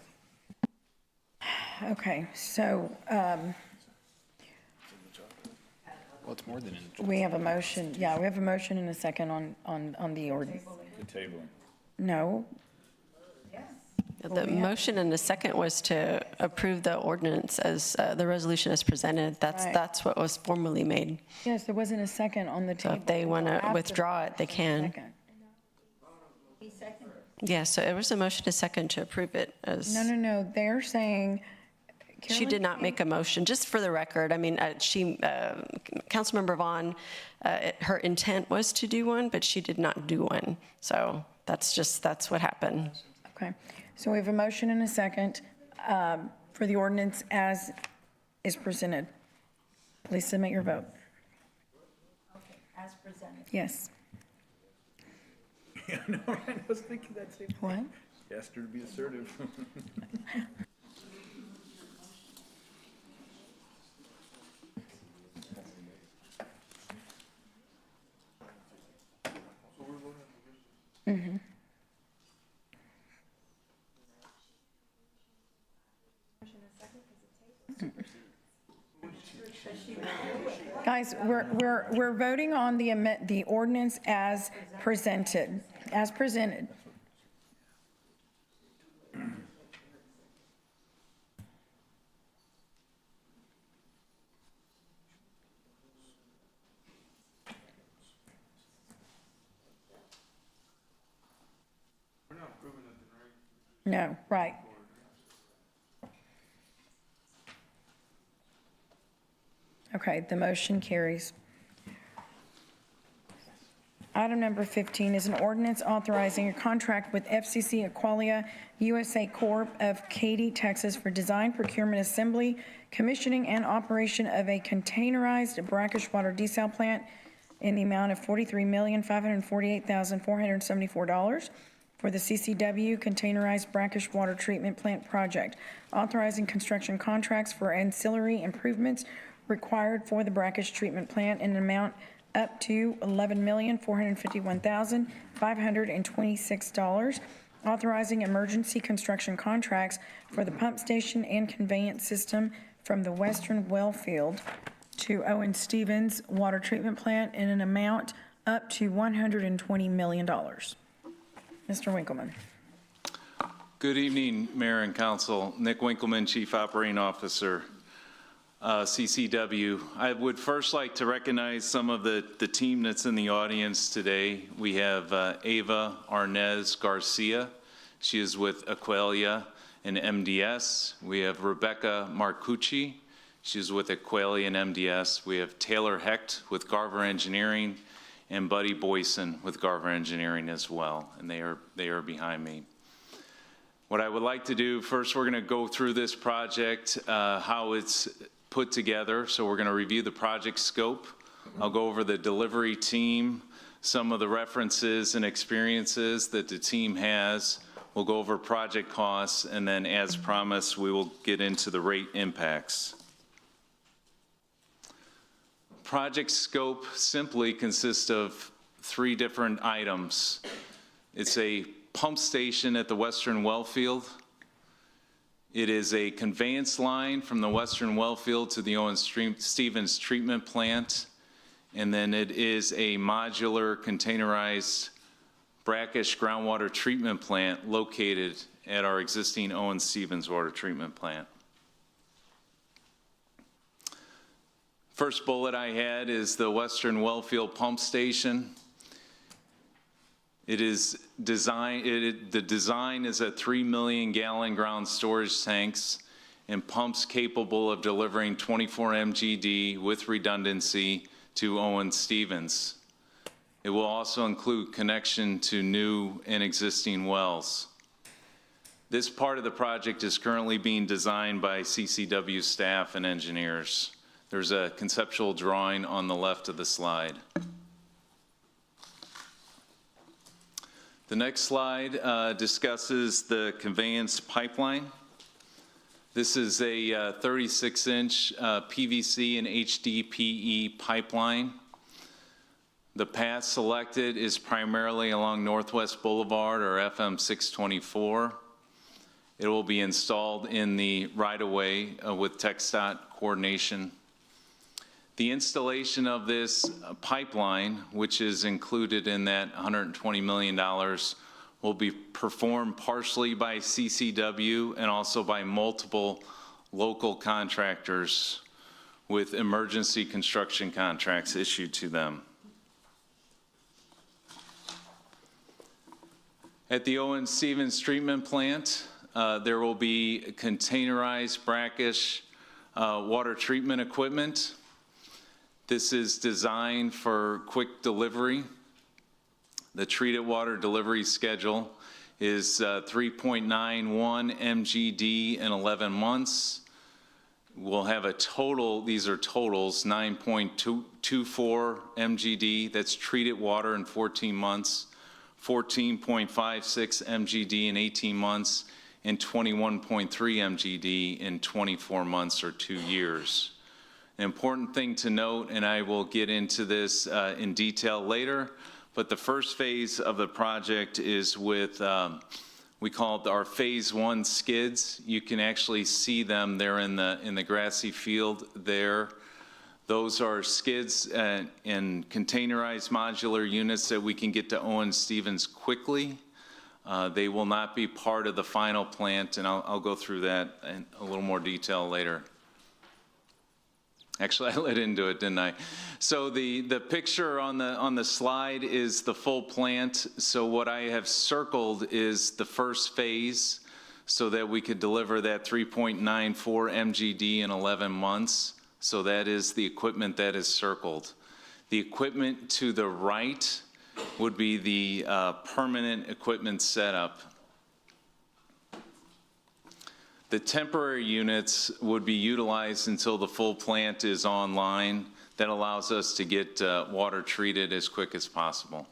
Okay, so. Well, it's more than in. We have a motion, we have a motion and a second on the ordinance. The table. No. The motion and the second was to approve the ordinance as the resolution is presented. That's what was formally made. Yes, there wasn't a second on the table. So if they want to withdraw it, they can. Yeah, so it was a motion to second to approve it as. No, they're saying. She did not make a motion, just for the record. I mean, Councilmember Vaughn, her intent was to do one, but she did not do one. So that's what happened. Okay, so we have a motion and a second for the ordinance as is presented. Please submit your vote. Okay, as presented. Yes. Yeah, no, I was thinking that same thing. What? Asked her to be assertive. Mm-hmm. Guys, we're voting on the ordinance as presented. As presented. No, right. Okay, the motion carries. Item number 15 is an ordinance authorizing a contract with FCC Aqualia USA Corp. of Katy, Texas for design, procurement, assembly, commissioning, and operation of a containerized brackish water desal plant in the amount of $43,548,474 for the CCW Containerized Brackish Water Treatment Plant Project, authorizing construction contracts for ancillary improvements required for the Brackish Treatment Plant in an amount up to $11,451,526, authorizing emergency construction contracts for the pump station and conveyance system from the Western Wellfield to Owen Stevens Water Treatment Plant in an amount up to $120 million. Mr. Winkleman. Good evening, Mayor and Council. Nick Winkleman, Chief Operating Officer, CCW. I would first like to recognize some of the team that's in the audience today. We have Ava Arnez Garcia. She is with Aqualia and MDS. We have Rebecca Marcucci. She's with Aqualia and MDS. We have Taylor Hecht with Garver Engineering and Buddy Boyson with Garver Engineering as well, and they are behind me. What I would like to do, first we're gonna go through this project, how it's put together. So we're gonna review the project scope. I'll go over the delivery team, some of the references and experiences that the team has. We'll go over project costs, and then as promised, we will get into the rate impacts. Project scope simply consists of 3 different items. It's a pump station at the Western Wellfield. It is a conveyance line from the Western Wellfield to the Owen Stevens Treatment Plant. And then it is a modular containerized brackish groundwater treatment plant located at our existing Owen Stevens Water Treatment Plant. First bullet I had is the Western Wellfield Pump Station. It is the design is a 3 million gallon ground storage tanks and pumps capable of delivering 24 MGD with redundancy to Owen Stevens. It will also include connection to new and existing wells. This part of the project is currently being designed by CCW staff and engineers. There's a conceptual drawing on the left of the slide. The next slide discusses the conveyance pipeline. This is a 36-inch PVC and HDPE pipeline. The path selected is primarily along Northwest Boulevard or FM 624. It will be installed in the right-of-way with TxDOT coordination. The installation of this pipeline, which is included in that $120 million, will be performed partially by CCW and also by multiple local contractors with emergency construction contracts issued to them. At the Owen Stevens Treatment Plant, there will be containerized brackish water treatment equipment. This is designed for quick delivery. The treated water delivery schedule is 3.91 MGD in 11 months. We'll have a total, these are totals, 9.24 MGD, that's treated water in 14 months, 14.56 MGD in 18 months, and 21.3 MGD in 24 months or 2 years. An important thing to note, and I will get into this in detail later, but the first phase of the project is with, we call it our phase 1 skids. You can actually see them there in the grassy field there. Those are skids and containerized modular units that we can get to Owen Stevens quickly. They will not be part of the final plant, and I'll go through that in a little more detail later. Actually, I led into it, didn't I? So the picture on the slide is the full plant. So what I have circled is the first phase so that we could deliver that 3.94 MGD in 11 months. So that is the equipment that is circled. The equipment to the right would be the permanent equipment setup. The temporary units would be utilized until the full plant is online. That allows us to get water treated as quick as possible.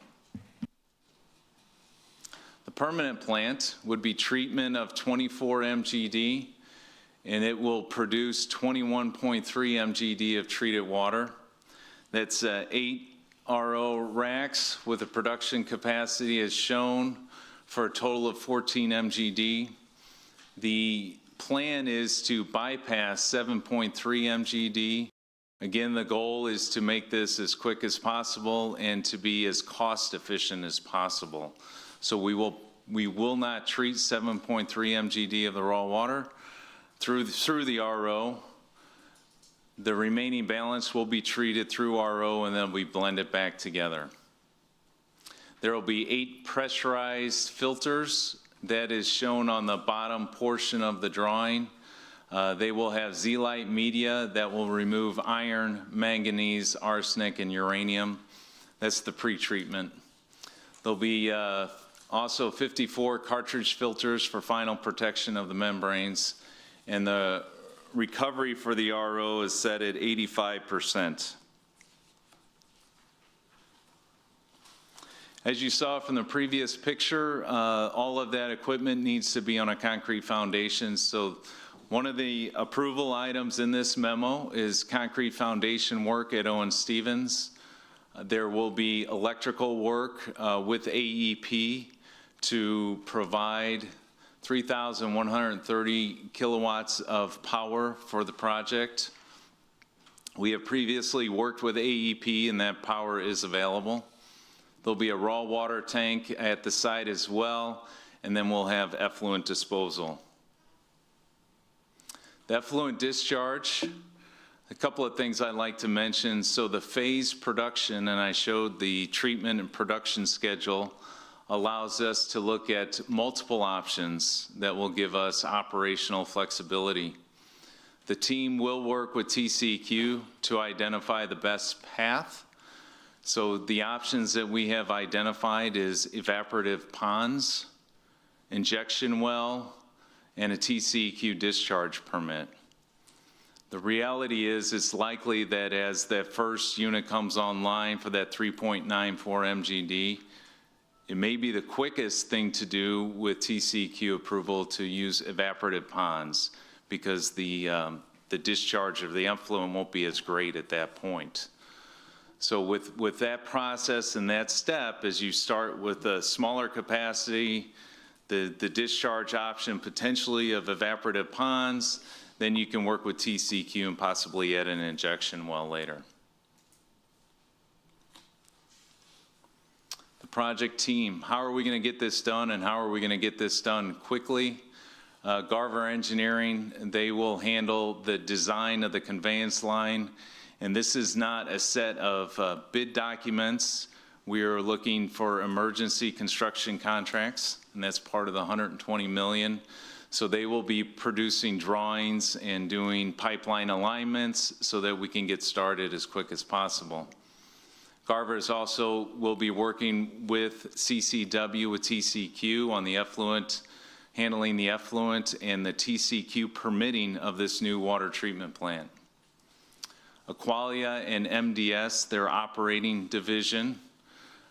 The permanent plant would be treatment of 24 MGD, and it will produce 21.3 MGD of treated water. That's 8 RO racks with a production capacity as shown for a total of 14 MGD. The plan is to bypass 7.3 MGD. Again, the goal is to make this as quick as possible and to be as cost efficient as possible. So we will not treat 7.3 MGD of the raw water through the RO. The remaining balance will be treated through RO and then we blend it back together. There will be 8 pressurized filters. That is shown on the bottom portion of the drawing. They will have zeolite media that will remove iron, manganese, arsenic, and uranium. That's the pre-treatment. There'll be also 54 cartridge filters for final protection of the membranes, and the recovery for the RO is set at 85%. As you saw from the previous picture, all of that equipment needs to be on a concrete foundation. So one of the approval items in this memo is concrete foundation work at Owen Stevens. There will be electrical work with AEP to provide 3,130 kilowatts of power for the project. We have previously worked with AEP and that power is available. There'll be a raw water tank at the site as well, and then we'll have effluent disposal. The effluent discharge, a couple of things I'd like to mention. So the phase production, and I showed the treatment and production schedule, allows us to look at multiple options that will give us operational flexibility. The team will work with TCEQ to identify the best path. So the options that we have identified is evaporative ponds, injection well, and a TCEQ discharge permit. The reality is it's likely that as that first unit comes online for that 3.94 MGD, it may be the quickest thing to do with TCEQ approval to use evaporative ponds because the discharge of the effluent won't be as great at that point. So with that process and that step, as you start with a smaller capacity, the discharge option potentially of evaporative ponds, then you can work with TCEQ and possibly add an injection well later. The project team, how are we going to get this done and how are we going to get this done quickly? Garver Engineering, they will handle the design of the conveyance line. And this is not a set of bid documents. We are looking for emergency construction contracts, and that's part of the $120 million. So they will be producing drawings and doing pipeline alignments so that we can get started as quick as possible. Garver's also will be working with CCW, with TCEQ on the effluent, handling the effluent and the TCEQ permitting of this new water treatment plant. Aqualia and MDS, their operating division,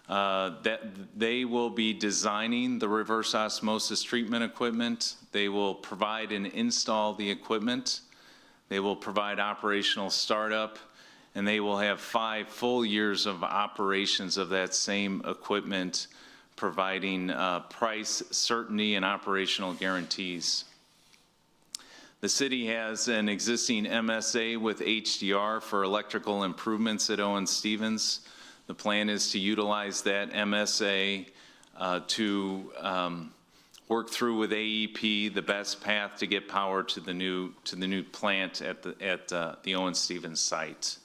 that they will be designing the reverse osmosis treatment equipment. They will provide and install the equipment. They will provide operational startup, and they will have 5 full years of operations of that same equipment, providing price certainty and operational guarantees. The city has an existing MSA with HDR for electrical improvements at Owen Stevens. The plan is to utilize that MSA to work through with AEP the best path to get power to the new plant at the Owen Stevens site.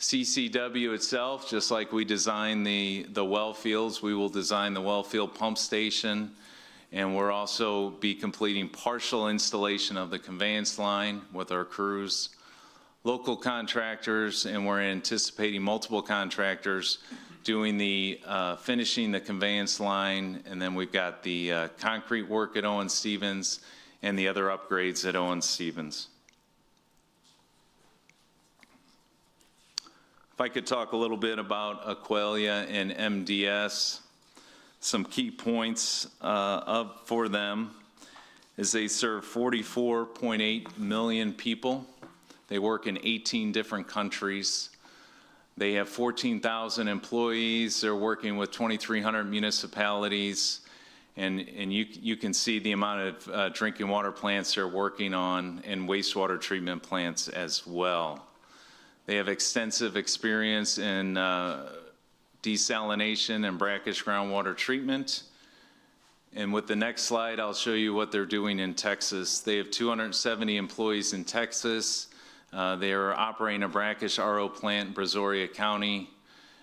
CCW itself, just like we designed the well fields, we will design the well field pump station, and we'll also be completing partial installation of the conveyance line with our crews. Local contractors, and we're anticipating multiple contractors doing the finishing the conveyance line, and then we've got the concrete work at Owen Stevens and the other upgrades at Owen Stevens. If I could talk a little bit about Aqualia and MDS. some key points for them is they serve 44.8 million people. They work in 18 different countries. They have 14,000 employees. They're working with 2,300 municipalities. And you can see the amount of drinking water plants they're working on and wastewater treatment plants as well. They have extensive experience in desalination and brackish groundwater treatment. And with the next slide, I'll show you what they're doing in Texas. They have 270 employees in Texas. They are operating a brackish RO plant in Brazoria County,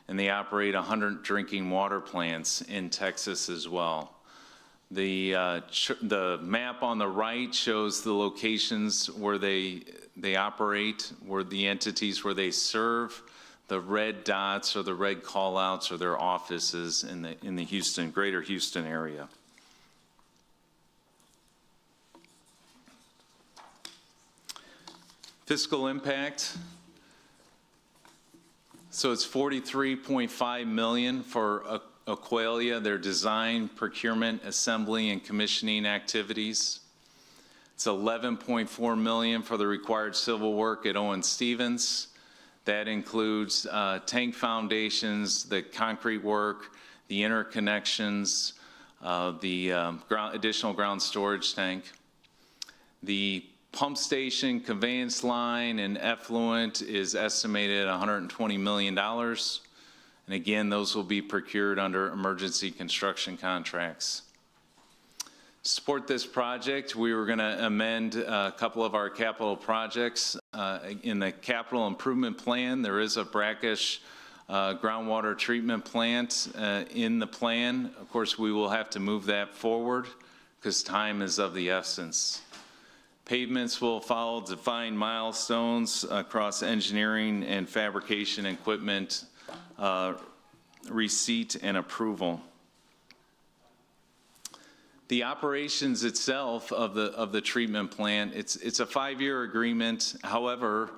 and they operate 100 drinking water plants in Texas as well. The map on the right shows the locations where they operate, where the entities where they serve. The red dots or the red callouts are their offices in the Houston, greater Houston area. Fiscal impact. So it's $43.5 million for Aqualia, their design, procurement, assembly, and commissioning activities. It's $11.4 million for the required civil work at Owen Stevens. That includes tank foundations, the concrete work, the interconnections, the additional ground storage tank. The pump station, conveyance line, and effluent is estimated at $120 million. And again, those will be procured under emergency construction contracts. To support this project, we were going to amend a couple of our capital projects. In the capital improvement plan, there is a brackish groundwater treatment plant in the plan. Of course, we will have to move that forward because time is of the essence. Pavements will follow defined milestones across engineering and fabrication equipment receipt and approval. The operations itself of the treatment plant, it's a 5-year agreement. However,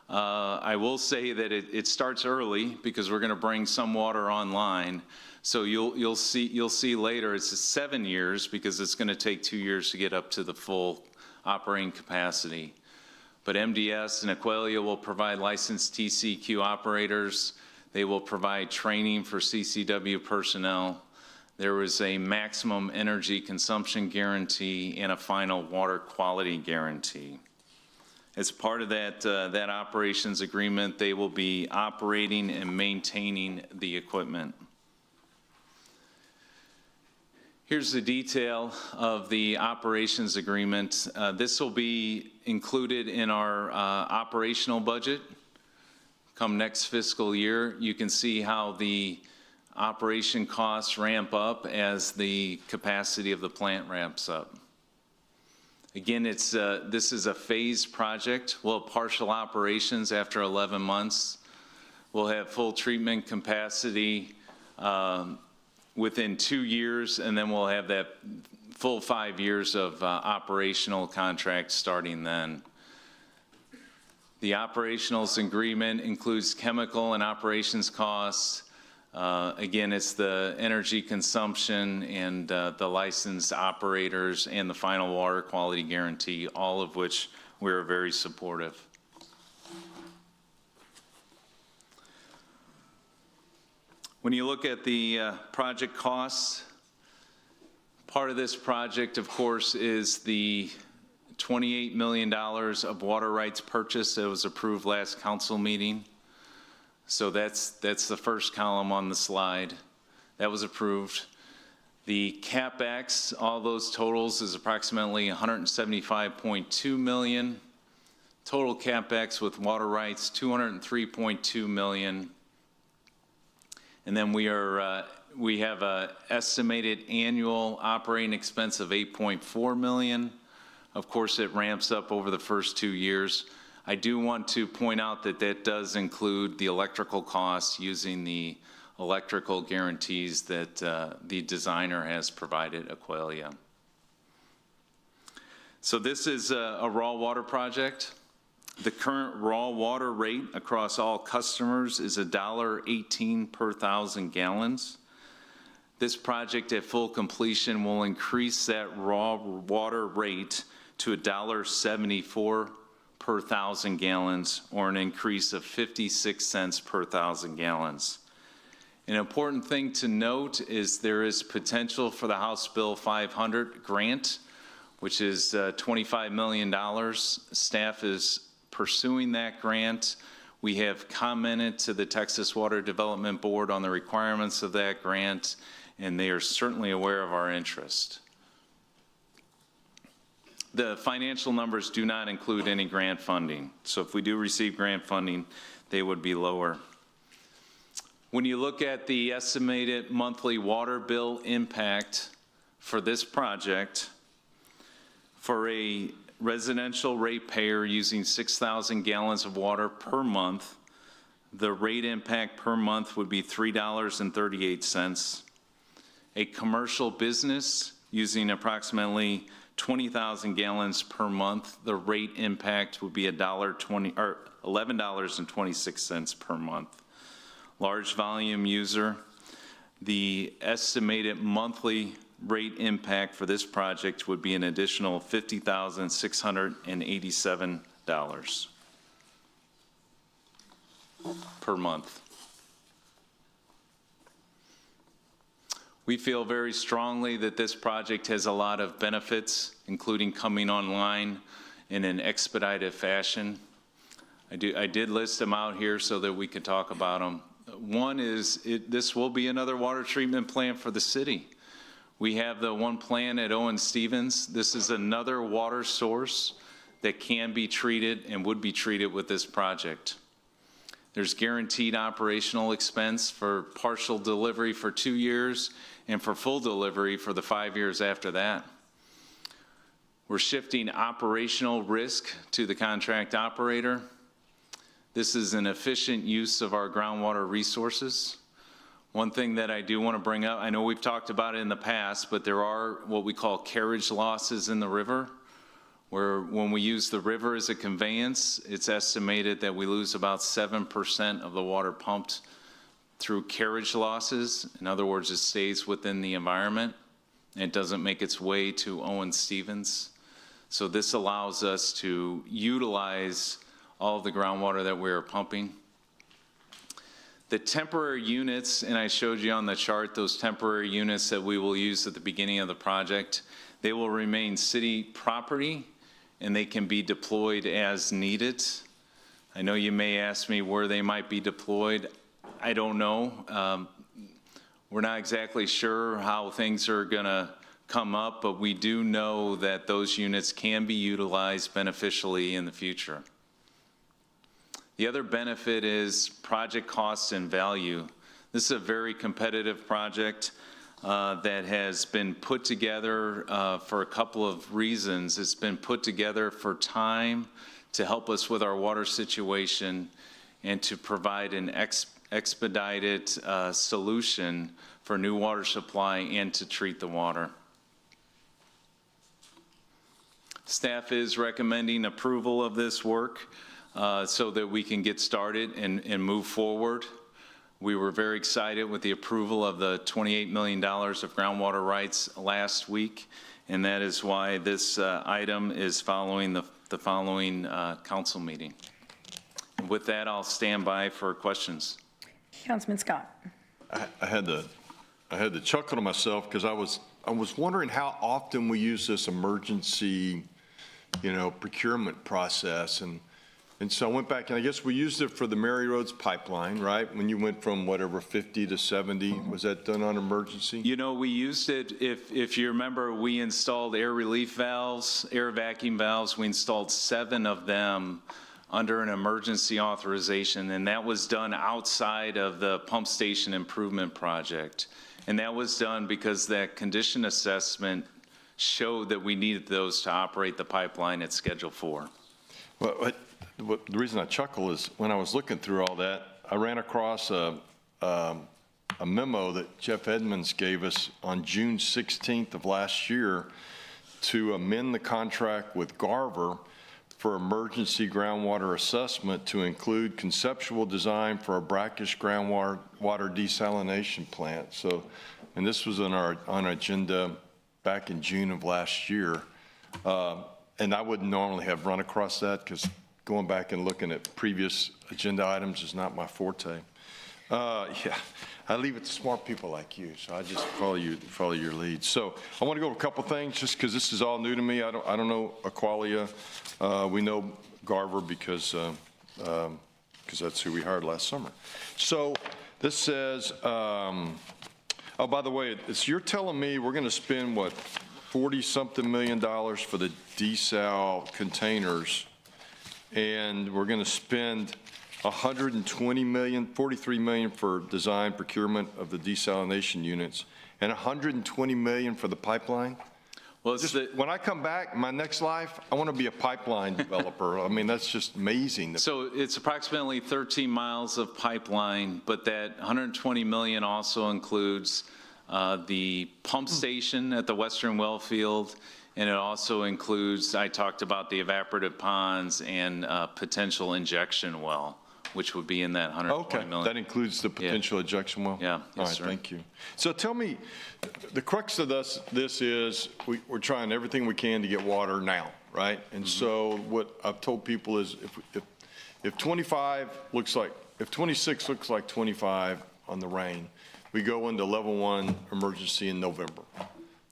I will say that it starts early because we're going to bring some water online. So you'll see later it's 7 years because it's going to take 2 years to get up to the full operating capacity. But MDS and Aqualia will provide licensed TCQ operators. They will provide training for CCW personnel. There is a maximum energy consumption guarantee and a final water quality guarantee. As part of that operations agreement, they will be operating and maintaining the equipment. Here's the detail of the operations agreement. This will be included in our operational budget come next fiscal year. You can see how the operation costs ramp up as the capacity of the plant ramps up. Again, this is a phased project. We'll have partial operations after 11 months. We'll have full treatment capacity within 2 years, and then we'll have that full 5 years of operational contracts starting then. The operations agreement includes chemical and operations costs. Again, it's the energy consumption and the licensed operators and the final water quality guarantee, all of which we're very supportive. When you look at the project costs, part of this project, of course, is the $28 million of water rights purchase that was approved last council meeting. So that's the first column on the slide. That was approved. The CapEx, all those totals, is approximately $175.2 million. Total CapEx with water rights, $203.2 million. And then we have an estimated annual operating expense of $8.4 million. Of course, it ramps up over the first 2 years. I do want to point out that that does include the electrical costs using the electrical guarantees that the designer has provided Aqualia. So this is a raw water project. The current raw water rate across all customers is $1.18 per 1,000 gallons. This project at full completion will increase that raw water rate to $1.74 per 1,000 gallons, or an increase of 56 cents per 1,000 gallons. An important thing to note is there is potential for the House Bill 500 grant, which is $25 million. Staff is pursuing that grant. We have commented to the Texas Water Development Board on the requirements of that grant, and they are certainly aware of our interest. The financial numbers do not include any grant funding. So if we do receive grant funding, they would be lower. When you look at the estimated monthly water bill impact for this project, for a residential ratepayer using 6,000 gallons of water per month, the rate impact per month would be $3.38. A commercial business using approximately 20,000 gallons per month, the rate impact would be $11.26 per month. Large volume user, the estimated monthly rate impact for this project would be an additional $50,687 per month. We feel very strongly that this project has a lot of benefits, including coming online in an expedited fashion. I did list them out here so that we could talk about them. One is this will be another water treatment plant for the city. We have the one plant at Owen Stevens. This is another water source that can be treated and would be treated with this project. There's guaranteed operational expense for partial delivery for 2 years and for full delivery for the 5 years after that. We're shifting operational risk to the contract operator. This is an efficient use of our groundwater resources. One thing that I do want to bring up, I know we've talked about it in the past, but there are what we call carriage losses in the river, where when we use the river as a conveyance, it's estimated that we lose about 7% of the water pumped through carriage losses. In other words, it stays within the environment and doesn't make its way to Owen Stevens. So this allows us to utilize all of the groundwater that we are pumping. The temporary units, and I showed you on the chart, those temporary units that we will use at the beginning of the project, they will remain city property and they can be deployed as needed. I know you may ask me where they might be deployed. I don't know. We're not exactly sure how things are gonna come up, but we do know that those units can be utilized beneficially in the future. The other benefit is project costs and value. This is a very competitive project that has been put together for a couple of reasons. It's been put together for time to help us with our water situation and to provide an expedited solution for new water supply and to treat the water. Staff is recommending approval of this work so that we can get started and move forward. We were very excited with the approval of the $28 million of groundwater rights last week, and that is why this item is following the following council meeting. And with that, I'll stand by for questions. Councilman Scott. I had to chuckle to myself because I was wondering how often we use this emergency, procurement process, and so I went back and I guess we used it for the Mary Roads pipeline, right? When you went from whatever 50 to 70, was that done on emergency? We used it, if you remember, we installed air relief valves, air vacuum valves. We installed 7 of them under an emergency authorization, and that was done outside of the pump station improvement project. And that was done because that condition assessment showed that we needed those to operate the pipeline at Schedule 4. Well, the reason I chuckle is when I was looking through all that, I ran across a memo that Jeff Edmonds gave us on June 16th of last year to amend the contract with Garver for emergency groundwater assessment to include conceptual design for a brackish groundwater desalination plant. So and this was on our agenda back in June of last year. And I wouldn't normally have run across that because going back and looking at previous agenda items is not my forte. Yeah, I leave it to smart people like you, so I just follow your lead. So I want to go over a couple things just because this is all new to me. I don't know Aqualia. We know Garver because that's who we hired last summer. So this says, oh, by the way, you're telling me we're going to spend, what, 40-something million dollars for the desal containers, and we're going to spend 120 million, 43 million for design procurement of the desalination units, and 120 million for the pipeline? Well, when I come back, my next life, I want to be a pipeline developer. I mean, that's just amazing. So it's approximately 13 miles of pipeline, but that 120 million also includes the pump station at the Western well field, and it also includes, I talked about the evaporative ponds and potential injection well, which would be in that 120 million. That includes the potential injection well? Yeah. All right, thank you. So tell me, the crux of this is we're trying everything we can to get water now, right? And so what I've told people is if 26 looks like 25 on the rain, we go into level 1 emergency in November.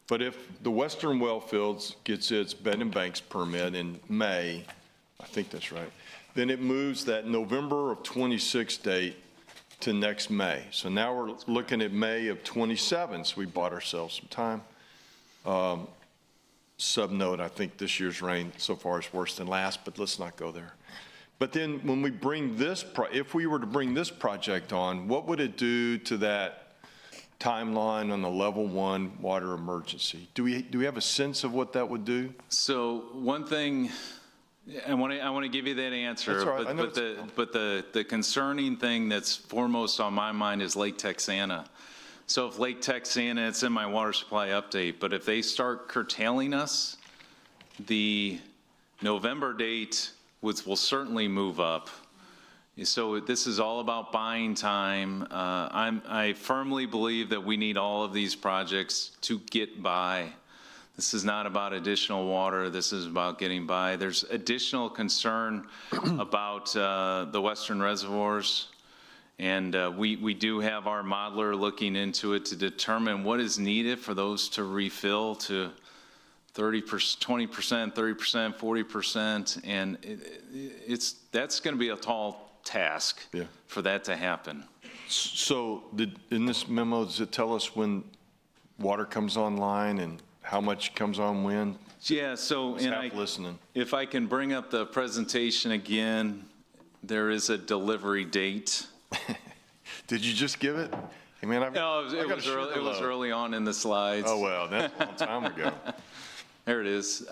But if the Western well fields gets its bed and banks permit in May, I think that's right, then it moves that November of 26 date to next May. So now we're looking at May of 27, so we bought ourselves some time. Sub-note, I think this year's rain so far is worse than last, but let's not go there. But then when we bring this, if we were to bring this project on, what would it do to that timeline on the level 1 water emergency? Do we have a sense of what that would do? So one thing, I want to give you that answer, That's all right. but the concerning thing that's foremost on my mind is Lake Texana. So if Lake Texana, it's in my water supply update, but if they start curtailing us, the November date will certainly move up. So this is all about buying time. I firmly believe that we need all of these projects to get by. This is not about additional water. This is about getting by. There's additional concern about the western reservoirs, and we do have our modeler looking into it to determine what is needed for those to refill to 30%, 20%, 30%, 40%, and that's going to be a tall task for that to happen. So in this memo, does it tell us when water comes online and how much comes on when? Yeah, so listening. If I can bring up the presentation again, there is a delivery date. Did you just give it? I mean, no, it was early on in the slides. Oh, well, that's a long time ago. There it is.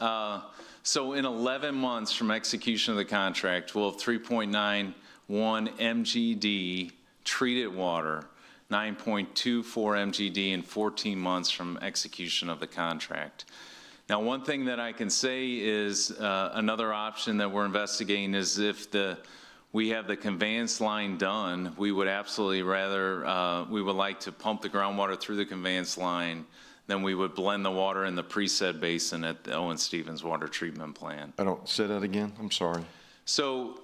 So in 11 months from execution of the contract, we'll have 3.91 MGD treated water, 9.24 MGD in 14 months from execution of the contract. Now, one thing that I can say is another option that we're investigating is if we have the conveyance line done, we would absolutely rather, we would like to pump the groundwater through the conveyance line, then we would blend the water in the preset basin at the Owen Stevens Water Treatment Plant. I don't, say that again, I'm sorry. So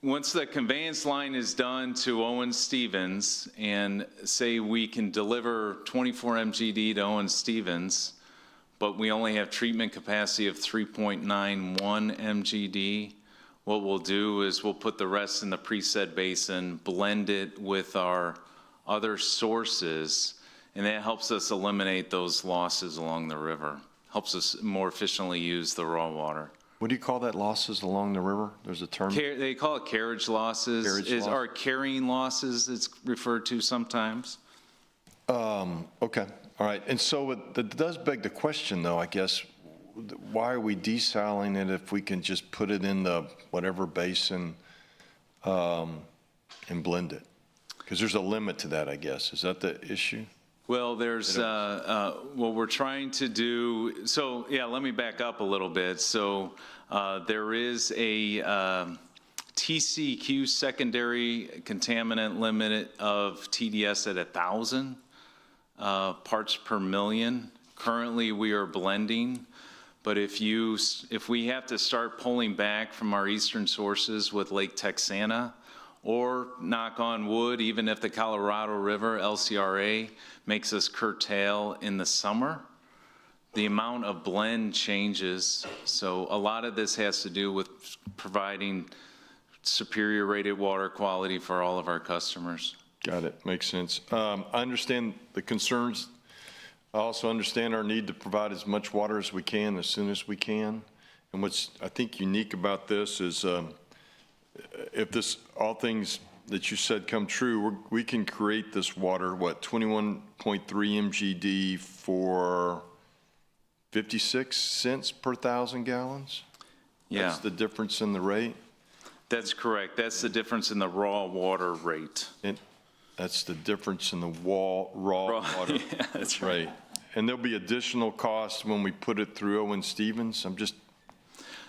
once the conveyance line is done to Owen Stevens, and say we can deliver 24 MGD to Owen Stevens, but we only have treatment capacity of 3.91 MGD, what we'll do is we'll put the rest in the preset basin, blend it with our other sources, and that helps us eliminate those losses along the river, helps us more efficiently use the raw water. What do you call that, losses along the river? There's a term? They call it carriage losses, or carrying losses, it's referred to sometimes. Okay, all right. And so that does beg the question, though, I guess, why are we desaling it if we can just put it in the whatever basin and blend it? Because there's a limit to that, I guess. Is that the issue? Well, there's what we're trying to do. So, yeah, let me back up a little bit. So there is a TCQ secondary contaminant limit of TDS at 1,000. parts per million. Currently, we are blending, but if we have to start pulling back from our eastern sources with Lake Texana, or knock on wood, even if the Colorado River LCRA makes us curtail in the summer, the amount of blend changes. So a lot of this has to do with providing superior rated water quality for all of our customers. Got it. Makes sense. I understand the concerns. I also understand our need to provide as much water as we can as soon as we can. And what's, I think, unique about this is if this, all things that you said come true, we can create this water, what, 21.3 MGD for 56 cents per 1,000 gallons? Yeah. That's the difference in the rate? That's correct. That's the difference in the raw water rate. That's the difference in the raw water. Yeah, that's right. And there'll be additional costs when we put it through Owen Stevens?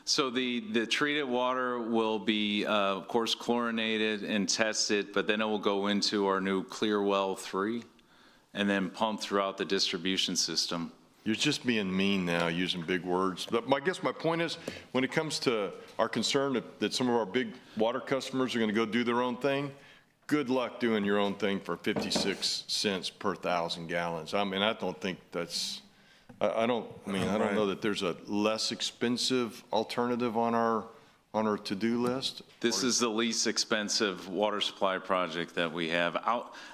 So the treated water will be, of course, chlorinated and tested, but then it will go into our new Clear Well 3 and then pumped throughout the distribution system. You're just being mean now, using big words. But I guess my point is, when it comes to our concern that some of our big water customers are going to go do their own thing, good luck doing your own thing for 56 cents per 1,000 gallons. I mean, I don't think that's, I don't know that there's a less expensive alternative on our to-do list. This is the least expensive water supply project that we have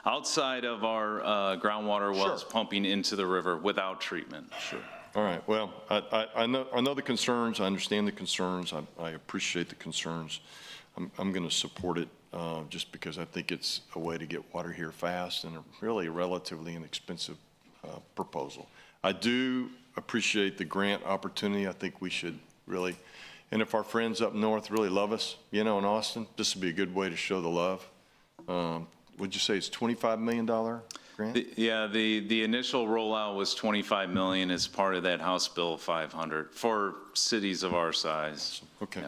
outside of our groundwater wells pumping into the river without treatment. Sure. All right. Well, I know the concerns. I understand the concerns. I appreciate the concerns. I'm going to support it just because I think it's a way to get water here fast and a really relatively inexpensive proposal. I do appreciate the grant opportunity. I think we should really, and if our friends up north really love us, in Austin, this would be a good way to show the love. Would you say it's $25 million grant? The initial rollout was $25 million as part of that House Bill 500 for cities of our size. Okay.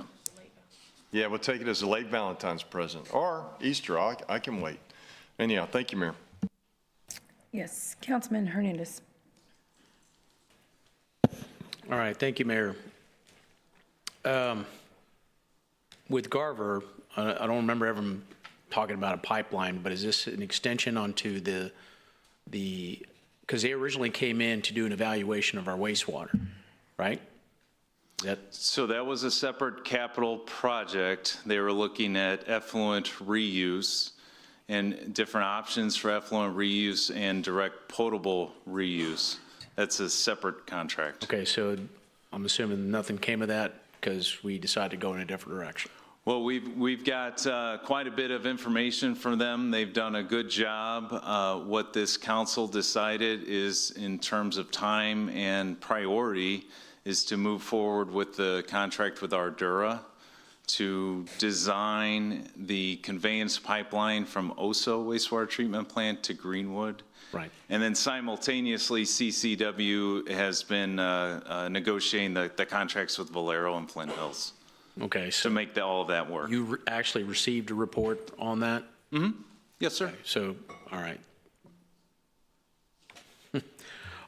Yeah, we'll take it as a late Valentine's present or Easter. I can wait. Anyhow, thank you, Mayor. Yes, Councilman Hernandez. All right, thank you, Mayor. With Garver, I don't remember ever talking about a pipeline, but is this an extension onto because they originally came in to do an evaluation of our wastewater, right? So that was a separate capital project. They were looking at effluent reuse and different options for effluent reuse and direct potable reuse. That's a separate contract. Okay, so I'm assuming nothing came of that because we decided to go in a different direction. Well, we've got quite a bit of information from them. They've done a good job. What this council decided is, in terms of time and priority, is to move forward with the contract with Ardura to design the conveyance pipeline from OSO wastewater treatment plant to Greenwood. Right. And then simultaneously, CCW has been negotiating the contracts with Valero and Flint Hills. Okay. So to make all of that work. You actually received a report on that? Mm-hmm. Yes, sir. Okay, so, all right.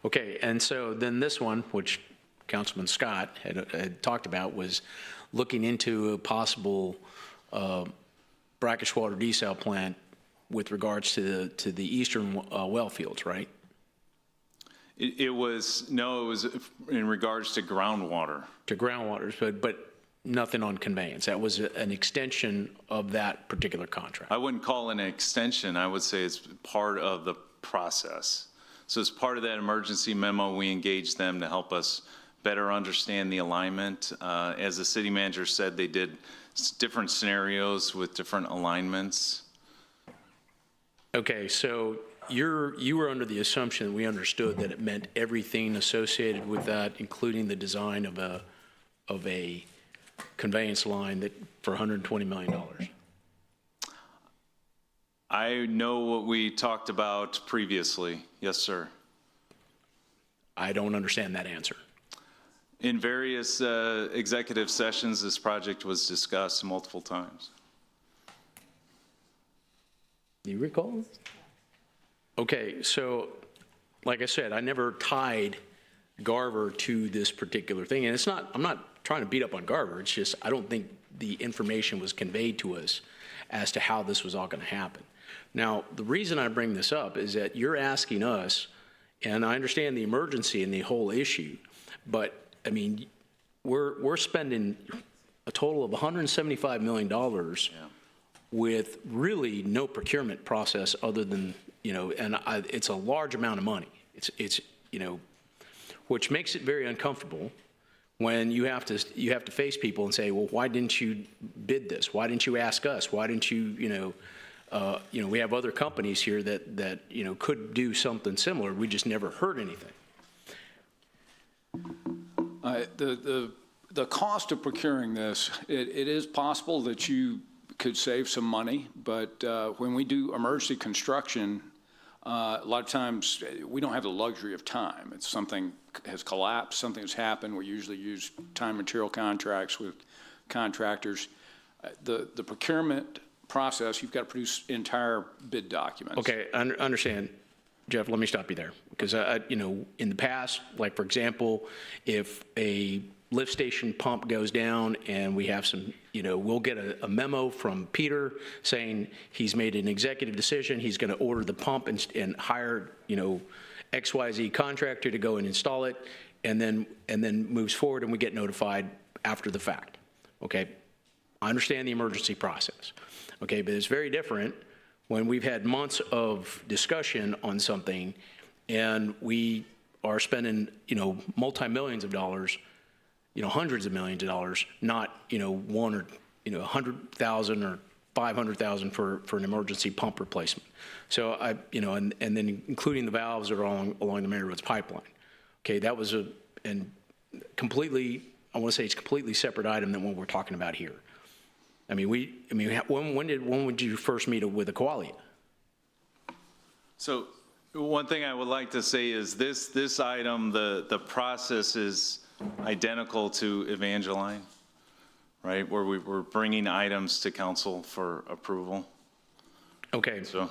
Okay, and so then this one, which Councilman Scott had talked about, was looking into a possible brackish water desal plant with regards to the eastern well fields, right? It was in regards to groundwater. To groundwater, but nothing on conveyance. That was an extension of that particular contract. I wouldn't call it an extension. I would say it's part of the process. So as part of that emergency memo, we engaged them to help us better understand the alignment. As the city manager said, they did different scenarios with different alignments. Okay, so you were under the assumption that we understood that it meant everything associated with that, including the design of a conveyance line that for $120 million. I know what we talked about previously. Yes, sir. I don't understand that answer. In various executive sessions, this project was discussed multiple times. Do you recall? Okay, so like I said, I never tied Garver to this particular thing. And it's not, I'm not trying to beat up on Garver. It's just, I don't think the information was conveyed to us as to how this was all going to happen. Now, the reason I bring this up is that you're asking us, and I understand the emergency and the whole issue, but I mean, we're spending a total of $175 million with really no procurement process other than, and it's a large amount of money. It's which makes it very uncomfortable when you have to face people and say, well, why didn't you bid this? Why didn't you ask us? Why didn't you, we have other companies here that could do something similar. We just never heard anything. The cost of procuring this, it is possible that you could save some money, but when we do emergency construction, a lot of times we don't have the luxury of time. It's something has collapsed, something has happened. We usually use time material contracts with contractors. The procurement process, you've got to produce entire bid documents. Okay, I understand. Jeff, let me stop you there. Because, in the past, like, for example, if a lift station pump goes down and we have some, we'll get a memo from Peter saying he's made an executive decision, he's going to order the pump and hire, XYZ contractor to go and install it, and then moves forward, and we get notified after the fact. Okay? I understand the emergency process. Okay, but it's very different when we've had months of discussion on something and we are spending, multi-millions of dollars, hundreds of millions of dollars, not, one or, 100,000 or 500,000 for an emergency pump replacement. So and then including the valves that are along the Mary Roads pipeline. Okay, that was completely, I want to say it's a completely separate item than what we're talking about here. I mean, when would you first meet with Aqualia? So one thing I would like to say is this item, the process is identical to Evangeline, right? Where we're bringing items to council for approval. Okay. So.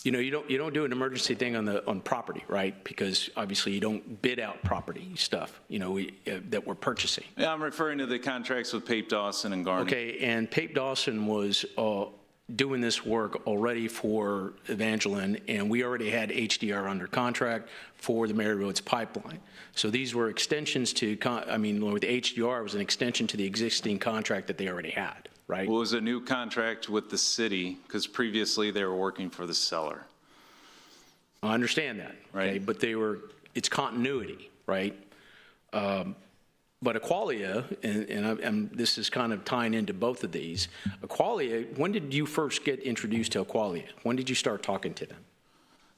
You don't do an emergency thing on property, right? Because obviously you don't bid out property stuff, that we're purchasing. Yeah, I'm referring to the contracts with Pape Dawson and Garney. Okay, and Pape Dawson was doing this work already for Evangeline, and we already had HDR under contract for the Mary Roads pipeline. So these were extensions to, with HDR, it was an extension to the existing contract that they already had. Right. Well, it was a new contract with the city because previously they were working for the seller. I understand that. Right. Okay, but it's continuity, right? But Aqualia, and this is kind of tying into both of these. Aqualia, when did you first get introduced to Aqualia? When did you start talking to them?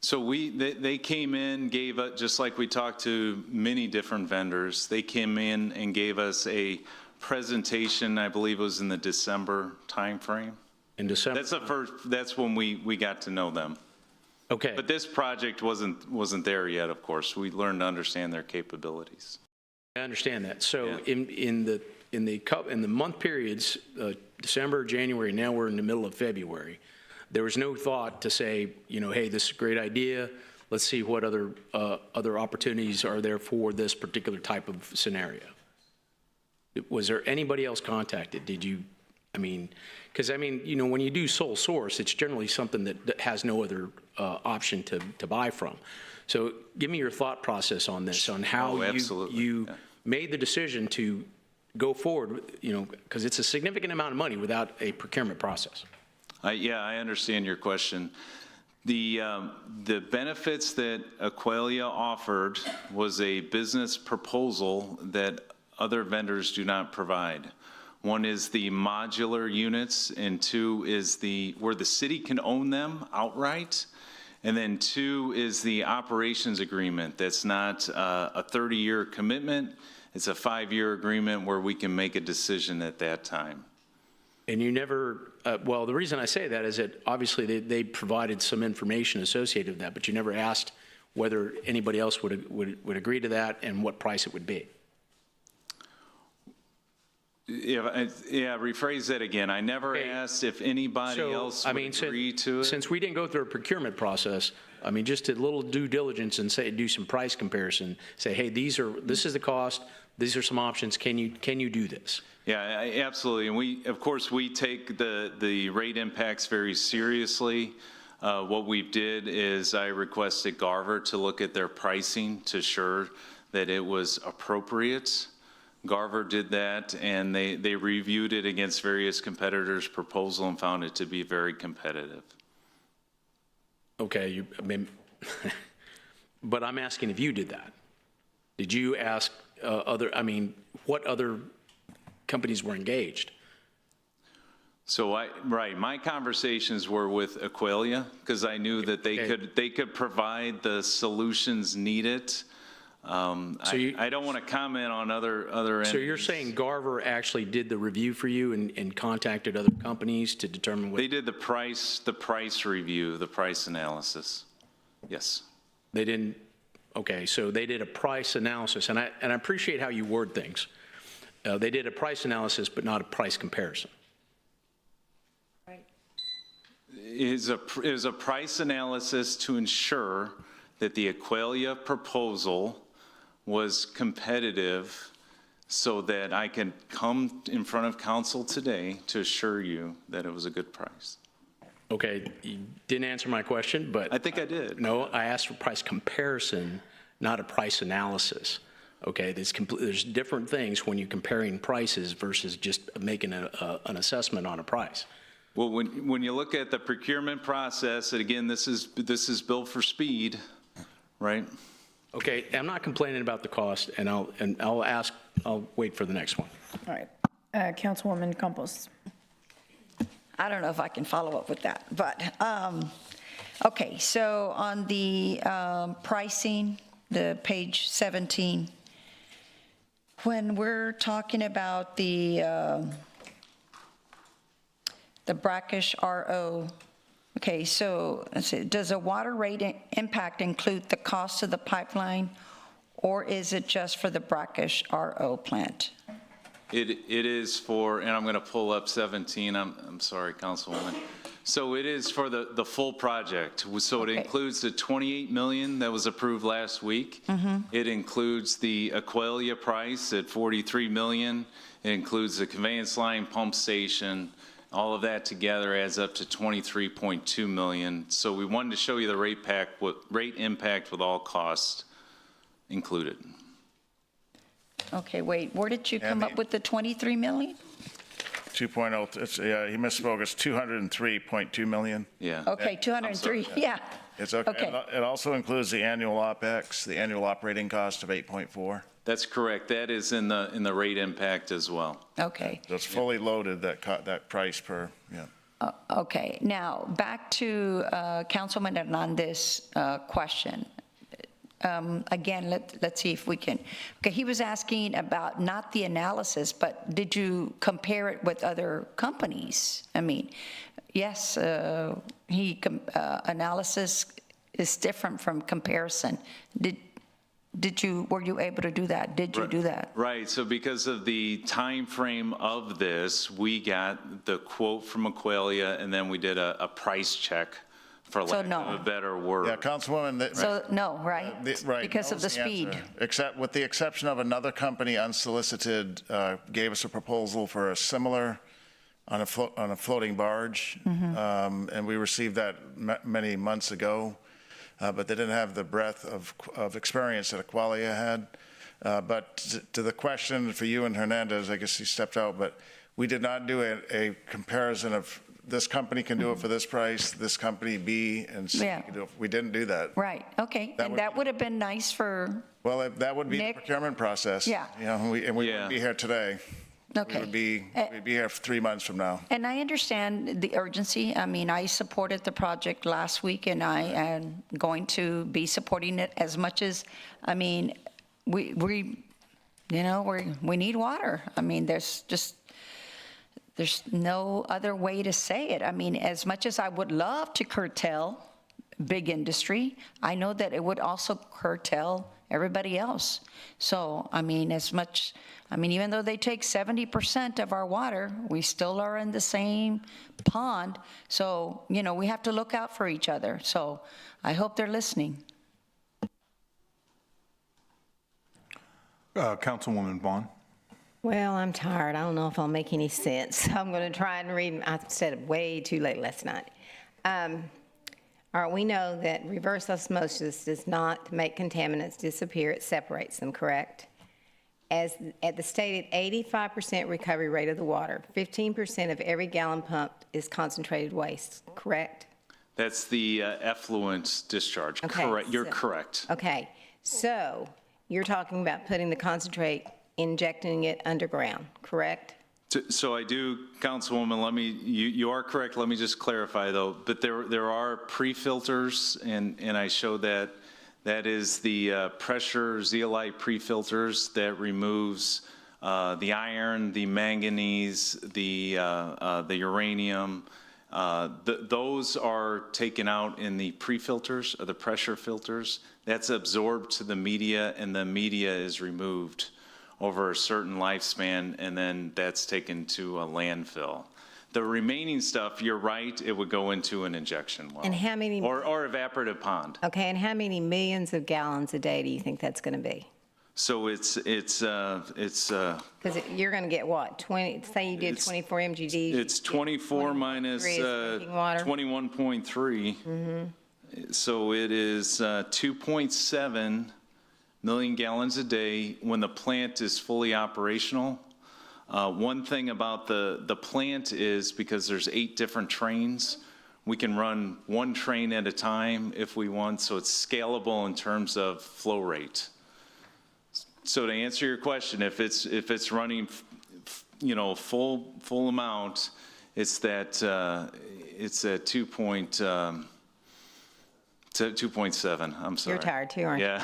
So they came in, gave us, just like we talked to many different vendors, they came in and gave us a presentation, I believe it was in the December timeframe. In December? That's when we got to know them. Okay. But this project wasn't there yet, of course. We learned to understand their capabilities. I understand that. So yeah. in the month periods, December, January, now we're in the middle of February, there was no thought to say, hey, this is a great idea. Let's see what other opportunities are there for this particular type of scenario. Was there anybody else contacted? Did you, because when you do sole source, it's generally something that has no other option to buy from. So give me your thought process on this, on how you made the decision to go forward, because it's a significant amount of money without a procurement process. Yeah, I understand your question. The benefits that Aqualia offered was a business proposal that other vendors do not provide. One is the modular units, and two is where the city can own them outright. And then two is the operations agreement. That's not a 30-year commitment. It's a 5-year agreement where we can make a decision at that time. And you never, well, the reason I say that is that obviously they provided some information associated with that, but you never asked whether anybody else would agree to that and what price it would be. Yeah, rephrase that again. I never asked if anybody else would agree to it. Since we didn't go through a procurement process, I mean, just a little due diligence and say, do some price comparison. Say, hey, this is the cost. These are some options. Can you do this? Yeah, absolutely. And of course, we take the rate impacts very seriously. What we did is I requested Garver to look at their pricing to ensure that it was appropriate. Garver did that, and they reviewed it against various competitors' proposal and found it to be very competitive. Okay, but I'm asking if you did that. Did you ask what other companies were engaged? So my conversations were with Aqualia because I knew that they could provide the solutions needed. I don't want to comment on other entities. So you're saying Garver actually did the review for you and contacted other companies to determine what? They did the price review, the price analysis. Yes. They didn't. Okay, so they did a price analysis, and I appreciate how you word things. They did a price analysis, but not a price comparison. Is a price analysis to ensure that the Aqualia proposal was competitive so that I can come in front of council today to assure you that it was a good price. Okay, you didn't answer my question, but. I think I did. No, I asked for price comparison, not a price analysis. Okay, there's different things when you're comparing prices versus just making an assessment on a price. Well, when you look at the procurement process, and again, this is built for speed, right? Okay, I'm not complaining about the cost, and I'll wait for the next one. All right. Councilwoman Campos. I don't know if I can follow up with that, but, okay, so on the pricing, the page 17, when we're talking about the brackish RO, okay, so let's see, does a water rate impact include the cost of the pipeline, or is it just for the brackish RO plant? It is for, and I'm going to pull up 17. I'm sorry, Councilwoman. So it is for the full project. So it includes the $28 million that was approved last week. It includes the Aqualia price at $43 million. It includes the conveyance line, pump station. All of that together adds up to $23.2 million. So we wanted to show you the rate impact with all costs included. Okay, wait, where did you come up with the 23 million? 2.0, yeah, he misspoke, it's 203.2 million. Yeah. Okay, 203, yeah. It's okay. It also includes the annual OpEx, the annual operating cost of 8.4. That's correct. That is in the rate impact as well. Okay. So it's fully loaded, that price per, yeah. Okay, now, back to Councilman Hernandez's question. Again, let's see if we can. Okay, he was asking about not the analysis, but did you compare it with other companies? I mean, yes, analysis is different from comparison. Were you able to do that? Did you do that? Right. So because of the time frame of this, we got the quote from Aqualia, and then we did a price check, for lack of a better word. Yeah, Councilwoman. So no, right? Right. Because of the speed. Except with the exception of another company, unsolicited, gave us a proposal for a similar on a floating barge, and we received that many months ago, but they didn't have the breadth of experience that Aqualia had. But to the question for you and Hernandez, I guess he stepped out, but we did not do a comparison of this company can do it for this price, this company B and C can do it. We didn't do that. Right, okay. And that would have been nice for Well, that would be the procurement process. Yeah. You know, we wouldn't be here today. Okay. We'd be here 3 months from now. And I understand the urgency. I mean, I supported the project last week, and I am going to be supporting it as much as, I mean, we need water. I mean, there's no other way to say it. I mean, as much as I would love to curtail big industry, I know that it would also curtail everybody else. So, I mean, even though they take 70% of our water, we still are in the same pond. So, we have to look out for each other. So I hope they're listening. Councilwoman Vaughn. Well, I'm tired. I don't know if I'll make any sense. I'm going to try and read. I said it way too late last night. All right, we know that reverse osmosis does not make contaminants disappear. It separates them, correct? As at the stated 85% recovery rate of the water, 15% of every gallon pumped is concentrated waste, correct? That's the effluent discharge. Okay, Correct. You're correct. Okay, so you're talking about putting the concentrate, injecting it underground, correct? So I do, Councilwoman, you are correct. Let me just clarify though, but there are pre-filters and I showed that. That is the pressure zeolite pre-filters that removes the iron, the manganese, the uranium. Those are taken out in the pre-filters or the pressure filters. That's absorbed to the media and the media is removed over a certain lifespan, and then that's taken to a landfill. The remaining stuff, you're right, it would go into an injection well. And how many? Or evaporative pond. Okay, and how many millions of gallons a day do you think that's going to be? So it's Because you're going to get what, 20, say you did 24 MGD. It's 24 minus 21.3. Mm-hmm. So it is 2.7 million gallons a day when the plant is fully operational. One thing about the plant is because there's 8 different trains, we can run one train at a time if we want, so it's scalable in terms of flow rate. So to answer your question, if it's running, full amount, it's that 2.7, I'm sorry. You're tired too, aren't you? Yeah.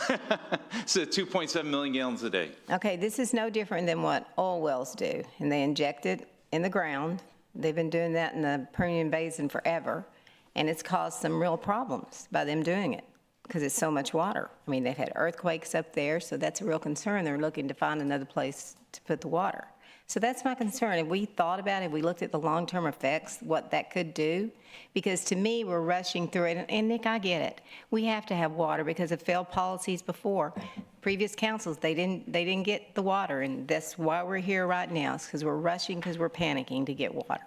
So 2.7 million gallons a day. Okay, this is no different than what oil wells do, and they inject it in the ground. They've been doing that in the Permian Basin forever, and it's caused some real problems by them doing it because it's so much water. I mean, they've had earthquakes up there, so that's a real concern. They're looking to find another place to put the water. So that's my concern. Have we thought about it? Have we looked at the long-term effects, what that could do? Because to me, we're rushing through it. And Nick, I get it. We have to have water because of failed policies before. Previous councils, they didn't get the water, and that's why we're here right now. It's because we're rushing, because we're panicking to get water.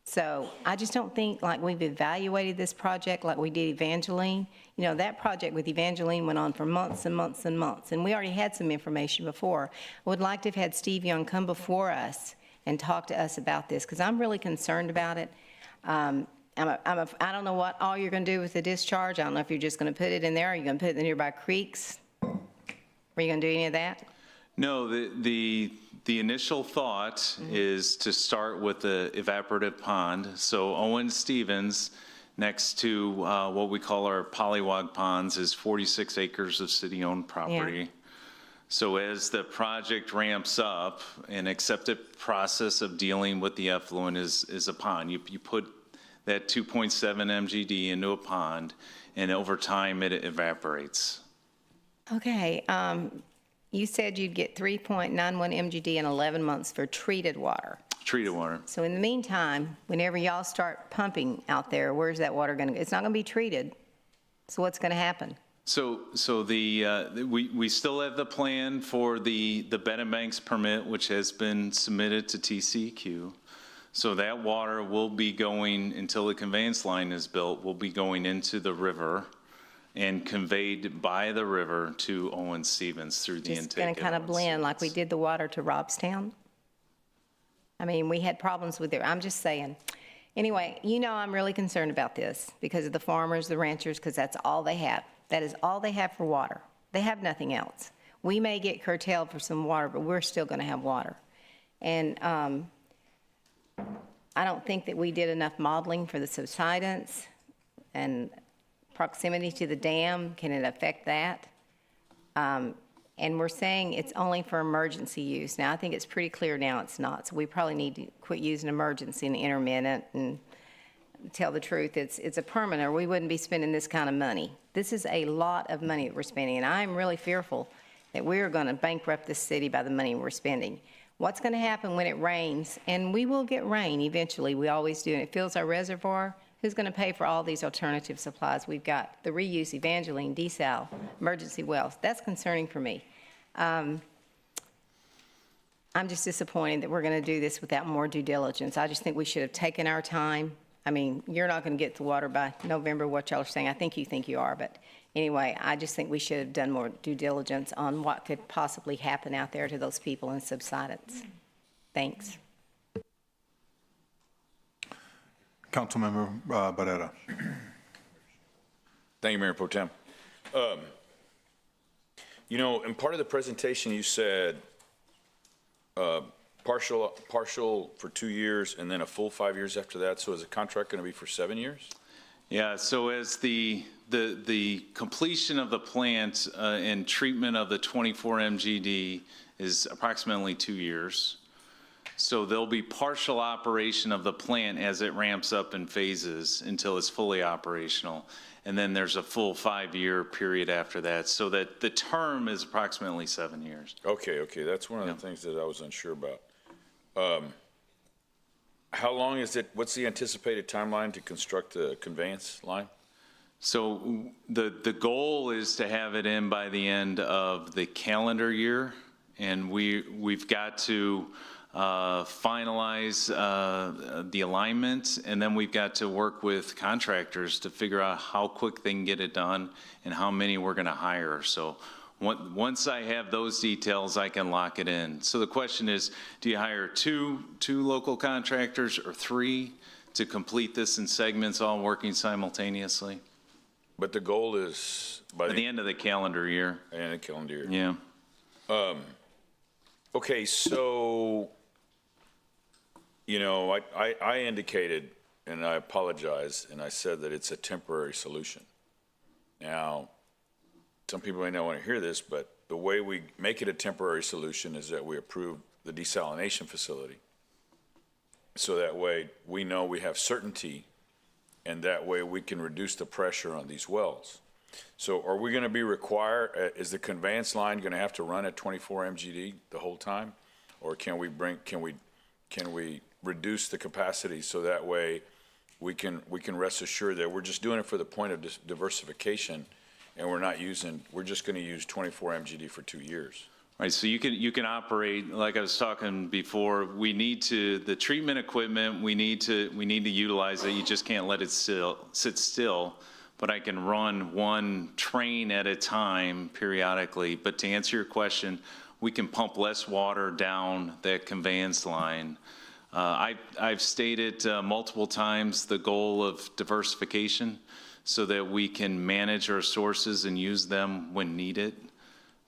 So I just don't think like we've evaluated this project like we did Evangeline. That project with Evangeline went on for months and months and months, and we already had some information before. I would like to have had Steve Young come before us and talk to us about this, because I'm really concerned about it. I don't know what all you're going to do with the discharge. I don't know if you're just going to put it in there. Are you going to put it in nearby creeks? Are you going to do any of that? No, the initial thought is to start with the evaporative pond. So Owen Stevens, next to what we call our polywog ponds, is 46 acres of city-owned property. Yeah. So as the project ramps up, an accepted process of dealing with the effluent is a pond. You put that 2.7 MGD into a pond, and over time it evaporates. Okay. You said you'd get 3.91 MGD in 11 months for treated water. Treated water. So in the meantime, whenever y'all start pumping out there, where's that water going to go? It's not going to be treated. So what's going to happen? So we still have the plan for the bed and banks permit, which has been submitted to TCEQ. So that water will be going, until the conveyance line is built, will be going into the river and conveyed by the river to Owen Stevens through the intake. It's going to kind of blend like we did the water to Robstown. I mean, we had problems with it. I'm just saying. Anyway, I'm really concerned about this because of the farmers, the ranchers, because that's all they have. That is all they have for water. They have nothing else. We may get curtailed for some water, but we're still going to have water. And I don't think that we did enough modeling for the subsidence and proximity to the dam. Can it affect that? And we're saying it's only for emergency use. Now, I think it's pretty clear now it's not. So we probably need to quit using emergency and intermittent and tell the truth. It's a permanent, or we wouldn't be spending this kind of money. This is a lot of money that we're spending, and I'm really fearful that we're going to bankrupt this city by the money we're spending. What's going to happen when it rains? And we will get rain eventually. We always do, and it fills our reservoir. Who's going to pay for all these alternative supplies we've got? The reuse, Evangeline, desal, emergency wells. That's concerning for me. I'm just disappointed that we're going to do this without more due diligence. I just think we should have taken our time. I mean, you're not going to get the water by November, what y'all are saying. I think you are, but anyway, I just think we should have done more due diligence on what could possibly happen out there to those people in subsidence. Thanks. Councilmember Barrera. Thank you, Mayor Pro Tem. You know, in part of the presentation, you said partial for 2 years and then a full 5 years after that. So is the contract going to be for 7 years? Yeah, so as the completion of the plant and treatment of the 24 MGD is approximately 2 years. So there'll be partial operation of the plant as it ramps up in phases until it's fully operational. And then there's a full 5-year period after that. So that the term is approximately 7 years. Okay. That's one of the things that I was unsure about. How long is it, what's the anticipated timeline to construct the conveyance line? So the goal is to have it in by the end of the calendar year. And we've got to finalize the alignment, and then we've got to work with contractors to figure out how quick they can get it done and how many we're going to hire. So once I have those details, I can lock it in. So the question is, do you hire two local contractors or 3 to complete this in segments, all working simultaneously? But the goal is by the end of the calendar year. End of the calendar year. Yeah. Okay, so, you know, I indicated, and I apologize, and I said that it's a temporary solution. Now, some people may not want to hear this, but the way we make it a temporary solution is that we approve the desalination facility. So that way we know we have certainty, and that way we can reduce the pressure on these wells. So are we going to be required, is the conveyance line going to have to run at 24 MGD the whole time? Or can we reduce the capacity so that way we can rest assured that we're just doing it for the point of diversification, and we're just going to use 24 MGD for 2 years? Right, so you can operate, like I was talking before, the treatment equipment, we need to utilize it. You just can't let it sit still. But I can run one train at a time periodically. But to answer your question, we can pump less water down that conveyance line. I've stated multiple times the goal of diversification so that we can manage our sources and use them when needed.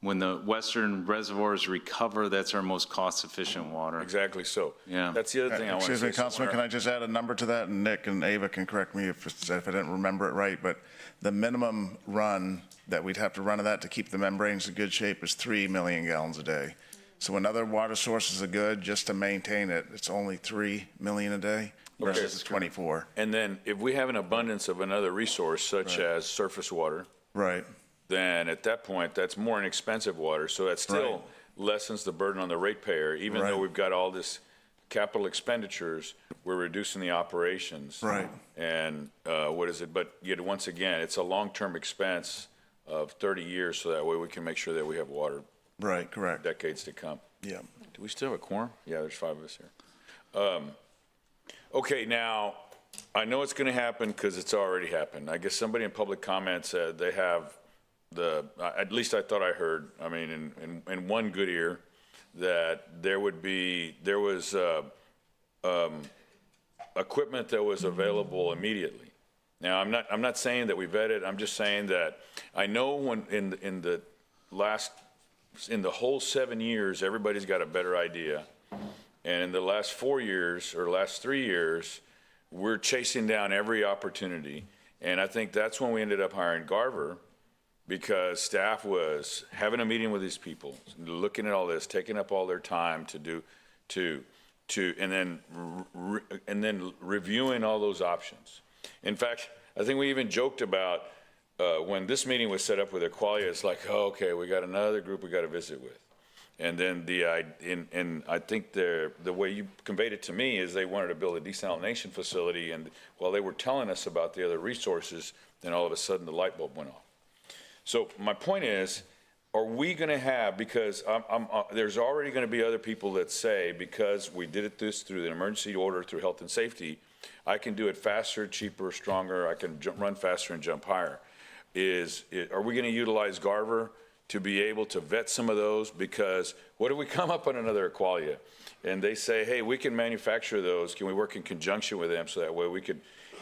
When the western reservoirs recover, that's our most cost-efficient water. Exactly so. Yeah. That's the other thing I want to say. Excuse me, Councilman, can I just add a number to that? And Nick and Ava can correct me if I didn't remember it right, but the minimum run that we'd have to run of that to keep the membranes in good shape is 3 million gallons a day. So when other water sources are good, just to maintain it, it's only 3 million a day versus 24. And then if we have an abundance of another resource, such as surface water, right, then at that point, that's more inexpensive water. So that still lessens the burden on the ratepayer. Even though we've got all this capital expenditures, we're reducing the operations. Right. And what is it? But yet, once again, it's a long-term expense of 30 years, so that way we can make sure that we have water. Right, correct. Decades to come. Yeah. Do we still have a quorum? Yeah, there's 5 of us here. Okay, now, I know it's going to happen because it's already happened. I guess somebody in public comment said they have at least I thought I heard, I mean, in one good ear, that there was equipment that was available immediately. Now, I'm not saying that we vetted. I'm just saying that I know when in the whole 7 years, everybody's got a better idea, and in the last 4 years or last 3 years, we're chasing down every opportunity, and I think that's when we ended up hiring Garver. Because staff was having a meeting with these people, looking at all this, taking up all their time and then reviewing all those options. In fact, I think we even joked about when this meeting was set up with Aqualia, it's like, oh, okay, we got another group we got to visit with. And then and I think the way you conveyed it to me is they wanted to build a desalination facility, and while they were telling us about the other resources, then all of a sudden the light bulb went off. So my point is, are we going to have, because there's already going to be other people that say, because we did this through the emergency order through health and safety, I can do it faster, cheaper, stronger, I can run faster and jump higher. Are we going to utilize Garver to be able to vet some of those? Because what if we come up on another Aqualia and they say, hey, we can manufacture those, can we work in conjunction with them so that way we could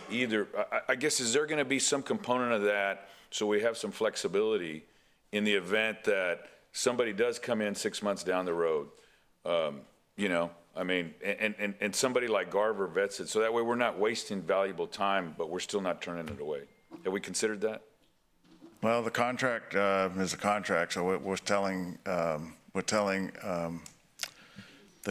either, I guess, is there going to be some component of that so we have some flexibility in the event that somebody does come in 6 months down the road, you know, I mean, and somebody like Garver vets it, so that way we're not wasting valuable time, but we're still not turning it away. Have we considered that? Well, the contract is a contract, so we're telling the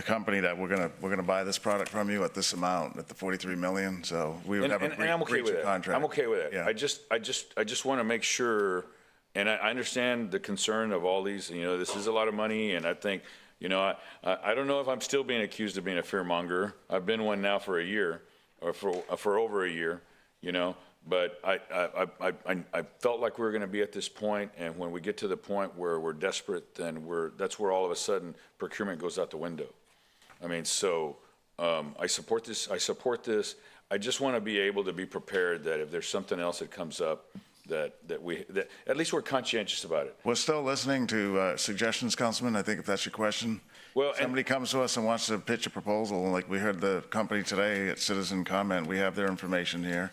company that we're gonna buy this product from you at this amount, at the $43 million. So we would never breach a contract. I'm okay with that. Yeah. I just want to make sure, and I understand the concern of all these. You know, this is a lot of money, and I think, you know, I don't know if I'm still being accused of being a fearmonger. I've been one now for a year, or for over a year. You know. But I felt like we were going to be at this point, and when we get to the point where we're desperate, then that's where all of a sudden procurement goes out the window. I mean, so I support this. I just want to be able to be prepared that if there's something else that comes up, that at least we're conscientious about it. We're still listening to suggestions, Councilman. I think if that's your question. Well, if somebody comes to us and wants to pitch a proposal, like we heard the company today at Citizen Comment, we have their information here.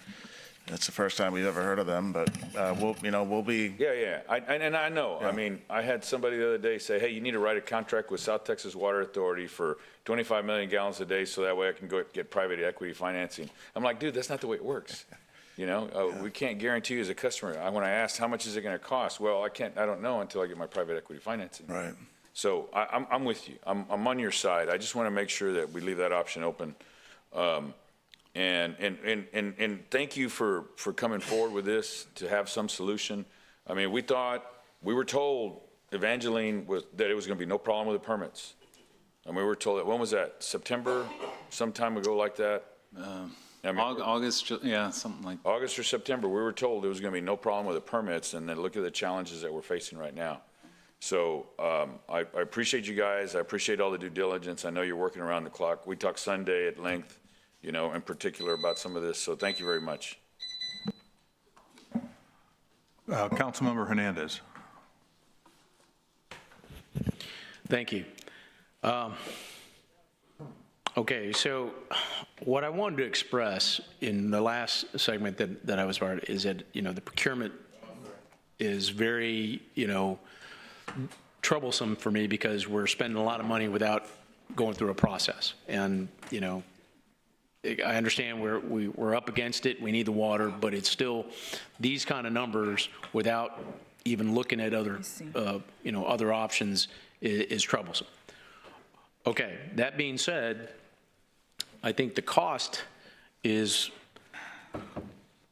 It's the first time we've ever heard of them, but we'll be. Yeah. I know. Yeah. I mean, I had somebody the other day say, hey, you need to write a contract with South Texas Water Authority for 25 million gallons a day so that way I can go get private equity financing. I'm like, dude, that's not the way it works. You know, we can't guarantee you as a customer. When I asked, how much is it going to cost? Well, I don't know until I get my private equity financing. Right. So I'm with you. I'm on your side. I just want to make sure that we leave that option open. And thank you for coming forward with this to have some solution. I mean, we were told Evangeline that it was going to be no problem with the permits. And we were told that, when was that? September, some time ago like that? August, yeah, something like that. August or September, we were told there was going to be no problem with the permits, and then look at the challenges that we're facing right now. So I appreciate you guys. I appreciate all the due diligence. I know you're working around the clock. We talked Sunday at length, you know, in particular about some of this. So thank you very much. Councilmember Hernandez. Thank you. Okay, so what I wanted to express in the last segment that I was part of is that, you know, the procurement is very, you know, troublesome for me because we're spending a lot of money without going through a process. And, you know, I understand we're up against it, we need the water, but it's still these kind of numbers without even looking at other, you know, other options is troublesome. Okay, that being said, I think the cost is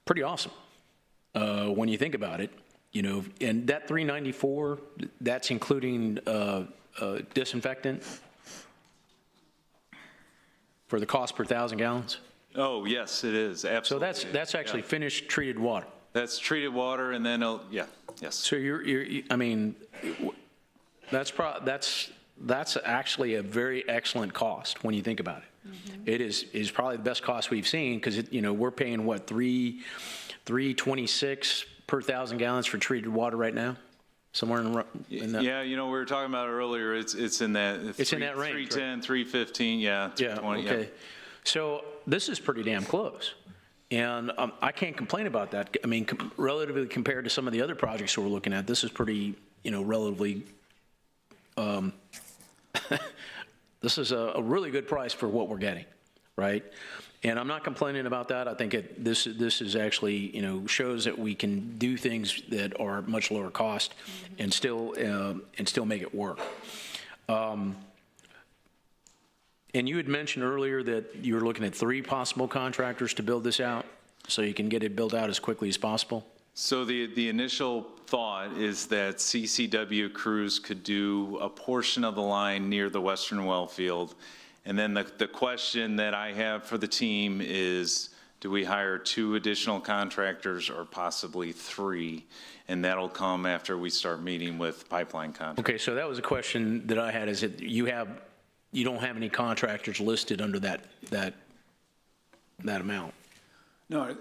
pretty awesome when you think about it, you know, and that 394, that's including disinfectant for the cost per 1,000 gallons? Oh, yes, it is, absolutely. So that's actually finished treated water? That's treated water, and then, yeah, yes. So I mean, that's actually a very excellent cost when you think about it. Mm-hmm. It is probably the best cost we've seen because, you know, we're paying, what, $3.26 per 1,000 gallons for treated water right now? Somewhere in that. Yeah, you know, we were talking about it earlier. It's in that. It's in that range. 310, right? 315, yeah. 320, okay. Yeah. So this is pretty damn close. And I can't complain about that. I mean, relatively compared to some of the other projects we're looking at, this is pretty, you know, relatively, this is a really good price for what we're getting, right? And I'm not complaining about that. I think this is actually, you know, shows that we can do things that are much lower cost and still make it work. And you had mentioned earlier that you were looking at 3 possible contractors to build this out, so you can get it built out as quickly as possible. So the initial thought is that CCW crews could do a portion of the line near the western well field. And then the question that I have for the team is, do we hire 2 additional contractors or possibly 3? And that'll come after we start meeting with pipeline contractors. Okay, so that was a question that I had, is that you don't have any contractors listed under that amount? No,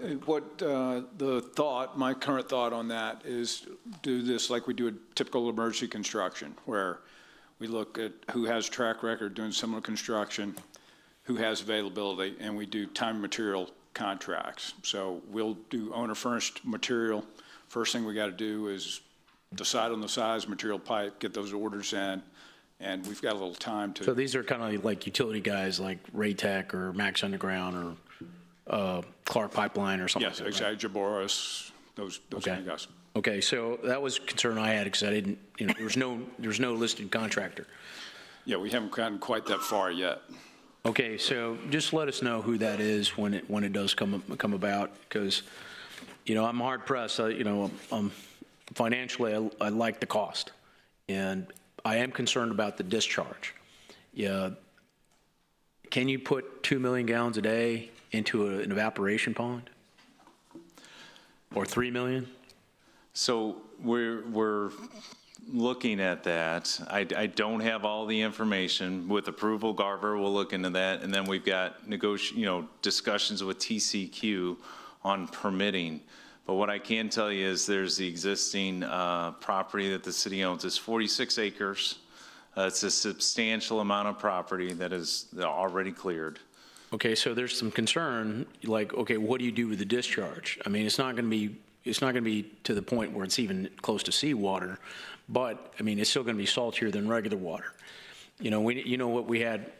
my current thought on that is do this like we do a typical emergency construction, where we look at who has track record doing similar construction, who has availability, and we do time and material contracts. So we'll do owner furnished material. First thing we got to do is decide on the size, material pipe, get those orders in, and we've got a little time to. So these are kind of like utility guys like Raytech or Max Underground or Clark Pipeline or something. Yes, exactly, Jaboris, those kind of guys. Okay, so that was a concern I had because I didn't, there's no listed contractor. Yeah, we haven't gotten quite that far yet. Okay, so just let us know who that is when it does come about, because, I'm hard pressed. Financially, I like the cost, and I am concerned about the discharge. Yeah, can you put 2 million gallons a day into an evaporation pond, or 3 million? So we're looking at that. I don't have all the information. With approval, Garver will look into that, and then we've got discussions with TCQ on permitting. But what I can tell you is there's the existing property that the city owns. It's 46 acres. It's a substantial amount of property that is already cleared. Okay, so there's some concern, like, okay, what do you do with the discharge? I mean, it's not going to be to the point where it's even close to seawater, but I mean, it's still going to be saltier than regular water. What we had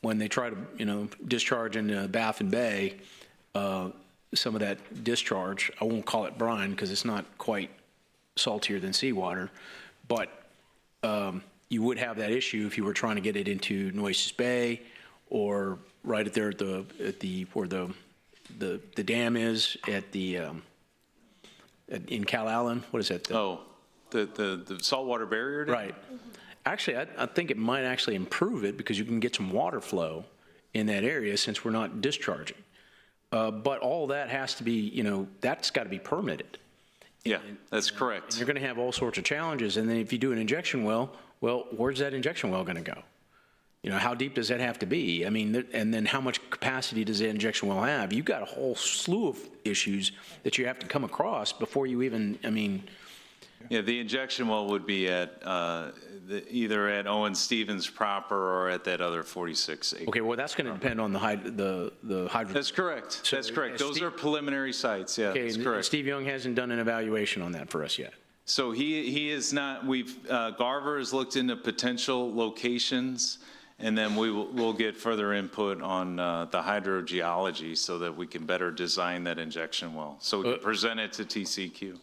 when they tried to, discharge in Baffin Bay, some of that discharge, I won't call it brine because it's not quite saltier than seawater, but you would have that issue if you were trying to get it into Nueces Bay or right at there where the dam is in Cal Allen. What is that? The saltwater barrier dam? Right. Actually, I think it might actually improve it because you can get some water flow in that area since we're not discharging. But all that has to be, that's got to be permitted. Yeah, that's correct. And you're going to have all sorts of challenges. And then if you do an injection well, where's that injection well going to go? How deep does that have to be? I mean, and then how much capacity does that injection well have? You've got a whole slew of issues that you have to come across before you even, Yeah, the injection well would be at either at Owen Stevens proper or at that other 46 acre. Okay, well, that's going to depend on the hydro. That's correct. So, that's correct. Those are preliminary sites. Yeah, okay, that's correct. Steve Young hasn't done an evaluation on that for us yet. So he is not. Garver has looked into potential locations, and then we'll get further input on the hydrogeology so that we can better design that injection well. So we can present it to TCQ.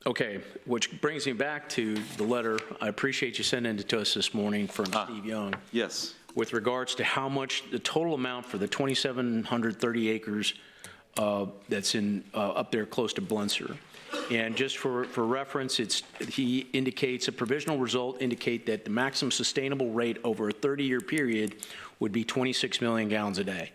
Okay, which brings me back to the letter. I appreciate you sending it to us this morning from Steve Young. Yes. With regards to how much the total amount for the 2,730 acres that's in up there close to Blunser. And just for reference, he indicates a provisional result indicate that the maximum sustainable rate over a 30-year period would be 26 million gallons a day.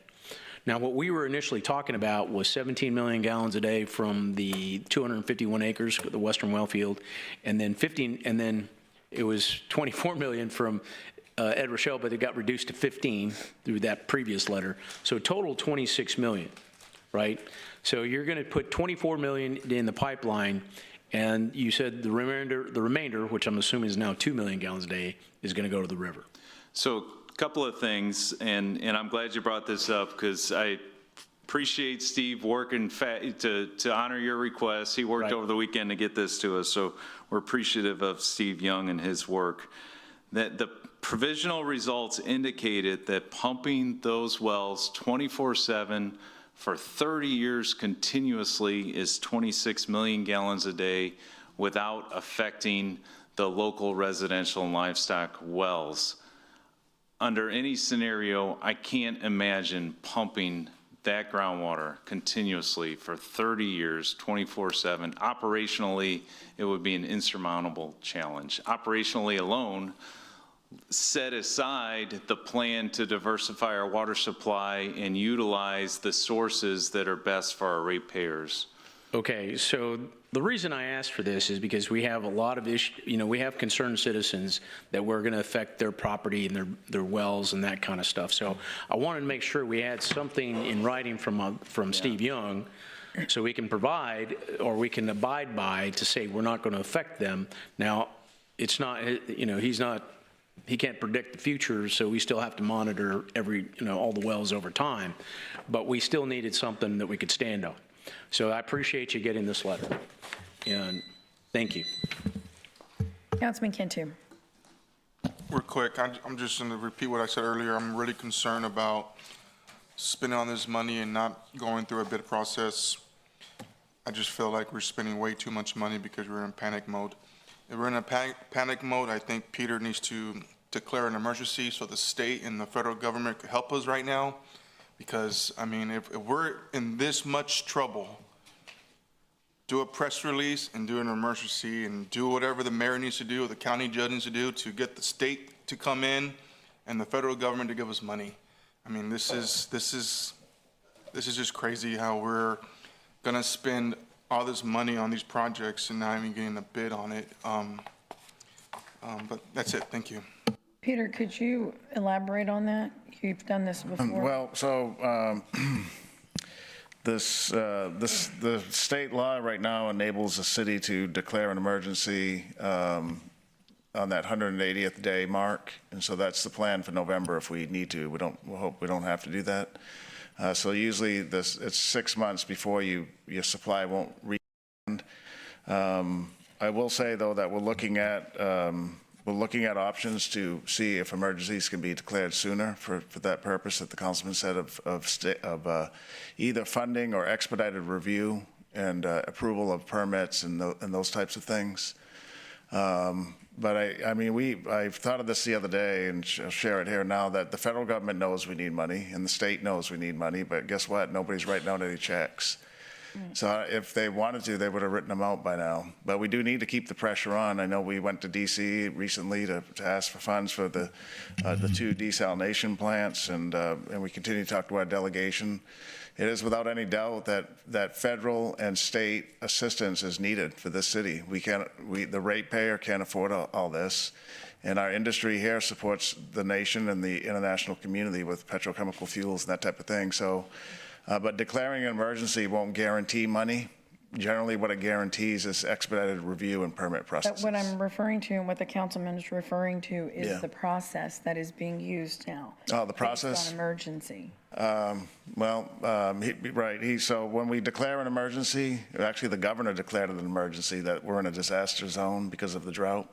Now, what we were initially talking about was 17 million gallons a day from the 251 acres, the western well field, and then it was 24 million from Ed Rochelle, but it got reduced to 15 through that previous letter. So total 26 million, right? So you're going to put 24 million in the pipeline, and you said the remainder, which I'm assuming is now 2 million gallons a day, is going to go to the river. So couple of things, and I'm glad you brought this up because I appreciate Steve working to honor your request. He worked over the weekend to get this to us, so we're appreciative of Steve Young and his work. That the provisional results indicated that pumping those wells 24/7 for 30 years continuously is 26 million gallons a day without affecting the local residential and livestock wells. Under any scenario, I can't imagine pumping that groundwater continuously for 30 years, 24/7. Operationally, it would be an insurmountable challenge. Operationally alone, set aside the plan to diversify our water supply and utilize the sources that are best for our ratepayers. Okay, so the reason I asked for this is because we have a lot of issues, we have concerned citizens that we're going to affect their property and their wells and that kind of stuff. So I wanted to make sure we had something in writing from Steve Young so we can provide, or we can abide by, to say we're not going to affect them. Now, it's not, he can't predict the future, so we still have to monitor all the wells over time, but we still needed something that we could stand on. So I appreciate you getting this letter, and thank you. Councilman Cantu. Real quick, I'm just going to repeat what I said earlier. I'm really concerned about spending on this money and not going through a bid process. I just feel like we're spending way too much money because we're in panic mode. If we're in a panic mode, I think Peter needs to declare an emergency so the state and the federal government could help us right now. Because, I mean, if we're in this much trouble, do a press release and do an emergency and do whatever the mayor needs to do, or the county judge needs to do to get the state to come in and the federal government to give us money. I mean, this is just crazy how we're gonna spend all this money on these projects and not even getting a bid on it. But that's it. Thank you. Peter, could you elaborate on that? You've done this before. Well, so the state law right now enables the city to declare an emergency on that 180th day mark, and so that's the plan for November if we need to. We hope we don't have to do that. So usually it's 6 months before your supply won't re-end. I will say though that we're looking at options to see if emergencies can be declared sooner for that purpose that the councilman said of either funding or expedited review and approval of permits and those types of things. But I thought of this the other day, and I'll share it here now, that the federal government knows we need money and the state knows we need money, but guess what? Nobody's writing out any checks. So if they wanted to, they would have written them out by now. But we do need to keep the pressure on. I know we went to D.C. recently to ask for funds for the 2 desalination plants, and we continue to talk to our delegation. It is without any doubt that federal and state assistance is needed for this city. The ratepayer can't afford all this, and our industry here supports the nation and the international community with petrochemical fuels and that type of thing. So. But declaring an emergency won't guarantee money. Generally, what it guarantees is expedited review and permit processes. But what I'm referring to and what the councilman is referring to is the process that is being used now. Oh, the process? Based on emergency. Right. So when we declare an emergency, actually the governor declared it an emergency that we're in a disaster zone because of the drought.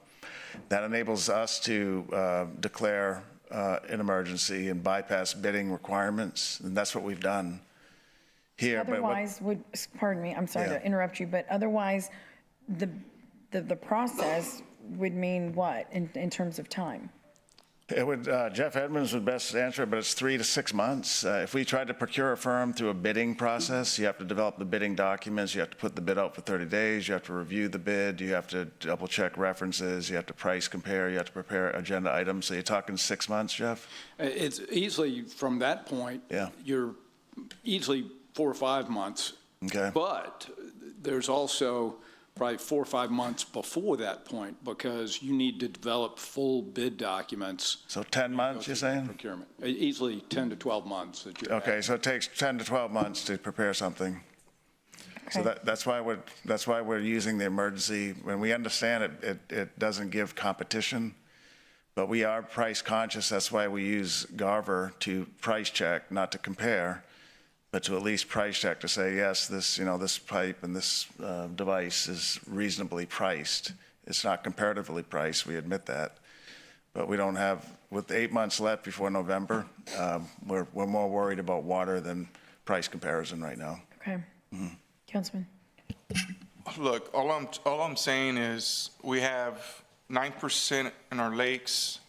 That enables us to declare an emergency and bypass bidding requirements, and that's what we've done. Here, otherwise, pardon me, I'm sorry to interrupt you, but otherwise, the process would mean what in terms of time? It would, Jeff Edmonds would best answer it, but it's 3 to 6 months. If we tried to procure a firm through a bidding process, you have to develop the bidding documents, you have to put the bid out for 30 days, you have to review the bid, you have to double check references, you have to price compare, you have to prepare agenda items. So you're talking 6 months, Jeff? It's easily, from that point, you're easily 4 or 5 months. Okay. But there's also probably 4 or 5 months before that point because you need to develop full bid documents. So 10 months, you're saying? Procurement. Easily 10 to 12 months. Okay, so it takes 10 to 12 months to prepare something. Okay. So that's why we're using the emergency. When we understand it doesn't give competition, but we are price conscious. That's why we use Garver to price check, not to compare, but to at least price check to say, yes, this pipe and this device is reasonably priced. It's not comparatively priced, we admit that. But we don't have, with 8 months left before November, we're more worried about water than price comparison right now. Okay. Mm-hmm. Councilman. Look, all I'm saying is we have 9% in our lakes,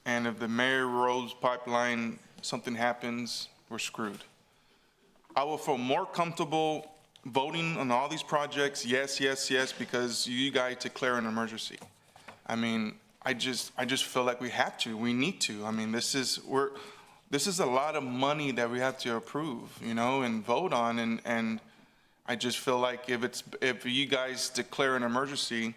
and if the Mary Rose pipeline, something happens, we're screwed. I will feel more comfortable voting on all these projects, yes, yes, yes, because you guys declare an emergency. I mean, I just feel like we have to, we need to. I mean, this is a lot of money that we have to approve, you know, and vote on, and I just feel like if you guys declare an emergency,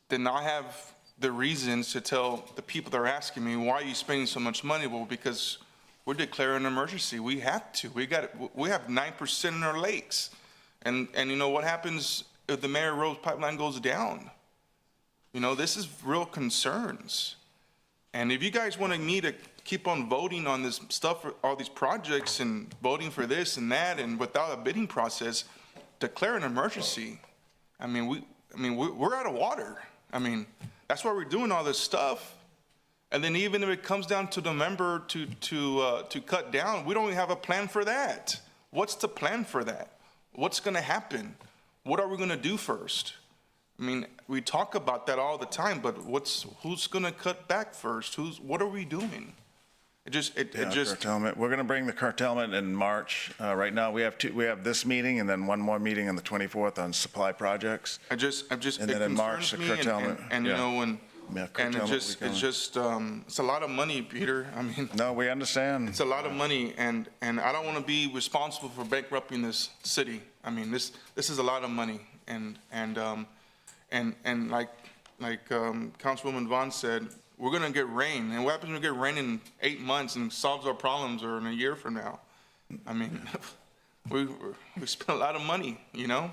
then I have the reasons to tell the people that are asking me, why are you spending so much money? Well, because we're declaring an emergency. We have to. We have 9% in our lakes. And you know what happens if the Mary Rose pipeline goes down? You know, this is real concerns. And if you guys want me to keep on voting on this stuff, all these projects, and voting for this and that, and without a bidding process, declare an emergency. I mean, we're out of water. I mean, that's why we're doing all this stuff. And then even if it comes down to November to cut down, we don't even have a plan for that. What's the plan for that? What's going to happen? What are we going to do first? I mean, we talk about that all the time, but who's going to cut back first? What are we doing? Curtailment. We're going to bring the curtailment in March. Right now, we have this meeting and then one more meeting on the 24th on supply projects. And then in March, the curtailment. And you know, it's a lot of money, Peter. I mean. No, we understand. It's a lot of money, and I don't want to be responsible for bankrupting this city. I mean, this is a lot of money, and like Councilwoman Vaughn said, we're going to get rain. And what happens when we get rain in 8 months and solves our problems, or in a year from now? I mean, we spent a lot of money, you know?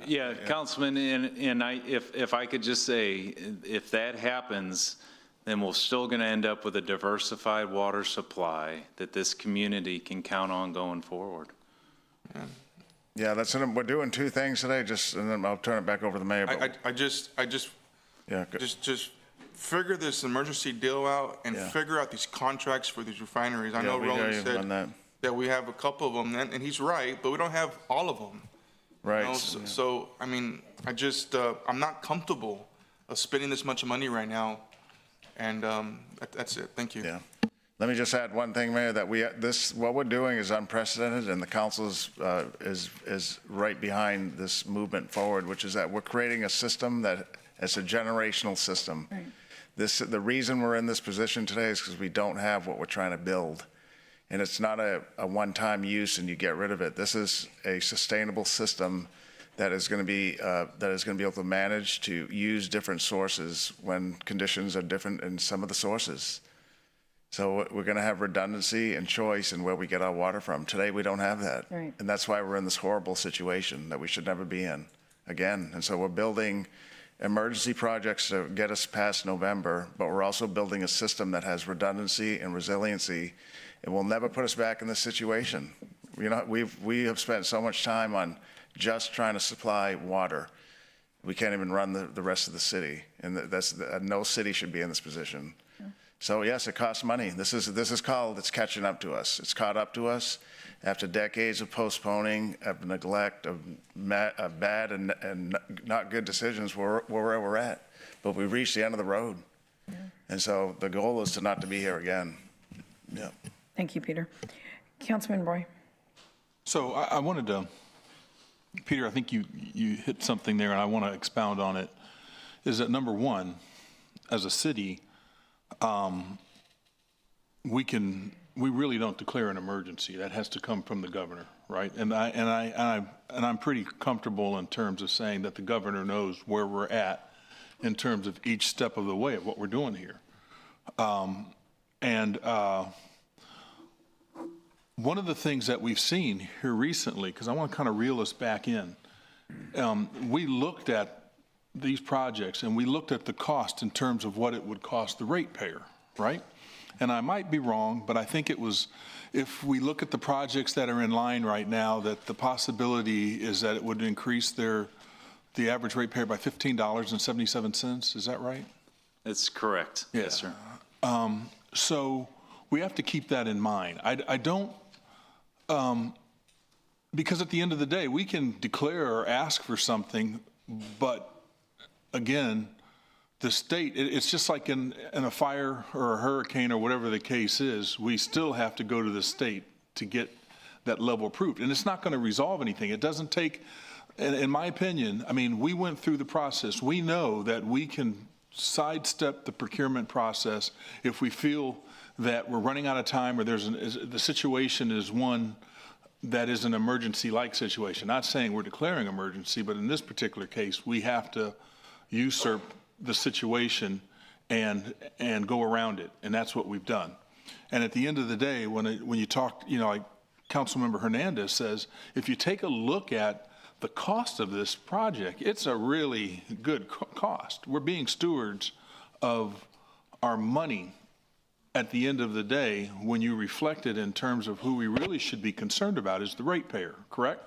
Yeah, Councilman, and if I could just say, if that happens, then we're still going to end up with a diversified water supply that this community can count on going forward. Yeah, we're doing two things today, and then I'll turn it back over to the mayor. I just figure this emergency deal out and figure out these contracts for these refineries. I know Roland said that we have a couple of them, and he's right, but we don't have all of them. Right. You know? So, I mean, I'm not comfortable spending this much money right now, and that's it. Thank you. Yeah. Let me just add one thing, Mayor, that what we're doing is unprecedented, and the council is right behind this movement forward, which is that we're creating a system that is a generational system. Right. The reason we're in this position today is because we don't have what we're trying to build. And it's not a one-time use and you get rid of it. This is a sustainable system that is going to be able to manage to use different sources when conditions are different in some of the sources. So we're going to have redundancy and choice in where we get our water from. Today we don't have that. Right. And that's why we're in this horrible situation that we should never be in again. And so we're building emergency projects to get us past November, but we're also building a system that has redundancy and resiliency. It will never put us back in this situation. You know, we have spent so much time on just trying to supply water. We can't even run the rest of the city, and no city should be in this position. Yeah. So yes, it costs money. It's catching up to us. It's caught up to us after decades of postponing, of neglect, of bad and not good decisions. We're where we're at, but we've reached the end of the road, and so the goal is to not to be here again. Yeah. Thank you, Peter. Councilman Roy. So I wanted to, Peter, I think you hit something there, and I want to expound on it, is that number one, as a city, we really don't declare an emergency. That has to come from the governor, right? And I'm pretty comfortable in terms of saying that the governor knows where we're at in terms of each step of the way of what we're doing here. One of the things that we've seen here recently, because I want to kind of reel us back in, we looked at these projects and we looked at the cost in terms of what it would cost the ratepayer, right? And I might be wrong, but I think it was, if we look at the projects that are in line right now, that the possibility is that it would increase the average ratepayer by $15.77. Is that right? That's correct. Yeah. Yes, sir. So we have to keep that in mind. I don't, because at the end of the day, we can declare or ask for something, but again, the state, it's just like in a fire or a hurricane or whatever the case is, we still have to go to the state to get that level approved. And it's not going to resolve anything. It doesn't take, in my opinion, I mean, we went through the process. We know that we can sidestep the procurement process if we feel that we're running out of time or the situation is one that is an emergency-like situation. Not saying we're declaring emergency, but in this particular case, we have to usurp the situation and go around it, and that's what we've done. And at the end of the day, when you talk, like Councilmember Hernandez says, if you take a look at the cost of this project, it's a really good cost. We're being stewards of our money at the end of the day when you reflect it in terms of who we really should be concerned about is the ratepayer, correct?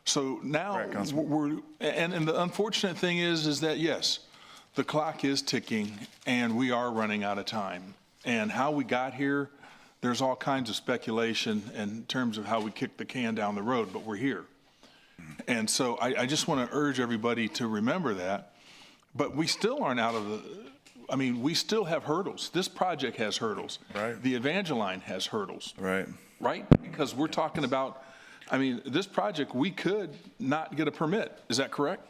So now and the unfortunate thing is that, yes, the clock is ticking and we are running out of time. And how we got here, there's all kinds of speculation in terms of how we kicked the can down the road, but we're here. And so I just want to urge everybody to remember that. But we still aren't out of we still have hurdles. This project has hurdles. Right. The Evangeline has hurdles. Right. Right? Because we're talking about, this project, we could not get a permit. Is that correct?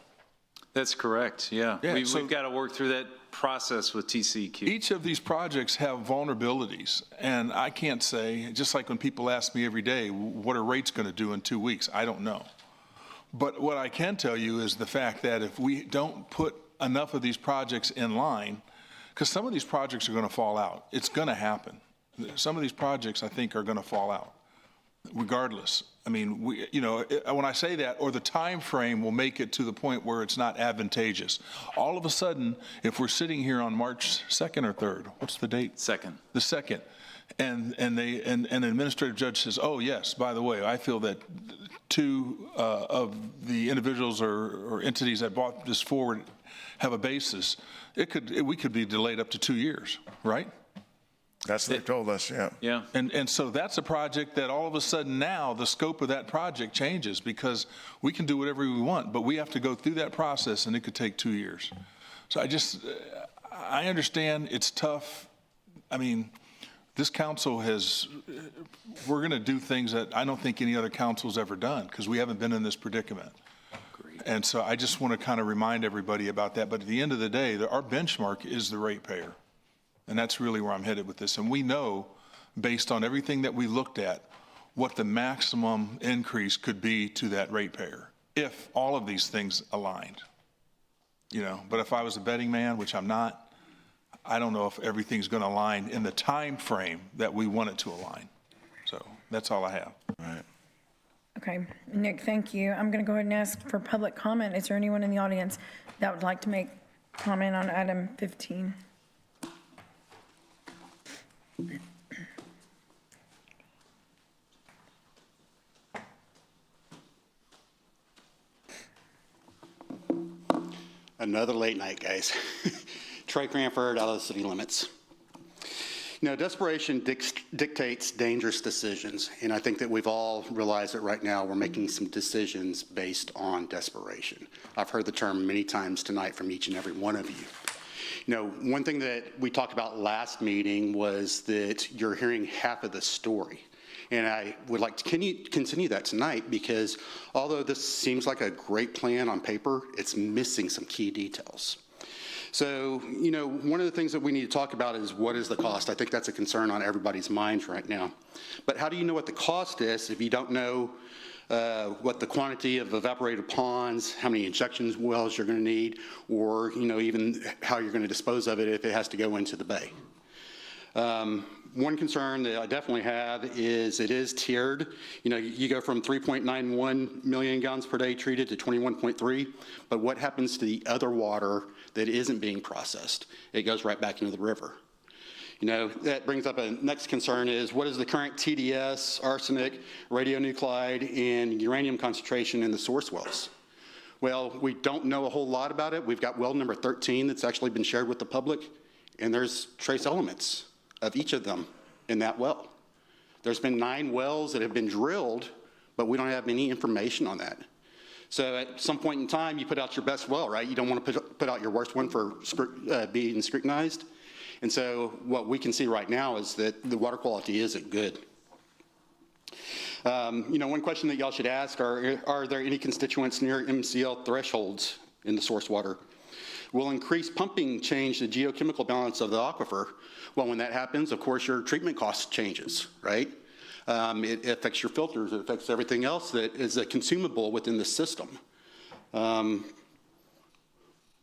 That's correct, yeah. We've got to work through that process with TCEQ. Each of these projects have vulnerabilities, and I can't say, just like when people ask me every day, what are rates going to do in 2 weeks? I don't know. But what I can tell you is the fact that if we don't put enough of these projects in line, because some of these projects are going to fall out. It's going to happen. Some of these projects, I think, are going to fall out, regardless. When I say that, or the time frame will make it to the point where it's not advantageous. All of a sudden, if we're sitting here on March 2nd or 3rd, what's the date? 2nd. The 2nd. And an administrative judge says, oh, yes, by the way, I feel that two of the individuals or entities that brought this forward have a basis. We could be delayed up to 2 years, right? That's what they told us, yeah. Yeah. And so that's a project that all of a sudden now the scope of that project changes because we can do whatever we want, but we have to go through that process and it could take 2 years. So I understand it's tough. This council we're going to do things that I don't think any other council's ever done because we haven't been in this predicament. Agreed. And so I just want to kind of remind everybody about that. But at the end of the day, our benchmark is the ratepayer. And that's really where I'm headed with this. And we know, based on everything that we looked at, what the maximum increase could be to that ratepayer if all of these things aligned. But if I was a betting man, which I'm not, I don't know if everything's going to align in the time frame that we want it to align. So that's all I have. All right. Okay, Nick, thank you. I'm going to go ahead and ask for public comment. Is there anyone in the audience that would like to make comment on item 15? Another late night, guys. Trey Cranford, out of the city limits. Desperation dictates dangerous decisions, and I think that we've all realized that right now we're making some decisions based on desperation. I've heard the term many times tonight from each and every one of you. One thing that we talked about last meeting was that you're hearing half of the story. And I would like to continue that tonight because although this seems like a great plan on paper, it's missing some key details. So, one of the things that we need to talk about is what is the cost? I think that's a concern on everybody's minds right now. But how do you know what the cost is if you don't know what the quantity of evaporated ponds, how many injection wells you're going to need, or, even how you're going to dispose of it if it has to go into the bay? One concern that I definitely have is it is tiered. You go from 3.91 million gallons per day treated to 21.3, but what happens to the other water that isn't being processed? It goes right back into the river. That brings up a next concern is what is the current TDS, arsenic, radionuclide, and uranium concentration in the source wells? Well, we don't know a whole lot about it. We've got well number 13 that's actually been shared with the public, and there's trace elements of each of them in that well. There's been 9 wells that have been drilled, but we don't have any information on that. So at some point in time, you put out your best well, right? You don't want to put out your worst one for being scrutinized. And so what we can see right now is that the water quality isn't good. One question that y'all should ask are there any constituents near MCL thresholds in the source water? Will increased pumping change the geochemical balance of the aquifer? Well, when that happens, of course, your treatment cost changes, right? It affects your filters, it affects everything else that is a consumable within the system.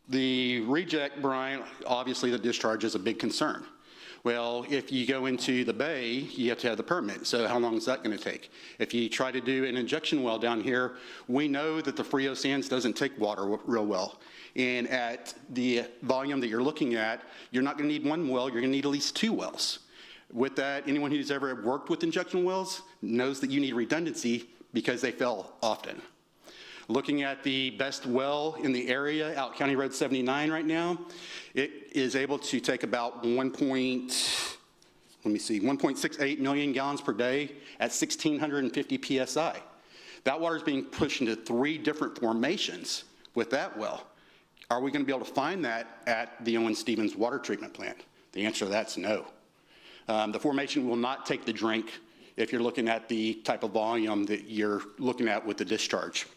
The reject brine, obviously the discharge is a big concern. Well, if you go into the bay, you have to have the permit. So how long is that going to take? If you try to do an injection well down here, we know that the Frio sands doesn't take water real well. And at the volume that you're looking at, you're not going to need one well, you're going to need at least 2 wells. With that, anyone who's ever worked with injection wells knows that you need redundancy because they fail often. Looking at the best well in the area, out County Road 79 right now, it is able to take about 1.68 million gallons per day at 1,650 PSI. That water is being pushed into 3 different formations with that well. Are we going to be able to find that at the Owen Stevens water treatment plant? The answer to that's no. The formation will not take the drink if you're looking at the type of volume that you're looking at with the discharge.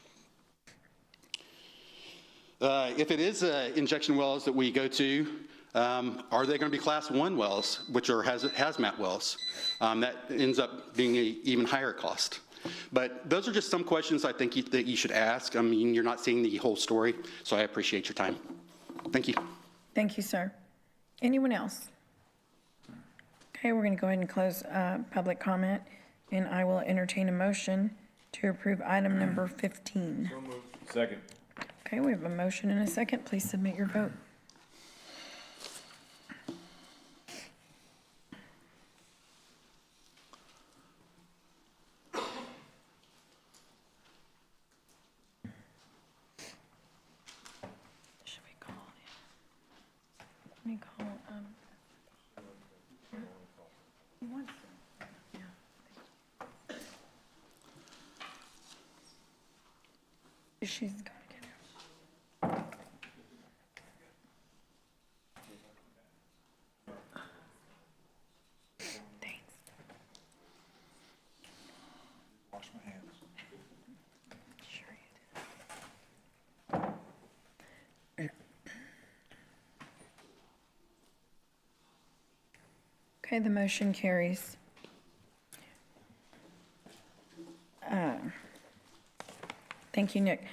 If it is injection wells that we go to, are they going to be class 1 wells, which are hazmat wells? That ends up being an even higher cost. But those are just some questions I think that you should ask. I mean, you're not seeing the whole story, so I appreciate your time. Thank you. Thank you, sir. Anyone else? Okay, we're going to go ahead and close public comment, and I will entertain a motion to approve item number 15. So moved. Second. Okay, we have a motion and a second. Please submit your vote. Should we call it? Let me call, He wants to. Yeah. She's got to get it. Thanks. Wash my hands. Sure you did. Okay, the motion carries. Thank you, Nick.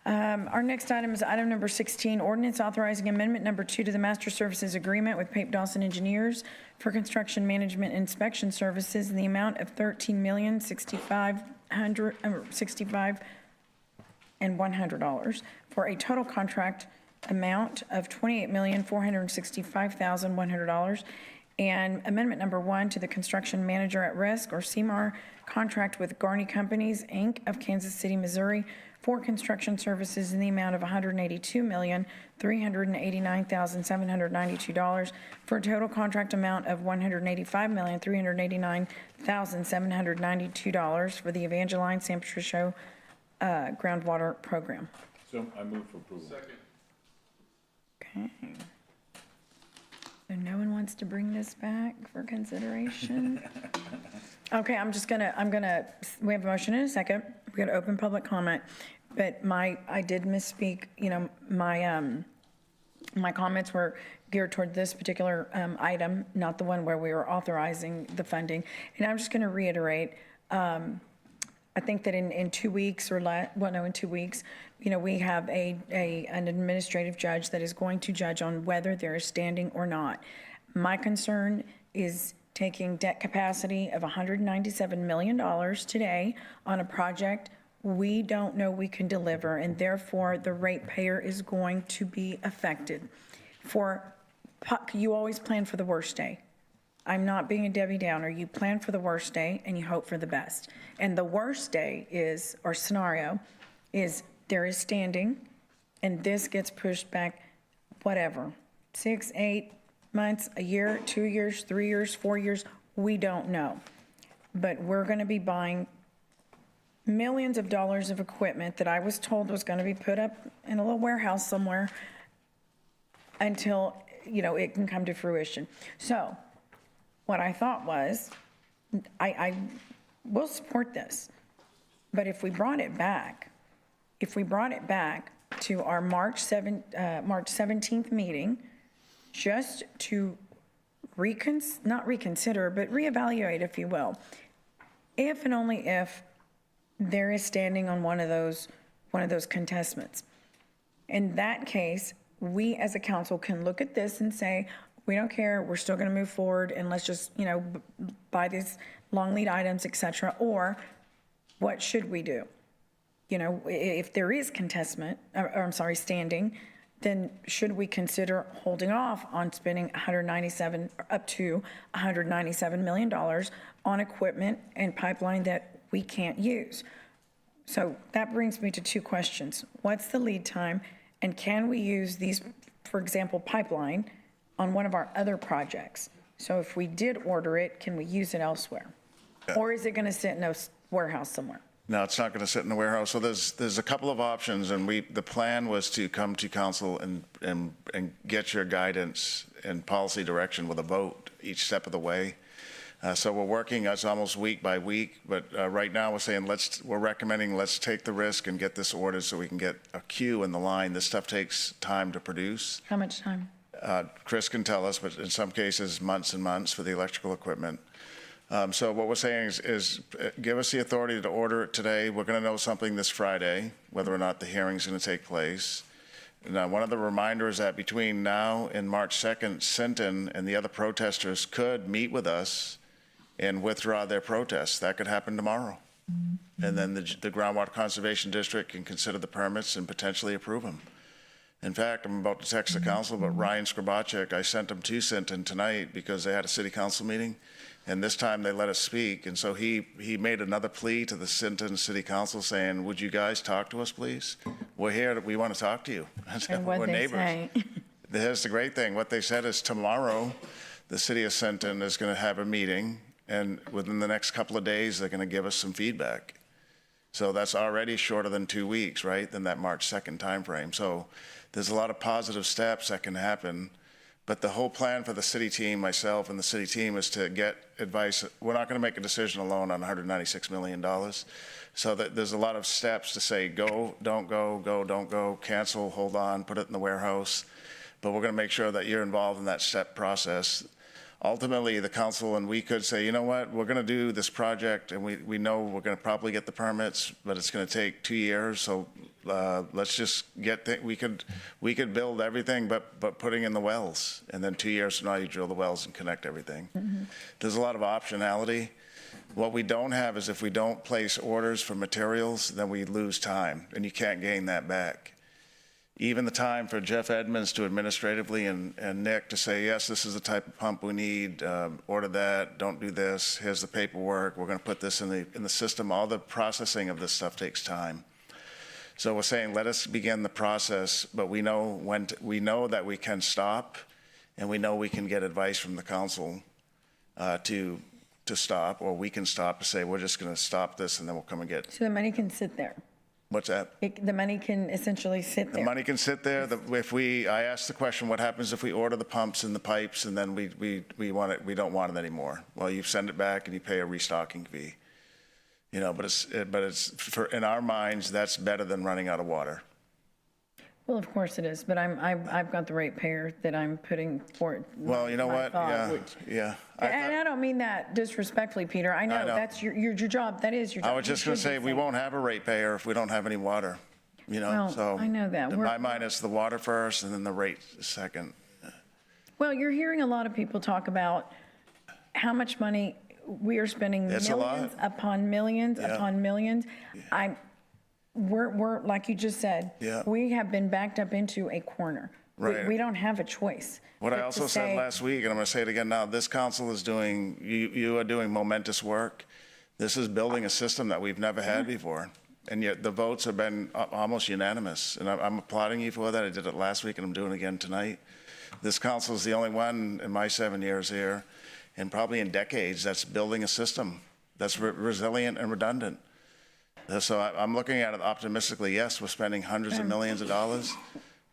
Our next item is item number 16, ordinance authorizing amendment number 2 to the master services agreement with Pape Dawson Engineers for construction management inspection services in the amount of $13,065,100 for a total contract amount of $28,465,100. And amendment number 1 to the construction manager at risk, or CMAR, contract with Garney Companies, Inc. of Kansas City, Missouri, for construction services in the amount of $182,389,792 for a total contract amount of $185,389,792 for the Evangeline San Patricio groundwater program. So I move for approval. Second. Okay. So no one wants to bring this back for consideration? Okay, we have a motion and a second. We're going to open public comment. But I did misspeak, my comments were geared toward this particular item, not the one where we were authorizing the funding. And I'm just going to reiterate, I think that in 2 weeks or less, in 2 weeks, we have an administrative judge that is going to judge on whether there is standing or not. My concern is taking debt capacity of $197 million today on a project we don't know we can deliver, and therefore the ratepayer is going to be affected. You always plan for the worst day. I'm not being a Debbie Downer. You plan for the worst day and you hope for the best. And the worst day is, or scenario, is there is standing and this gets pushed back, whatever, 6, 8 months, a year, 2 years, 3 years, 4 years, we don't know. But we're going to be buying millions of dollars of equipment that I was told was going to be put up in a little warehouse somewhere until, it can come to fruition. So what I thought was, I we'll support this. But if we brought it back to our March 17th meeting, just to not reconsider, but reevaluate, if you will, if and only if there is standing on one of those contestments. In that case, we as a council can look at this and say, we don't care, we're still going to move forward, and let's just, buy these long lead items, et cetera. Or what should we do? If there is standing, then should we consider holding off on spending up to $197 million on equipment and pipeline that we can't use? So that brings me to two questions. What's the lead time? And can we use these, for example, pipeline on one of our other projects? So if we did order it, can we use it elsewhere? Or is it going to sit in a warehouse somewhere? No, it's not going to sit in the warehouse. So there's a couple of options, and the plan was to come to council and get your guidance and policy direction with a vote each step of the way. So we're working, it's almost week by week, but right now we're saying we're recommending let's take the risk and get this ordered so we can get a queue in the line. This stuff takes time to produce. How much time? Chris can tell us, but in some cases, months and months for the electrical equipment. So what we're saying is give us the authority to order it today. We're going to know something this Friday, whether or not the hearing's going to take place. Now, one of the reminders that between now and March 2nd, Sinton and the other protesters could meet with us and withdraw their protests. That could happen tomorrow. And then the Groundwater Conservation District can consider the permits and potentially approve them. In fact, I'm about to text the council, but Ryan Skrabacek, I sent him to Sinton tonight because they had a city council meeting, and this time they let us speak. And so he made another plea to the Sinton City Council saying, would you guys talk to us, please? We're here, we want to talk to you. And we're what'd they neighbors. say? Here's the great thing. What they said is tomorrow, the city of Sinton is going to have a meeting, and within the next couple of days, they're going to give us some feedback. So that's already shorter than 2 weeks, right, than that March 2nd timeframe. So there's a lot of positive steps that can happen. But the whole plan for the city team, myself and the city team, is to get advice. We're not going to make a decision alone on $196 million. So there's a lot of steps to say go, don't go, cancel, hold on, put it in the warehouse. But we're going to make sure that you're involved in that step process. Ultimately, the council and we could say, you know what, we're going to do this project, and we know we're going to probably get the permits, but it's going to take 2 years. So let's just we could build everything, but putting in the wells, and then 2 years from now you drill the wells and connect everything. Mm-hmm. There's a lot of optionality. What we don't have is if we don't place orders for materials, then we lose time, and you can't gain that back. Even the time for Jeff Edmonds to administratively and Nick to say, yes, this is the type of pump we need, order that, don't do this, here's the paperwork, we're going to put this in the system. All the processing of this stuff takes time. So we're saying, let us begin the process, but we know that we can stop, and we know we can get advice from the council to stop, or we can stop to say, we're just going to stop this, and then we'll come and get. So the money can sit there. What's that? The money can essentially sit there. The money can sit there. I asked the question, what happens if we order the pumps and the pipes and then we don't want it anymore? Well, you send it back and you pay a restocking fee. But it's in our minds, that's better than running out of water. Well, of course it is, but I've got the ratepayer that I'm putting forward. Well, you know what? Yeah. And I don't mean that disrespectfully, Peter. I know that's your job. That is your job. I was just going to say, we won't have a ratepayer if we don't have any water. Well, so I know that. In my mind, it's the water first and then the rate second. Well, you're hearing a lot of people talk about how much money we are spending, millions upon millions upon millions. We're like you just said, we have been backed up into a corner. Right. We don't have a choice. What I also said last week, and I'm going to say it again now, this council is doing, you are doing momentous work. This is building a system that we've never had before. And yet the votes have been almost unanimous. And I'm applauding you for that. I did it last week, and I'm doing it again tonight. This council is the only one in my 7 years here, and probably in decades, that's building a system that's resilient and redundant. So I'm looking at it optimistically. Yes, we're spending hundreds of millions of dollars,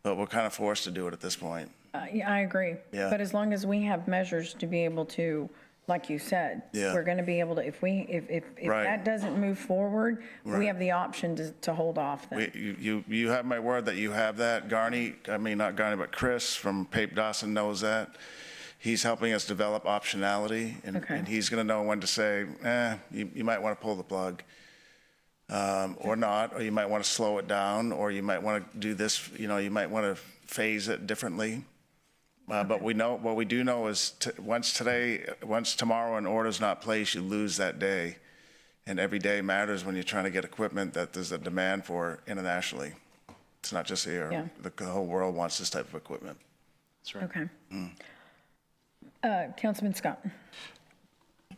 but we're kind of forced to do it at this point. Yeah, I agree. Yeah. But as long as we have measures to be able to like you said. Yeah. We're going to be able to, if Right. that doesn't move forward, Right. we have the option to hold off then. You have my word that you have that. Not Garney, but Chris from Pape Dawson knows that. He's helping us develop optionality, and he's going to know when to say, you might want to pull the plug, or not, or you might want to slow it down, or you might want to do this, you might want to phase it differently. But what we do know is once tomorrow an order's not placed, you lose that day. And every day matters when you're trying to get equipment that there's a demand for internationally. It's not just here. Yeah. The whole world wants this type of equipment. That's right. Okay. Councilman Scott.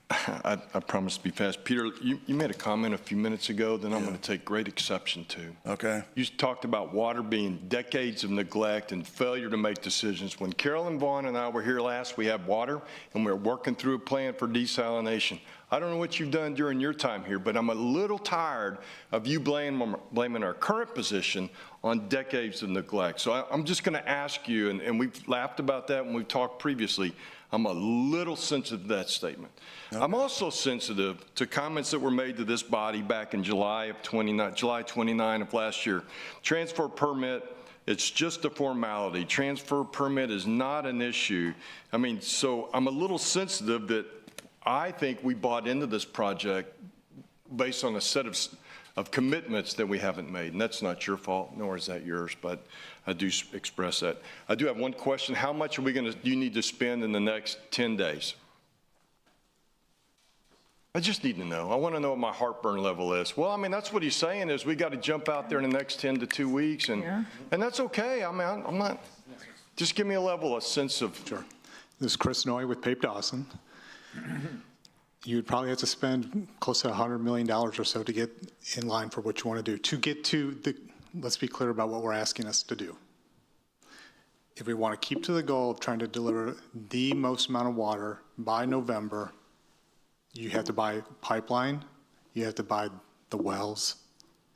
I promise to be fast. Peter, you made a comment a few minutes ago that I'm going to take great exception to. Okay. You talked about water being decades of neglect and failure to make decisions. When Carolyn Vaughn and I were here last, we had water, and we were working through a plan for desalination. I don't know what you've done during your time here, but I'm a little tired of you blaming our current position on decades of neglect. So I'm just going to ask you, and we've laughed about that when we've talked previously, I'm a little sensitive to that statement. Okay. I'm also sensitive to comments that were made to this body back in July 29 of last year. Transfer permit, it's just a formality. Transfer permit is not an issue. I mean, so I'm a little sensitive that I think we bought into this project based on a set of commitments that we haven't made, and that's not your fault, nor is that yours, but I do express that. I do have one question. How much do you need to spend in the next 10 days? I just need to know. I want to know what my heartburn level is. Well, I mean, that's what he's saying is we got to jump out there in the next 10 to 2 weeks, and that's okay. I mean, I'm not, just give me a sense of. Sure. This is Chris Noy with Pape Dawson. You'd probably have to spend close to $100 million or so to get in line for what you want to do. To get to let's be clear about what we're asking us to do. If we want to keep to the goal of trying to deliver the most amount of water by November, you have to buy pipeline, you have to buy the wells,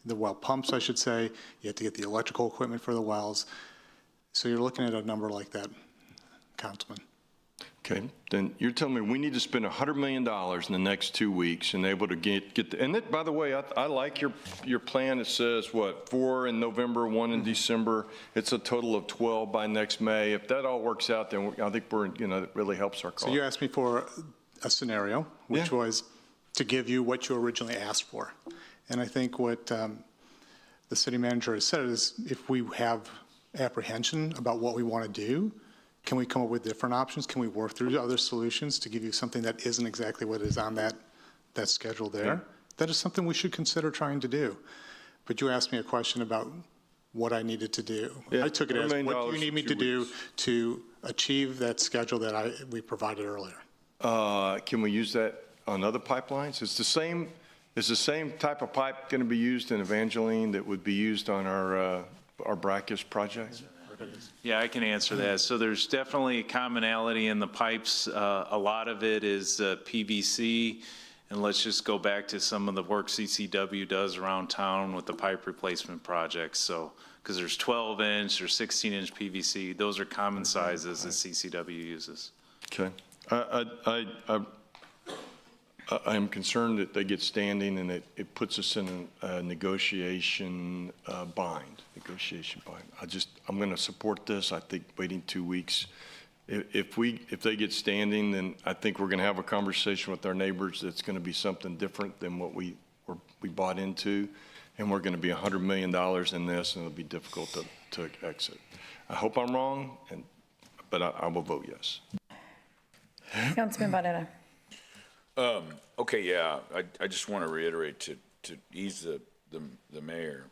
the well pumps, I should say, you have to get the electrical equipment for the wells. So you're looking at a number like that, Councilman. Okay, then you're telling me we need to spend $100 million in the next 2 weeks and able to get and that, by the way, I like your plan. It says, what, 4 in November, 1 in December. It's a total of 12 by next May. If that all works out, then I think it really helps our cause. So you asked me for a scenario, which was to give you what you originally asked for. And I think what the city manager has said is if we have apprehension about what we want to do, can we come up with different options? Can we work through other solutions to give you something that isn't exactly what is on that schedule there? Yeah. That is something we should consider trying to do. But you asked me a question about what I needed to do. Yeah. I took it as, what do you need me to do to achieve that schedule that we provided earlier? Can we use that on other pipelines? Is the same type of pipe going to be used in Evangeline that would be used on our Brackish project? Yeah, I can answer that. So there's definitely a commonality in the pipes. A lot of it is PVC, and let's just go back to some of the work CCW does around town with the pipe replacement projects. So, because there's 12-inch or 16-inch PVC, those are common sizes that CCW uses. Okay. I am concerned that they get standing and it puts us in a negotiation bind. I'm going to support this. I think waiting 2 weeks. If they get standing, then I think we're going to have a conversation with our neighbors that's going to be something different than what we bought into, and we're going to be $100 million in this, and it'll be difficult to exit. I hope I'm wrong, but I will vote yes. Councilman Barrera. Okay, yeah, I just want to reiterate to ease the mayor.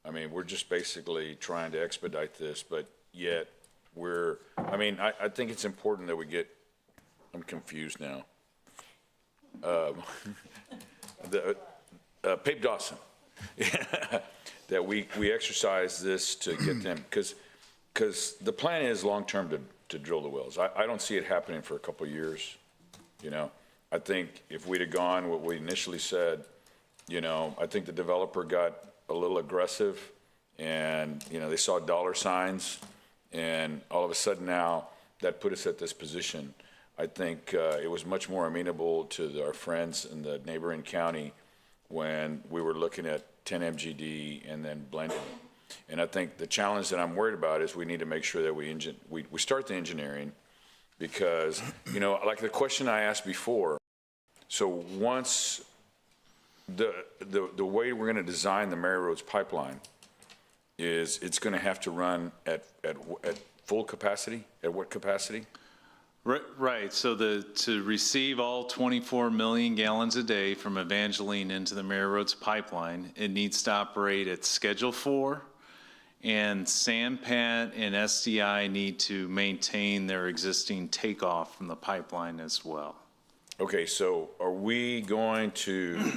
I mean, we're just basically trying to expedite this, but yet I think it's important that we get, I'm confused now. Pape Dawson, that we exercise this to get them, because the plan is long-term to drill the wells. I don't see it happening for a couple of years, I think if we'd have gone what we initially said, I think the developer got a little aggressive and, they saw dollar signs and all of a sudden now that put us at this position I think it was much more amenable to our friends in the neighboring county when we were looking at 10 MGD and then blending it. And I think the challenge that I'm worried about is we need to make sure that we start the engineering, because, you know, like the question I asked before, so once the way we're going to design the Mary Roads pipeline is it's going to have to run at full capacity. At what capacity? Right. So to receive all 24 million gallons a day from Evangeline into the Mary Roads pipeline, it needs to operate at Schedule 4, and Sampat and SDI need to maintain their existing takeoff from the pipeline as well. Okay, so are we going to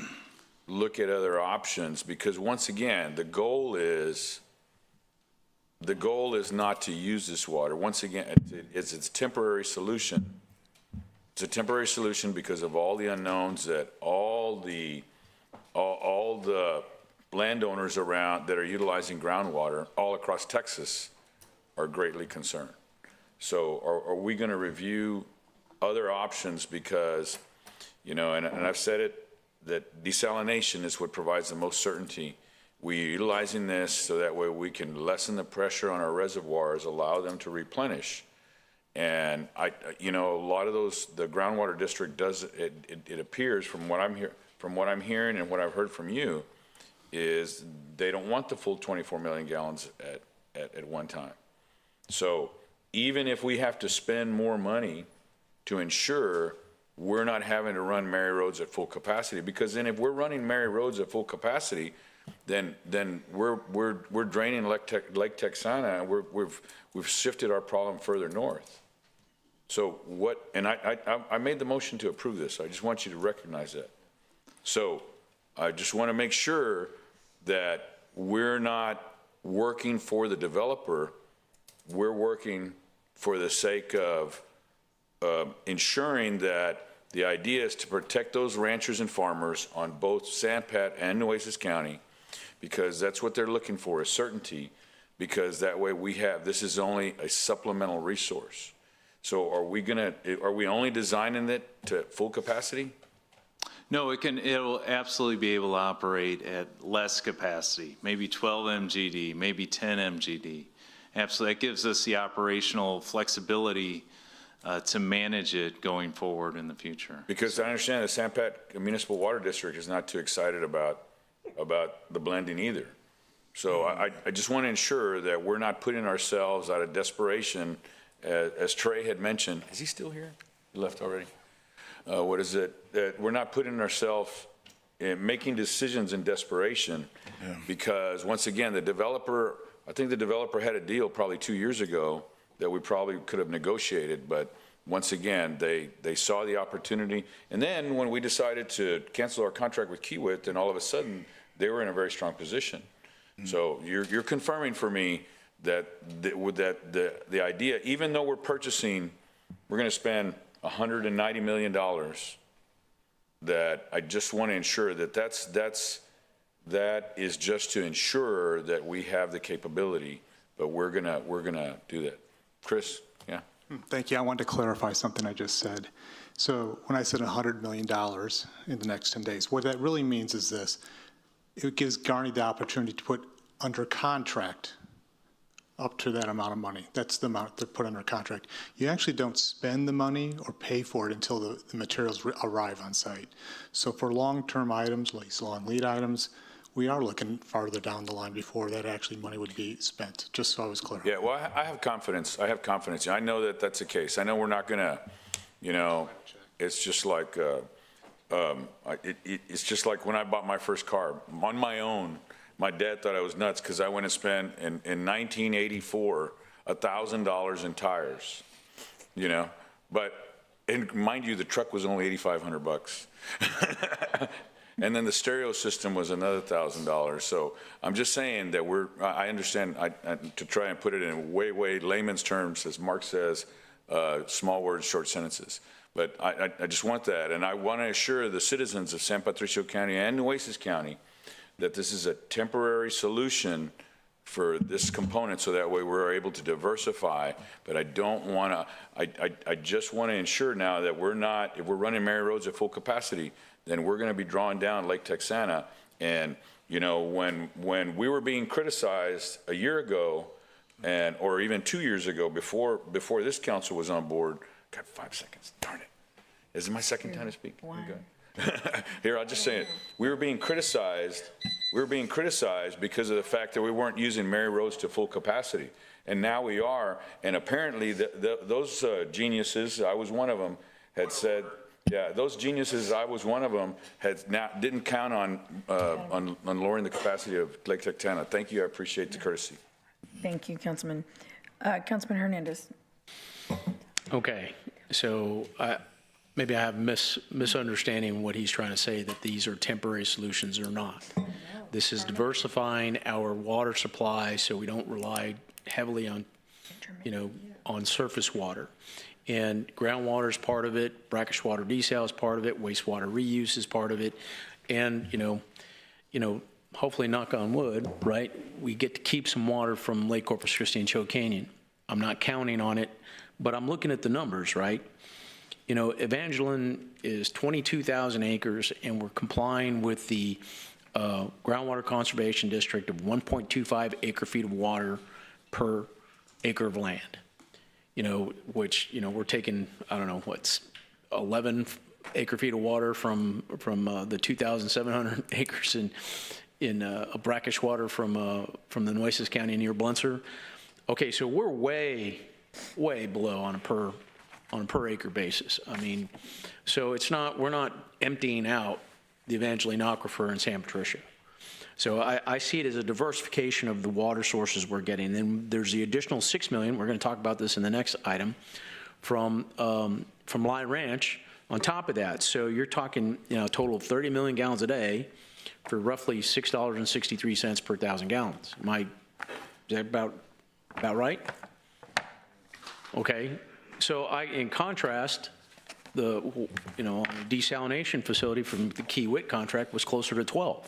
look at other options? Because once again, the goal is not to use this water. Once again, it's a temporary solution. It's a temporary solution because of all the unknowns that all the landowners around that are utilizing groundwater all across Texas are greatly concerned. So are we going to review other options? Because, you know, and I've said it, that desalination is what provides the most certainty. We're utilizing this so that way we can lessen the pressure on our reservoirs, allow them to replenish. And you know, a lot of those, the groundwater district does, it appears from what I'm hearing and what I've heard from you, is they don't want the full 24 million gallons at one time. So even if we have to spend more money to ensure we're not having to run Mary Roads at full capacity, because then if we're running Mary Roads at full capacity, then we're draining Lake Texana, and we've shifted our problem further north. So what? And I made the motion to approve this. I just want you to recognize that. So I just want to make sure that we're not working for the developer. We're working for the sake of ensuring that the idea is to protect those ranchers and farmers on both Sampat and Nueces County, because that's what they're looking for, is certainty, because that way this is only a supplemental resource. So are we only designing it to full capacity? No, it'll absolutely be able to operate at less capacity, maybe 12 MGD, maybe 10 MGD. Absolutely, that gives us the operational flexibility to manage it going forward in the future. Because I understand the Sampat Municipal Water District is not too excited about the blending either. So I just want to ensure that we're not putting ourselves out of desperation, as Trey had mentioned. Is he still here? He left already. What is it? That we're not putting ourselves in making decisions in desperation, because once again, I think the developer had a deal probably 2 years ago that we probably could have negotiated, but once again, they saw the opportunity. And then when we decided to cancel our contract with Kiewit, then all of a sudden they were in a very strong position. So you're confirming for me that the idea, even though we're going to spend $190 million, that I just want to ensure that that is just to ensure that we have the capability, but we're gonna do that. Chris, yeah. Thank you. I wanted to clarify something I just said. So when I said $100 million in the next 10 days, what that really means is this. It gives Garney the opportunity to put under contract up to that amount of money. That's the amount they put under contract. You actually don't spend the money or pay for it until the materials arrive on site. So for long-term items, like long lead items, we are looking farther down the line before that actually money would be spent, just so I was clear. Yeah, well, I have confidence. I know that that's the case. I know we're not going to, you know, it's just like, it's just like when I bought my first car on my own. My dad thought I was nuts because I went and spent in 1984 $1,000 in tires, you know. But and mind you, the truck was only $8,500, and then the stereo system was another $1,000. So I'm just saying that I understand. To try and put it in way layman's terms, as Mark says, small words, short sentences. But I just want that, and I want to assure the citizens of San Patricio County and Nueces County that this is a temporary solution for this component, so that way we're able to diversify. But I don't want to, I just want to ensure now that we're not, if we're running Mary Roads at full capacity, then we're going to be drawing down Lake Texana. And, you know, when we were being criticized a year ago, or even 2 years ago, before this council was on board, got 5 seconds, darn it. Is it my second time to speak? Here, I'll just say it. We were being criticized because of the fact that we weren't using Mary Roads to full capacity. And now we are. And apparently those geniuses, I was one of them, had said, yeah, those geniuses, I was one of them, didn't count on lowering the capacity of Lake Texana. Thank you. I appreciate the courtesy. Thank you, Councilman. Councilman Hernandez. Okay, so maybe I have misunderstanding what he's trying to say, that these are temporary solutions or not. This is diversifying our water supply so we don't rely heavily on, on surface water. And groundwater is part of it, brackish water desal is part of it, wastewater reuse is part of it. And, hopefully, knock on wood, right, we get to keep some water from Lake Corpus Christi and Choke Canyon. I'm not counting on it, but I'm looking at the numbers, right? Evangeline is 22,000 acres, and we're complying with the groundwater conservation district of 1.25 acre feet of water per acre of land. Which, we're taking, I don't know, what's 11 acre feet of water from the 2,700 acres in a brackish water from the Nueces County near Blunser. Okay, so we're way below on a per acre basis. I mean, so we're not emptying out the Evangeline Aquifer in San Patricia. So I see it as a diversification of the water sources we're getting. Then there's the additional $6 million. We're going to talk about this in the next item from Lyon Ranch on top of that. So you're talking, a total of 30 million gallons a day for roughly $6.63 per 1,000 gallons. Is that about right? Okay. So in contrast, the desalination facility from the Key Witt contract was closer to $12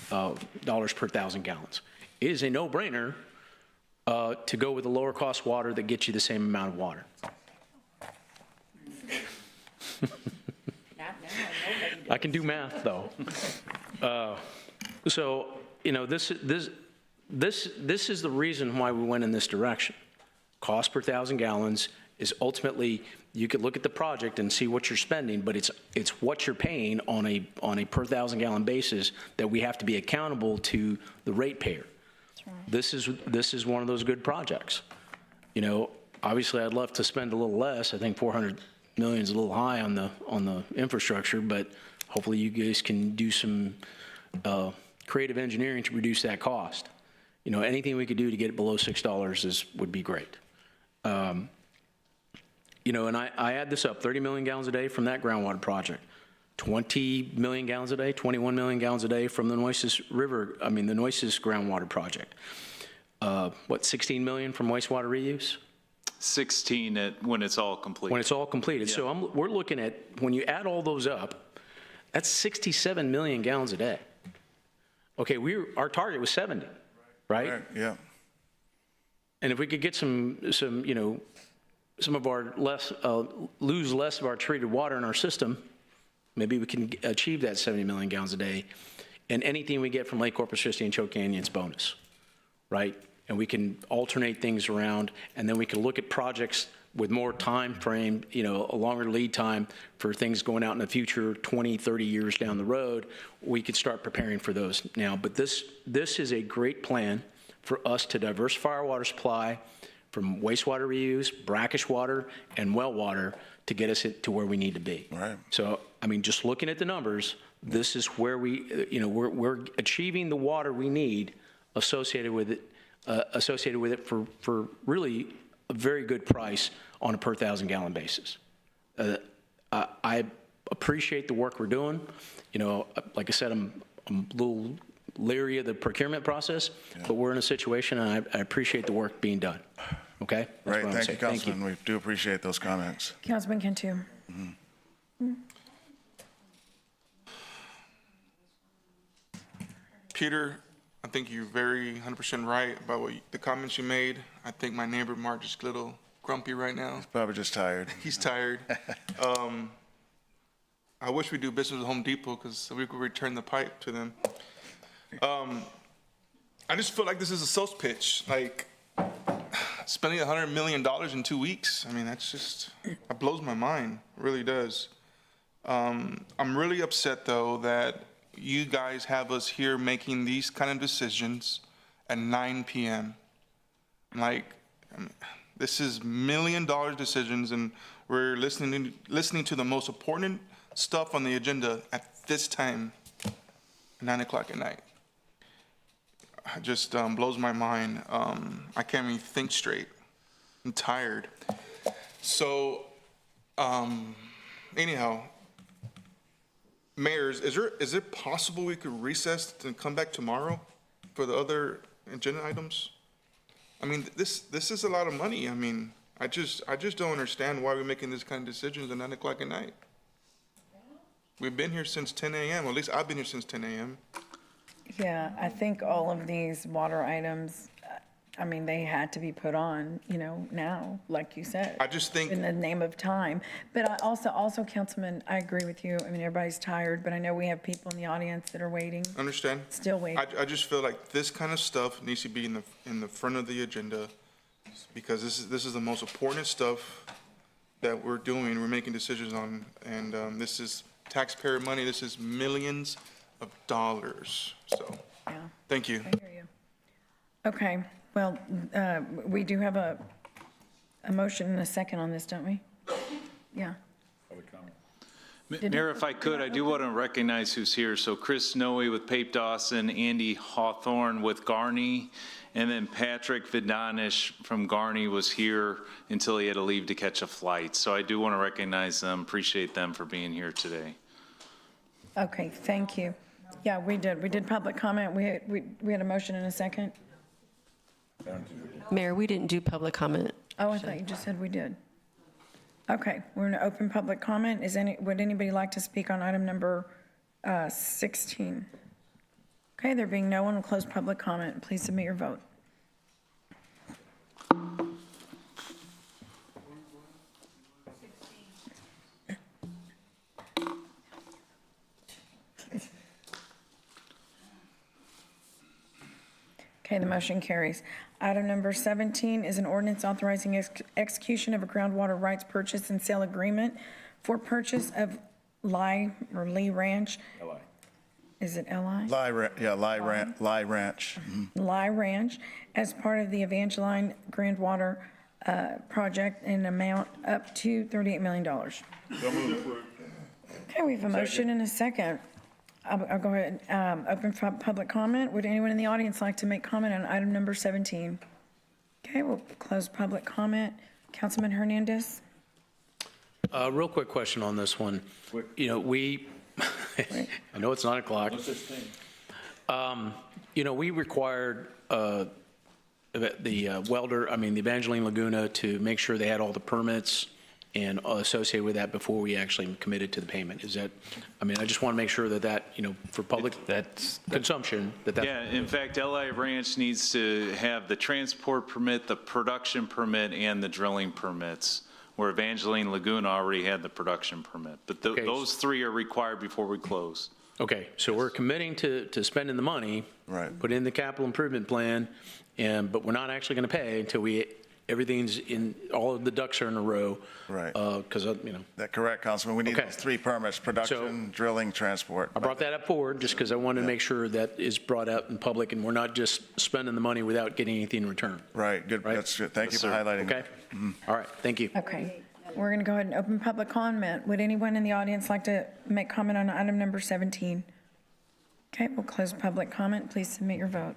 per 1,000 gallons. It is a no-brainer to go with the lower cost water that gets you the same amount of water. I can do math, though. So this is the reason why we went in this direction. Cost per 1,000 gallons is ultimately, you could look at the project and see what you're spending, but it's what you're paying on a per 1,000 gallon basis that we have to be accountable to the ratepayer. That's right. This is one of those good projects. Obviously I'd love to spend a little less. I think 400 million is a little high on the infrastructure, but hopefully you guys can do some creative engineering to reduce that cost. Anything we could do to get it below $6 would be great. And I add this up, 30 million gallons a day from that groundwater project, 20 million gallons a day, 21 million gallons a day from the Nueces groundwater project. 16 million from wastewater reuse? 16 when it's all complete. When it's all completed. Yeah. So we're looking at, when you add all those up, that's 67 million gallons a day. Okay, our target was 70, right? Yeah. And if we could get some of our lose less of our treated water in our system, maybe we can achieve that 70 million gallons a day. And anything we get from Lake Corpus Christi and Choke Canyon's bonus, right? And we can alternate things around, and then we can look at projects with more time frame, a longer lead time for things going out in the future, 20, 30 years down the road. We could start preparing for those now. But this is a great plan for us to diversify our water supply from wastewater reuse, brackish water, and well water to get us to where we need to be. Right. So, just looking at the numbers, this is where we're achieving the water we need associated with it for really a very good price on a per 1,000 gallon basis. I appreciate the work we're doing. Like I said, I'm a little leery of the procurement process, but we're in a situation, and I appreciate the work being done. Okay? Right. Thank you, Councilman. We do appreciate those comments. Councilman Cantu. Peter, I think you're very 100% right about the comments you made. I think my neighbor Mark is a little grumpy right now. Probably just tired. He's tired. I wish we do business with Home Depot because we could return the pipe to them. I just feel like this is a sales pitch. Like spending $100 million in 2 weeks. I mean, that blows my mind. It really does. I'm really upset though that you guys have us here making these kind of decisions at 9 p.m. Like, I mean, this is $1 million decisions, and we're listening to the most important stuff on the agenda at this time, 9 o'clock at night. It just blows my mind. I can't even think straight. I'm tired. So, anyhow, mayors, is it possible we could recess and come back tomorrow for the other agenda items? I mean, this is a lot of money. I mean, I just don't understand why we're making this kind of decisions at 9 o'clock at night. We've been here since 10 a.m. Or at least I've been here since 10 a.m. Yeah, I think all of these water items, I mean, they had to be put on, now, like you said. I just think in the name of time. But I also, Councilman, I agree with you. I mean, everybody's tired, but I know we have people in the audience that are waiting. Understand? Still waiting. I just feel like this kind of stuff needs to be in the front of the agenda because this is the most important stuff that we're doing. We're making decisions on, and this is taxpayer money. This is millions of dollars. So, Yeah. Thank you. I hear you. Okay, well, we do have a motion and a second on this, don't we? Yeah. Mayor, if I could, I do want to recognize who's here. So Chris Snowy with Pape Dawson, Andy Hawthorne with Garney, and then Patrick Vidanish from Garney was here until he had to leave to catch a flight. So I do want to recognize them, appreciate them for being here today. Okay, thank you. Yeah, we did. We did public comment. We had a motion and a second. Mayor, we didn't do public comment. Oh, I thought you just said we did. Okay, we're going to open public comment. Would anybody like to speak on item number 16? Okay, there being no one, we'll close public comment. Please submit your vote. Okay, the motion carries. Item number 17 is an ordinance authorizing execution of a groundwater rights purchase and sale agreement for purchase of Lee Ranch. Li. Is it Li? Lie Ranch. Lie Ranch as part of the Evangeline Groundwater project in an amount up to $38 million. Okay, we have a motion and a second. I'll go ahead and open for public comment. Would anyone in the audience like to make comment on item number 17? Okay, we'll close public comment. Councilman Hernandez? Real quick question on this one. We, I know it's 9 o'clock. We required the welder, the Evangeline Laguna to make sure they had all the permits and associated with that before we actually committed to the payment. Is that, I just want to make sure that, for public consumption, that. Yeah, in fact, LI Ranch needs to have the transport permit, the production permit, and the drilling permits, where Evangeline Laguna already had the production permit. But those three are required before we close. Okay, so we're committing to spending the money. Right. Put in the capital improvement plan, but we're not actually going to pay until everything's in, all of the ducks are in a row. Right. Because, That's correct, Councilman. We need those three permits: production, drilling, transport. I brought that up forward just because I wanted to make sure that is brought out in public and we're not just spending the money without getting anything in return. Right, good. Right? That's good. Thank you for highlighting. Okay. All right, thank you. Okay, we're going to go ahead and open public comment. Would anyone in the audience like to make comment on item number 17? Okay, we'll close public comment. Please submit your vote.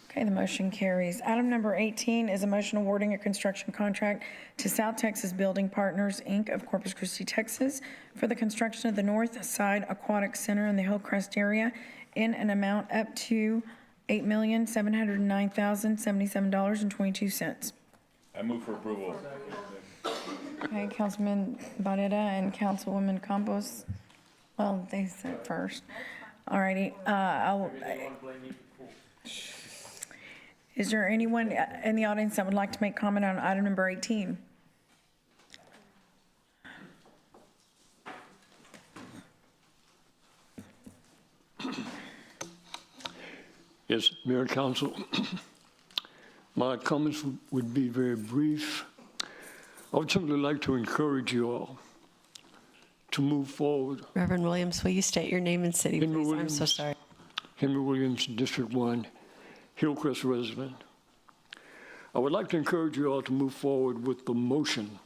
Okay, the motion carries. Item number 18 is a motion awarding a construction contract to South Texas Building Partners, Inc. of Corpus Christi, Texas, for the construction of the North Side Aquatic Center in the Hillcrest area in an amount up to $8,709,077.22. I move for approval. Okay, Councilman Barrera and Councilwoman Campos. Well, they said first. All righty. Is there anyone in the audience that would like to make comment on item number 18? Yes, Mayor and Council. My comments would be very brief. I would simply like to encourage you all to move forward. Reverend Williams, will you state your name and city, Henry please? I'm Williams. so sorry. Henry Williams, District 1, Hillcrest resident. I would like to encourage you all to move forward with the motion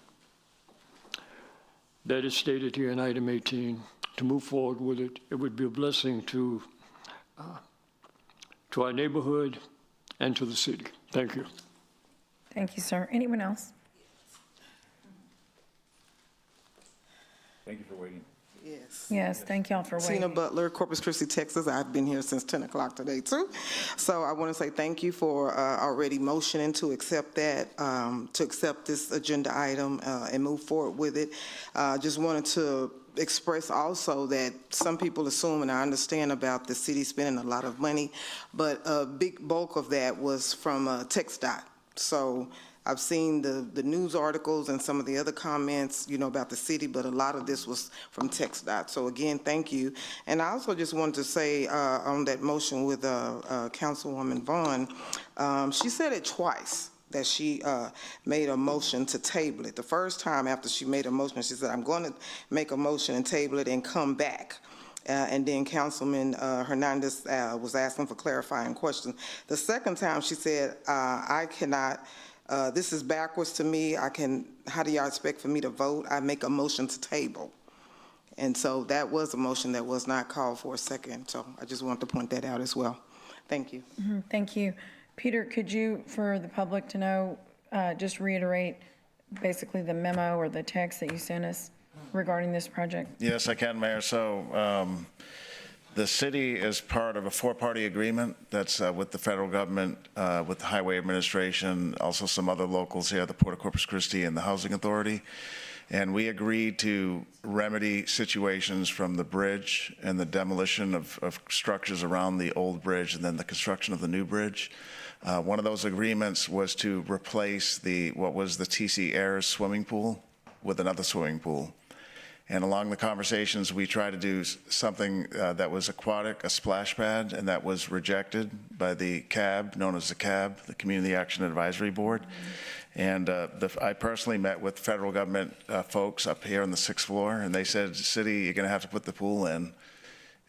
that is stated here in item 18, to move forward with it. It would be a blessing to our neighborhood and to the city. Thank you. Thank you, sir. Anyone else? Thank you for waiting. Yes. Yes, thank y'all for Tina waiting. Butler, Corpus Christi, Texas. I've been here since 10 o'clock today, too. So I want to say thank you for already motioning to accept that, to accept this agenda item and move forward with it. Just wanted to express also that some people assume, and I understand about the city spending a lot of money, but a big bulk of that was from TxDOT. So I've seen the news articles and some of the other comments, you know, about the city, but a lot of this was from TxDOT. So again, thank you. And I also just wanted to say on that motion with Councilwoman Vaughn, she said it twice, that she made a motion to table it. The first time after she made a motion, she said, I'm going to make a motion and table it and come back. And then Councilman Hernandez was asking for clarifying questions. The second time she said, I cannot, this is backwards to me. How do y'all expect for me to vote? I make a motion to table. And so that was a motion that was not called for a second. So I just want to point that out as well. Thank you. Thank you. Peter, could you, for the public to know, just reiterate basically the memo or the text that you sent us regarding this project? Yes, I can, Mayor. So the city is part of a four-party agreement that's with the federal government, with the Highway Administration, also some other locals here, the Port of Corpus Christi and the Housing Authority. And we agreed to remedy situations from the bridge and the demolition of structures around the old bridge and then the construction of the new bridge. One of those agreements was to replace what was the TC Ayers swimming pool with another swimming pool. And along the conversations, we tried to do something that was aquatic, a splash pad, and that was rejected by the CAB, known as the CAB, the Community Action Advisory Board. And I personally met with federal government folks up here on the 6th floor, and they said, city, you're going to have to put the pool in.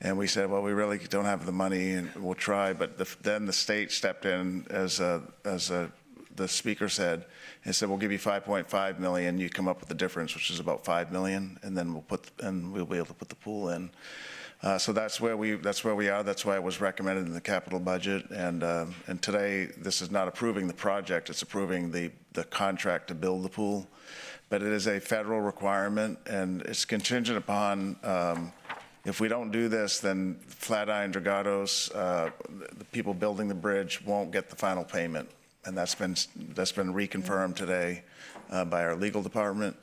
And we said, well, we really don't have the money, and we'll try. But then the state stepped in, as the speaker said, and said, we'll give you $5.5 million. You come up with the difference, which is about $5 million, and then we'll be able to put the pool in. So that's where we are. That's why it was recommended in the capital budget. And today, this is not approving the project. It's approving the contract to build the pool. But it is a federal requirement, and it's contingent upon. If we don't do this, then Flatiron Dragados, the people building the bridge, won't get the final payment. And that's been reconfirmed today by our legal department.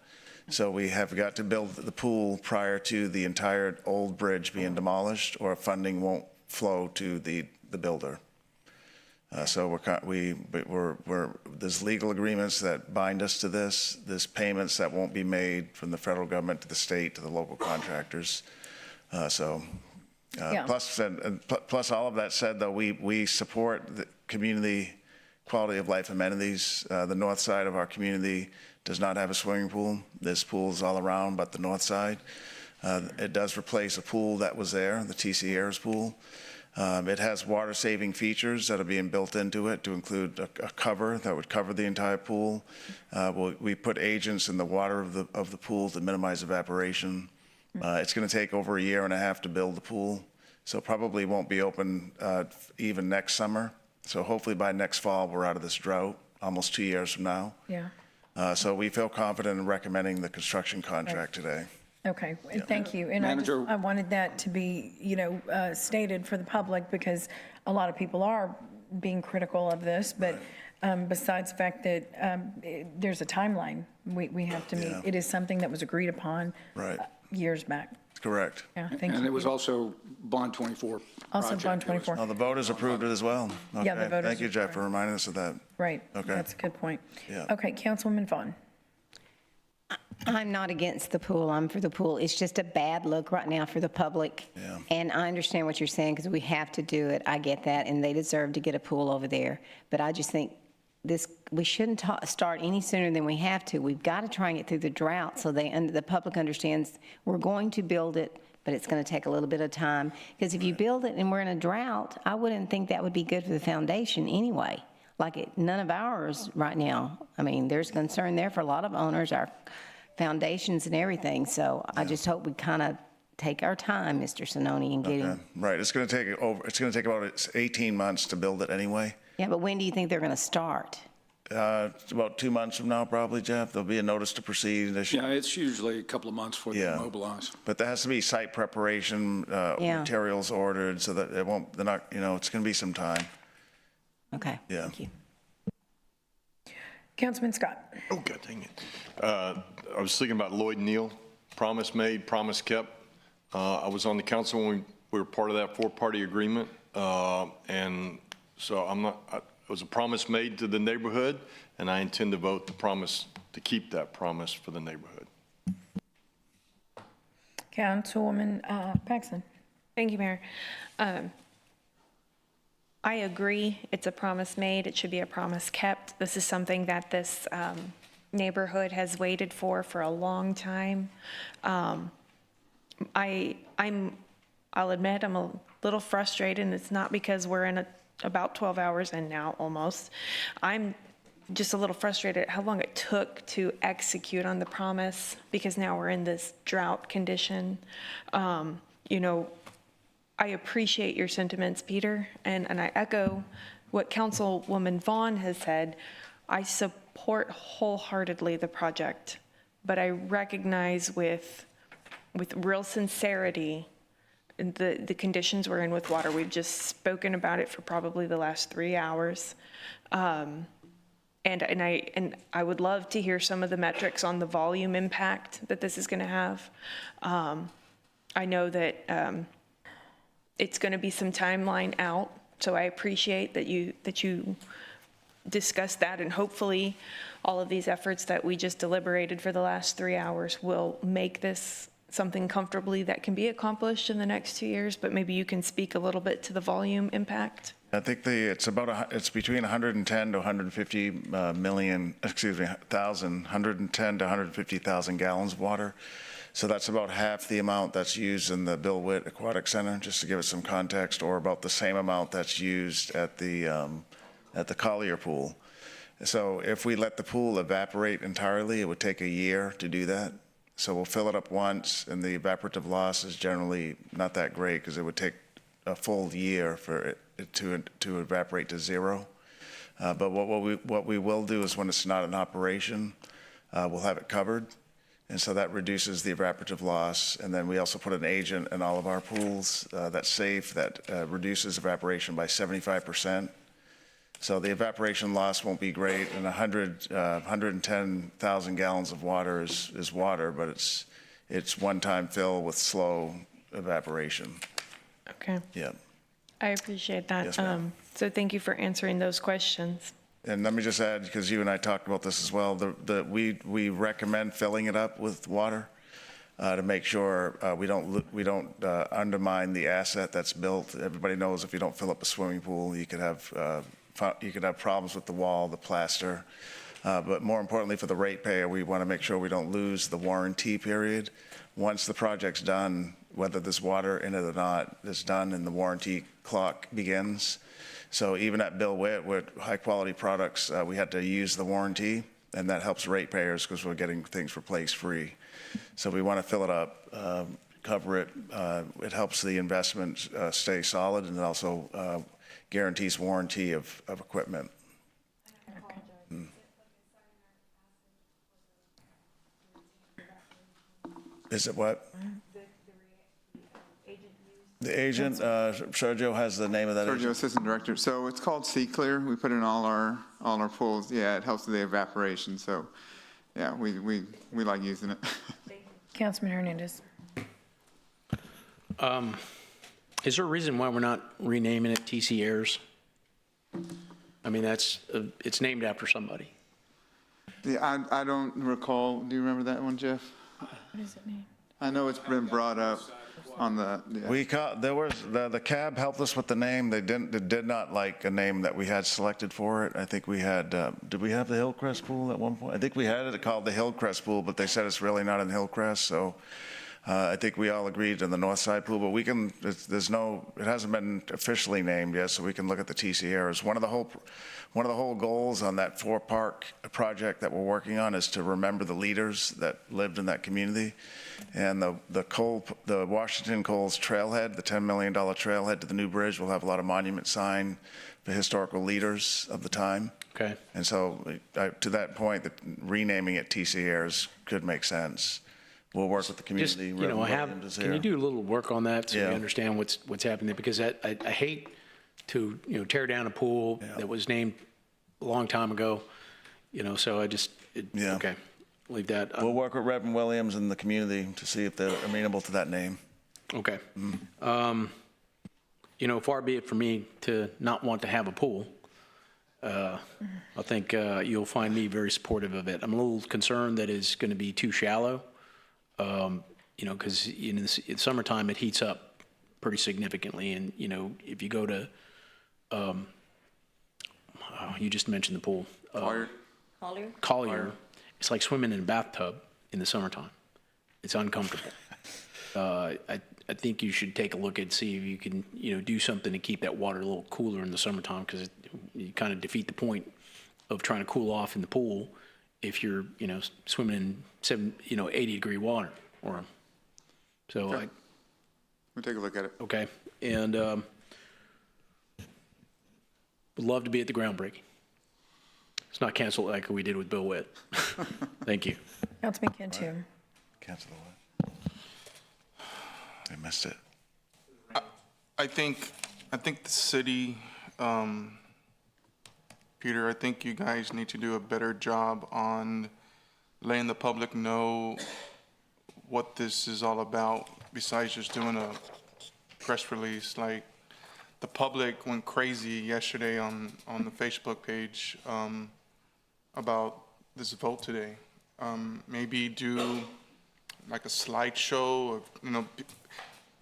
So we have got to build the pool prior to the entire old bridge being demolished, or funding won't flow to the builder. So there's legal agreements that bind us to this. There's payments that won't be made from the federal government to the state to the local contractors. Plus all of that said, though, we support the community quality of life amenities. The north side of our community does not have a swimming pool. There's pools all around, but the north side. It does replace a pool that was there, the TC Ayers pool. It has water-saving features that are being built into it to include a cover that would cover the entire pool. We put agents in the water of the pool to minimize evaporation. It's going to take over a year and a half to build the pool, so probably won't be open even next summer. So hopefully by next fall, we're out of this drought, almost 2 years from now. Yeah. So we feel confident in recommending the construction contract today. Okay, thank you. And I wanted that to be, stated for the public, because a lot of people are being critical of this, but besides the fact that there's a timeline we have to meet. Yeah. It is something that was agreed upon Right. Years back. Correct. Yeah, thank you. And it was also Bond 24 Also project. Bond 24. Oh, the voters approved it as well. Yeah, the Okay. voters Thank you, Jeff, for reminding us of that. Right. Okay. That's a good point. Yeah. Okay, Councilwoman Vaughn. I'm not against the pool, I'm for the pool. It's just a bad look right now for the public. Yeah. And I understand what you're saying, because we have to do it, I get that, and they deserve to get a pool over there. But I just think we shouldn't start any sooner than we have to. We've got to try and get through the drought so the public understands we're going to build it, but it's going to take a little bit of time. Because if you build it and we're in a drought, I wouldn't think that would be good for the foundation anyway. None of ours right now. I mean, there's concern there for a lot of owners, our foundations and everything. So I just hope we kind of take our time, Mr. Sinoni, and get him. Right. It's going to take about 18 months to build it anyway. Yeah, but when do you think they're going to start? It's about 2 months from now, probably, Jeff. There'll be a notice to proceed. Yeah, it's usually a couple of months before they Yeah. mobilize. But there has to be site preparation, Yeah. materials ordered, so that they're not, it's going to be some time. Okay. Yeah. Thank you. Councilman Scott. Oh, God dang it. I was thinking about Lloyd Neal, promise made, promise kept. I was on the council when we were part of that four-party agreement. And so it was a promise made to the neighborhood, and I intend to vote to keep that promise for the neighborhood. Councilwoman Paxson. Thank you, Mayor. I agree, it's a promise made, it should be a promise kept. This is something that this neighborhood has waited for a long time. I'll admit, I'm a little frustrated, and it's not because we're in about 12 hours in now, almost. I'm just a little frustrated at how long it took to execute on the promise, because now we're in this drought condition. I appreciate your sentiments, Peter, and I echo what Councilwoman Vaughn has said. I support wholeheartedly the project, but I recognize with real sincerity the conditions we're in with water. We've just spoken about it for probably the last 3 hours. And I would love to hear some of the metrics on the volume impact that this is going to have. I know that it's going to be some timeline out, so I appreciate that you discussed that, and hopefully all of these efforts that we just deliberated for the last 3 hours will make this something comfortably that can be accomplished in the next 2 years. But maybe you can speak a little bit to the volume impact. I think it's between 110 to 150 million, 110 to 150,000 gallons of water. So that's about half the amount that's used in the Bill Witt Aquatic Center, just to give it some context, or about the same amount that's used at the Collier Pool. So if we let the pool evaporate entirely, it would take a year to do that. So we'll fill it up once, and the evaporative loss is generally not that great, because it would take a full year for it to evaporate to zero. But what we will do is, when it's not in operation, we'll have it covered. And so that reduces the evaporative loss. And then we also put an agent in all of our pools that's safe, that reduces evaporation by 75%. So the evaporation loss won't be great, and 110,000 gallons of water is water, but it's one-time fill with slow evaporation. Okay. Yeah. I appreciate that. Yes, ma'am. So thank you for answering those questions. And let me just add, because you and I talked about this as well, we recommend filling it up with water to make sure we don't undermine the asset that's built. Everybody knows if you don't fill up a swimming pool, you could have problems with the wall, the plaster. But more importantly, for the ratepayer, we want to make sure we don't lose the warranty period. Once the project's done, whether there's water in it or not, it's done, and the warranty clock begins. So even at Bill Witt, with high-quality products, we had to use the warranty, and that helps ratepayers because we're getting things replaced free. So we want to fill it up, cover it. It helps the investment stay solid, and it also guarantees warranty of equipment. Is it what? The agent, Sergio has the name of that Sergio, agent. Assistant Director. So it's called Sea Clear. We put it in all our pools. Yeah, it helps with the evaporation. So, yeah, we like using it. Councilman Hernandez. Is there a reason why we're not renaming it TC Airs? I mean, it's named after somebody. Yeah, I don't recall. Do you remember that one, Jeff? What does it mean? I know it's been brought up on the. Yeah. There was, the cab helped us with the name. They did not like a name that we had selected for it. I think we had, did we have the Hillcrest Pool at one point? I think we had it called the Hillcrest Pool, but they said it's really not in Hillcrest, so I think we all agreed to the North Side Pool, but we can, it hasn't been officially named yet, so we can look at the TC Airs. One of the whole goals on that four-park project that we're working on is to remember the leaders that lived in that community. And the Washington Coles trailhead, the $10 million trailhead to the new bridge, will have a lot of monument sign for historical leaders of the time. Okay. And so to that point, renaming it TC Airs could make sense. We'll work with the community. Just, can you do a little work on that so we understand what's happening there? Because I hate to, tear down a pool that was named a long time ago, so okay, leave that. We'll work with Reverend Williams and the community to see if they're amenable to that name. Okay. Far be it for me to not want to have a pool. I think you'll find me very supportive of it. I'm a little concerned that it's going to be too shallow. Because in the summertime it heats up pretty significantly, and if you go to, you just mentioned the pool, Collier, it's like swimming in a bathtub in the summertime. It's uncomfortable. I think you should take a look and see if you can do something to keep that water a little cooler in the summertime, because you kind of defeat the point of trying to cool off in the pool if you're, swimming in 80-degree water. Okay. We'll take a look at it. Okay. And would love to be at the groundbreaking. It's not canceled like we did with Bill Witt. Thank you. Councilman Cantu. Cancel the what? I missed it. I think the city, Peter, I think you guys need to do a better job on letting the public know what this is all about, besides just doing a press release. Like, the public went crazy yesterday on the Facebook page about this vote today. Maybe do like a slideshow of,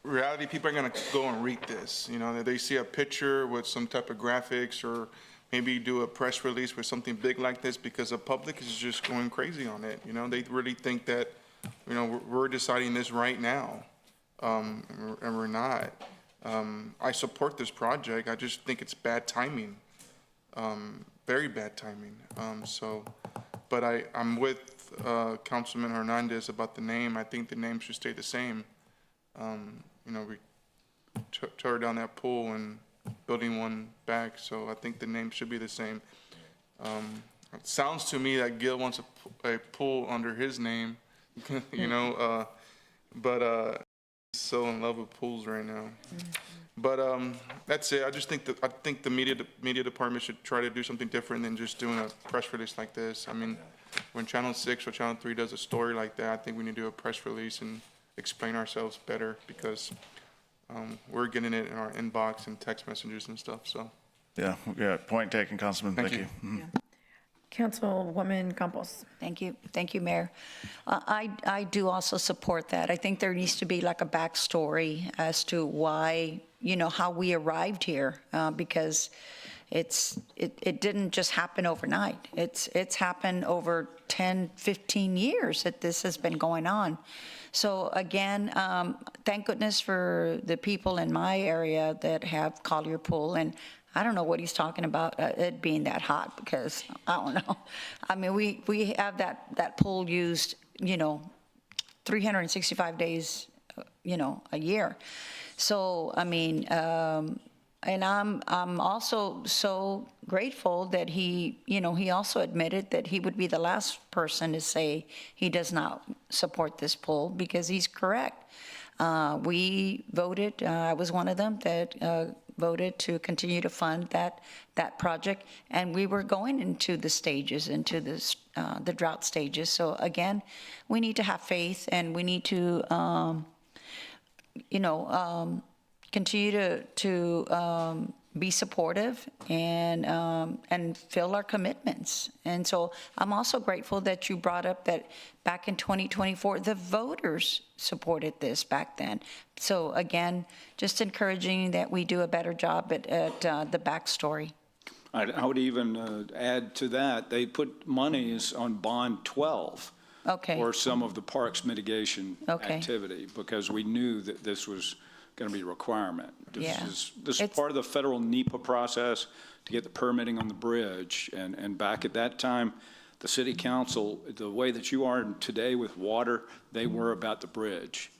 reality, people are gonna go and read this. They see a picture with some type of graphics, or maybe do a press release with something big like this, because the public is just going crazy on it. They really think that, we're deciding this right now, and we're not. I support this project. I just think it's bad timing, very bad timing. But I'm with Councilman Hernandez about the name. I think the name should stay the same. We tore down that pool and building one back, so I think the name should be the same. It sounds to me that Gil wants a pool under his name, but he's so in love with pools right now. But that's it. I think the media department should try to do something different than just doing a press release like this. I mean, when Channel 6 or Channel 3 does a story like that, I think we need to do a press release and explain ourselves better, because we're getting it in our inbox and text messages and stuff. So. Yeah. Point taken, Councilman. Thank you. Yeah. Councilwoman Campos. Thank you, Mayor. I do also support that. I think there needs to be like a backstory as to why, how we arrived here, because it didn't just happen overnight. It's happened over 10, 15 years that this has been going on. So again, thank goodness for the people in my area that have Collier Pool, and I don't know what he's talking about, it being that hot, because I don't know. I mean, we have that pool used, 365 days, a year. So, I mean, and I'm also so grateful that he also admitted that he would be the last person to say he does not support this pool, because he's correct. We voted, I was one of them that voted to continue to fund that project, and we were going into the stages, into the drought stages. So again, we need to have faith, and we need to, continue to be supportive and fill our commitments. And so I'm also grateful that you brought up that back in 2024, the voters supported this back then. So again, just encouraging that we do a better job at the backstory. I would even add to that, they put monies on Bond 12 for some of the parks mitigation activity, because we knew that this was going to be a requirement. This is part of the federal NEPA process to get the permitting on the bridge. And back at that time, the city council, the way that you are today with water, they were about the bridge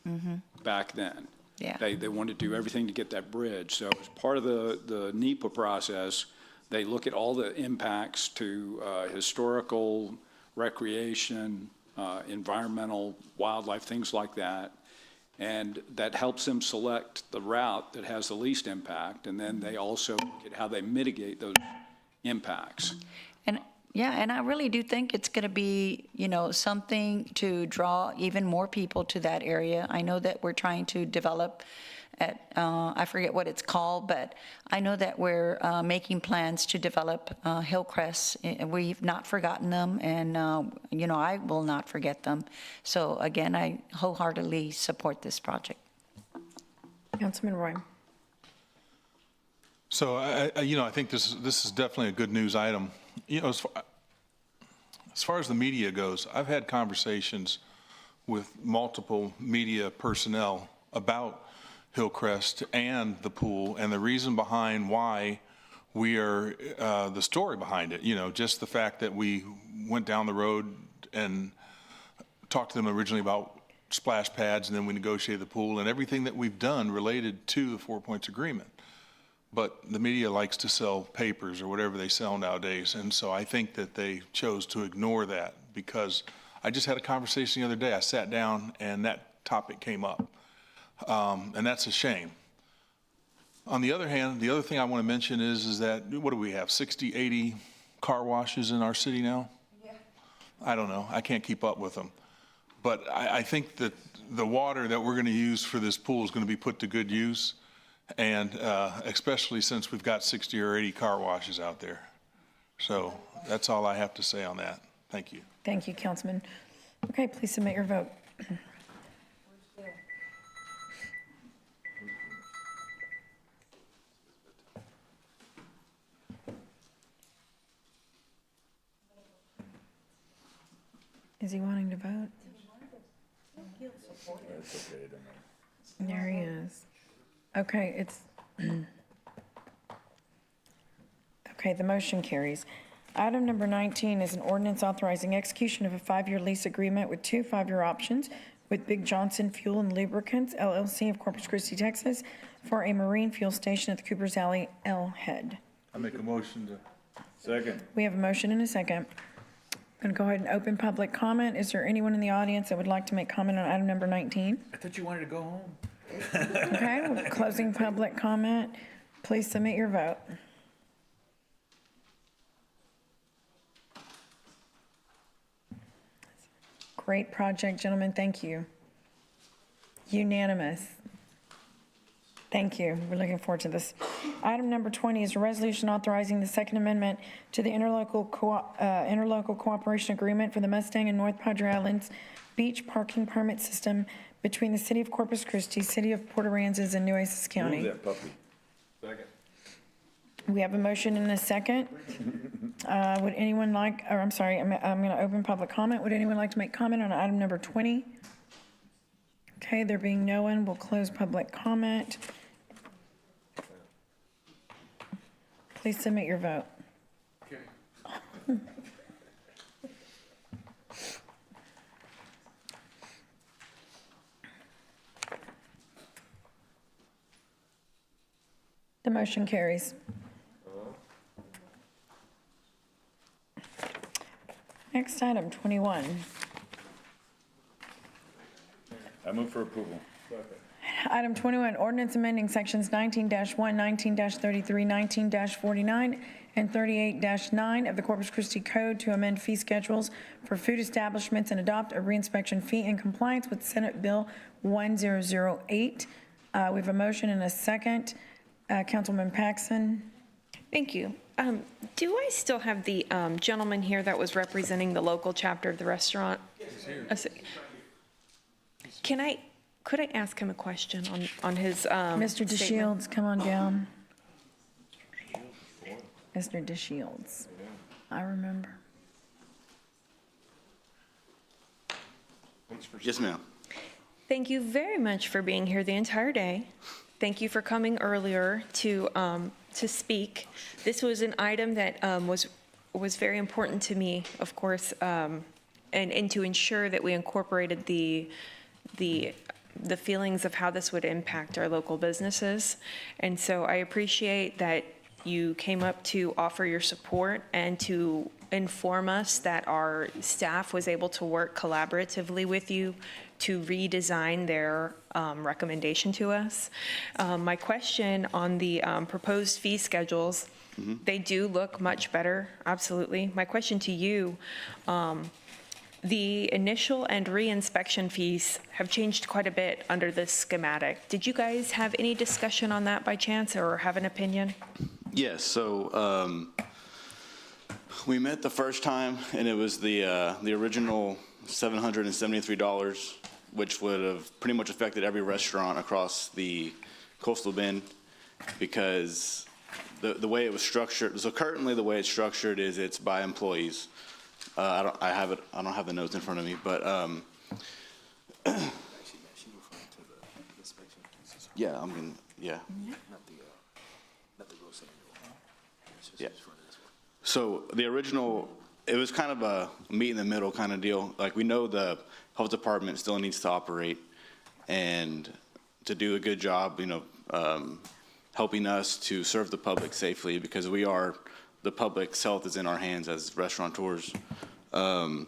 back then. They wanted to do everything to get that bridge. So as part of the NEPA process, they look at all the impacts to historical, recreation, environmental, wildlife, things like that. And that helps them select the route that has the least impact. And then they also look at how they mitigate those impacts. And and I really do think it's going to be, something to draw even more people to that area. I know that we're trying to develop at, I forget what it's called, but I know that we're making plans to develop Hillcrest. We've not forgotten them, and, I will not forget them. So again, I wholeheartedly support this project. Councilman Roy. So, I think this is definitely a good news item. As far as the media goes, I've had conversations with multiple media personnel about Hillcrest and the pool, and the reason behind why we are, the story behind it, just the fact that we went down the road and talked to them originally about splash pads, and then we negotiated the pool, and everything that we've done related to the 4 Points Agreement. But the media likes to sell papers or whatever they sell nowadays, and so I think that they chose to ignore that, because I just had a conversation the other day. I sat down and that topic came up. And that's a shame. On the other hand, the other thing I want to mention is that, what do we have, 60, 80 car washes in our city now? Yeah. I don't know. I can't keep up with them. But I think that the water that we're going to use for this pool is going to be put to good use, and especially since we've got 60 or 80 car washes out there. So that's all I have to say on that. Thank you. Thank you, Councilman. Okay, please submit your vote. Is he wanting to vote? There he is. Okay, okay, the motion carries. Item number 19 is an ordinance authorizing execution of a 5-year lease agreement with 2 5-year options with Big Johnson Fuel and Lubricants, LLC of Corpus Christi, Texas, for a marine fuel station at the Cooper's Alley L Head. I make a motion to. Second. We have a motion and a second. I'm going to go ahead and open public comment. Is there anyone in the audience that would like to make comment on item number 19? I thought you wanted to go home. Okay, we're closing public comment. Please submit your vote. Great project, gentlemen. Thank you. Unanimous. Thank you. We're looking forward to this. Item number 20 is a resolution authorizing the Second Amendment to the interlocal cooperation agreement for the Mustang and North Padre Islands Beach Parking Permit System between the City of Corpus Christi, City of Port Aransas, and Nueces County. Move that puppy. Second. We have a motion and a second. Would anyone like, or I'm sorry, I'm going to open public comment. Would anyone like to make comment on item number 20? Okay, there being no one, we'll close public comment. Please submit your vote. Okay. The motion carries. Next item, 21. I move for approval. Item 21, ordinance amending sections 19-1, 19-33, 19-49, and 38-9 of the Corpus Christi Code to amend fee schedules for food establishments and adopt a reinspection fee in compliance with Senate Bill 1008. We have a motion and a second. Councilman Paxson. Thank you. Do I still have the gentleman here that was representing the local chapter of the restaurant? Could I ask him a question on his Mr. statement? DeShields, come on down. Mr. DeShields, I remember. Yes, ma'am. Thank you very much for being here the entire day. Thank you for coming earlier to speak. This was an item that was very important to me, of course, and to ensure that we incorporated the feelings of how this would impact our local businesses. And so I appreciate that you came up to offer your support and to inform us that our staff was able to work collaboratively with you to redesign their recommendation to us. My question on the proposed fee schedules, they do look much better, absolutely. My question to you, the initial and re-inspection fees have changed quite a bit under this schematic. Did you guys have any discussion on that by chance or have an opinion? Yes, so we met the first time, and it was the original $773, which would have pretty much affected every restaurant across the coastal bend, because the way it was structured. So currently, the way it's structured is it's by employees. I don't have the notes in front of me, but yeah, yeah. Yeah. So the original, it was kind of a meet in the middle kind of deal. Like, we know the health department still needs to operate and to do a good job, helping us to serve the public safely, because the public's health is in our hands as restaurateurs. So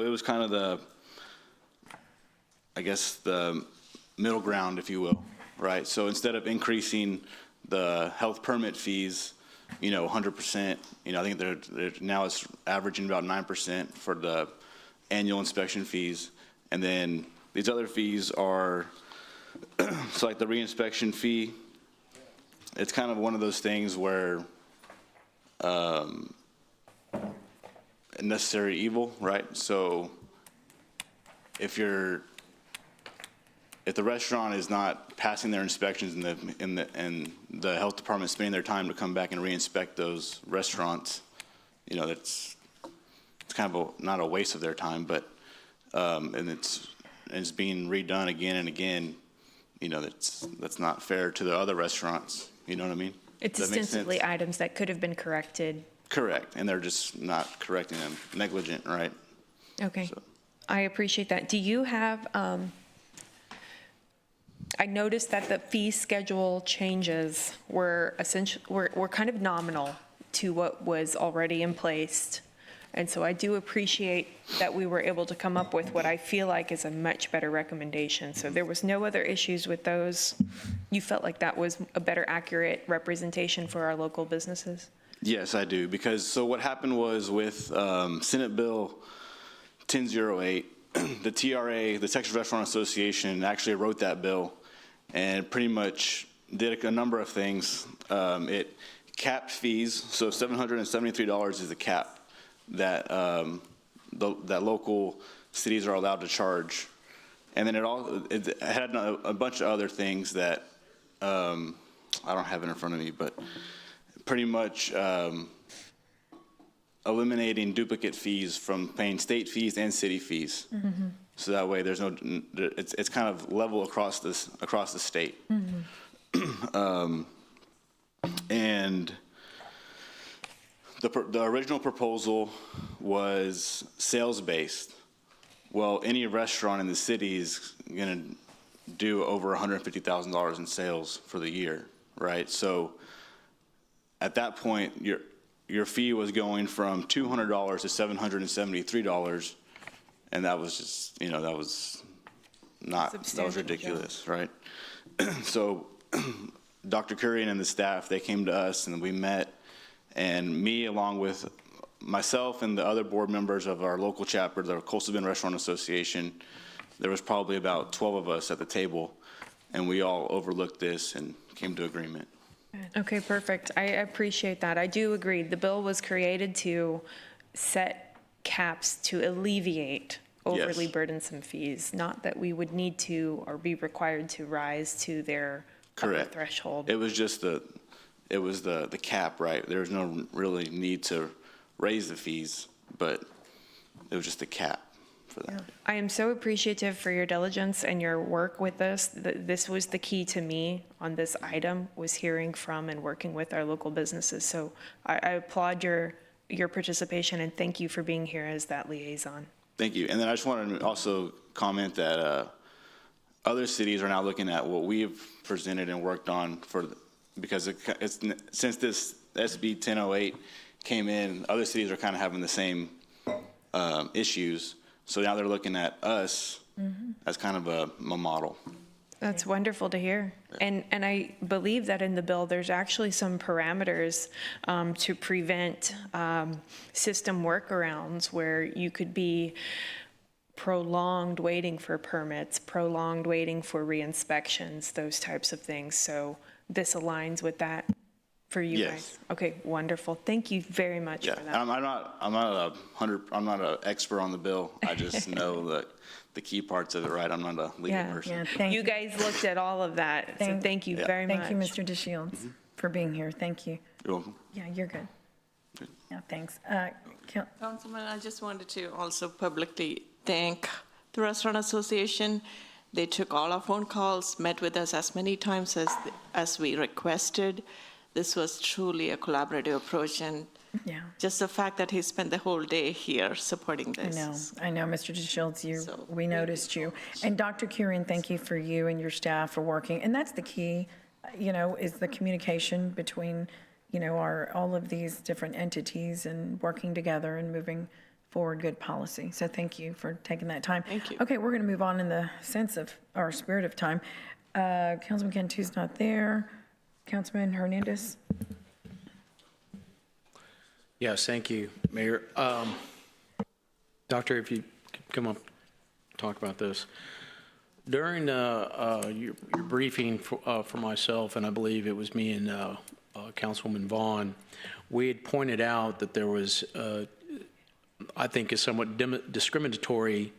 it was kind of the middle ground, if you will, right? So instead of increasing the health permit fees, 100%, I think they're now it's averaging about 9% for the annual inspection fees. And then these other fees are, so like the reinspection fee, it's kind of one of those things where necessary evil, right? So if the restaurant is not passing their inspections and the health department is spending their time to come back and re-inspect those restaurants, it's kind of not a waste of their time, but and it's being redone again and again. That's not fair to the other restaurants. You know what I mean? It's ostensibly items that could have been corrected. Correct, and they're just not correcting them. Negligent, right? Okay, so I appreciate that. Do you have? I noticed that the fee schedule changes were kind of nominal to what was already in place. And so I do appreciate that we were able to come up with what I feel like is a much better recommendation. So there was no other issues with those. You felt like that was a better accurate representation for our local businesses? Yes, I do. So what happened was with Senate Bill 1008, the TRA, the Texas Restaurant Association, actually wrote that bill and pretty much did a number of things. It capped fees, so $773 is the cap that that local cities are allowed to charge. And then it had a bunch of other things that I don't have it in front of me, but pretty much eliminating duplicate fees from paying state fees and city fees. Mm-hmm. So that way it's kind of level across the state. Mm-hmm. And the original proposal was sales-based. Well, any restaurant in the city is going to do over $150,000 in sales for the year, right? So at that point, your fee was going from $200 to $773, and that was just, that was Substantial ridiculous, right? So Dr. Kurian and the staff, they came to us and we met, and me along with myself and the other board members of our local chapter, the Coastal Bend Restaurant Association, there was probably about 12 of us at the table, and we all overlooked this and came to agreement. Okay, perfect. I appreciate that. I do agree. The bill was created to set caps to alleviate overly burdensome fees, not that we would need to or be required to rise to their upper threshold. It was just the cap, right? There was no really need to raise the fees, but it was just a cap for that. I am so appreciative for your diligence and your work with this. This was the key to me on this item, was hearing from and working with our local businesses. So I applaud your participation, and thank you for being here as that liaison. Thank you. And then I just wanted to also comment that other cities are now looking at what we've presented and worked on because since this SB 1008 came in, other cities are kind of having the same issues. So now they're looking at us as kind of a model. That's wonderful to hear. And I believe that in the bill, there's actually some parameters to prevent system workarounds where you could be prolonged waiting for permits, prolonged waiting for re-inspections, those types of things. So this aligns with that for you guys. Okay, wonderful. Thank you very much for that. I'm not an expert on the bill. I just know the key parts of it, right? I'm not a legal person. You guys looked at all of that, so thank you very much. Thank you, Mr. DeShields, for being here. Thank you. You're welcome. Yeah, you're good. Yeah, thanks. Councilman, I just wanted to also publicly thank the Restaurant Association. They took all our phone calls, met with us as many times as we requested. This was truly a collaborative approach, and just the fact that he spent the whole day here supporting this. I know, Mr. DeShields, we noticed you. And Dr. Kurian, thank you for you and your staff for working. And that's the key, is the communication between, all of these different entities and working together and moving forward good policy. So thank you for taking that time. Thank you. Okay, we're going to move on in the sense of our spirit of time. Councilman Cantu's not there. Councilman Hernandez. Yes, thank you, Mayor. Doctor, if you could come up, talk about this. During your briefing for myself, and I believe it was me and Councilwoman Vaughn, we had pointed out that there was, I think, a somewhat discriminatory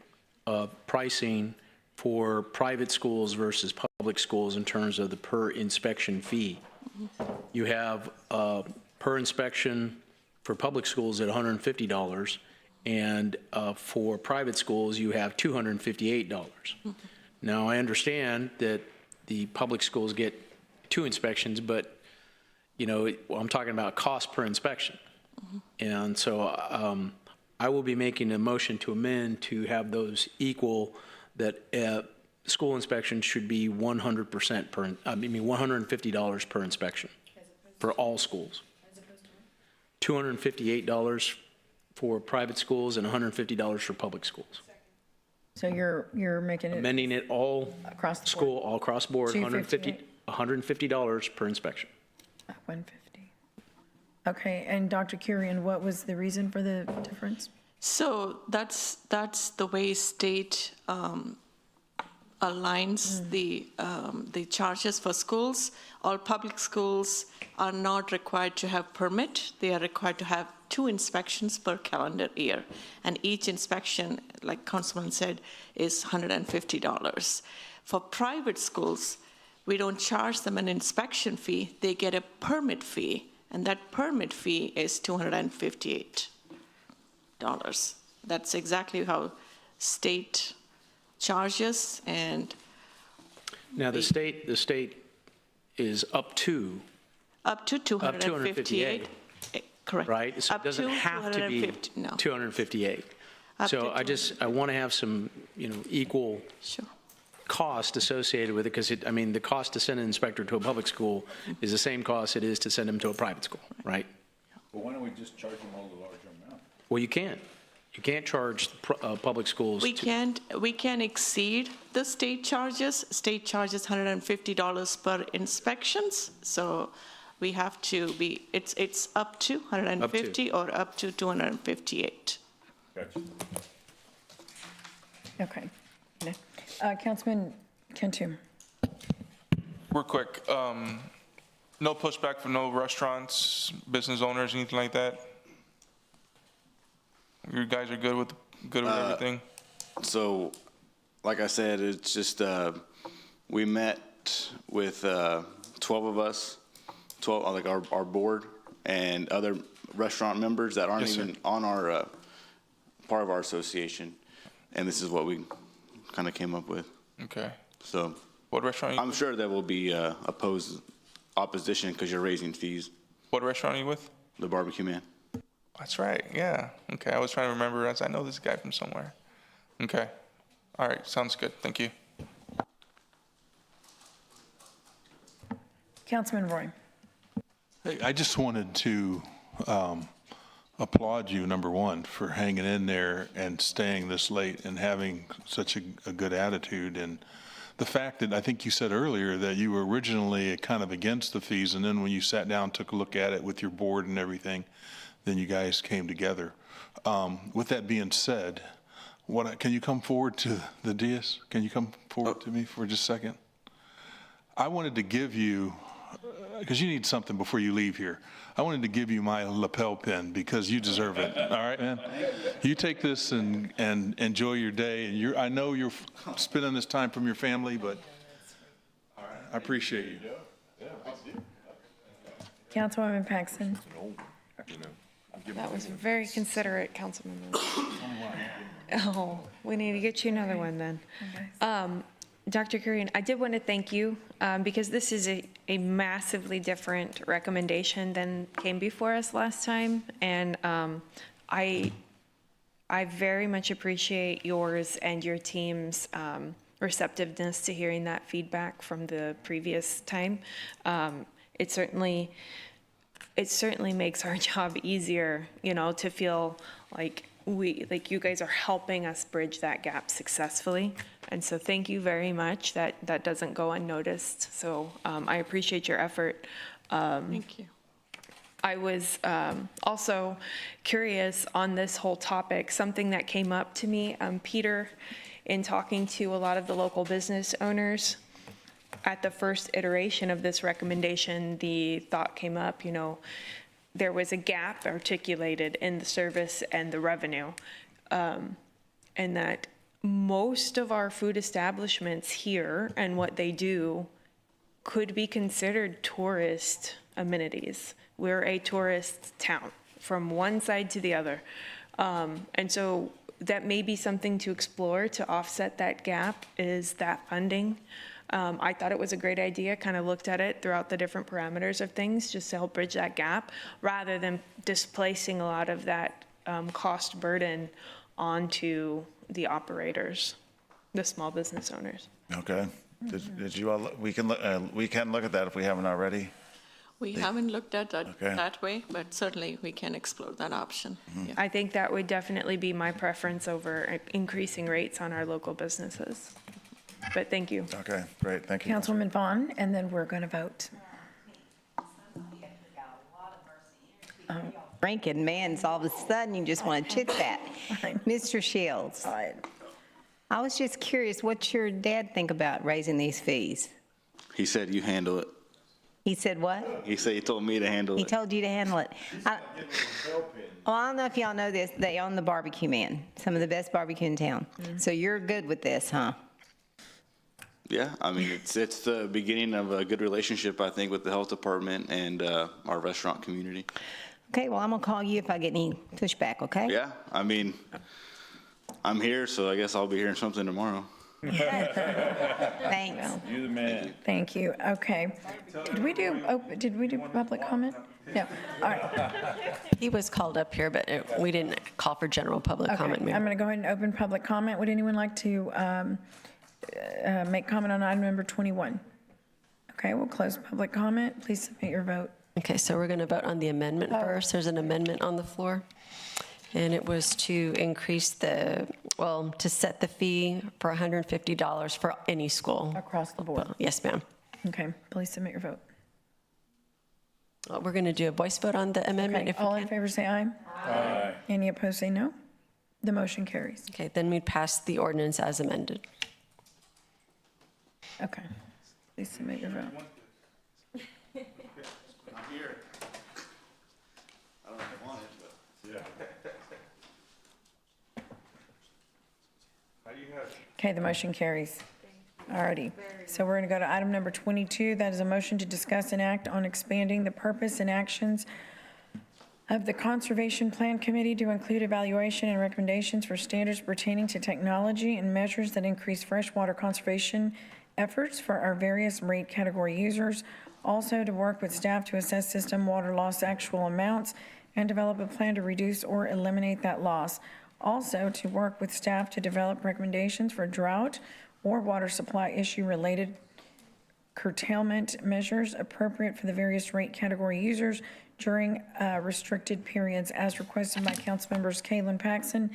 pricing for private schools versus public schools in terms of the per inspection fee. You have per inspection for public schools at $150, and for private schools, you have $258. Now, I understand that the public schools get 2 inspections, but, I'm talking about cost per inspection. And so I will be making a motion to amend to have those equal, that school inspection should be 100% $150 per inspection for all schools. $258 for private schools and $150 for public schools. So you're making it amending it all across the school, all across board, $150 per inspection. 150. Okay, and Dr. Kurian, what was the reason for the difference? So that's the way state aligns the charges for schools. All public schools are not required to have permit. They are required to have 2 inspections per calendar year. And each inspection, like Councilman said, is $150. For private schools, we don't charge them an inspection fee. They get a permit fee, and that permit fee is $258. That's exactly how state charges. And now the state is up to $258. Correct. Right? So it doesn't have to be 258. So I want to have some, equal cost associated with it, because the cost to send an inspector to a public school is the same cost it is to send them to a private school, right? Well, why don't we just charge them all the larger amount? Well, you can. You can't charge public schools. We can exceed the state charges. State charges $150 per inspections, so we have to be, it's up to 150 or up to 258. Okay. Councilman Cantu. Real quick, no pushback from no restaurants, business owners, anything like that? You guys are good with everything? So, like I said, it's just, we met with 12 of us, 12, like our board, and other restaurant members that aren't even on our, part of our association. And this is what we kind of came up with. Okay. So, what restaurant are you I'm sure there will be opposition because you're raising fees. What restaurant are you with? The Barbecue Man. That's right, yeah. Okay, I was trying to remember, as I know this guy from somewhere. Okay. All right, sounds good. Thank you. Councilman Roy. Hey, I just wanted to applaud you, number one, for hanging in there and staying this late and having such a good attitude. And the fact that I think you said earlier that you were originally kind of against the fees, and then when you sat down, took a look at it with your board and everything, then you guys came together. With that being said, can you come forward to the dais? Can you come forward to me for just a second? I wanted to give you, because you need something before you leave here. I wanted to give you my lapel pin because you deserve it. All right, man? You take this and enjoy your day. And I know you're spending this time from your family, but I appreciate you. Councilwoman Paxton. That was very considerate, Councilman. Oh, we need to get you another one then. Dr. Kurian, I did want to thank you because this is a massively different recommendation than came before us last time. And I very much appreciate yours and your team's receptiveness to hearing that feedback from the previous time. It certainly makes our job easier, to feel like you guys are helping us bridge that gap successfully. And so thank you very much. That doesn't go unnoticed. So I appreciate your effort. Thank you. I was also curious on this whole topic, something that came up to me, Peter, in talking to a lot of the local business owners. At the first iteration of this recommendation, the thought came up, there was a gap articulated in the service and the revenue, and that most of our food establishments here and what they do could be considered tourist amenities. We're a tourist town from one side to the other. And so that may be something to explore to offset that gap, is that funding. I thought it was a great idea, kind of looked at it throughout the different parameters of things, just to help bridge that gap, rather than displacing a lot of that cost burden onto the operators, the small business owners. Okay. Did you all, we can look at that if we haven't already. We haven't looked at that that way, but certainly we can explore that option. Yeah. I think that would definitely be my preference over increasing rates on our local businesses. But thank you. Okay, great, thank you. Councilwoman Vaughn, and then we're going to vote. Rankin Man's, all of a sudden you just want to chit chat. Mr. Shields. I was just curious, what's your dad think about raising these fees? He said you handle it. He said what? He said he told me to handle it. He told you to handle it. Well, I don't know if y'all know this, they own the Barbecue Man, some of the best barbecue in town. So you're good with this, huh? Yeah, I mean, it's the beginning of a good relationship, I think, with the health department and our restaurant community. Okay, well, I'm gonna call you if I get any pushback, okay? Yeah, I mean, I'm here, so I guess I'll be hearing something tomorrow. Thanks. You're the man. Thank you. Okay. Did we do public comment? No. All right. He was called up here, but we didn't call for general public comment, Okay. Mayor. I'm going to go ahead and open public comment. Would anyone like to make comment on item number 21? Okay, we'll close public comment. Please submit your vote. Okay, so we're going to vote on the amendment first. There's an amendment on the floor. And it was to increase to set the fee for $150 for any school. Across the board. Yes, ma'am. Okay, please submit your vote. We're going to do a voice vote on the amendment. Okay, If we all in can. favor say aye. Aye. Any opposed say no. The motion carries. Okay, then we'd pass the ordinance as amended. Okay, please submit your vote. I'm here. I don't know if I want it, but. Yeah. How do you have? Okay, the motion carries. Alrighty, so we're going to go to item number 22. That is a motion to discuss and act on expanding the purpose and actions of the Conservation Plan Committee to include evaluation and recommendations for standards pertaining to technology and measures that increase freshwater conservation efforts for our various rate category users. Also, to work with staff to assess system water loss actual amounts and develop a plan to reduce or eliminate that loss. Also, to work with staff to develop recommendations for drought or water supply issue-related curtailment measures appropriate for the various rate category users during restricted periods as requested by council members Kalen Paxson,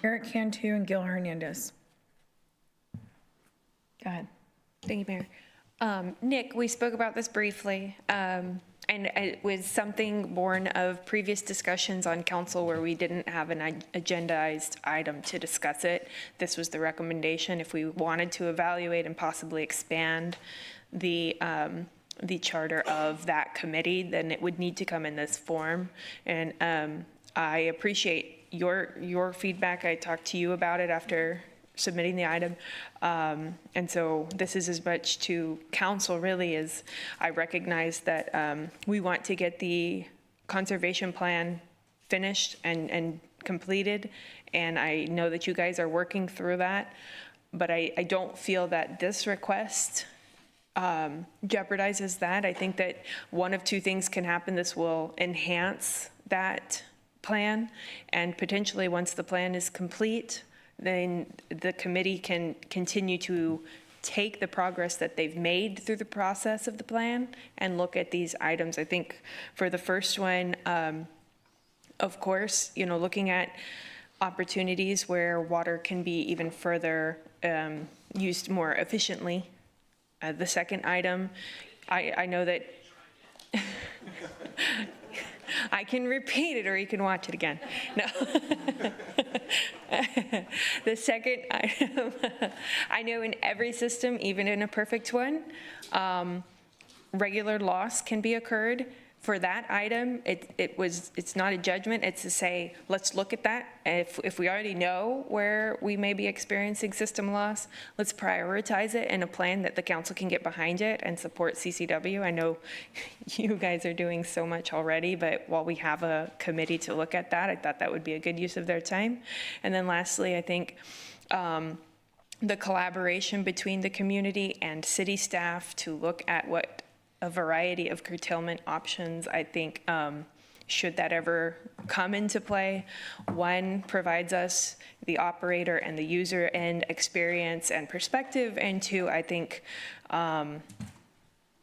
Eric Cantu, and Gil Hernandez. Go ahead. Thank you, Mayor. Nick, we spoke about this briefly, and it was something born of previous discussions on council where we didn't have an agendized item to discuss it. This was the recommendation. If we wanted to evaluate and possibly expand the charter of that committee, then it would need to come in this form. And I appreciate your feedback. I talked to you about it after submitting the item. And so this is as much to council really as I recognize that we want to get the conservation plan finished and completed. And I know that you guys are working through that, but I don't feel that this request jeopardizes that. I think that one of two things can happen. This will enhance that plan, and potentially once the plan is complete, then the committee can continue to take the progress that they've made through the process of the plan and look at these items. I think for the first one, of course, looking at opportunities where water can be even further used more efficiently. The second item, I know that I can repeat it or you can watch it again. No. The second item, I know in every system, even in a perfect one, regular loss can be occurred. For that item, it's not a judgment, it's to say, let's look at that. If we already know where we may be experiencing system loss, let's prioritize it in a plan that the council can get behind it and support CCW. I know you guys are doing so much already, but while we have a committee to look at that, I thought that would be a good use of their time. And then lastly, I think the collaboration between the community and city staff to look at what a variety of curtailment options, I think, should that ever come into play, one, provides us the operator and the user end experience and perspective, and two, I think,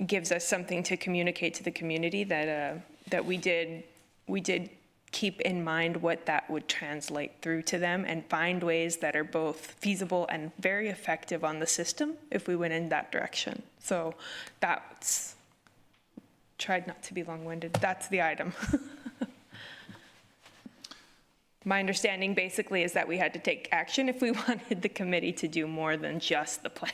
gives us something to communicate to the community that we did keep in mind what that would translate through to them and find ways that are both feasible and very effective on the system if we went in that direction. So that's, tried not to be long-winded, that's the item. My understanding basically is that we had to take action if we wanted the committee to do more than just the plan.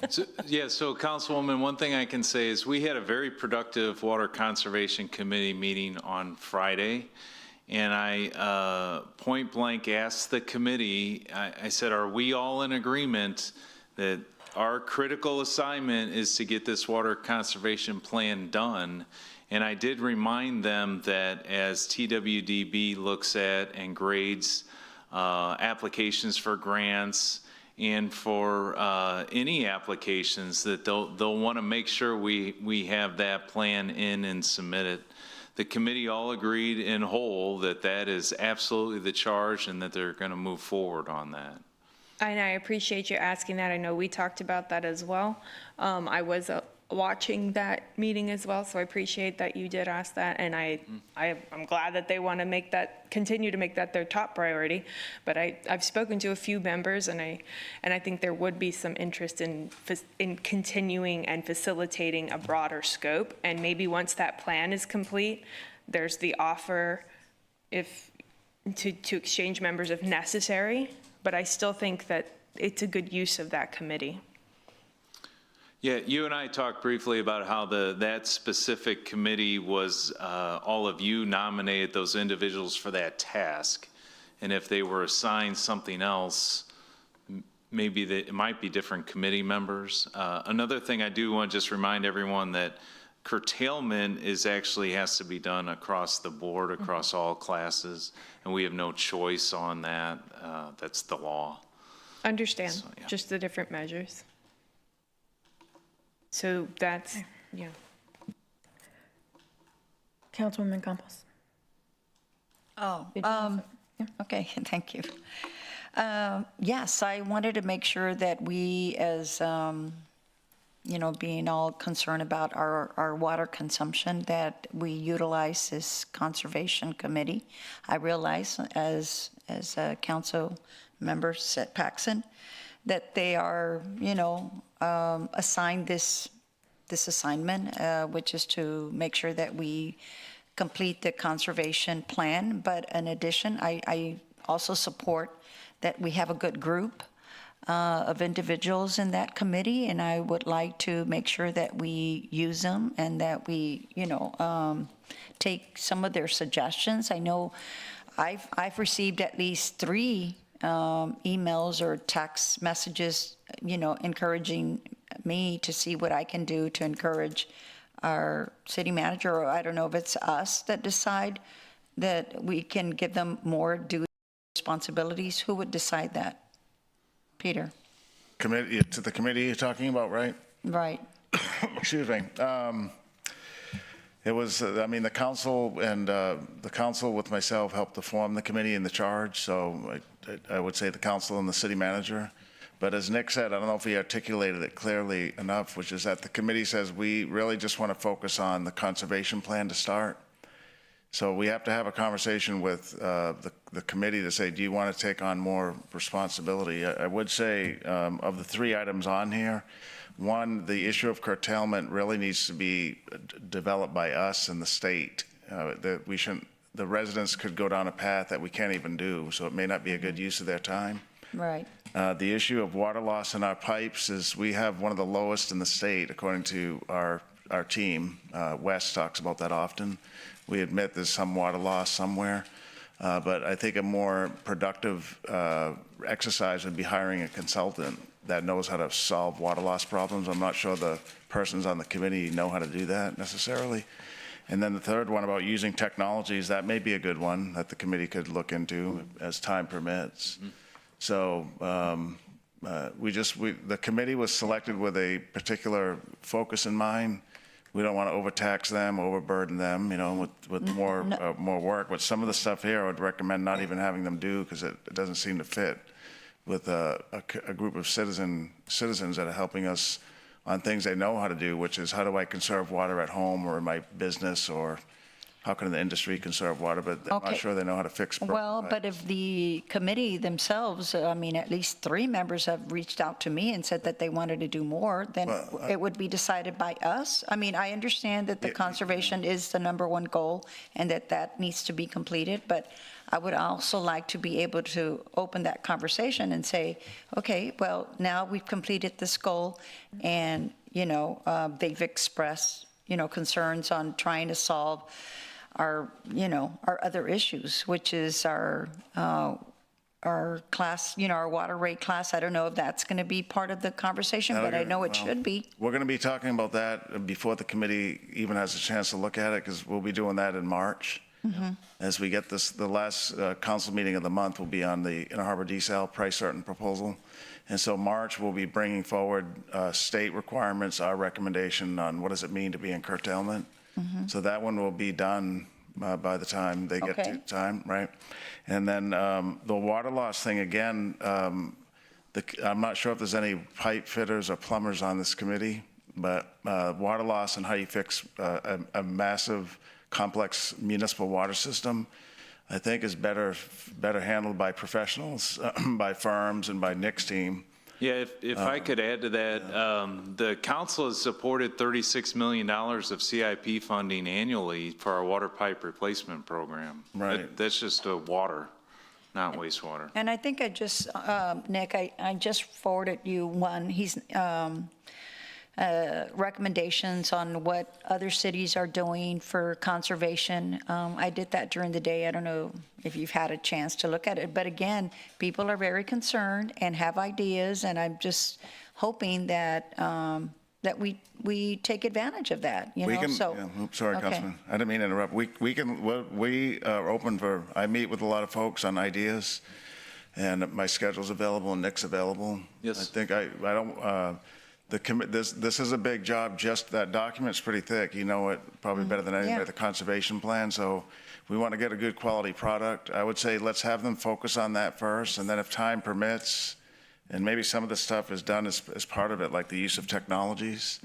So Councilwoman, one thing I can say is we had a very productive Water Conservation Committee meeting on Friday, and I point blank asked the committee, I said, are we all in agreement that our critical assignment is to get this water conservation plan done? And I did remind them that as TWDB looks at and grades applications for grants and for any applications, that they'll want to make sure we have that plan in and submit it. The committee all agreed in whole that that is absolutely the charge and that they're going to move forward on that. And I appreciate you asking that. I know we talked about that as well. I was watching that meeting as well, so I appreciate that you did ask that, and I'm glad that they want to continue to make that their top priority. But I've spoken to a few members, and I think there would be some interest in continuing and facilitating a broader scope. And maybe once that plan is complete, there's the offer to exchange members if necessary. But I still think that it's a good use of that committee. Yeah, you and I talked briefly about how that specific committee was, all of you nominated those individuals for that task. And if they were assigned something else, maybe it might be different committee members. Another thing I do want to just remind everyone that curtailment actually has to be done across the board, across all classes, and we have no choice on that. That's the law. Understand, So, yeah. just the different measures. So that's, yeah. Councilwoman Campos. Oh, Did you have okay, thank you. Yes, I wanted to make sure that we, as, being all concerned about our water consumption, that we utilize this conservation committee. I realize, as council member Paxson, that they are, assigned this assignment, which is to make sure that we complete the conservation plan. But in addition, I also support that we have a good group of individuals in that committee, and I would like to make sure that we use them and that we, take some of their suggestions. I know I've received at least 3 emails or text messages, encouraging me to see what I can do to encourage our city manager, or I don't know if it's us that decide that we can give them more duty responsibilities. Who would decide that? Peter? Committee, to the committee you're talking about, right? Right. Excuse me. It was, the council and the council with myself helped to form the committee in the charge, so I would say the council and the city manager. But as Nick said, I don't know if he articulated it clearly enough, which is that the committee says we really just want to focus on the conservation plan to start. So we have to have a conversation with the committee to say, do you want to take on more responsibility? I would say of the 3 items on here, one, the issue of curtailment really needs to be developed by us and the state. That we shouldn't, the residents could go down a path that we can't even do, so it may not be a good use of their time. Right. The issue of water loss in our pipes is we have one of the lowest in the state, according to our team. Wes talks about that often. We admit there's some water loss somewhere, but I think a more productive exercise would be hiring a consultant that knows how to solve water loss problems. I'm not sure the persons on the committee know how to do that necessarily. And then the third one about using technologies, that may be a good one that the committee could look into as time permits. So the committee was selected with a particular focus in mind. We don't want to overtax them, overburden them, with more work. But some of the stuff here, I would recommend not even having them do because it doesn't seem to fit with a group of citizens that are helping us on things they know how to do, which is how do I conserve water at home or in my business, or how can the industry conserve water, but I'm not sure they know how to fix. Well, but if the committee themselves, at least 3 members have reached out to me and said that they wanted to do more, then it would be decided by us. I understand that the conservation is the #1 goal and that needs to be completed, but I would also like to be able to open that conversation and say, okay, well, now we've completed this goal, and, they've expressed, concerns on trying to solve our other issues, which is our class, our water rate class. I don't know if that's going to be part of the conversation, but I know it should be. We're going to be talking about that before the committee even has a chance to look at it, because we'll be doing that in March. As we get the last council meeting of the month will be on the Inner Harbor desal price certain proposal. And so March, we'll be bringing forward state requirements, our recommendation on what does it mean to be in curtailment. So that one will be done by the time they get to time, right? And then the water loss thing, again, I'm not sure if there's any pipe fitters or plumbers on this committee. but water loss and how you fix a massive, complex municipal water system, I think is better handled by professionals, by firms, and by Nick's team. Yeah, if I could add to that, the council has supported $36 million of CIP funding annually for our water pipe replacement program. Right. That's just water, not wastewater. And I think I just, Nick, I just forwarded you one. He's recommendations on what other cities are doing for conservation. I did that during the day. I don't know if you've had a chance to look at it. But again, people are very concerned and have ideas, and I'm just hoping that that we take advantage of that, you know? Sorry, okay. Councilman. I didn't mean to interrupt. We are open for, I meet with a lot of folks on ideas, and my schedule's available and Nick's available. Yes. I think I don't, this is a big job. Just that document's pretty thick. You know it probably better than anybody, Yeah. the conservation plan. So we want to get a good quality product. I would say let's have them focus on that first, and then if time permits, and maybe some of the stuff is done as part of it, like the use of technologies.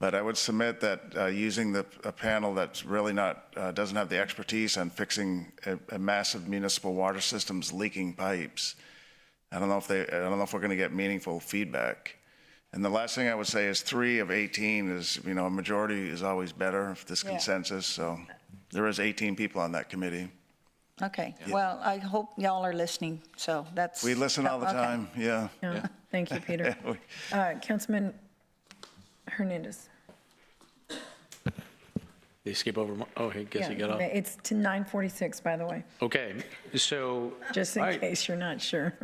But I would submit that using a panel that's really not, doesn't have the expertise on fixing a massive municipal water systems leaking pipes, I don't know if we're going to get meaningful feedback. And the last thing I would say is 3 of 18 is, you know, a majority is always better if this consensus. So there is 18 people on that committee. Okay, well, I hope y'all are listening, so that's. We listen all the okay. time, yeah. Thank you, Peter. Councilman Hernandez. They skip over, I guess he got off. It's to 9:46, by the way, Okay, so. just in case you're not sure.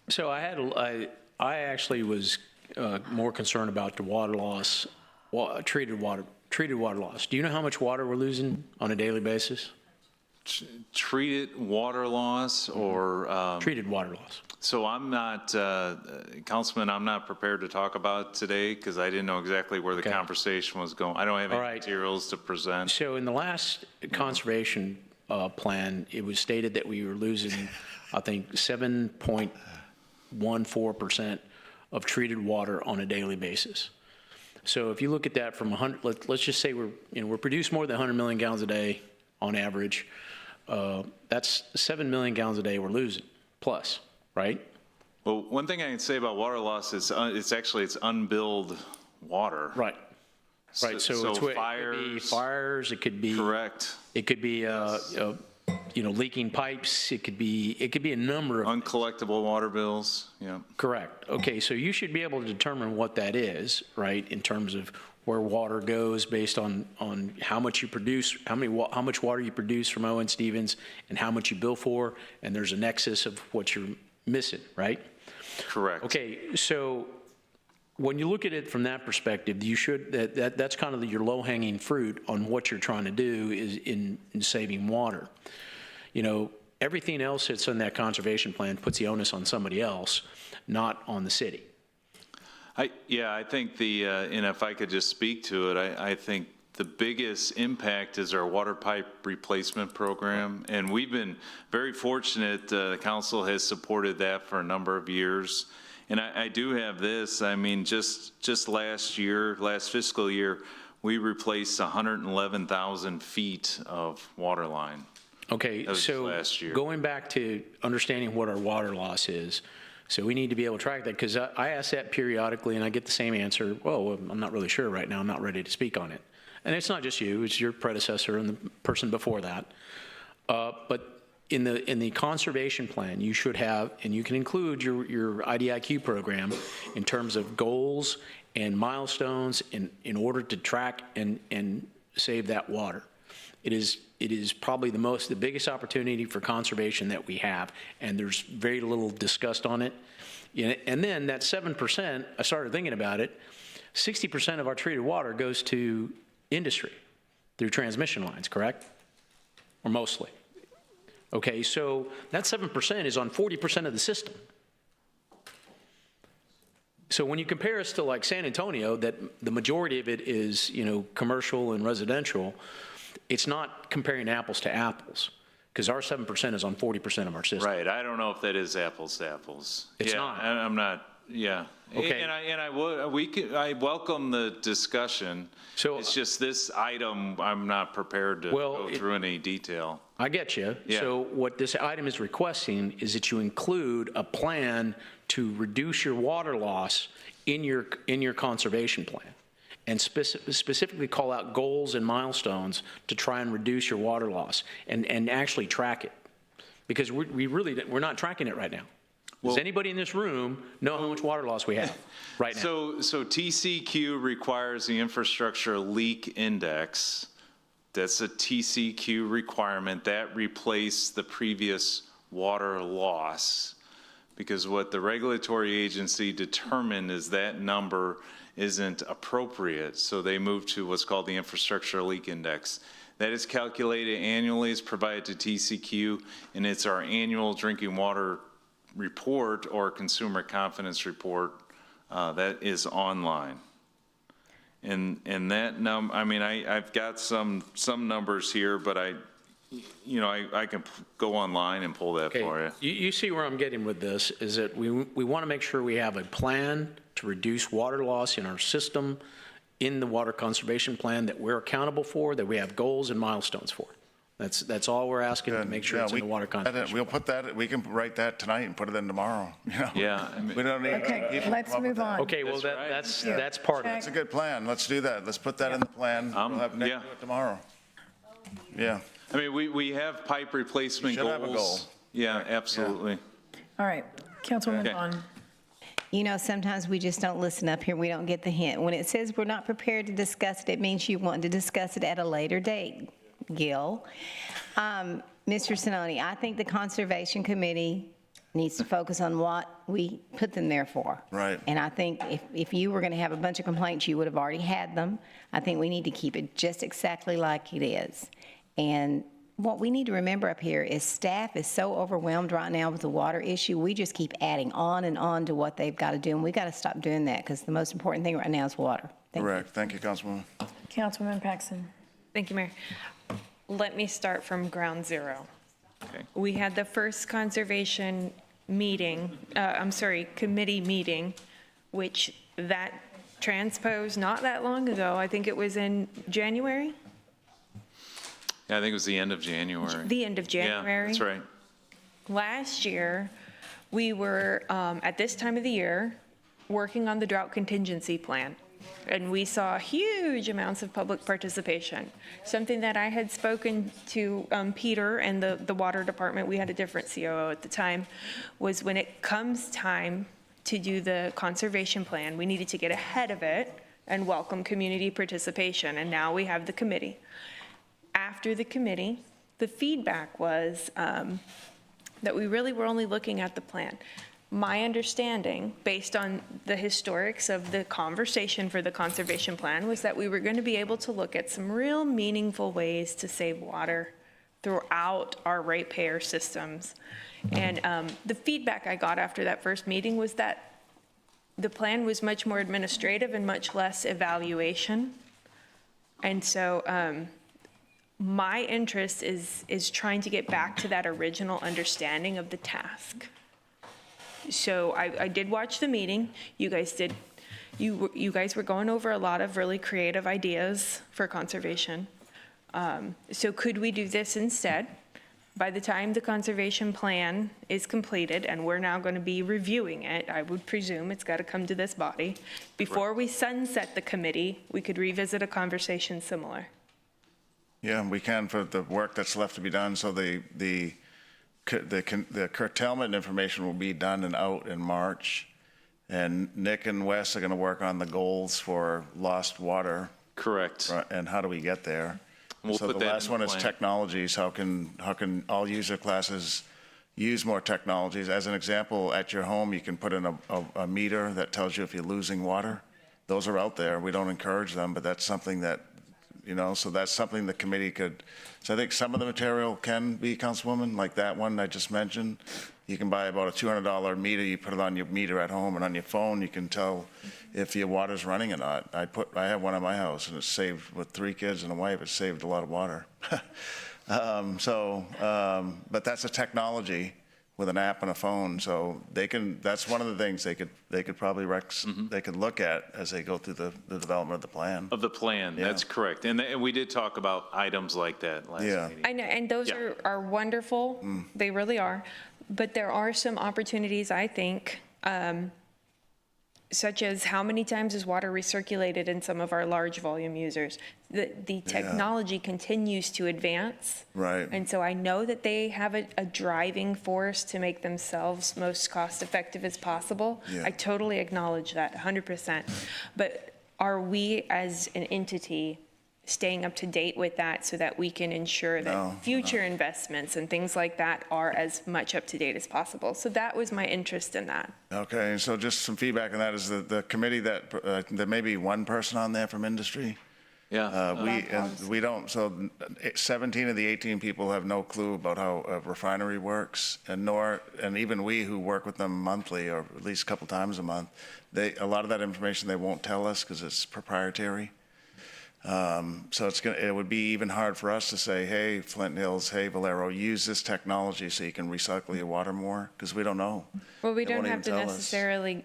So I actually was more concerned about the water loss, treated water loss. Do you know how much water we're losing on a daily basis? Treated water loss or? Treated water loss. So I'm not, Councilman, I'm not prepared to talk about it today because I didn't know exactly where the conversation was going. I don't have any materials to present. So in the last conservation plan, it was stated that we were losing, I think, 7.14% of treated water on a daily basis. So if you look at that from 100, let's just say we're producing more than 100 million gallons a day on average. That's 7 million gallons a day we're losing plus, right? Well, one thing I can say about water loss is it's unbilled water. Right. Right. So it's fires. It could be fires. It could be correct. It could be leaking pipes. It could be a number of uncollectible water bills. Yeah. Correct. Okay. So you should be able to determine what that is, right? In terms of where water goes based on how much you produce, how much water you produce from Owen Stevens, and how much you bill for, and there's a nexus of what you're missing, right? Correct. Okay. So when you look at it from that perspective, you should that's kind of your low-hanging fruit on what you're trying to do is in saving water. You know, everything else that's in that conservation plan puts the onus on somebody else, not on the city. I think and if I could just speak to it, I think the biggest impact is our water pipe replacement program. And we've been very fortunate, the council has supported that for a number of years. And I do have this, I mean, just last fiscal year, we replaced 111,000 feet of water line. Okay, so last year. Going back to understanding what our water loss is, so we need to be able to track that, because I ask that periodically and I get the same answer, well, I'm not really sure right now, I'm not ready to speak on it. And it's not just you, it's your predecessor and the person before that. But in the conservation plan, you should have, and you can include your IDIQ program in terms of goals and milestones in order to track and save that water. It is probably the biggest opportunity for conservation that we have, and there's very little discussed on it. And then that 7%, I started thinking about it, 60% of our treated water goes to industry through transmission lines, correct? Or mostly. Okay, so that 7% is on 40% of the system. So when you compare us to like San Antonio, that the majority of it is, commercial and residential, it's not comparing apples to apples, because our 7% is on 40% of our system. Right. I don't know if that is apples to apples. It's not. I'm not. Yeah. Okay. And I welcome the discussion. So it's just this item, I'm not prepared to go through any detail. I get you. Yeah. So what this item is requesting is that you include a plan to reduce your water loss in your conservation plan, and specifically call out goals and milestones to try and reduce your water loss, and actually track it, because we're not tracking it right now. Does anybody in this room know how much water loss we have right now? So TCQ requires the infrastructure leak index. That's a TCQ requirement. That replaced the previous water loss, because what the regulatory agency determined is that number isn't appropriate. So they moved to what's called the infrastructure leak index. That is calculated annually, is provided to TCQ, and it's our annual drinking water report or consumer confidence report that is online. And that I mean, I've got some numbers here, but I can go online and pull that for you. You see where I'm getting with this, is that we want to make sure we have a plan to reduce water loss in our system, in the water conservation plan, that we're accountable for, that we have goals and milestones for. That's all we're asking, to make sure it's in the water conservation. We'll put that, we can write that tonight and put it in tomorrow, you know? Yeah. We don't need. Okay, let's move on. Okay, well, that's part of it. That's a good plan. Let's do that. Let's put that in the plan. We'll have Nick do it tomorrow. Yeah. I mean, we have pipe replacement goals. Should have a goal. Yeah, absolutely. All right, Councilwoman Vaughn. You know, sometimes we just don't listen up here. We don't get the hint. When it says we're not prepared to discuss it, it means you want to discuss it at a later date, Gil. Mr. Sinoni, I think the Conservation Committee needs to focus on what we put them there for. Right. And I think if you were going to have a bunch of complaints, you would have already had them. I think we need to keep it just exactly like it is. And what we need to remember up here is staff is so overwhelmed right now with the water issue. We just keep adding on and on to what they've got to do, and we've got to stop doing that, because the most important thing right now is water. Correct. Thank you, Councilwoman. Councilwoman Paxson. Thank you, Mayor. Let me start from ground zero. Okay. We had the first conservation meeting, committee meeting, which that transposed not that long ago. I think it was in January? Yeah, I think it was the end of January. The end of January. Yeah, that's right. Last year, we were, at this time of the year, working on the drought contingency plan. And we saw huge amounts of public participation. Something that I had spoken to Peter and the water department, we had a different COO at the time, was when it comes time to do the conservation plan, we needed to get ahead of it and welcome community participation. And now we have the committee. After the committee, the feedback was that we really were only looking at the plan. My understanding, based on the historics of the conversation for the conservation plan, was that we were going to be able to look at some real meaningful ways to save water throughout our ratepayer systems. And the feedback I got after that first meeting was that the plan was much more administrative and much less evaluation. And so my interest is trying to get back to that original understanding of the task. So I did watch the meeting. You guys did. You guys were going over a lot of really creative ideas for conservation. So could we do this instead? By the time the conservation plan is completed, and we're now going to be reviewing it, I would presume it's got to come to this body. Before we sunset the committee, we could revisit a conversation similar. Yeah, we can, for the work that's left to be done. So the curtailment information will be done and out in March, and Nick and Wes are going to work on the goals for lost water. Correct. And how do we get there? We'll So put the that last in one the is plan. technologies. How can all user classes use more technologies? As an example, at your home, you can put in a meter that tells you if you're losing water. Those are out there. We don't encourage them, but that's something that, so that's something the committee could. So I think some of the material can be, Councilwoman, like that one I just mentioned. You can buy about a $200 meter. You put it on your meter at home, and on your phone, you can tell if your water's running or not. I have one at my house, and it's saved, with 3 kids and a wife, it saved a lot of water. But that's a technology with an app and a phone, so they can, that's one of the things they could probably they could look at as they go through the development of the plan. Of the plan, that's correct. And we did talk about items like that last meeting. I know, and those are wonderful. They really are. But there are some opportunities, I think, such as how many times is water recirculated in some of our large volume users? The technology continues to advance. Right. And so I know that they have a driving force to make themselves most cost effective as possible. Yeah. I totally acknowledge that, 100%. But are we as an entity staying up to date with that so that we can ensure that future investments and things like that are as much up to date as possible? So that was my interest in that. Okay, and so just some feedback on that is the committee that, there may be one person on there from industry. We don't, so 17 of the 18 people have no clue about how a refinery works, and even we who work with them monthly, or at least a couple times a month, a lot of that information they won't tell us because it's proprietary. So it would be even hard for us to say, hey, Flint Hills, hey, Valero, use this technology so you can recycle your water more, because we don't know. Well, we They don't won't have even to tell us. necessarily,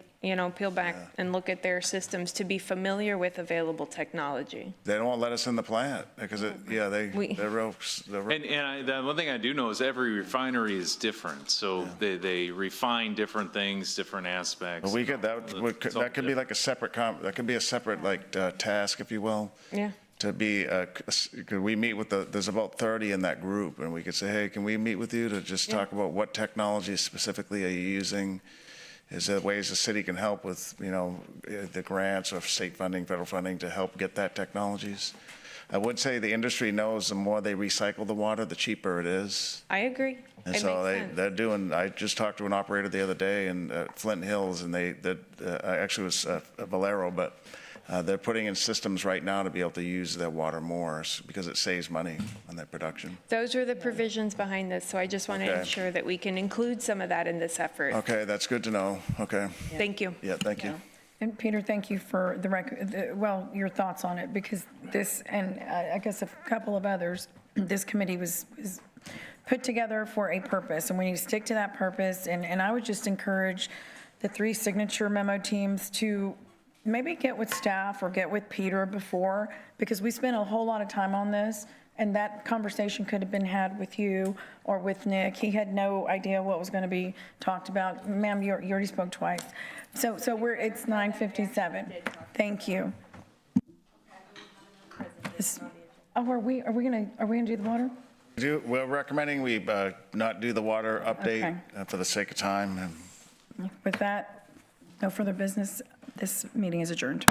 peel back and look at their systems to be familiar with available technology. They don't let us in the plant because they're real. And the one thing I do know is every refinery is different, so they refine different things, different aspects. We could, that could be like a separate, that could be a separate task, if you will. Yeah. To be, could we meet with there's about 30 in that group, and we could say, hey, can we meet with you to just talk about what technology specifically are you using? Is there ways the city can help with, the grants or state funding, federal funding to help get that technologies? I would say the industry knows the more they recycle the water, the cheaper it is. I agree. And It so makes sense. they're doing, I just talked to an operator the other day in Flint Hills, and actually it was Valero, but they're putting in systems right now to be able to use their water more because it saves money on their production. Those are the provisions behind this, so I just want to Okay. ensure that we can include some of that in this effort. Okay, that's good to know. Okay. Thank you. Yeah, thank you. And Peter, thank you for the record, your thoughts on it, because this, and I guess a couple of others, this committee was put together for a purpose, and we need to stick to that purpose. And I would just encourage the 3 signature memo teams to maybe get with staff or get with Peter before, because we spent a whole lot of time on this, and that conversation could have been had with you or with Nick. He had no idea what was going to be talked about. Ma'am, you already spoke twice. So it's 9:57. Thank you. Are we gonna do the water? We're recommending we not do the water update for the sake of time. With that, no further business. This meeting is adjourned.